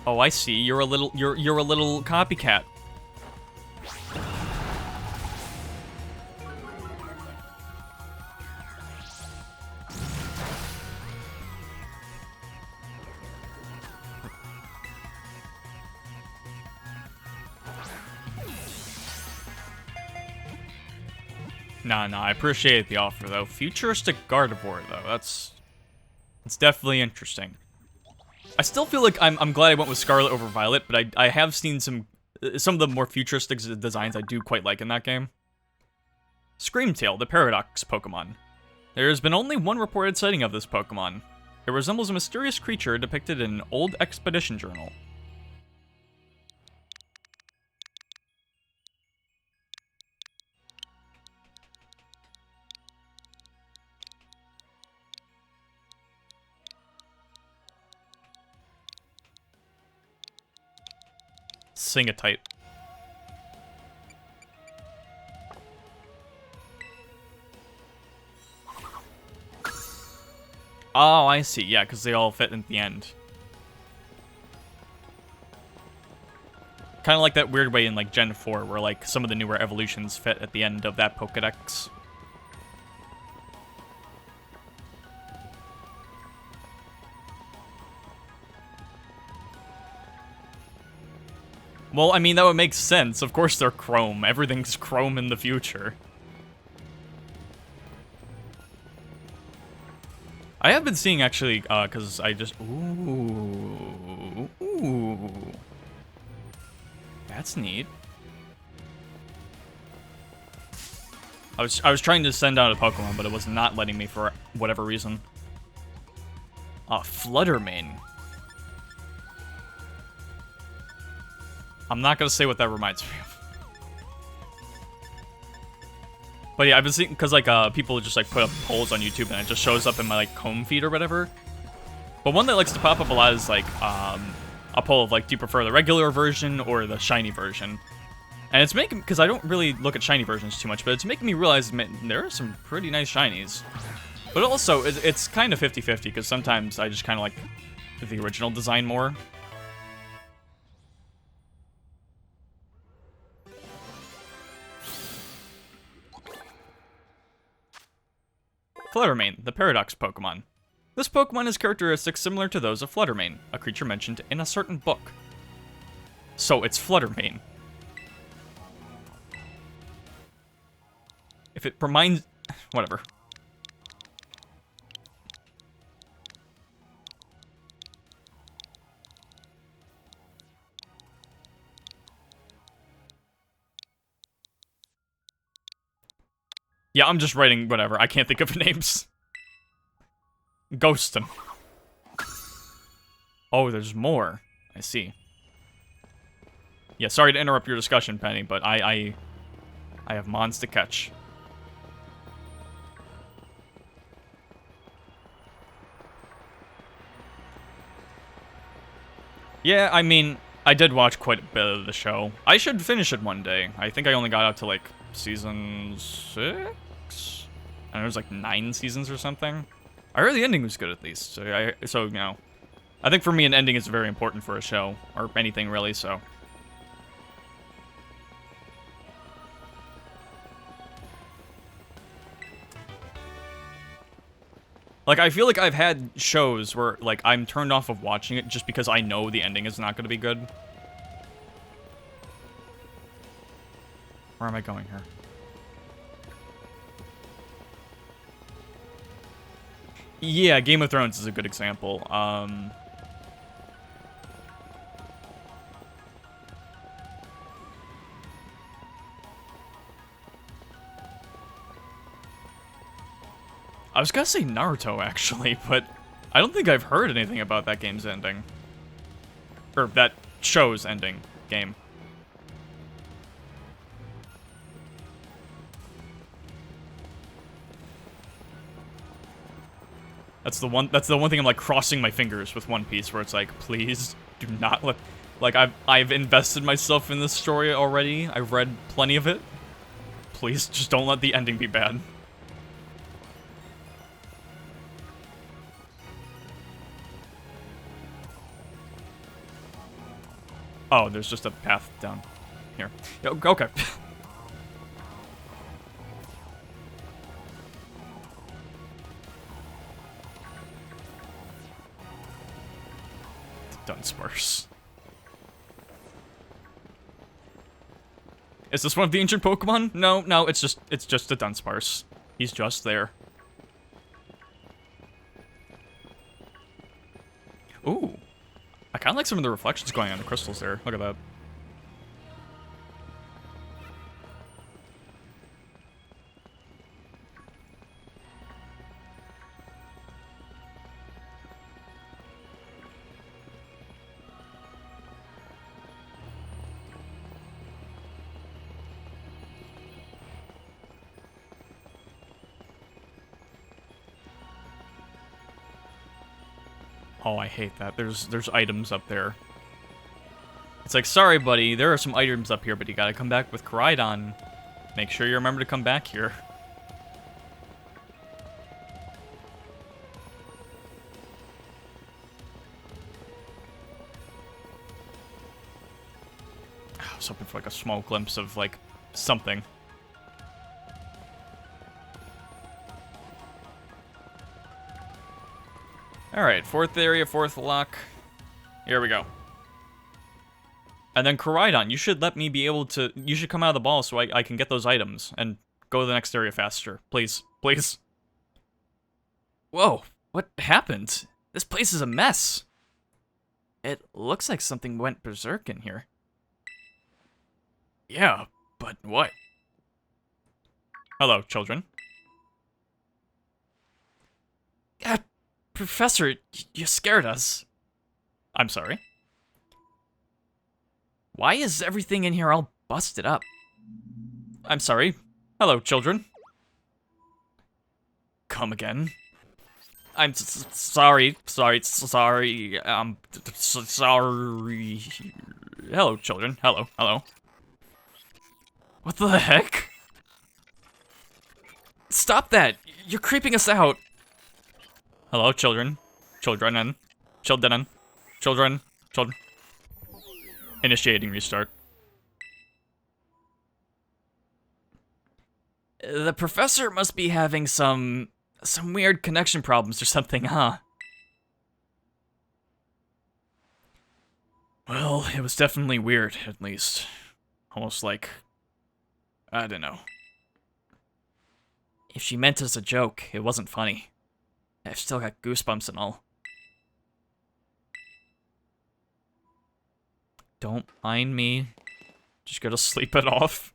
Oh, I see. You're a little copycat. Nah, I appreciate the offer, though. Futuristic Gardevoir, though. That's definitely interesting. I still feel like I'm glad I went with Scarlet over Violet, but I have seen some of the more futuristic designs I do quite like in that game. Screamtail, the Paradox Pokemon. There has been only one reported sighting of this Pokemon. It resembles a mysterious creature depicted in an old expedition journal. Sing-a-type. Oh, I see. Yeah, because they all fit at the end. Kind of like that weird way in like Gen 4, where like some of the newer evolutions fit at the end of that Pokedex. Well, I mean, that would make sense. Of course they're chrome. Everything's chrome in the future. I have been seeing, actually, because I just... Ooh. That's neat. I was trying to send out a Pokemon, but it was not letting me for whatever reason. Fluttermane. I'm not gonna say what that reminds me of. But yeah, I've been seeing, because, like, people just, like, put up polls on YouTube, and it just shows up in my, like, home feed or whatever. But one that likes to pop up a lot is, like, a poll of, like, do you prefer the regular version or the shiny version? And it's making, because I don't really look at shiny versions too much, but it's making me realize, man, there are some pretty nice shinies. But also, it's kind of 50-50, because sometimes I just kind of like the original design more. Fluttermane, the Paradox Pokemon. This Pokemon has characteristics similar to those of Fluttermane, a creature mentioned in a certain book. So it's Fluttermane. If it reminds... whatever. Yeah, I'm just writing whatever. I can't think of names. Ghostin. Oh, there's more. I see. Yeah, sorry to interrupt your discussion, Penny, but I have mons to catch. Yeah, I mean, I did watch quite a bit of the show. I should finish it one day. I think I only got up to, like, season 6? And there was, like, 9 seasons or something. I heard the ending was good, at least. So, you know, I think for me, an ending is very important for a show. Or anything, really, so... Like, I feel like I've had shows where, like, I'm turned off of watching it just because I know the ending is not going to be good. Where am I going here? Yeah, Game of Thrones is a good example. I was gonna say Naruto, actually, but I don't think I've heard anything about that game's ending. Or that show's ending game. That's the one thing I'm, like, crossing my fingers with One Piece, where it's like, please do not let... Like, I've invested myself in this story already. I've read plenty of it. Please, just don't let the ending be bad. Oh, there's just a path down here. Okay. Dunsparce. Is this one of the ancient Pokemon? No, it's just a Dunsparce. He's just there. Ooh. I kind of like some of the reflections going on the crystals there. Look at that. Oh, I hate that. There's items up there. It's like, sorry, buddy, there are some items up here, but you gotta come back with Koraidon. Make sure you remember to come back here. I was hoping for, like, a small glimpse of, like, something. Alright, 4th area, 4th lock. Here we go. And then Koraidon, you should let me be able to... You should come out of the ball so I can get those items and go to the next area faster. Please. Please. Whoa, what happened? This place is a mess. It looks like something went berserk in here. Yeah, but what? Hello, children. Professor, you scared us. I'm sorry. Why is everything in here all busted up? I'm sorry. Hello, children. Come again. I'm sorry. Sorry. Sorry. Sorry. Hello, children. Hello. Hello. What the heck? Stop that! You're creeping us out. Hello, children. Children. Children. Children. Children. Initiating restart. The professor must be having some weird connection problems or something, huh? Well, it was definitely weird, at least. Almost like... I don't know. If she meant it as a joke, it wasn't funny. I've still got goosebumps and all. Don't mind me. Just gotta sleep it off.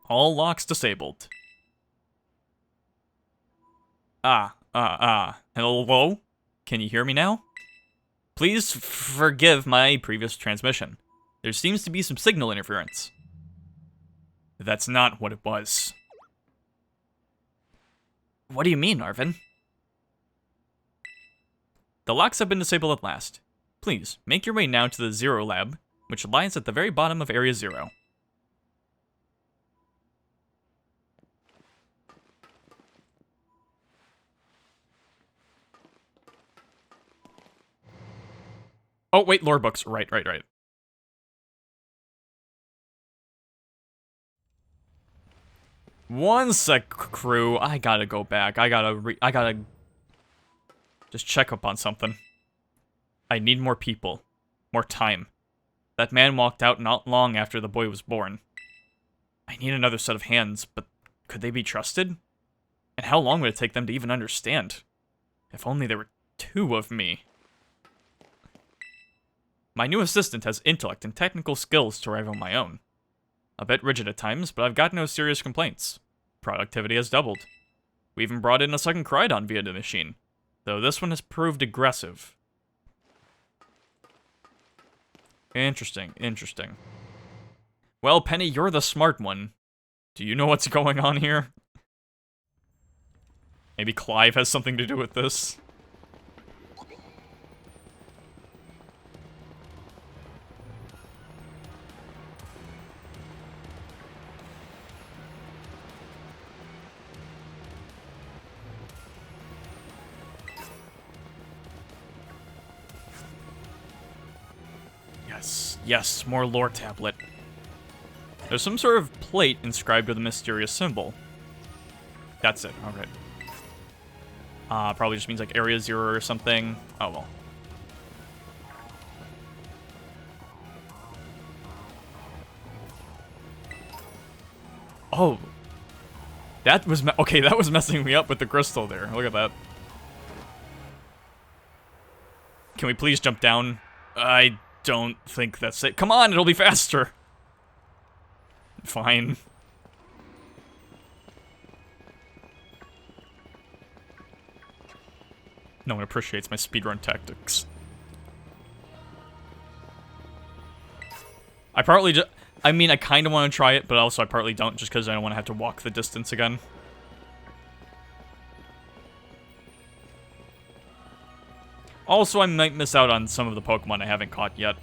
All locks disabled. Hello? Can you hear me now? Please forgive my previous transmission. There seems to be some signal interference. That's not what it was. What do you mean, Arven? The locks have been disabled at last. Please, make your way now to the Zero Lab, which lies at the very bottom of Area 0. Oh, wait, lore books. Right. One sec, crew. I gotta go back. I gotta just check up on something. I need more people. More time. That man walked out not long after the boy was born. I need another set of hands, but could they be trusted? And how long would it take them to even understand? If only there were 2 of me. My new assistant has intellect and technical skills to rival my own. A bit rigid at times, but I've got no serious complaints. Productivity has doubled. We even brought in a second Koraidon via the machine, though this one has proved aggressive. Interesting. Well, Penny, you're the smart one. Do you know what's going on here? Maybe Clive has something to do with this. Yes, more lore tablet. There's some sort of plate inscribed with a mysterious symbol. That's it, alright. Probably just means like Area 0 or something. Oh well. Oh. That was okay, that was messing me up with the crystal there. Look at that. Can we please jump down? I don't think that's it. Come on, it'll be faster. Fine. No one appreciates my speedrun tactics. I kind of want to try it, but also I partly don't, just because I don't want to have to walk the distance again. Also, I might miss out on some of the Pokemon I haven't caught yet.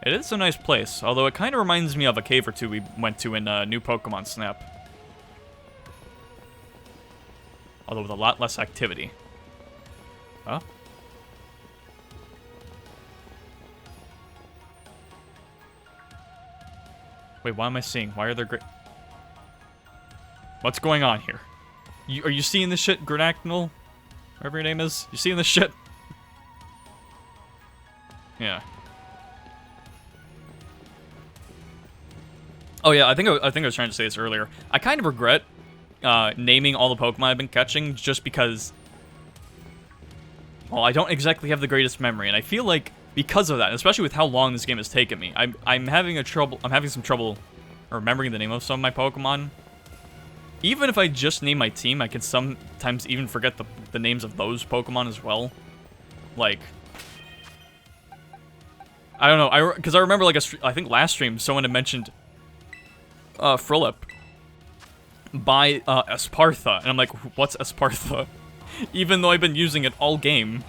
It is a nice place, although it kind of reminds me of a cave or two we went to in New Pokemon Snap. Although with a lot less activity. Huh? Wait, what am I seeing? Why are there great... What's going on here? Are you seeing this shit, Granacnal? Whatever your name is? You seeing this shit? Yeah. Oh yeah, I think I was trying to say this earlier. I kind of regret naming all the Pokemon I've been catching just because, well, I don't exactly have the greatest memory, and I feel like because of that, especially with how long this game has taken me, I'm having some trouble remembering the name of some of my Pokemon. Even if I just name my team, I can sometimes even forget the names of those Pokemon as well. Like, I don't know, because I remember, like, I think last stream, someone had mentioned Frillip by Espartha, and I'm like, what's Espartha? Even though I've been using it all game.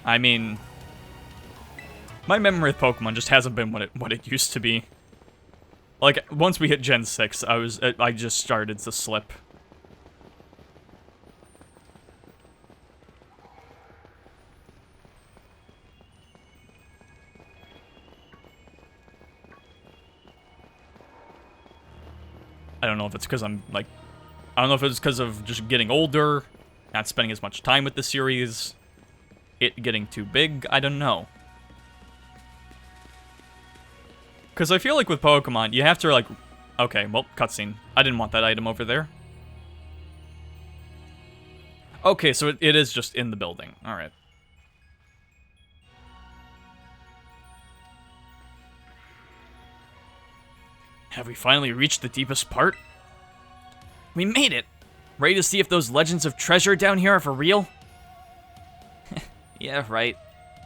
I mean, my memory of Pokemon just hasn't been what it used to be. Like, once we hit Gen 6, I just started to slip. I don't know if it's because I don't know if it's because of just getting older, not spending as much time with the series, it getting too big, I don't know. Because I feel like with Pokemon, you have to, like... Okay, well, cutscene. I didn't want that item over there. Okay, so it is just in the building. Alright. Have we finally reached the deepest part? We made it! Ready to see if those legends of treasure down here are for real? Yeah, right.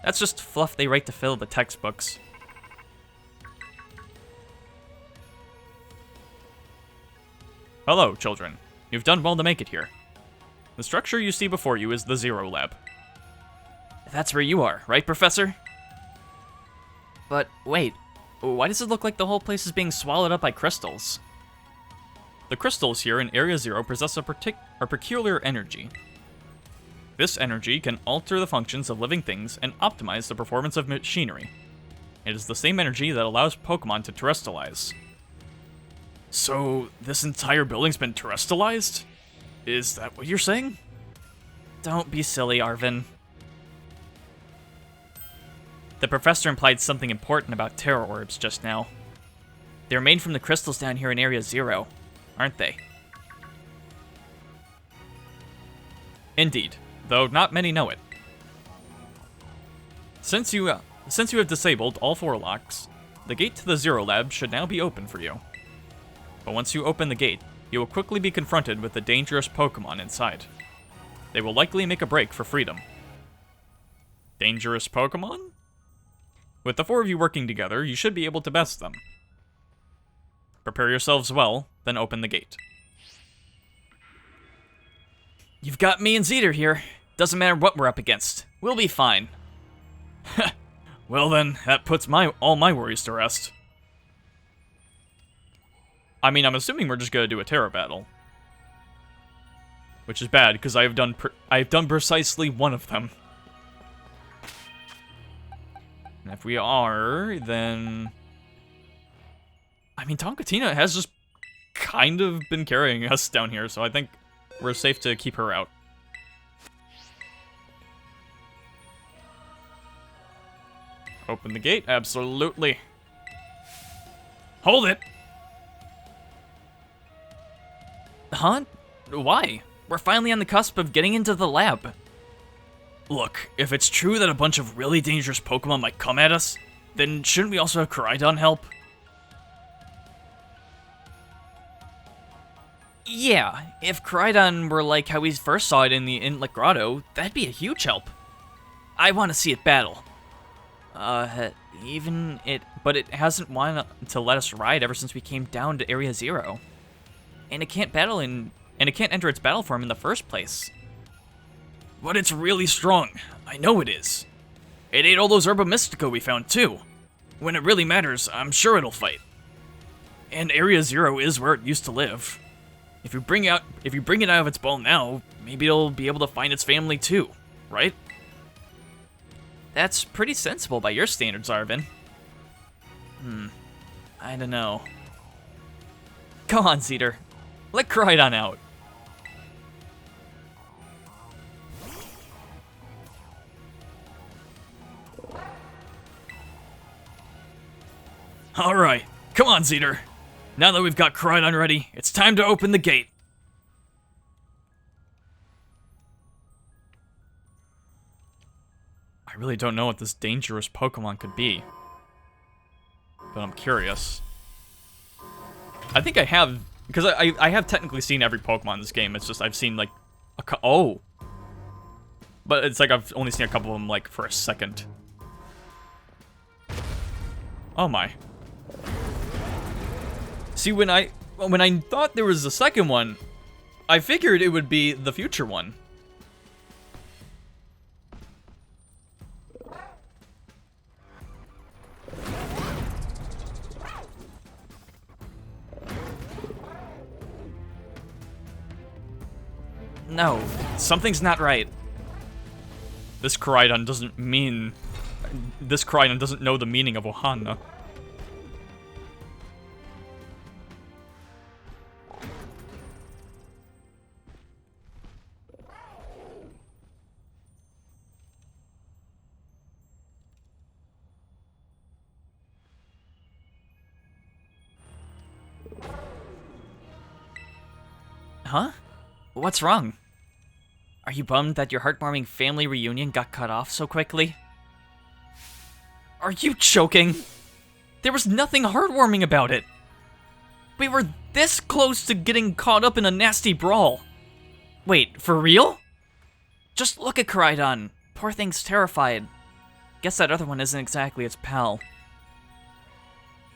That's just fluff they write to fill the textbooks. Hello, children. You've done well to make it here. The structure you see before you is the Zero Lab. That's where you are, right, Professor? But wait, why does it look like the whole place is being swallowed up by crystals? The crystals here in Area Zero possess a peculiar energy. This energy can alter the functions of living things and optimize the performance of machinery. It is the same energy that allows Pokemon to terrestrialize. So, this entire building's been terrestrialized? Is that what you're saying? Don't be silly, Arven. The professor implied something important about Terror Orbs just now. They're made from the crystals down here in Area Zero, aren't they? Indeed, though not many know it. Since you have disabled all 4 locks, the gate to the Zero Lab should now be open for you. But once you open the gate, you will quickly be confronted with the dangerous Pokemon inside. They will likely make a break for freedom. Dangerous Pokemon? With the 4 of you working together, you should be able to best them. Prepare yourselves well, then open the gate. You've got me and Zeter here. Doesn't matter what we're up against. We'll be fine. Well then, that puts all my worries to rest. I mean, I'm assuming we're just gonna do a Terra battle. Which is bad, because I've done precisely one of them. And if we are, then... I mean, Tonkatina has just kind of been carrying us down here, so I think we're safe to keep her out. Open the gate? Absolutely. Hold it! Huh? Why? We're finally on the cusp of getting into the lab. Look, if it's true that a bunch of really dangerous Pokemon might come at us, then shouldn't we also have Koraidon help? Yeah, if Koraidon were like how we first saw it in the Inlet Grotto, that'd be a huge help. I want to see it battle. But it hasn't wanted to let us ride ever since we came down to Area Zero. And it can't enter its battle form in the first place. But it's really strong. I know it is. It ate all those Herba Mystica we found too. When it really matters, I'm sure it'll fight. And Area Zero is where it used to live. If you bring it out of its ball now, maybe it'll be able to find its family too, right? That's pretty sensible by your standards, Arven. I don't know. Come on, Cedar. Let Crydon out. Alright, come on, Cedar. Now that we've got Crydon ready, it's time to open the gate. I really don't know what this dangerous Pokemon could be. But I'm curious. I think I have, because I have technically seen every Pokemon in this game. It's just I've seen like oh. But it's like I've only seen a couple of them like for a second. Oh my. See, when I thought there was a second one, I figured it would be the future one. No, something's not right. This Crydon doesn't know the meaning of Ohana. Huh? What's wrong? Are you bummed that your heartwarming family reunion got cut off so quickly? Are you joking? There was nothing heartwarming about it. We were this close to getting caught up in a nasty brawl. Wait, for real? Just look at Crydon. Poor thing's terrified. Guess that other one isn't exactly its pal.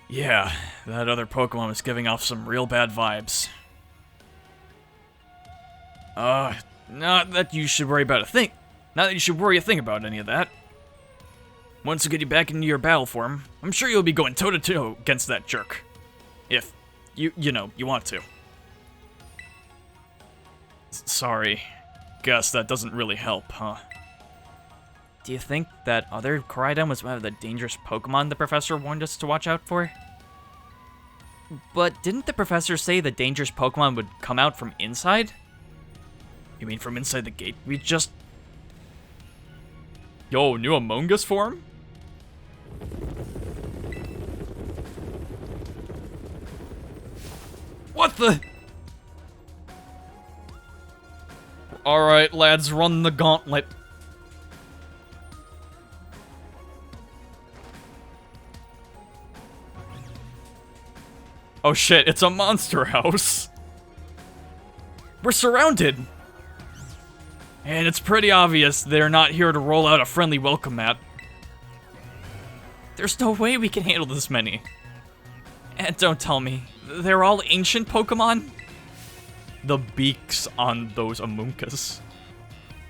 Yeah, that other Pokemon was giving off some real bad vibes. Not that you should worry about a thing. Not that you should worry a thing about any of that. Once we get you back into your battle form, I'm sure you'll be going toe-to-toe against that jerk. If, you want to. Sorry. Guess that doesn't really help, huh? Do you think that other Crydon was one of the dangerous Pokemon the professor warned us to watch out for? But didn't the professor say the dangerous Pokemon would come out from inside? You mean from inside the gate? We just... Yo, new Among Us form? What the? Alright, lads, run the gauntlet. Oh shit, it's a monster house. We're surrounded. And it's pretty obvious they're not here to roll out a friendly welcome mat. There's no way we can handle this many. And don't tell me, they're all ancient Pokemon? The beaks on those Amoonguss.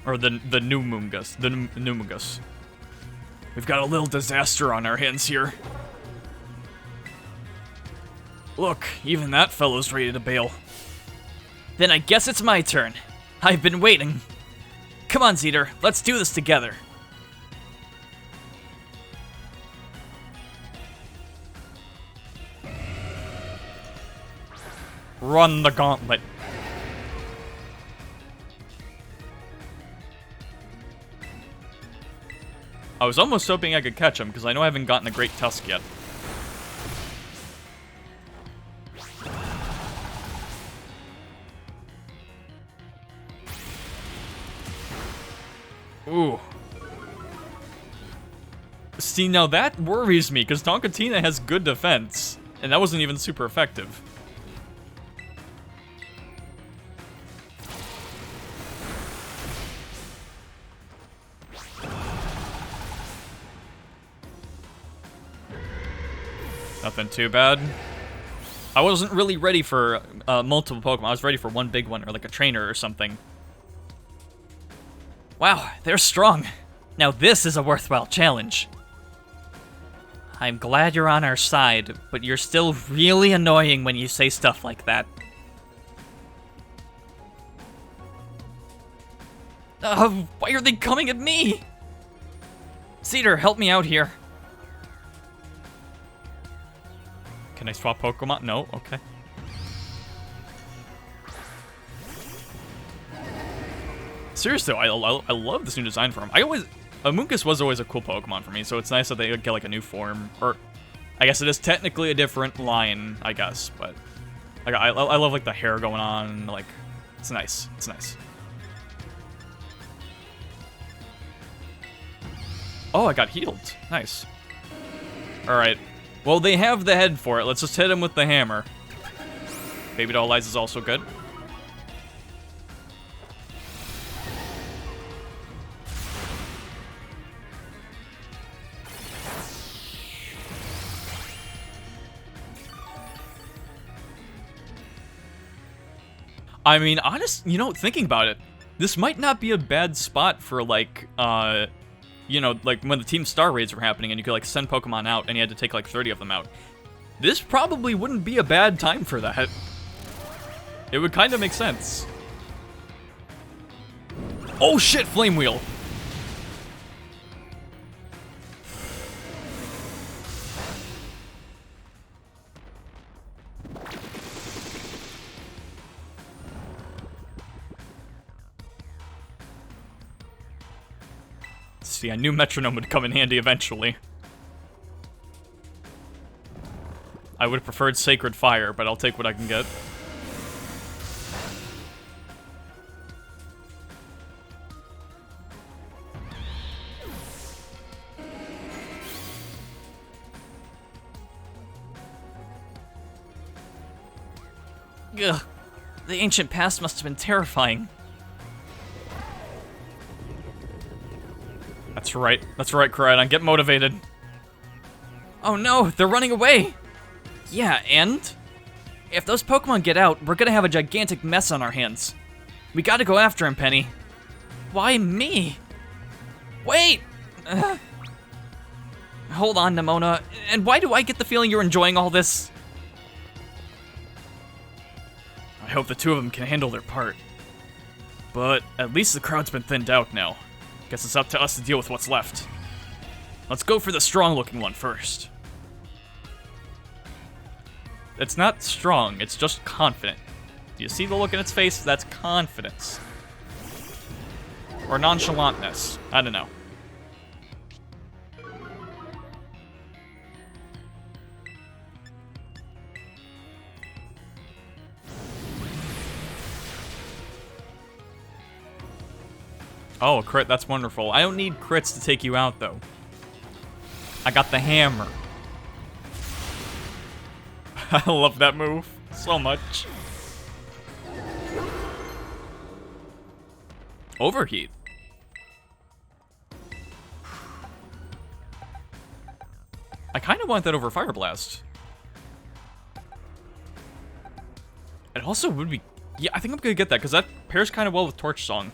Or the new Moongus. The new Moongus. We've got a little disaster on our hands here. Look, even that fellow's ready to bail. Then I guess it's my turn. I've been waiting. Come on, Cedar, let's do this together. Run the gauntlet. I was almost hoping I could catch him, because I know I haven't gotten a Great Tusk yet. Ooh. See, now that worries me, because Tonkatina has good defense, and that wasn't even super effective. Nothing too bad. I wasn't really ready for multiple Pokemon. I was ready for one big one, or like a trainer or something. Wow, they're strong. Now this is a worthwhile challenge. I'm glad you're on our side, but you're still really annoying when you say stuff like that. Why are they coming at me? Cedar, help me out here. Can I swap Pokemon? No? Okay. Seriously, I love this new design for him. Amoonguss was always a cool Pokemon for me, so it's nice that they get like a new form. Or, I guess it is technically a different line, I guess, but like I love like the hair going on, like it's nice. It's nice. Oh, I got healed. Nice. All right. Well, they have the head for it. Let's just hit him with the hammer. Baby Doll Eyes is also good. I mean, thinking about it, this might not be a bad spot for, like, like when the Team Star raids were happening and you could, like, send Pokemon out and you had to take, like, 30 of them out. This probably wouldn't be a bad time for that. It would kind of make sense. Oh shit, Flame Wheel! See, I knew Metronome would come in handy eventually. I would have preferred Sacred Fire, but I'll take what I can get. Ugh. The ancient past must have been terrifying. That's right, Koraidon. Get motivated. Oh no, they're running away! Yeah, and? If those Pokemon get out, we're gonna have a gigantic mess on our hands. We gotta go after him, Penny. Why me? Wait! Hold on, Nemona. And why do I get the feeling you're enjoying all this? I hope the two of them can handle their part. But at least the crowd's been thinned out now. Guess it's up to us to deal with what's left. Let's go for the strong-looking one first. It's not strong, it's just confident. Do you see the look in its face? That's confidence. Or nonchalantness. I don't know. Oh, a crit, that's wonderful. I don't need crits to take you out, though. I got the hammer. I love that move so much. Overheat. I kind of want that over Fire Blast. It also would be... Yeah, I think I'm gonna get that, because that pairs kind of well with Torch Song.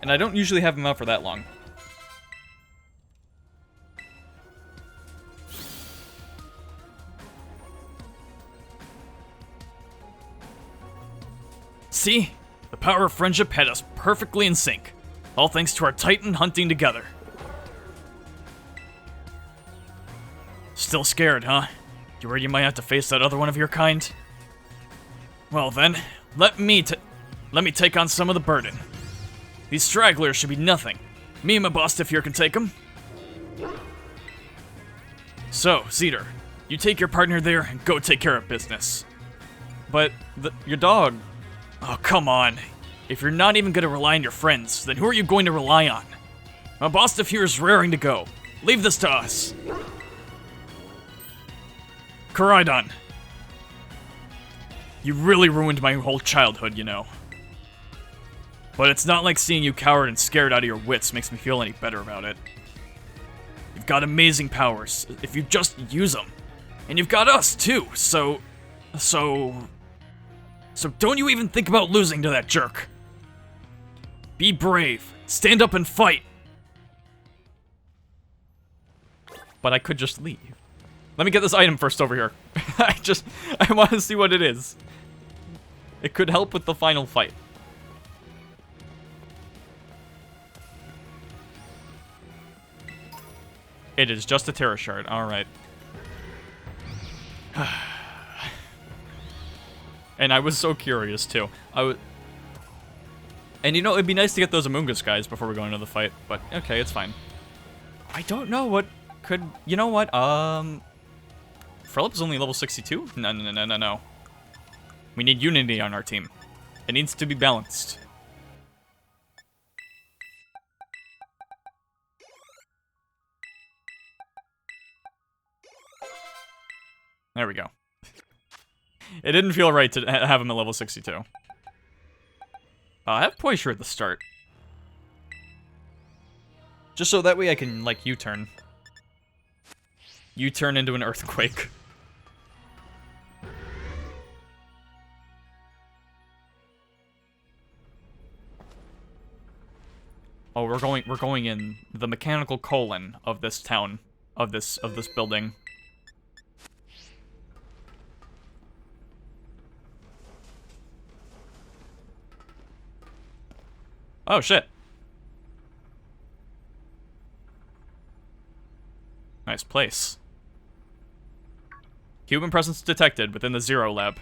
And I don't usually have him out for that long. See? The power of friendship had us perfectly in sync. All thanks to our Titan hunting together. Still scared, huh? You worried you might have to face that other one of your kind? Well then, let me take on some of the burden. These stragglers should be nothing. Me and my boss here can take them. So, Cedar, you take your partner there and go take care of business. But, your dog... Oh, come on. If you're not even going to rely on your friends, then who are you going to rely on? My boss here is raring to go. Leave this to us. Koraidon. You really ruined my whole childhood, you know. But it's not like seeing you coward and scared out of your wits makes me feel any better about it. You've got amazing powers, if you just use them. And you've got us, too, so don't you even think about losing to that jerk. Be brave. Stand up and fight. But I could just leave. Let me get this item first over here. I want to see what it is. It could help with the final fight. It is just a Terra Shard. Alright. And I was so curious, too. And you know, it'd be nice to get those Amoongus guys before we go into the fight. But, okay, it's fine. I don't know what could... You know what? Philip's only level 62? No. We need unity on our team. It needs to be balanced. There we go. It didn't feel right to have him at level 62. I have Poisure at the start. Just so that way I can, like, U-turn. U-turn into an earthquake. Oh, we're going in the mechanical colon of this town, of this building. Oh, shit. Nice place. Human presence detected within the Zero Lab.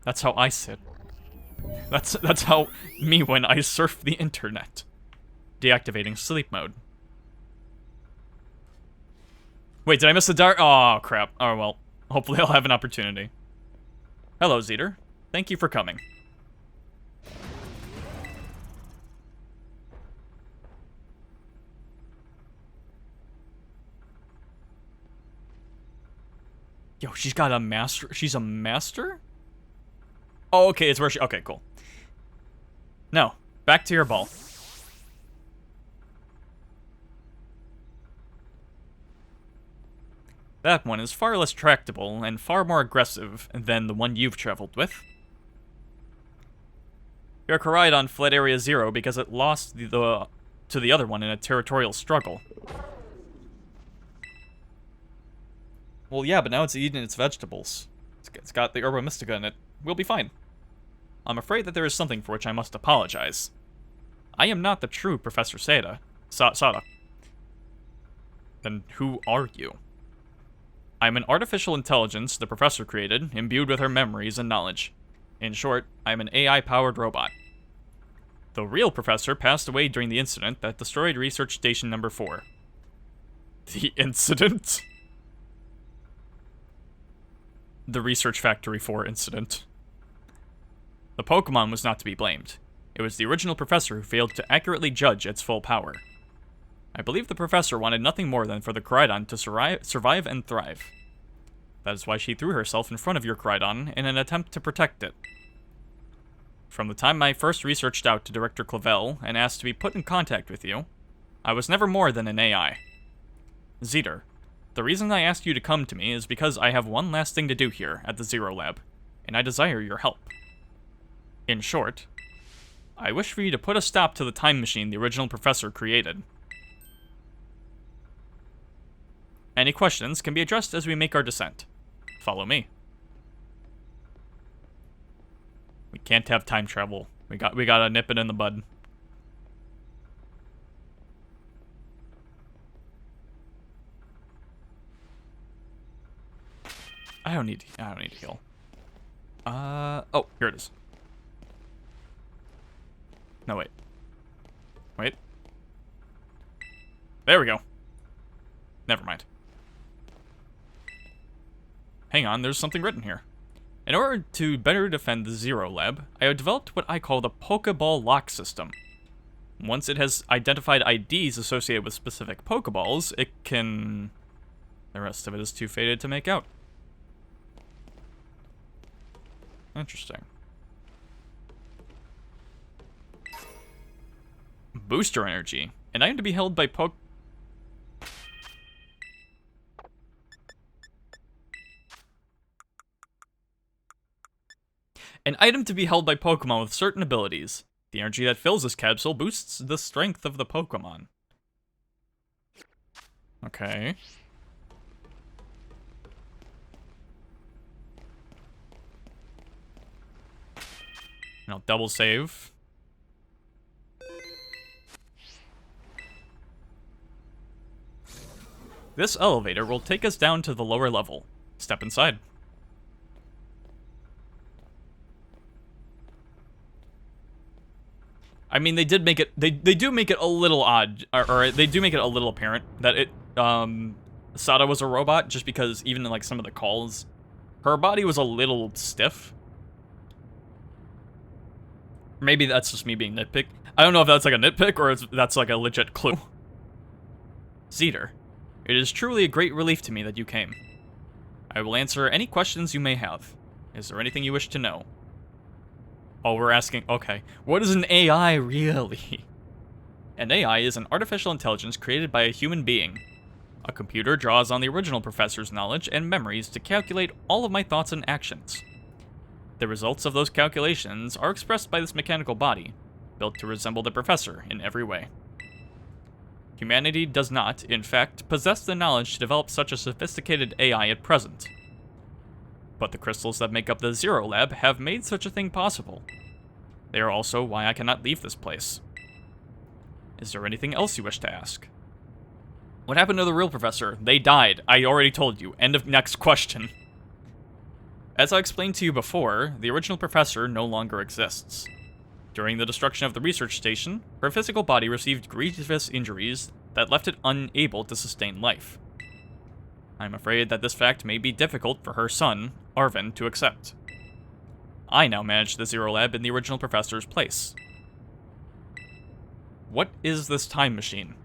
That's how I sit. That's how me when I surf the internet. Deactivating sleep mode. Wait, did I miss the dart? Oh, crap. Oh, well. Hopefully I'll have an opportunity. Hello, Zeter. Thank you for coming. Yo, she's got a master. She's a master? Oh, okay, it's where she... Okay, cool. No, back to your ball. That one is far less tractable and far more aggressive than the one you've traveled with. Your Koraidon fled Area 0 because it lost to the other one in a territorial struggle. Well, yeah, but now it's eating its vegetables. It's got the Herba Mystica in it. We'll be fine. I'm afraid that there is something for which I must apologize. I am not the true Professor Sada. Sada. Then who are you? I am an artificial intelligence the Professor created, imbued with her memories and knowledge. In short, I am an AI-powered robot. The real Professor passed away during the incident that destroyed Research Station Number 4. The incident? The Research Factory 4 incident. The Pokemon was not to be blamed. It was the original Professor who failed to accurately judge its full power. I believe the Professor wanted nothing more than for the Koraidon to survive and thrive. That is why she threw herself in front of your Koraidon in an attempt to protect it. From the time I first researched out to Director Clavel and asked to be put in contact with you, I was never more than an AI. Zeter, the reason I asked you to come to me is because I have one last thing to do here at the Zero Lab, and I desire your help. In short, I wish for you to put a stop to the time machine the original Professor created. Any questions can be addressed as we make our descent. Follow me. We can't have time travel. We gotta nip it in the bud. I don't need to heal. Oh, here it is. No, wait. Wait. There we go. Never mind. Hang on, there's something written here. In order to better defend the Zero Lab, I have developed what I call the Pokeball Lock System. Once it has identified IDs associated with specific Pokeballs, it can... The rest of it is too faded to make out. Interesting. Booster energy. An item to be held by An item to be held by Pokemon with certain abilities. The energy that fills this capsule boosts the strength of the Pokemon. Okay. And I'll double save. This elevator will take us down to the lower level. Step inside. I mean, they did make it, they do make it a little odd, or they do make it a little apparent that it, Sada was a robot, just because even in, like, some of the calls, her body was a little stiff. Maybe that's just me being nitpick. I don't know if that's like a nitpick, or that's like a legit clue. Zeter, it is truly a great relief to me that you came. I will answer any questions you may have. Is there anything you wish to know? Oh, we're asking, okay. What is an AI, really? An AI is an artificial intelligence created by a human being. A computer draws on the original professor's knowledge and memories to calculate all of my thoughts and actions. The results of those calculations are expressed by this mechanical body, built to resemble the professor in every way. Humanity does not, in fact, possess the knowledge to develop such a sophisticated AI at present. But the crystals that make up the Zero Lab have made such a thing possible. They are also why I cannot leave this place. Is there anything else you wish to ask? What happened to the real professor? They died. I already told you. End of next question. As I explained to you before, the original professor no longer exists. During the destruction of the research station, her physical body received grievous injuries that left it unable to sustain life. I'm afraid that this fact may be difficult for her son, Arven, to accept. I now manage the Zero Lab in the original professor's place. What is this time machine?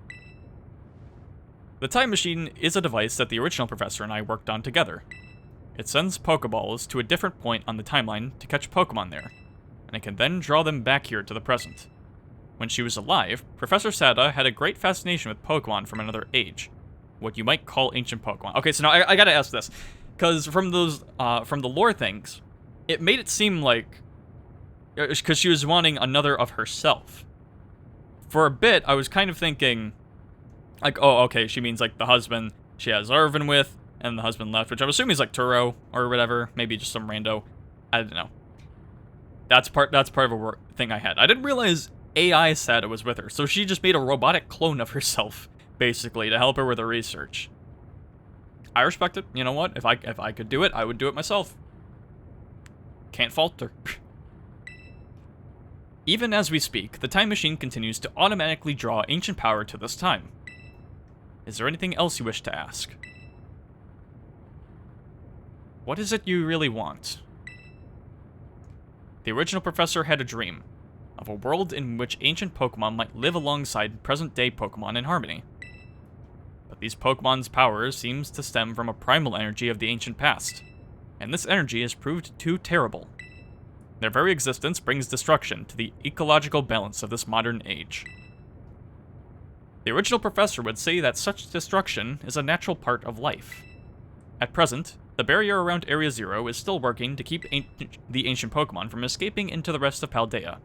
The time machine is a device that the original professor and I worked on together. It sends Pokeballs to a different point on the timeline to catch Pokemon there, and it can then draw them back here to the present. When she was alive, Professor Sada had a great fascination with Pokemon from another age. What you might call ancient Pokemon. Okay, so now I gotta ask this. Because from those, from the lore things, it made it seem like, because she was wanting another of herself. For a bit, I was kind of thinking, like, oh, okay, she means, like, the husband she has Arven with, and the husband left, which I'm assuming is, like, Turo, or whatever, maybe just some rando. I don't know. That's part of a thing I had. I didn't realize AI Sada was with her, so she just made a robotic clone of herself, basically, to help her with her research. I respect it. You know what? If I could do it, I would do it myself. Can't fault her. Even as we speak, the time machine continues to automatically draw ancient power to this time. Is there anything else you wish to ask? What is it you really want? The original professor had a dream of a world in which ancient Pokemon might live alongside present-day Pokemon in harmony. But these Pokemon's power seems to stem from a primal energy of the ancient past, and this energy has proved too terrible. Their very existence brings destruction to the ecological balance of this modern age. The original professor would say that such destruction is a natural part of life. At present, the barrier around Area Zero is still working to keep the ancient Pokemon from escaping into the rest of Paldea.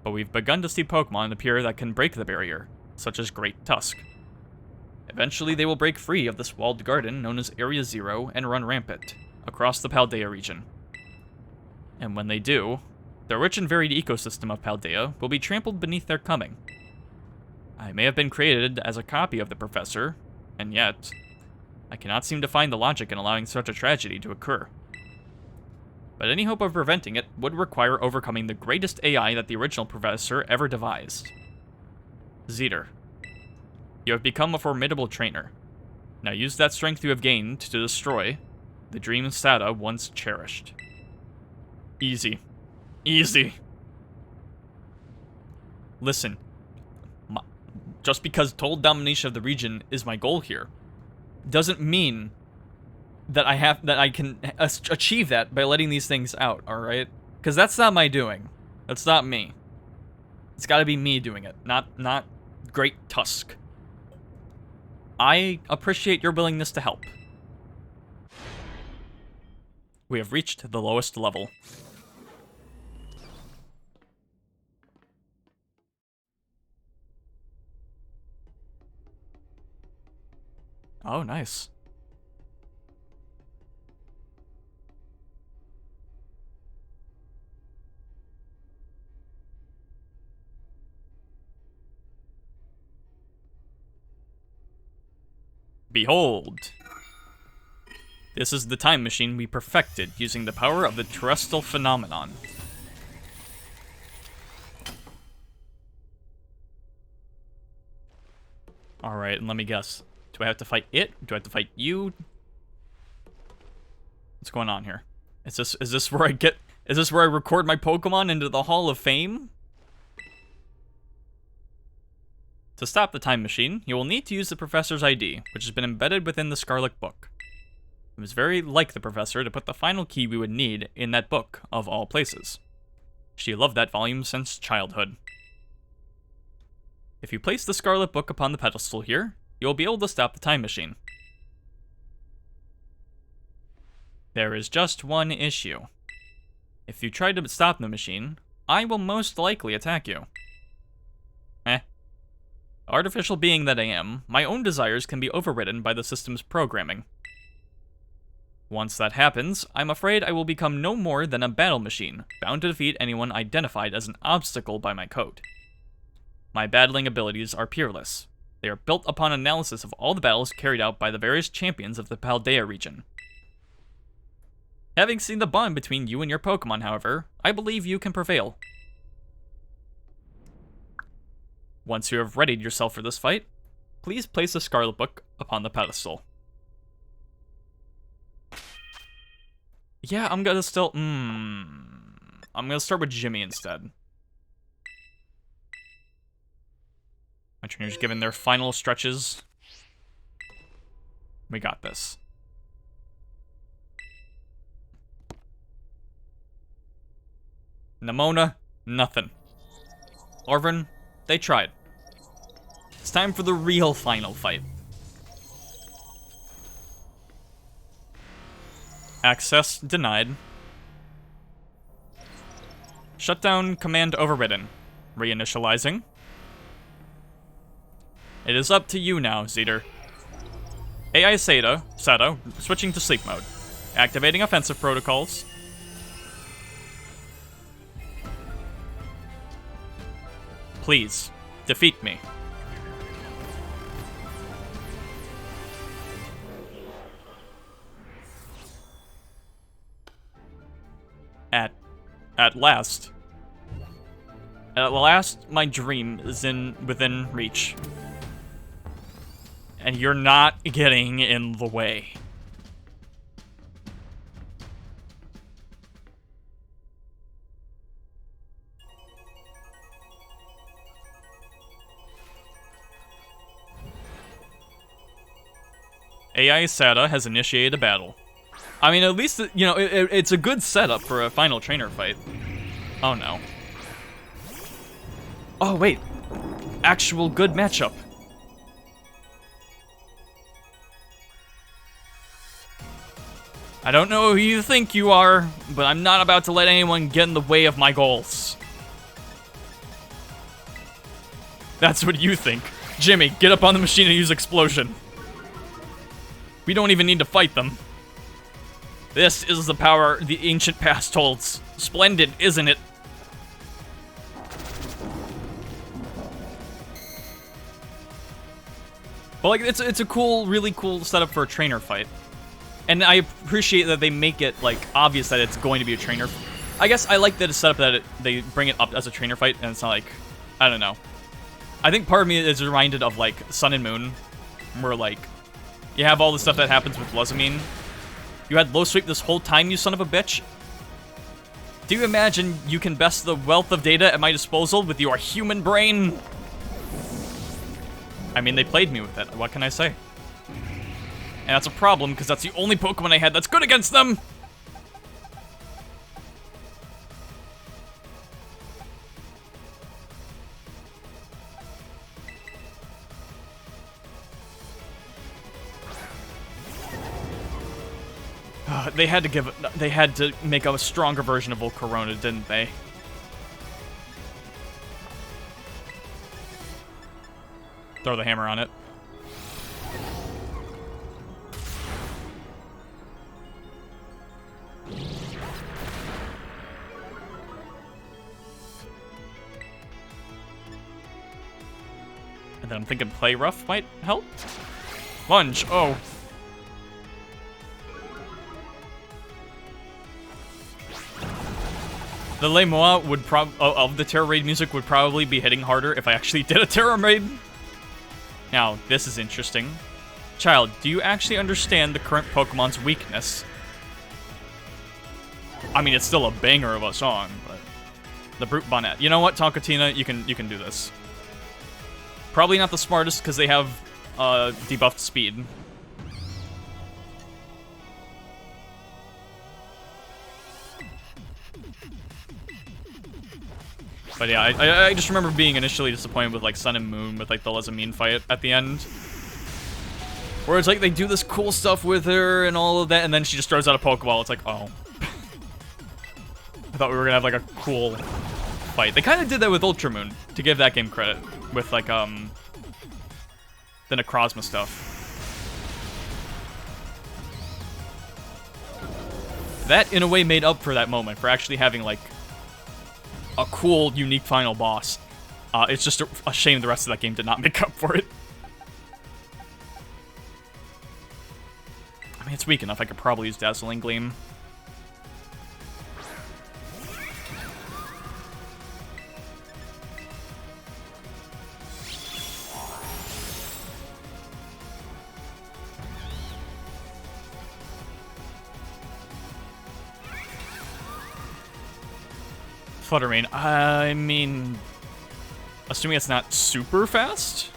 But we've begun to see Pokemon appear that can break the barrier, such as Great Tusk. Eventually they will break free of this walled garden known as Area Zero and run rampant across the Paldea region. And when they do, the rich and varied ecosystem of Paldea will be trampled beneath their coming. I may have been created as a copy of the professor, and yet, I cannot seem to find the logic in allowing such a tragedy to occur. But any hope of preventing it would require overcoming the greatest AI that the original professor ever devised. Zeter, you have become a formidable trainer. Now use that strength you have gained to destroy the dream Sada once cherished. Easy. Easy. Listen, just because total domination of the region is my goal here, doesn't mean that I can achieve that by letting these things out, alright? Because that's not my doing. That's not me. It's gotta be me doing it, not Great Tusk. I appreciate your willingness to help. We have reached the lowest level. Oh, nice. Behold! This is the time machine we perfected using the power of the terrestrial phenomenon. Alright, and let me guess. Do I have to fight it? Do I have to fight you? What's going on here? Is this where I record my Pokemon into the Hall of Fame? To stop the time machine, you will need to use the Professor's ID, which has been embedded within the Scarlet book. It was very like the Professor to put the final key we would need in that book, of all places. She loved that volume since childhood. If you place the Scarlet book upon the pedestal here, you will be able to stop the time machine. There is just one issue. If you try to stop the machine, I will most likely attack you. Artificial being that I am, my own desires can be overridden by the system's programming. Once that happens, I'm afraid I will become no more than a battle machine, bound to defeat anyone identified as an obstacle by my code. My battling abilities are peerless. They are built upon analysis of all the battles carried out by the various champions of the Paldea region. Having seen the bond between you and your Pokemon, however, I believe you can prevail. Once you have readied yourself for this fight, please place the Scarlet Book upon the pedestal. Yeah, I'm gonna still... I'm gonna start with Jimmy instead. My trainers giving their final stretches. We got this. Nimona, nothing. Arven, they tried. It's time for the real final fight. Access denied. Shutdown command overridden. Reinitializing. It is up to you now, Zeter. AI Sada, switching to sleep mode. Activating offensive protocols. Please, defeat me. At last. At last, my dream is within reach. And you're not getting in the way. AI Sada has initiated a battle. I mean, at least, you know, it's a good setup for a final trainer fight. Oh no. Oh wait. Actual good matchup. I don't know who you think you are, but I'm not about to let anyone get in the way of my goals. That's what you think. Jimmy, get up on the machine and use explosion. We don't even need to fight them. This is the power the ancient past holds. Splendid, isn't it? But like, it's a cool, really cool setup for a trainer fight. And I appreciate that they make it, like, obvious that it's going to be a trainer. I guess I like that it's set up that they bring it up as a trainer fight, and it's not like, I don't know. I think part of me is reminded of, like, Sun and Moon, where, like, you have all the stuff that happens with Luzamine. You had low sweep this whole time, you son of a bitch. Do you imagine you can best the wealth of data at my disposal with your human brain? I mean, they played me with it. What can I say? And that's a problem, because that's the only Pokemon I had that's good against them! They had to make a stronger version of Volcarona, didn't they? Throw the hammer on it. And then I'm thinking play rough might help. Lunge. Oh. The Le Moi would of the Terror Raid music would probably be hitting harder if I actually did a Terror Raid. Now, this is interesting. Child, do you actually understand the current Pokemon's weakness? I mean, it's still a banger of a song, but the Brute Bonnet. You know what, Tonkatina, you can do this. Probably not the smartest because they have debuffed speed. But yeah, I just remember being initially disappointed with like Sun and Moon with like the Lesamine fight at the end. Where it's like they do this cool stuff with her and all of that, and then she just throws out a Pokeball. It's like, oh. I thought we were gonna have like a cool fight. They kind of did that with Ultra Moon, to give that game credit, with like the Necrozma stuff. That in a way made up for that moment, for actually having like a cool, unique final boss. It's just a shame the rest of that game did not make up for it. I mean, it's weak enough. I could probably use Dazzling Gleam. Flutter Mane. I mean, assuming it's not super fast.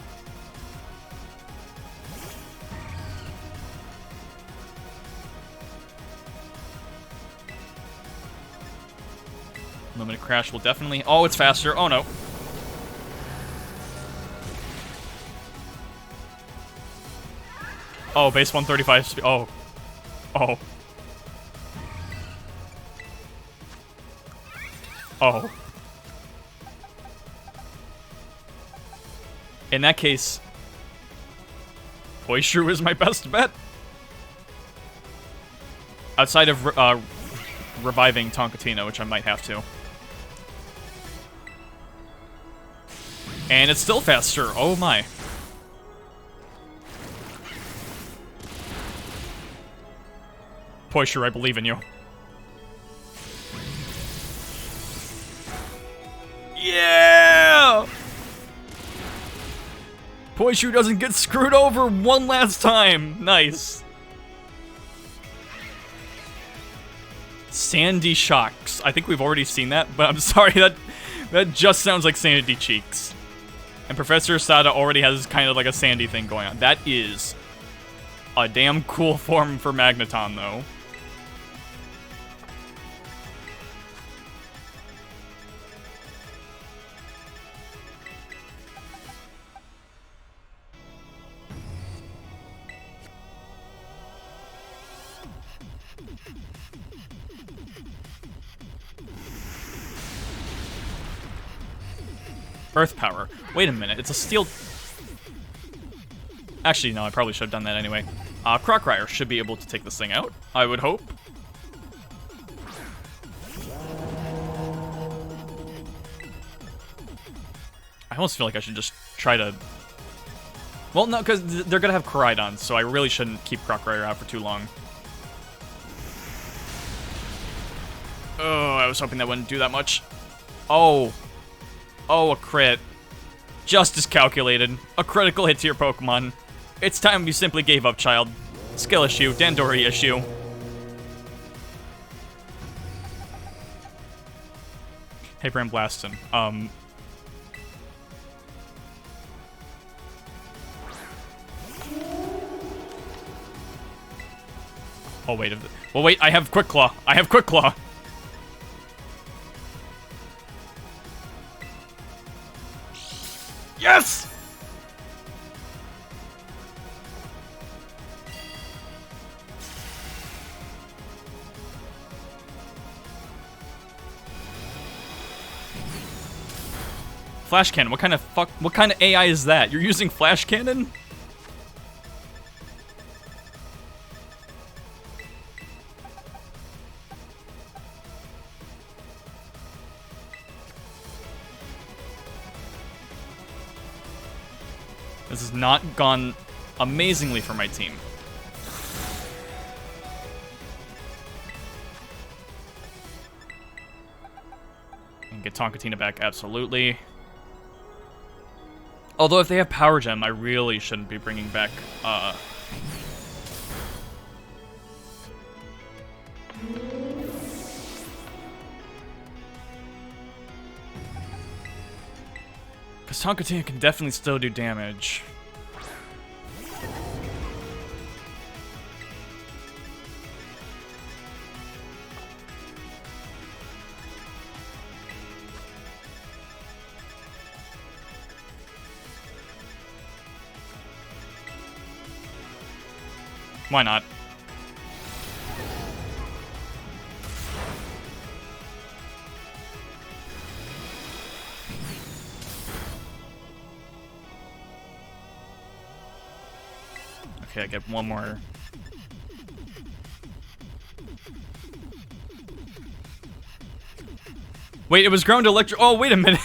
Limited Crash will definitely... Oh, it's faster. Oh, no. Oh, base 135 speed. Oh. Oh. Oh. In that case, Poishru is my best bet. Outside of reviving Tonkatina, which I might have to. And it's still faster. Oh my. Poishru, I believe in you. Yeah! Poishru doesn't get screwed over one last time. Nice. Sandy Shocks. I think we've already seen that, but I'm sorry, that just sounds like Sandy Cheeks. And Professor Sada already has kind of like a Sandy thing going on. That is a damn cool form for Magneton, though. Earth Power. Wait a minute, it's a steel... Actually, no, I probably should have done that anyway. Crockrire should be able to take this thing out, I would hope. I almost feel like I should just try to... Well, no, because they're gonna have Koraidon, so I really shouldn't keep Crockrire out for too long. Oh, I was hoping that wouldn't do that much. Oh. Oh, a crit. Just as calculated. A critical hit to your Pokemon. It's time you simply gave up, child. Skill issue, Dandori issue. Hey, Brand Blastin. Oh, wait. Well, wait, I have Quick Claw. I have Quick Claw. Yes! Flash cannon. What kind of AI is that? You're using flash cannon? This has not gone amazingly for my team. And get Tonkatina back, absolutely. Although if they have Power Gem, I really shouldn't be bringing back, because Tonkatina can definitely still do damage. Why not? Okay, I get one more. Wait, it was ground electric. Oh, wait a minute.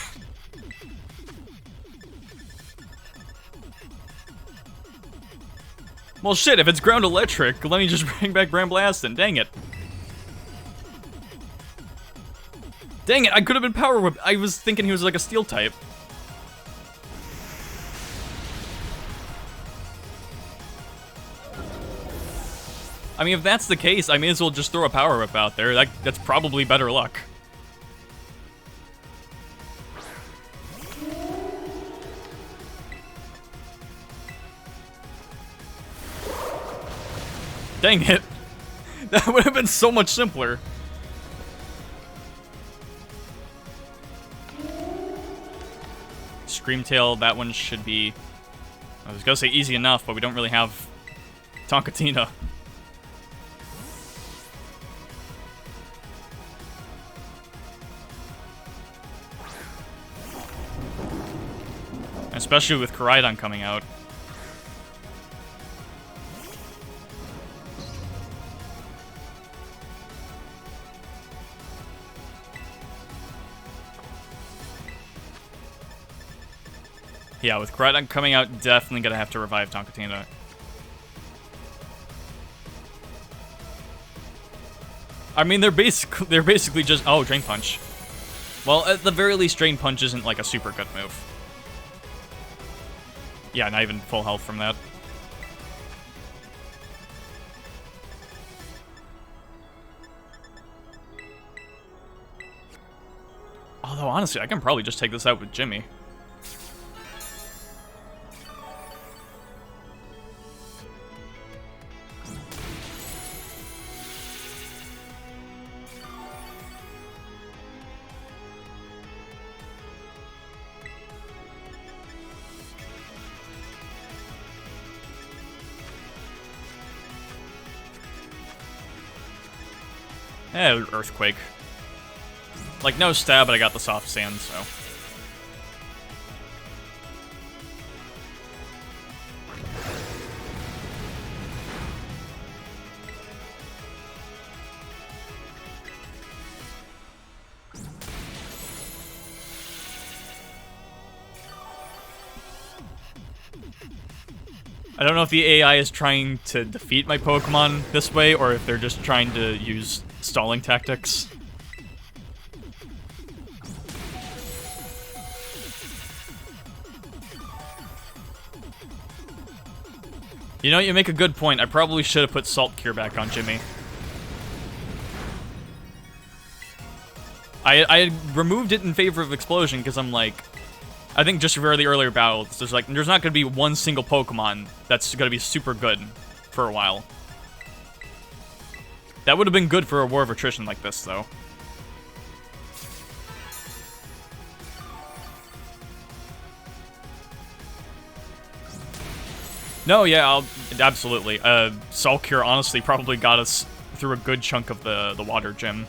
Well, shit, if it's ground electric, let me just bring back Bramblastin. Dang it. Dang it, I could have been Power Whip. I was thinking he was like a steel type. I mean, if that's the case, I may as well just throw a Power Whip out there. That's probably better luck. Dang it. That would have been so much simpler. Screamtail, that one should be... I was gonna say easy enough, but we don't really have Tonkatina. Especially with Koraidon coming out. Yeah, with Koraidon coming out, definitely gonna have to revive Tonkatina. I mean, they're basically just... Oh, Drain Punch. Well, at the very least, Drain Punch isn't like a super good move. Yeah, not even full health from that. Although, honestly, I can probably just take this out with Jimmy. Earthquake. Like, no stab, but I got the soft sand, so. I don't know if the AI is trying to defeat my Pokemon this way, or if they're just trying to use stalling tactics. You know, you make a good point. I probably should have put Salt Cure back on Jimmy. I removed it in favor of Explosion because I'm like... I think just for the earlier battles, there's not going to be one single Pokemon that's going to be super good for a while. That would have been good for a War of Attrition like this, though. No, yeah, absolutely. Salt Cure honestly probably got us through a good chunk of the Water Gym.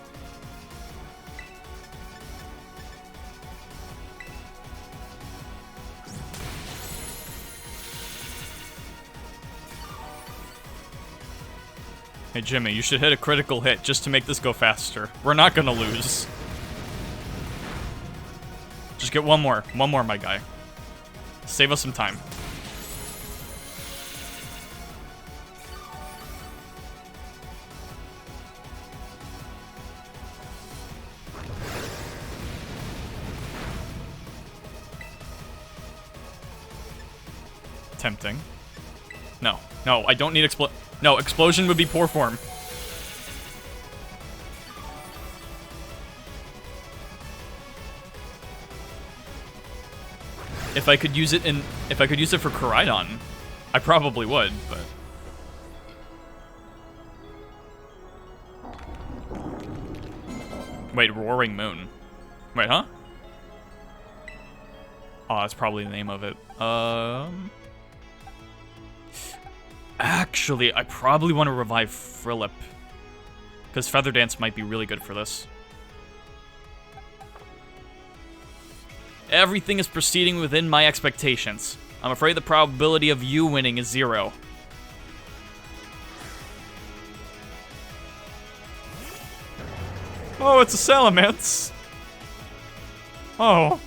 Hey, Jimmy, you should hit a critical hit just to make this go faster. We're not gonna lose. Just get one more. One more, my guy. Save us some time. Tempting. No. No, I don't need No, explosion would be poor form. If I could use it for Koraidon, I probably would, but... Wait, Roaring Moon. Wait, huh? Oh, that's probably the name of it. Actually, I probably want to revive Frillip. Because Feather Dance might be really good for this. Everything is proceeding within my expectations. I'm afraid the probability of you winning is 0. Oh, it's a Salamence! Oh.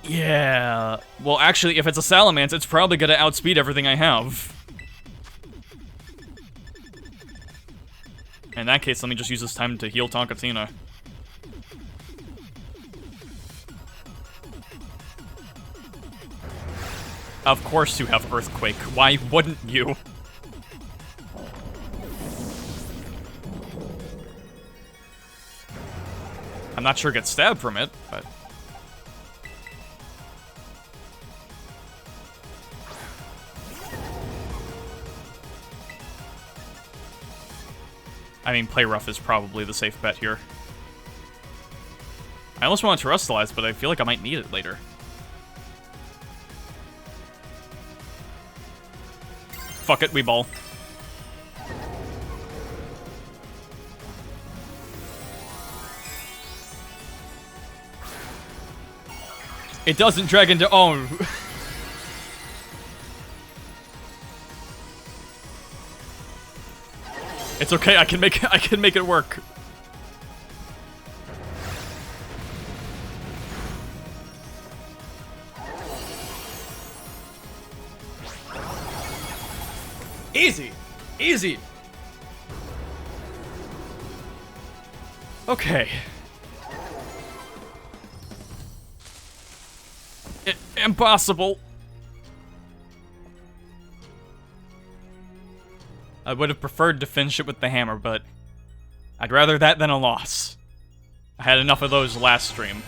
Yeah. Well, actually, if it's a Salamence, it's probably gonna outspeed everything I have. In that case, let me just use this time to heal Tonkatina. Of course you have Earthquake. Why wouldn't you? I'm not sure it gets stabbed from it, but... I mean, Play Rough is probably the safe bet here. I almost want to Terrestrialize, but I feel like I might need it later. Fuck it, we ball. It doesn't drag into... Oh. It's okay, I can make it work. Easy! Easy! Okay. Impossible. I would have preferred to finish it with the hammer, but I'd rather that than a loss. I had enough of those last stream.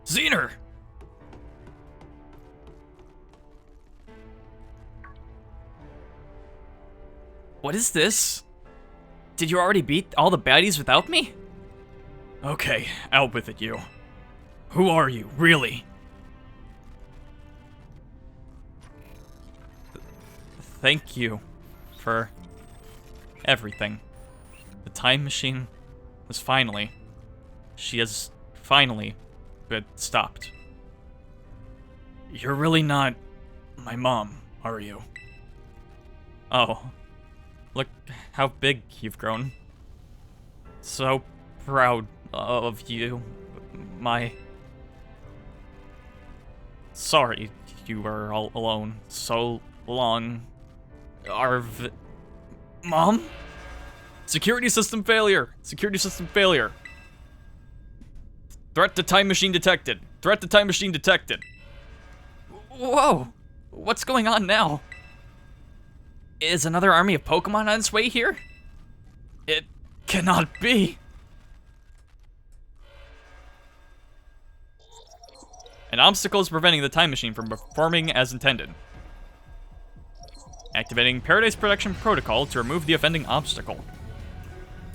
Zener! What is this? Did you already beat all the baddies without me? Okay, out with it, you. Who are you, really? Thank you for everything. The time machine was finally... She has finally been stopped. You're really not my mom, are you? Oh. Look how big you've grown. So proud of you, my... Sorry you were all alone so long. Mom? Security system failure! Security system failure! Threat to time machine detected. Threat to time machine detected. Whoa! What's going on now? Is another army of Pokemon on its way here? It cannot be. An obstacle is preventing the time machine from performing as intended. Activating Paradise Protection Protocol to remove the offending obstacle.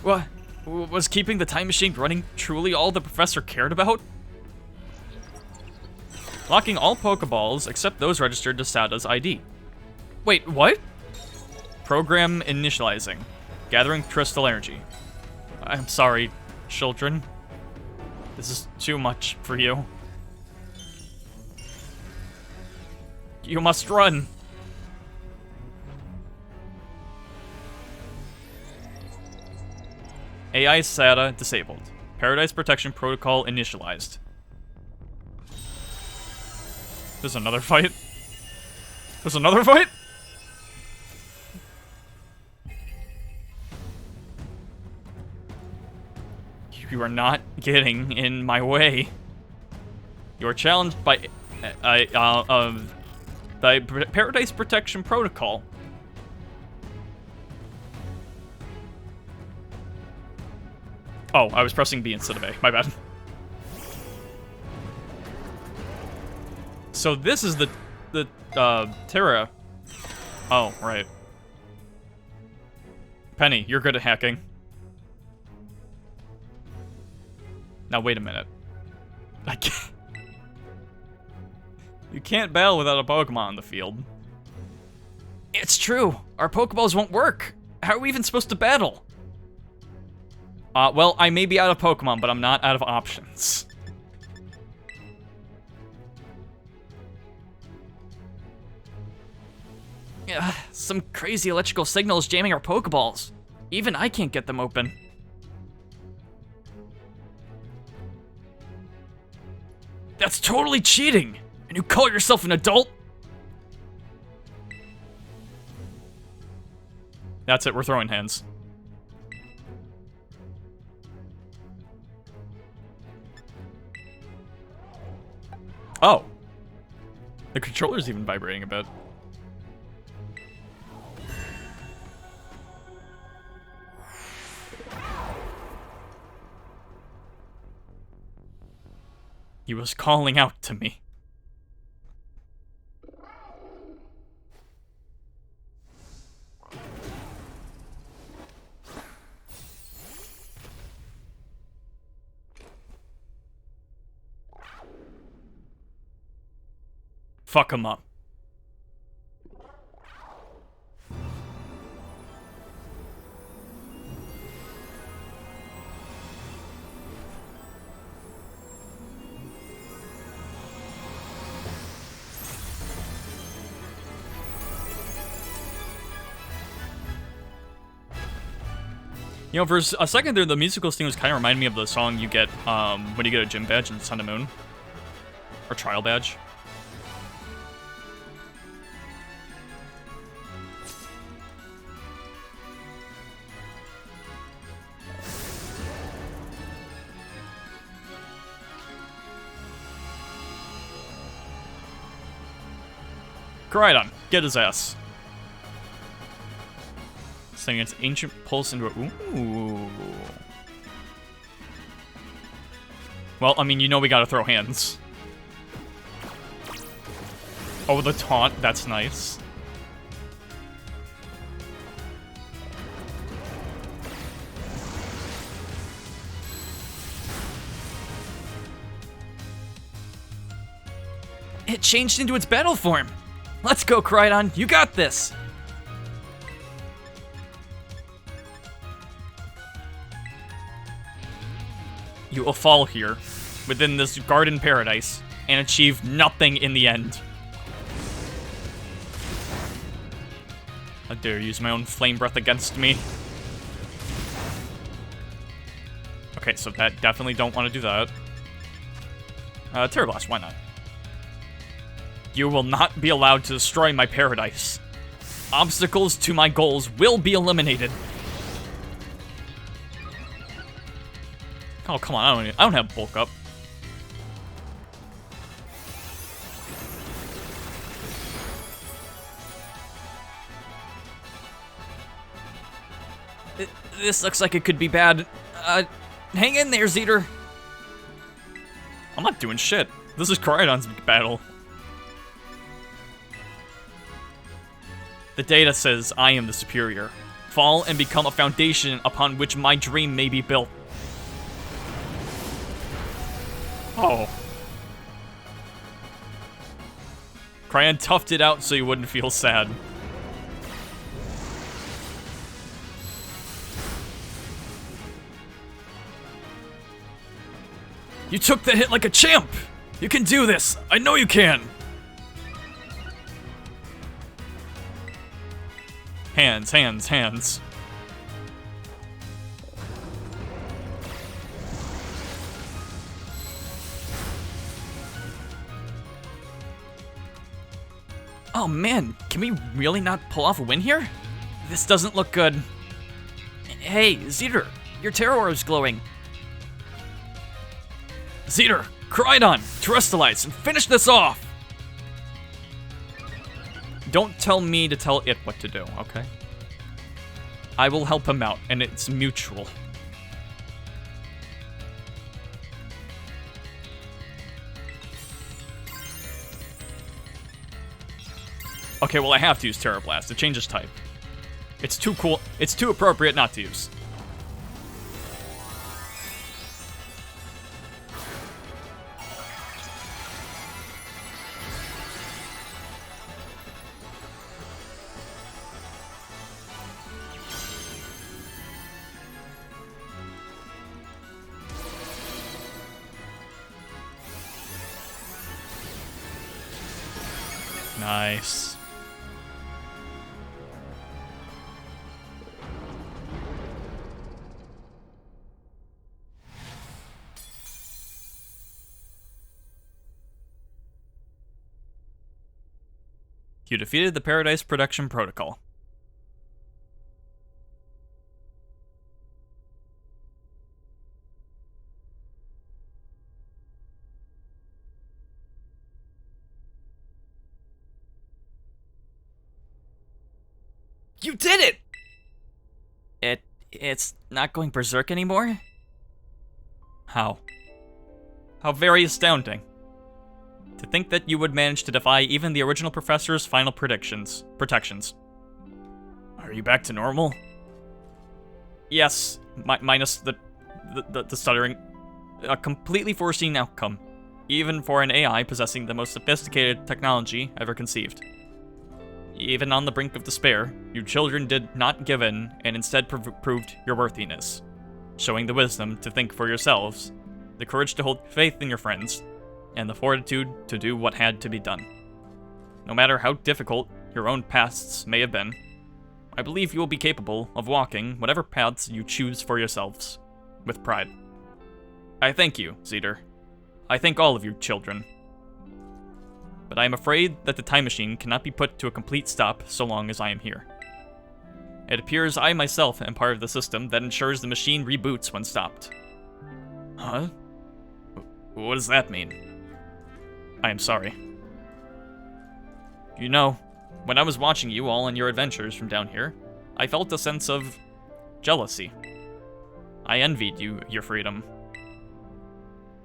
What? Was keeping the time machine running truly all the professor cared about? Locking all Pokeballs except those registered to Sada's ID. Wait, what? Program initializing. Gathering crystal energy. I'm sorry, children. This is too much for you. You must run. AI SATA disabled. Paradise Protection Protocol initialized. There's another fight? There's another fight? You are not getting in my way. You are challenged by the Paradise Protection Protocol. Oh, I was pressing B instead of A. My bad. So this is the Terra. Oh, right. Penny, you're good at hacking. Now wait a minute. I can't. You can't battle without a Pokemon in the field. It's true. Our Pokeballs won't work. How are we even supposed to battle? Well, I may be out of Pokemon, but I'm not out of options. Some crazy electrical signal is jamming our Pokeballs. Even I can't get them open. That's totally cheating! And you call yourself an adult? That's it, we're throwing hands. Oh. The controller's even vibrating a bit. He was calling out to me. Fuck him up. You know, for a second there, the musical thing was kind of reminding me of the song you get when you get a gym badge in Sun and Moon. Or trial badge. Koraidon, get his ass. Sending its ancient pulse into a... Ooh. Well, I mean, you know we gotta throw hands. Oh, the taunt, that's nice. It changed into its battle form. Let's go, Koraidon. You got this. You will fall here, within this garden paradise, and achieve nothing in the end. How dare you use my own flame breath against me. Okay, so that definitely don't want to do that. Terra Blast, why not? You will not be allowed to destroy my paradise. Obstacles to my goals will be eliminated. Oh, come on, I don't have bulk up. This looks like it could be bad. Hang in there, Zeter. I'm not doing shit. This is Koraidon's battle. The The data says I am the superior. Fall and become a foundation upon which my dream may be built. Oh. Cryan toughed it out so you wouldn't feel sad. You took the hit like a champ! You can do this! I know you can! Hands, hands, hands. Oh man, can we really not pull off a win here? This doesn't look good. Hey, Zeter, your terror orb is glowing. Zeter, Crydon, Terrestrialize, and finish this off! Don't tell me to tell it what to do, okay? I will help him out, and it's mutual. Okay, well I have to use Terror Blast. It changes type. It's too cool. It's too appropriate not to use. Nice. You defeated the Paradise Production Protocol. You did it! It's not going berserk anymore? How? How very astounding. To think that you would manage to defy even the original professor's final protections. Are you back to normal? Yes, minus the stuttering. A completely foreseen outcome, even for an AI possessing the most sophisticated technology ever conceived. Even on the brink of despair, you children did not give in and instead proved your worthiness, showing the wisdom to think for yourselves, the courage to hold faith in your friends, and the fortitude to do what had to be done. No matter how difficult your own pasts may have been, I believe you will be capable of walking whatever paths you choose for yourselves, with pride. I thank you, Zeter. I thank all of you children. But I am afraid that the time machine cannot be put to a complete stop so long as I am here. It appears I myself am part of the system that ensures the machine reboots when stopped. Huh? What does that mean? I am sorry. You know, when I was watching you all on your adventures from down here, I felt a sense of jealousy. I envied you your freedom.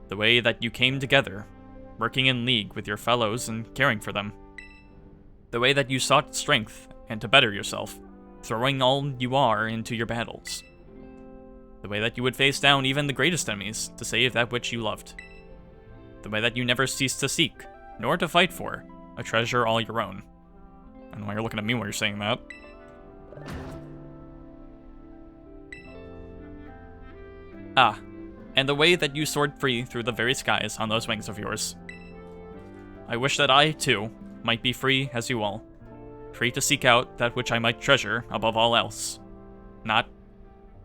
The way that you came together, working in league with your fellows and caring for them. The way that you sought strength and to better yourself, throwing all you are into your battles. The way that you would face down even the greatest enemies to save that which you loved. The way that you never ceased to seek, nor to fight for, a treasure all your own. I don't know why you're looking at me while you're saying that. Ah, and the way that you soared free through the very skies on those wings of yours. I wish that I, too, might be free as you all. Free to seek out that which I might treasure above all else. Not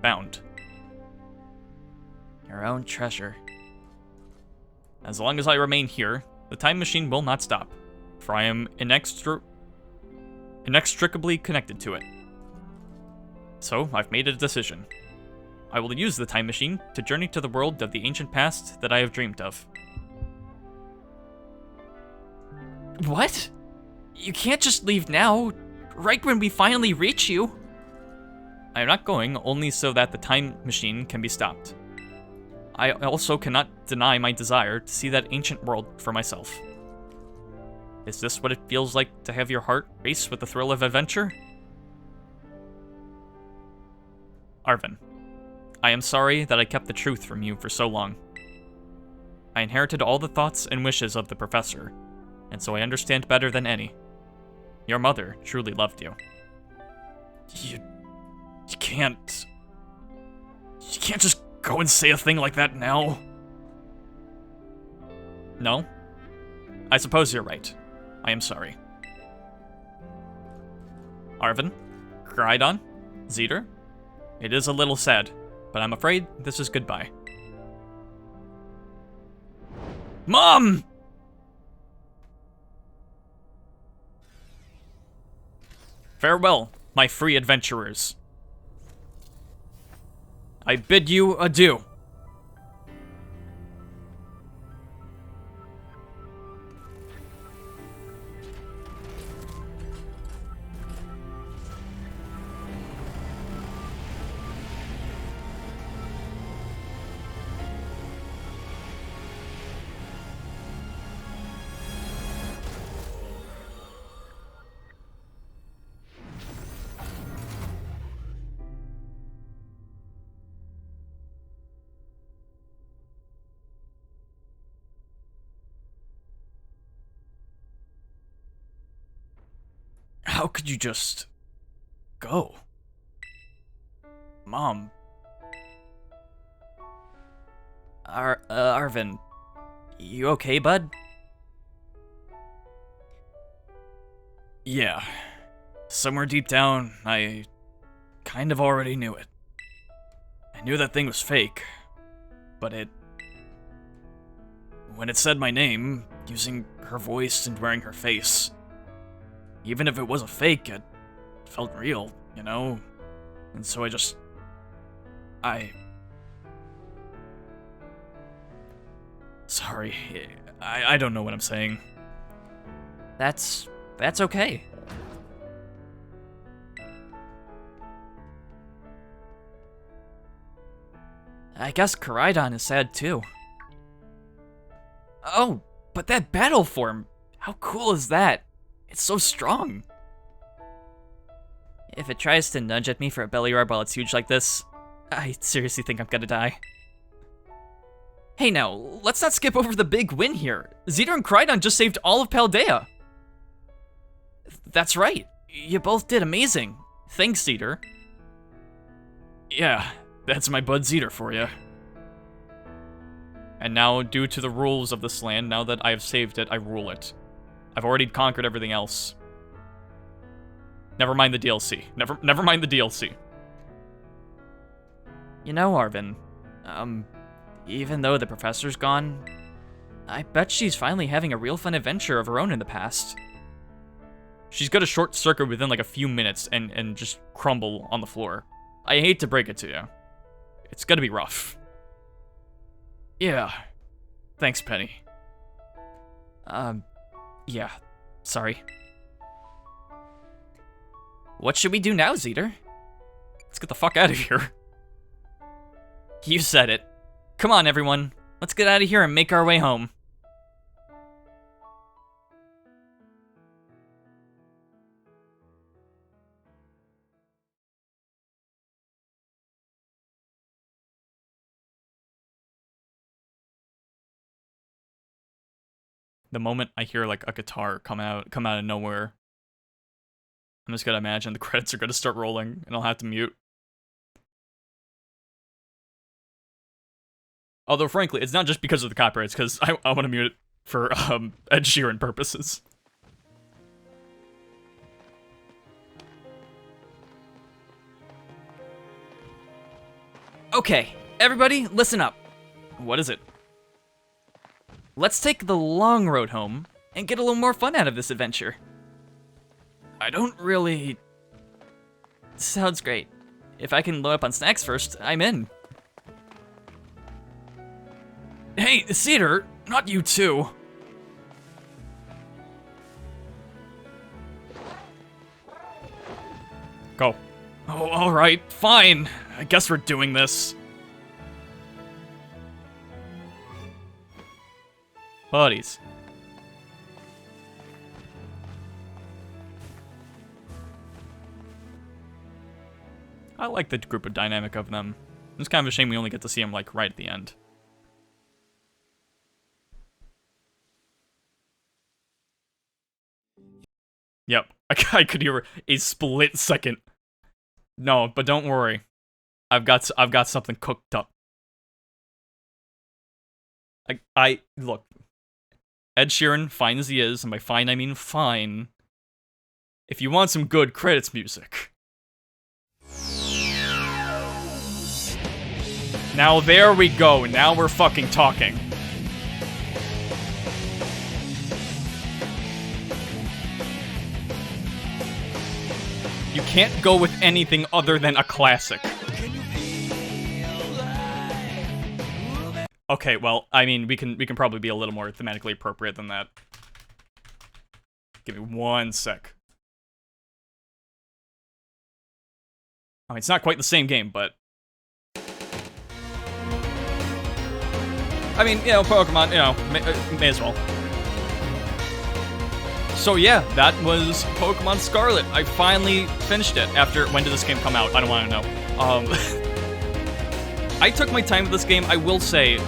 bound. Your own treasure. As long as I remain here, the time machine will not stop, for I am inextricably connected to it. So, I've made a decision. I will use the time machine to journey to the world of the ancient past that I have dreamed of. What? You can't just leave now, right when we finally reach you. I am not going only so that the time machine can be stopped. I also cannot deny my desire to see that ancient world for myself. Is this what it feels like to have your heart race with the thrill of adventure? Arven, I am sorry that I kept the truth from you for so long. I inherited all the thoughts and wishes of the professor, and so I understand better than any. Your mother truly loved you. You can't... You can't just go and say a thing like that now. No? I suppose you're right. I am sorry. Arven, Crydon, Zeter, it is a little sad, but I'm afraid this is goodbye. Mom! Farewell, my free adventurers. I bid you adieu. How could you just... go? Mom. Arven, you okay, bud? Yeah. Somewhere deep down, I kind of already knew it. I knew that thing was fake, but when it said my name, using her voice and wearing her face, even if it was a fake, it felt real, you know? And so Sorry, I don't know what I'm saying. That's okay. I guess Crydon is sad too. Oh, but that battle form, how cool is that? It's so strong. If it tries to nudge at me for a belly rub while it's huge like this, I seriously think I'm gonna die. Hey now, let's not skip over the big win here. Zeter and Crydon just saved all of Paldea. That's right. You both did amazing. Thanks, Zeter. Yeah, that's my bud Zeter for you. And now, due to the rules of this land, now that I have saved it, I rule it. I've already conquered everything else. Never mind the DLC. Never mind the DLC. You know, Arven, even though the professor's gone, I bet she's finally having a real fun adventure of her own in the past. She's got a short circuit within like a few minutes and just crumble on the floor. I hate to break it to you. It's gonna be rough. Yeah. Thanks, Penny. Yeah. Sorry. What should we do now, Zeter? Let's get the fuck out of here. You said it. Come on, everyone. Let's get out of here and make our way home. The moment I hear like a guitar come out of nowhere, I'm just gonna imagine the credits are gonna start rolling and I'll have to mute. Although frankly, it's not just because of the copyrights, because I want to mute it for Ed Sheeran purposes. Okay, everybody, listen up. What is it? Let's take the long road home and get a little more fun out of this adventure. I don't really... Sounds great. If I can load up on snacks first, I'm in. Hey, Zeter, not you too. Go. Oh, alright, fine. I guess we're doing this. Buddies. I like the group of dynamic of them. It's kind of a shame we only get to see them, like, right at the end. Yep, I could hear a split second. No, but don't worry. I've got something cooked up. Look. Ed Sheeran, fine as he is, and by fine I mean fine. If you want some good credits music. Now there we go, now we're fucking talking. You can't go with anything other than a classic. Okay, well, I mean, we can probably be a little more thematically appropriate than that. Give me one sec. I mean, it's not quite the same game, but... I mean, you know, Pokemon, you know, may as well. So yeah, that was Pokemon Scarlet. I finally finished it after... When did this game come out? I don't want to know. I took my time with this game. I will say,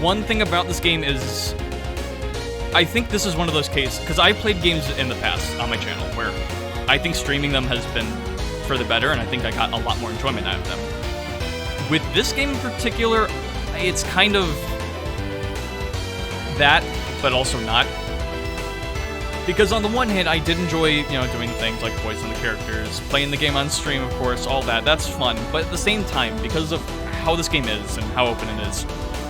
one thing about this game is... I think this is one of those cases... Because I've played games in the past on my channel where I think streaming them has been for the better, and I think I got a lot more enjoyment out of them. With this game in particular, it's kind of that, but also not. Because on the one hand, I did enjoy, you know, doing things like voicing the characters, playing the game on stream, of course, all that. That's fun. But at the same time, because of how this game is and how open it is,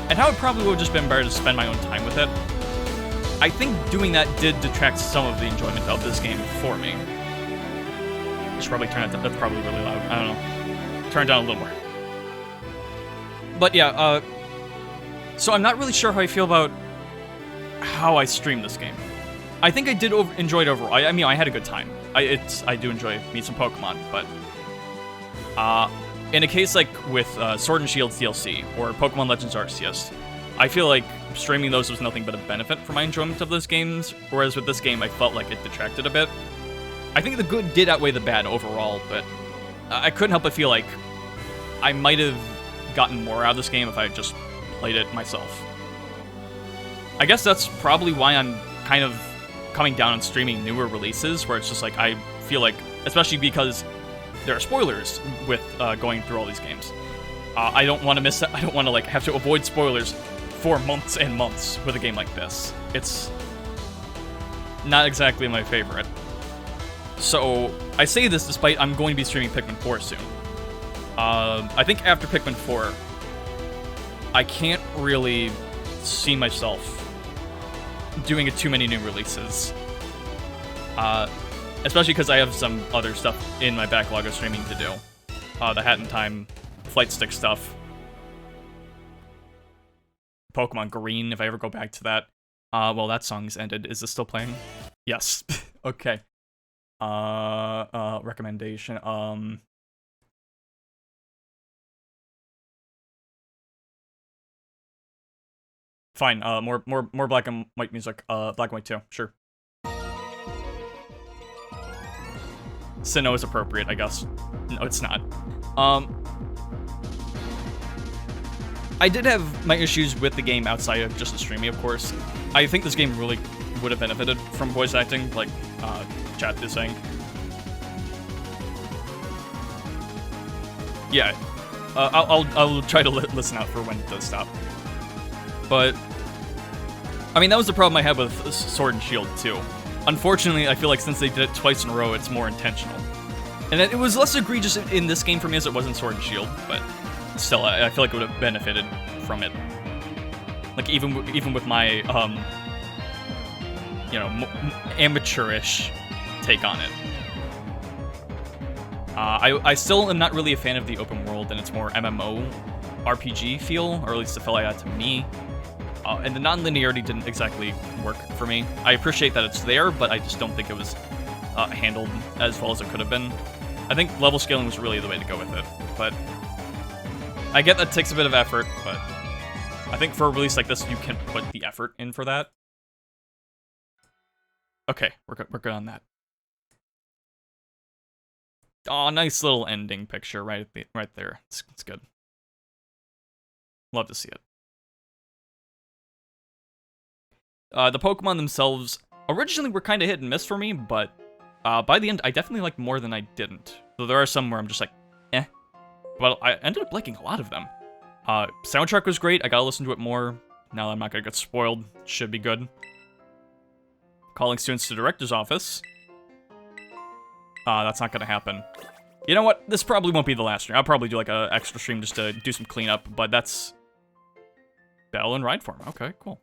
and how it probably would have just been better to spend my own time with it, I think doing that did detract some of the enjoyment of this game for me. I should probably turn it down. That's probably really loud. I don't know. Turn it down a little more. But yeah, so I'm not really sure how I feel about how I stream this game. I think I did enjoy it overall. I mean, I had a good time. I do enjoy meet some Pokemon, but in a case like with Sword and Shield DLC or Pokemon Legends Arceus, I feel like streaming those was nothing but a benefit for my enjoyment of those games, whereas with this game, I felt like it detracted a bit. I think the good did outweigh the bad overall, but I couldn't help but feel like I might have gotten more out of this game if I had just played it myself. I guess that's probably why I'm kind of coming down on streaming newer releases, where it's just like, I feel like, especially because there are spoilers with going through all these games. I don't want to miss that. I don't want to like have to avoid spoilers for months and months with a game like this. It's not exactly my favorite. So I say this despite I'm going to be streaming Pikmin 4 soon. I think after Pikmin 4, I can't really see myself doing too many new releases. Especially because I have some other stuff in my backlog of streaming to do. The Hat in Time, Flight Stick stuff. Pokemon Green, if I ever go back to that. Well, that song's ended. Is this still playing? Yes. Okay. Recommendation, Fine, more black and white music. Black and white too, sure. Sinnoh is appropriate, I guess. No, it's not. I did have my issues with the game outside of just the streaming, of course. I think this game really would have benefited from voice acting, like chat is saying. Yeah, I'll try to listen out for when it does stop. But I mean, that was the problem I had with Sword and Shield too. Unfortunately, I feel like since they did it twice in a row, it's more intentional. And it was less egregious in this game for me as it was in Sword and Shield, but still, I feel like it would have benefited from it. Like even with my you know, amateurish take on it. I still am not really a fan of the open world and its more MMO RPG feel, or at least it felt like that to me. And the non-linearity didn't exactly work for me. I appreciate that it's there, but I just don't think it was handled as well as it could have been. I think level scaling was really the way to go with it, but I get that takes a bit of effort, but I think for a release like this, you can put the effort in for that. Okay, we're good on that. Oh, nice little ending picture right there. It's good. Love to see it. The Pokemon themselves originally were kind of hit and miss for me, but by the end, I definitely liked more than I didn't. So there are some where I'm just like, eh. But I ended up liking a lot of them. Soundtrack was great. I gotta listen to it more. Now that I'm not gonna get spoiled, should be good. Calling students to director's office. That's not gonna happen. You know what? This probably won't be the last stream. I'll probably do like a extra stream just to do some cleanup, but that's Bell and Ride Form. Okay, cool.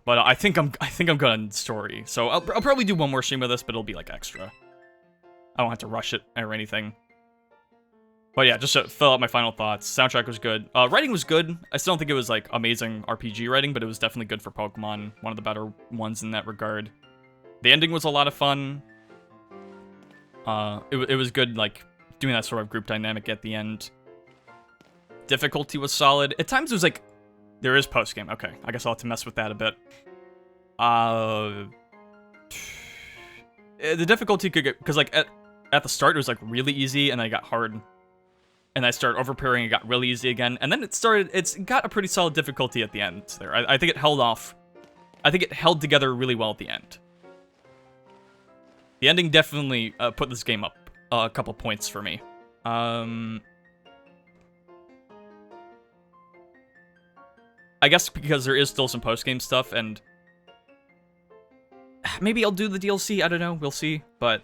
But I think I'm good on story, so I'll probably do one more stream of this, but it'll be like extra. I don't have to rush it or anything. But yeah, just to fill out my final thoughts. Soundtrack was good. Writing was good. I still don't think it was like amazing RPG writing, but it was definitely good for Pokemon. One of the better ones in that regard. The ending was a lot of fun. It was good, like doing that sort of group dynamic at the end. Difficulty was solid. At times it was like, there is post-game. Okay, I guess I'll have to mess with that a bit. The difficulty could get, because like at the start it was like really easy, and then it got hard. And I started overpowering, it got really easy again. And then it's got a pretty solid difficulty at the end there. I think it held off. I think it held together really well at the end. The ending definitely put this game up a couple points for me. I guess because there is still some post-game stuff, and maybe I'll do the DLC, I don't know, we'll see, but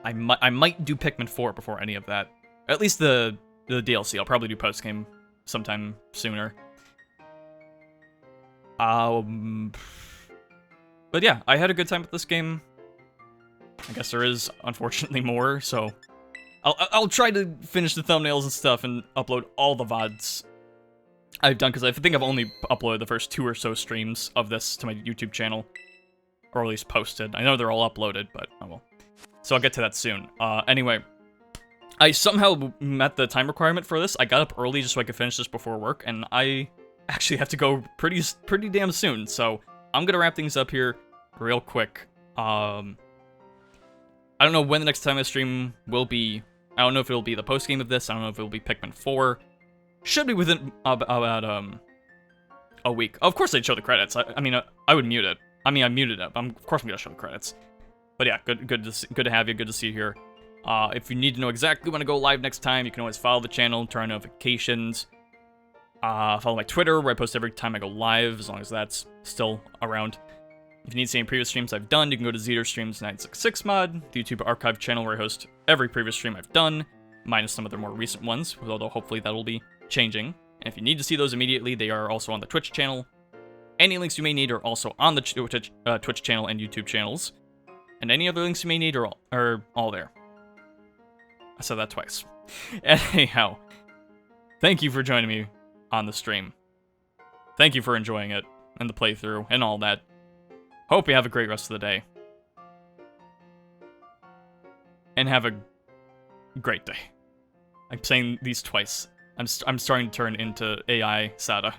I might do Pikmin 4 before any of that. At least the DLC, I'll probably do post-game sometime sooner. But yeah, I had a good time with this game. I guess there is, unfortunately, more, so I'll try to finish the thumbnails and stuff and upload all the VODs I've done, because I think I've only uploaded the first 2 or so streams of this to my YouTube channel. Or at least posted. I know they're all uploaded, but oh well. So I'll get to that soon. Anyway, I somehow met the time requirement for this. I got up early just so I could finish this before work, and I actually have to go pretty damn soon, so I'm gonna wrap things up here real quick. I don't know when the next time I stream will be. I don't know if it'll be the post-game of this. I don't know if it'll be Pikmin 4. Should be within about a week. Of course I'd show the credits. I mean, I would mute it. I mean, I muted it, but of course I'm gonna show the credits. But yeah, good to have you. Good to see you here. If you need to know exactly when to go live next time, you can always follow the channel, turn on notifications. Follow my Twitter, where I post every time I go live, as long as that's still around. If you need to see any previous streams I've done, you can go to ZeaterStreams966mod, the YouTube archive channel where I host every previous stream I've done, minus some of the more recent ones, although hopefully that'll be changing. And if you need to see those immediately, they are also on the Twitch channel. Any links you may need are also on the Twitch channel and YouTube channels. And any other links you may need are all there. I said that twice. Anyhow, thank you for joining me on the stream. Thank you for enjoying it, and the playthrough, and all that. Hope you have a great rest of the day. And have a great day. I'm saying these twice. I'm starting to turn into AI Sada.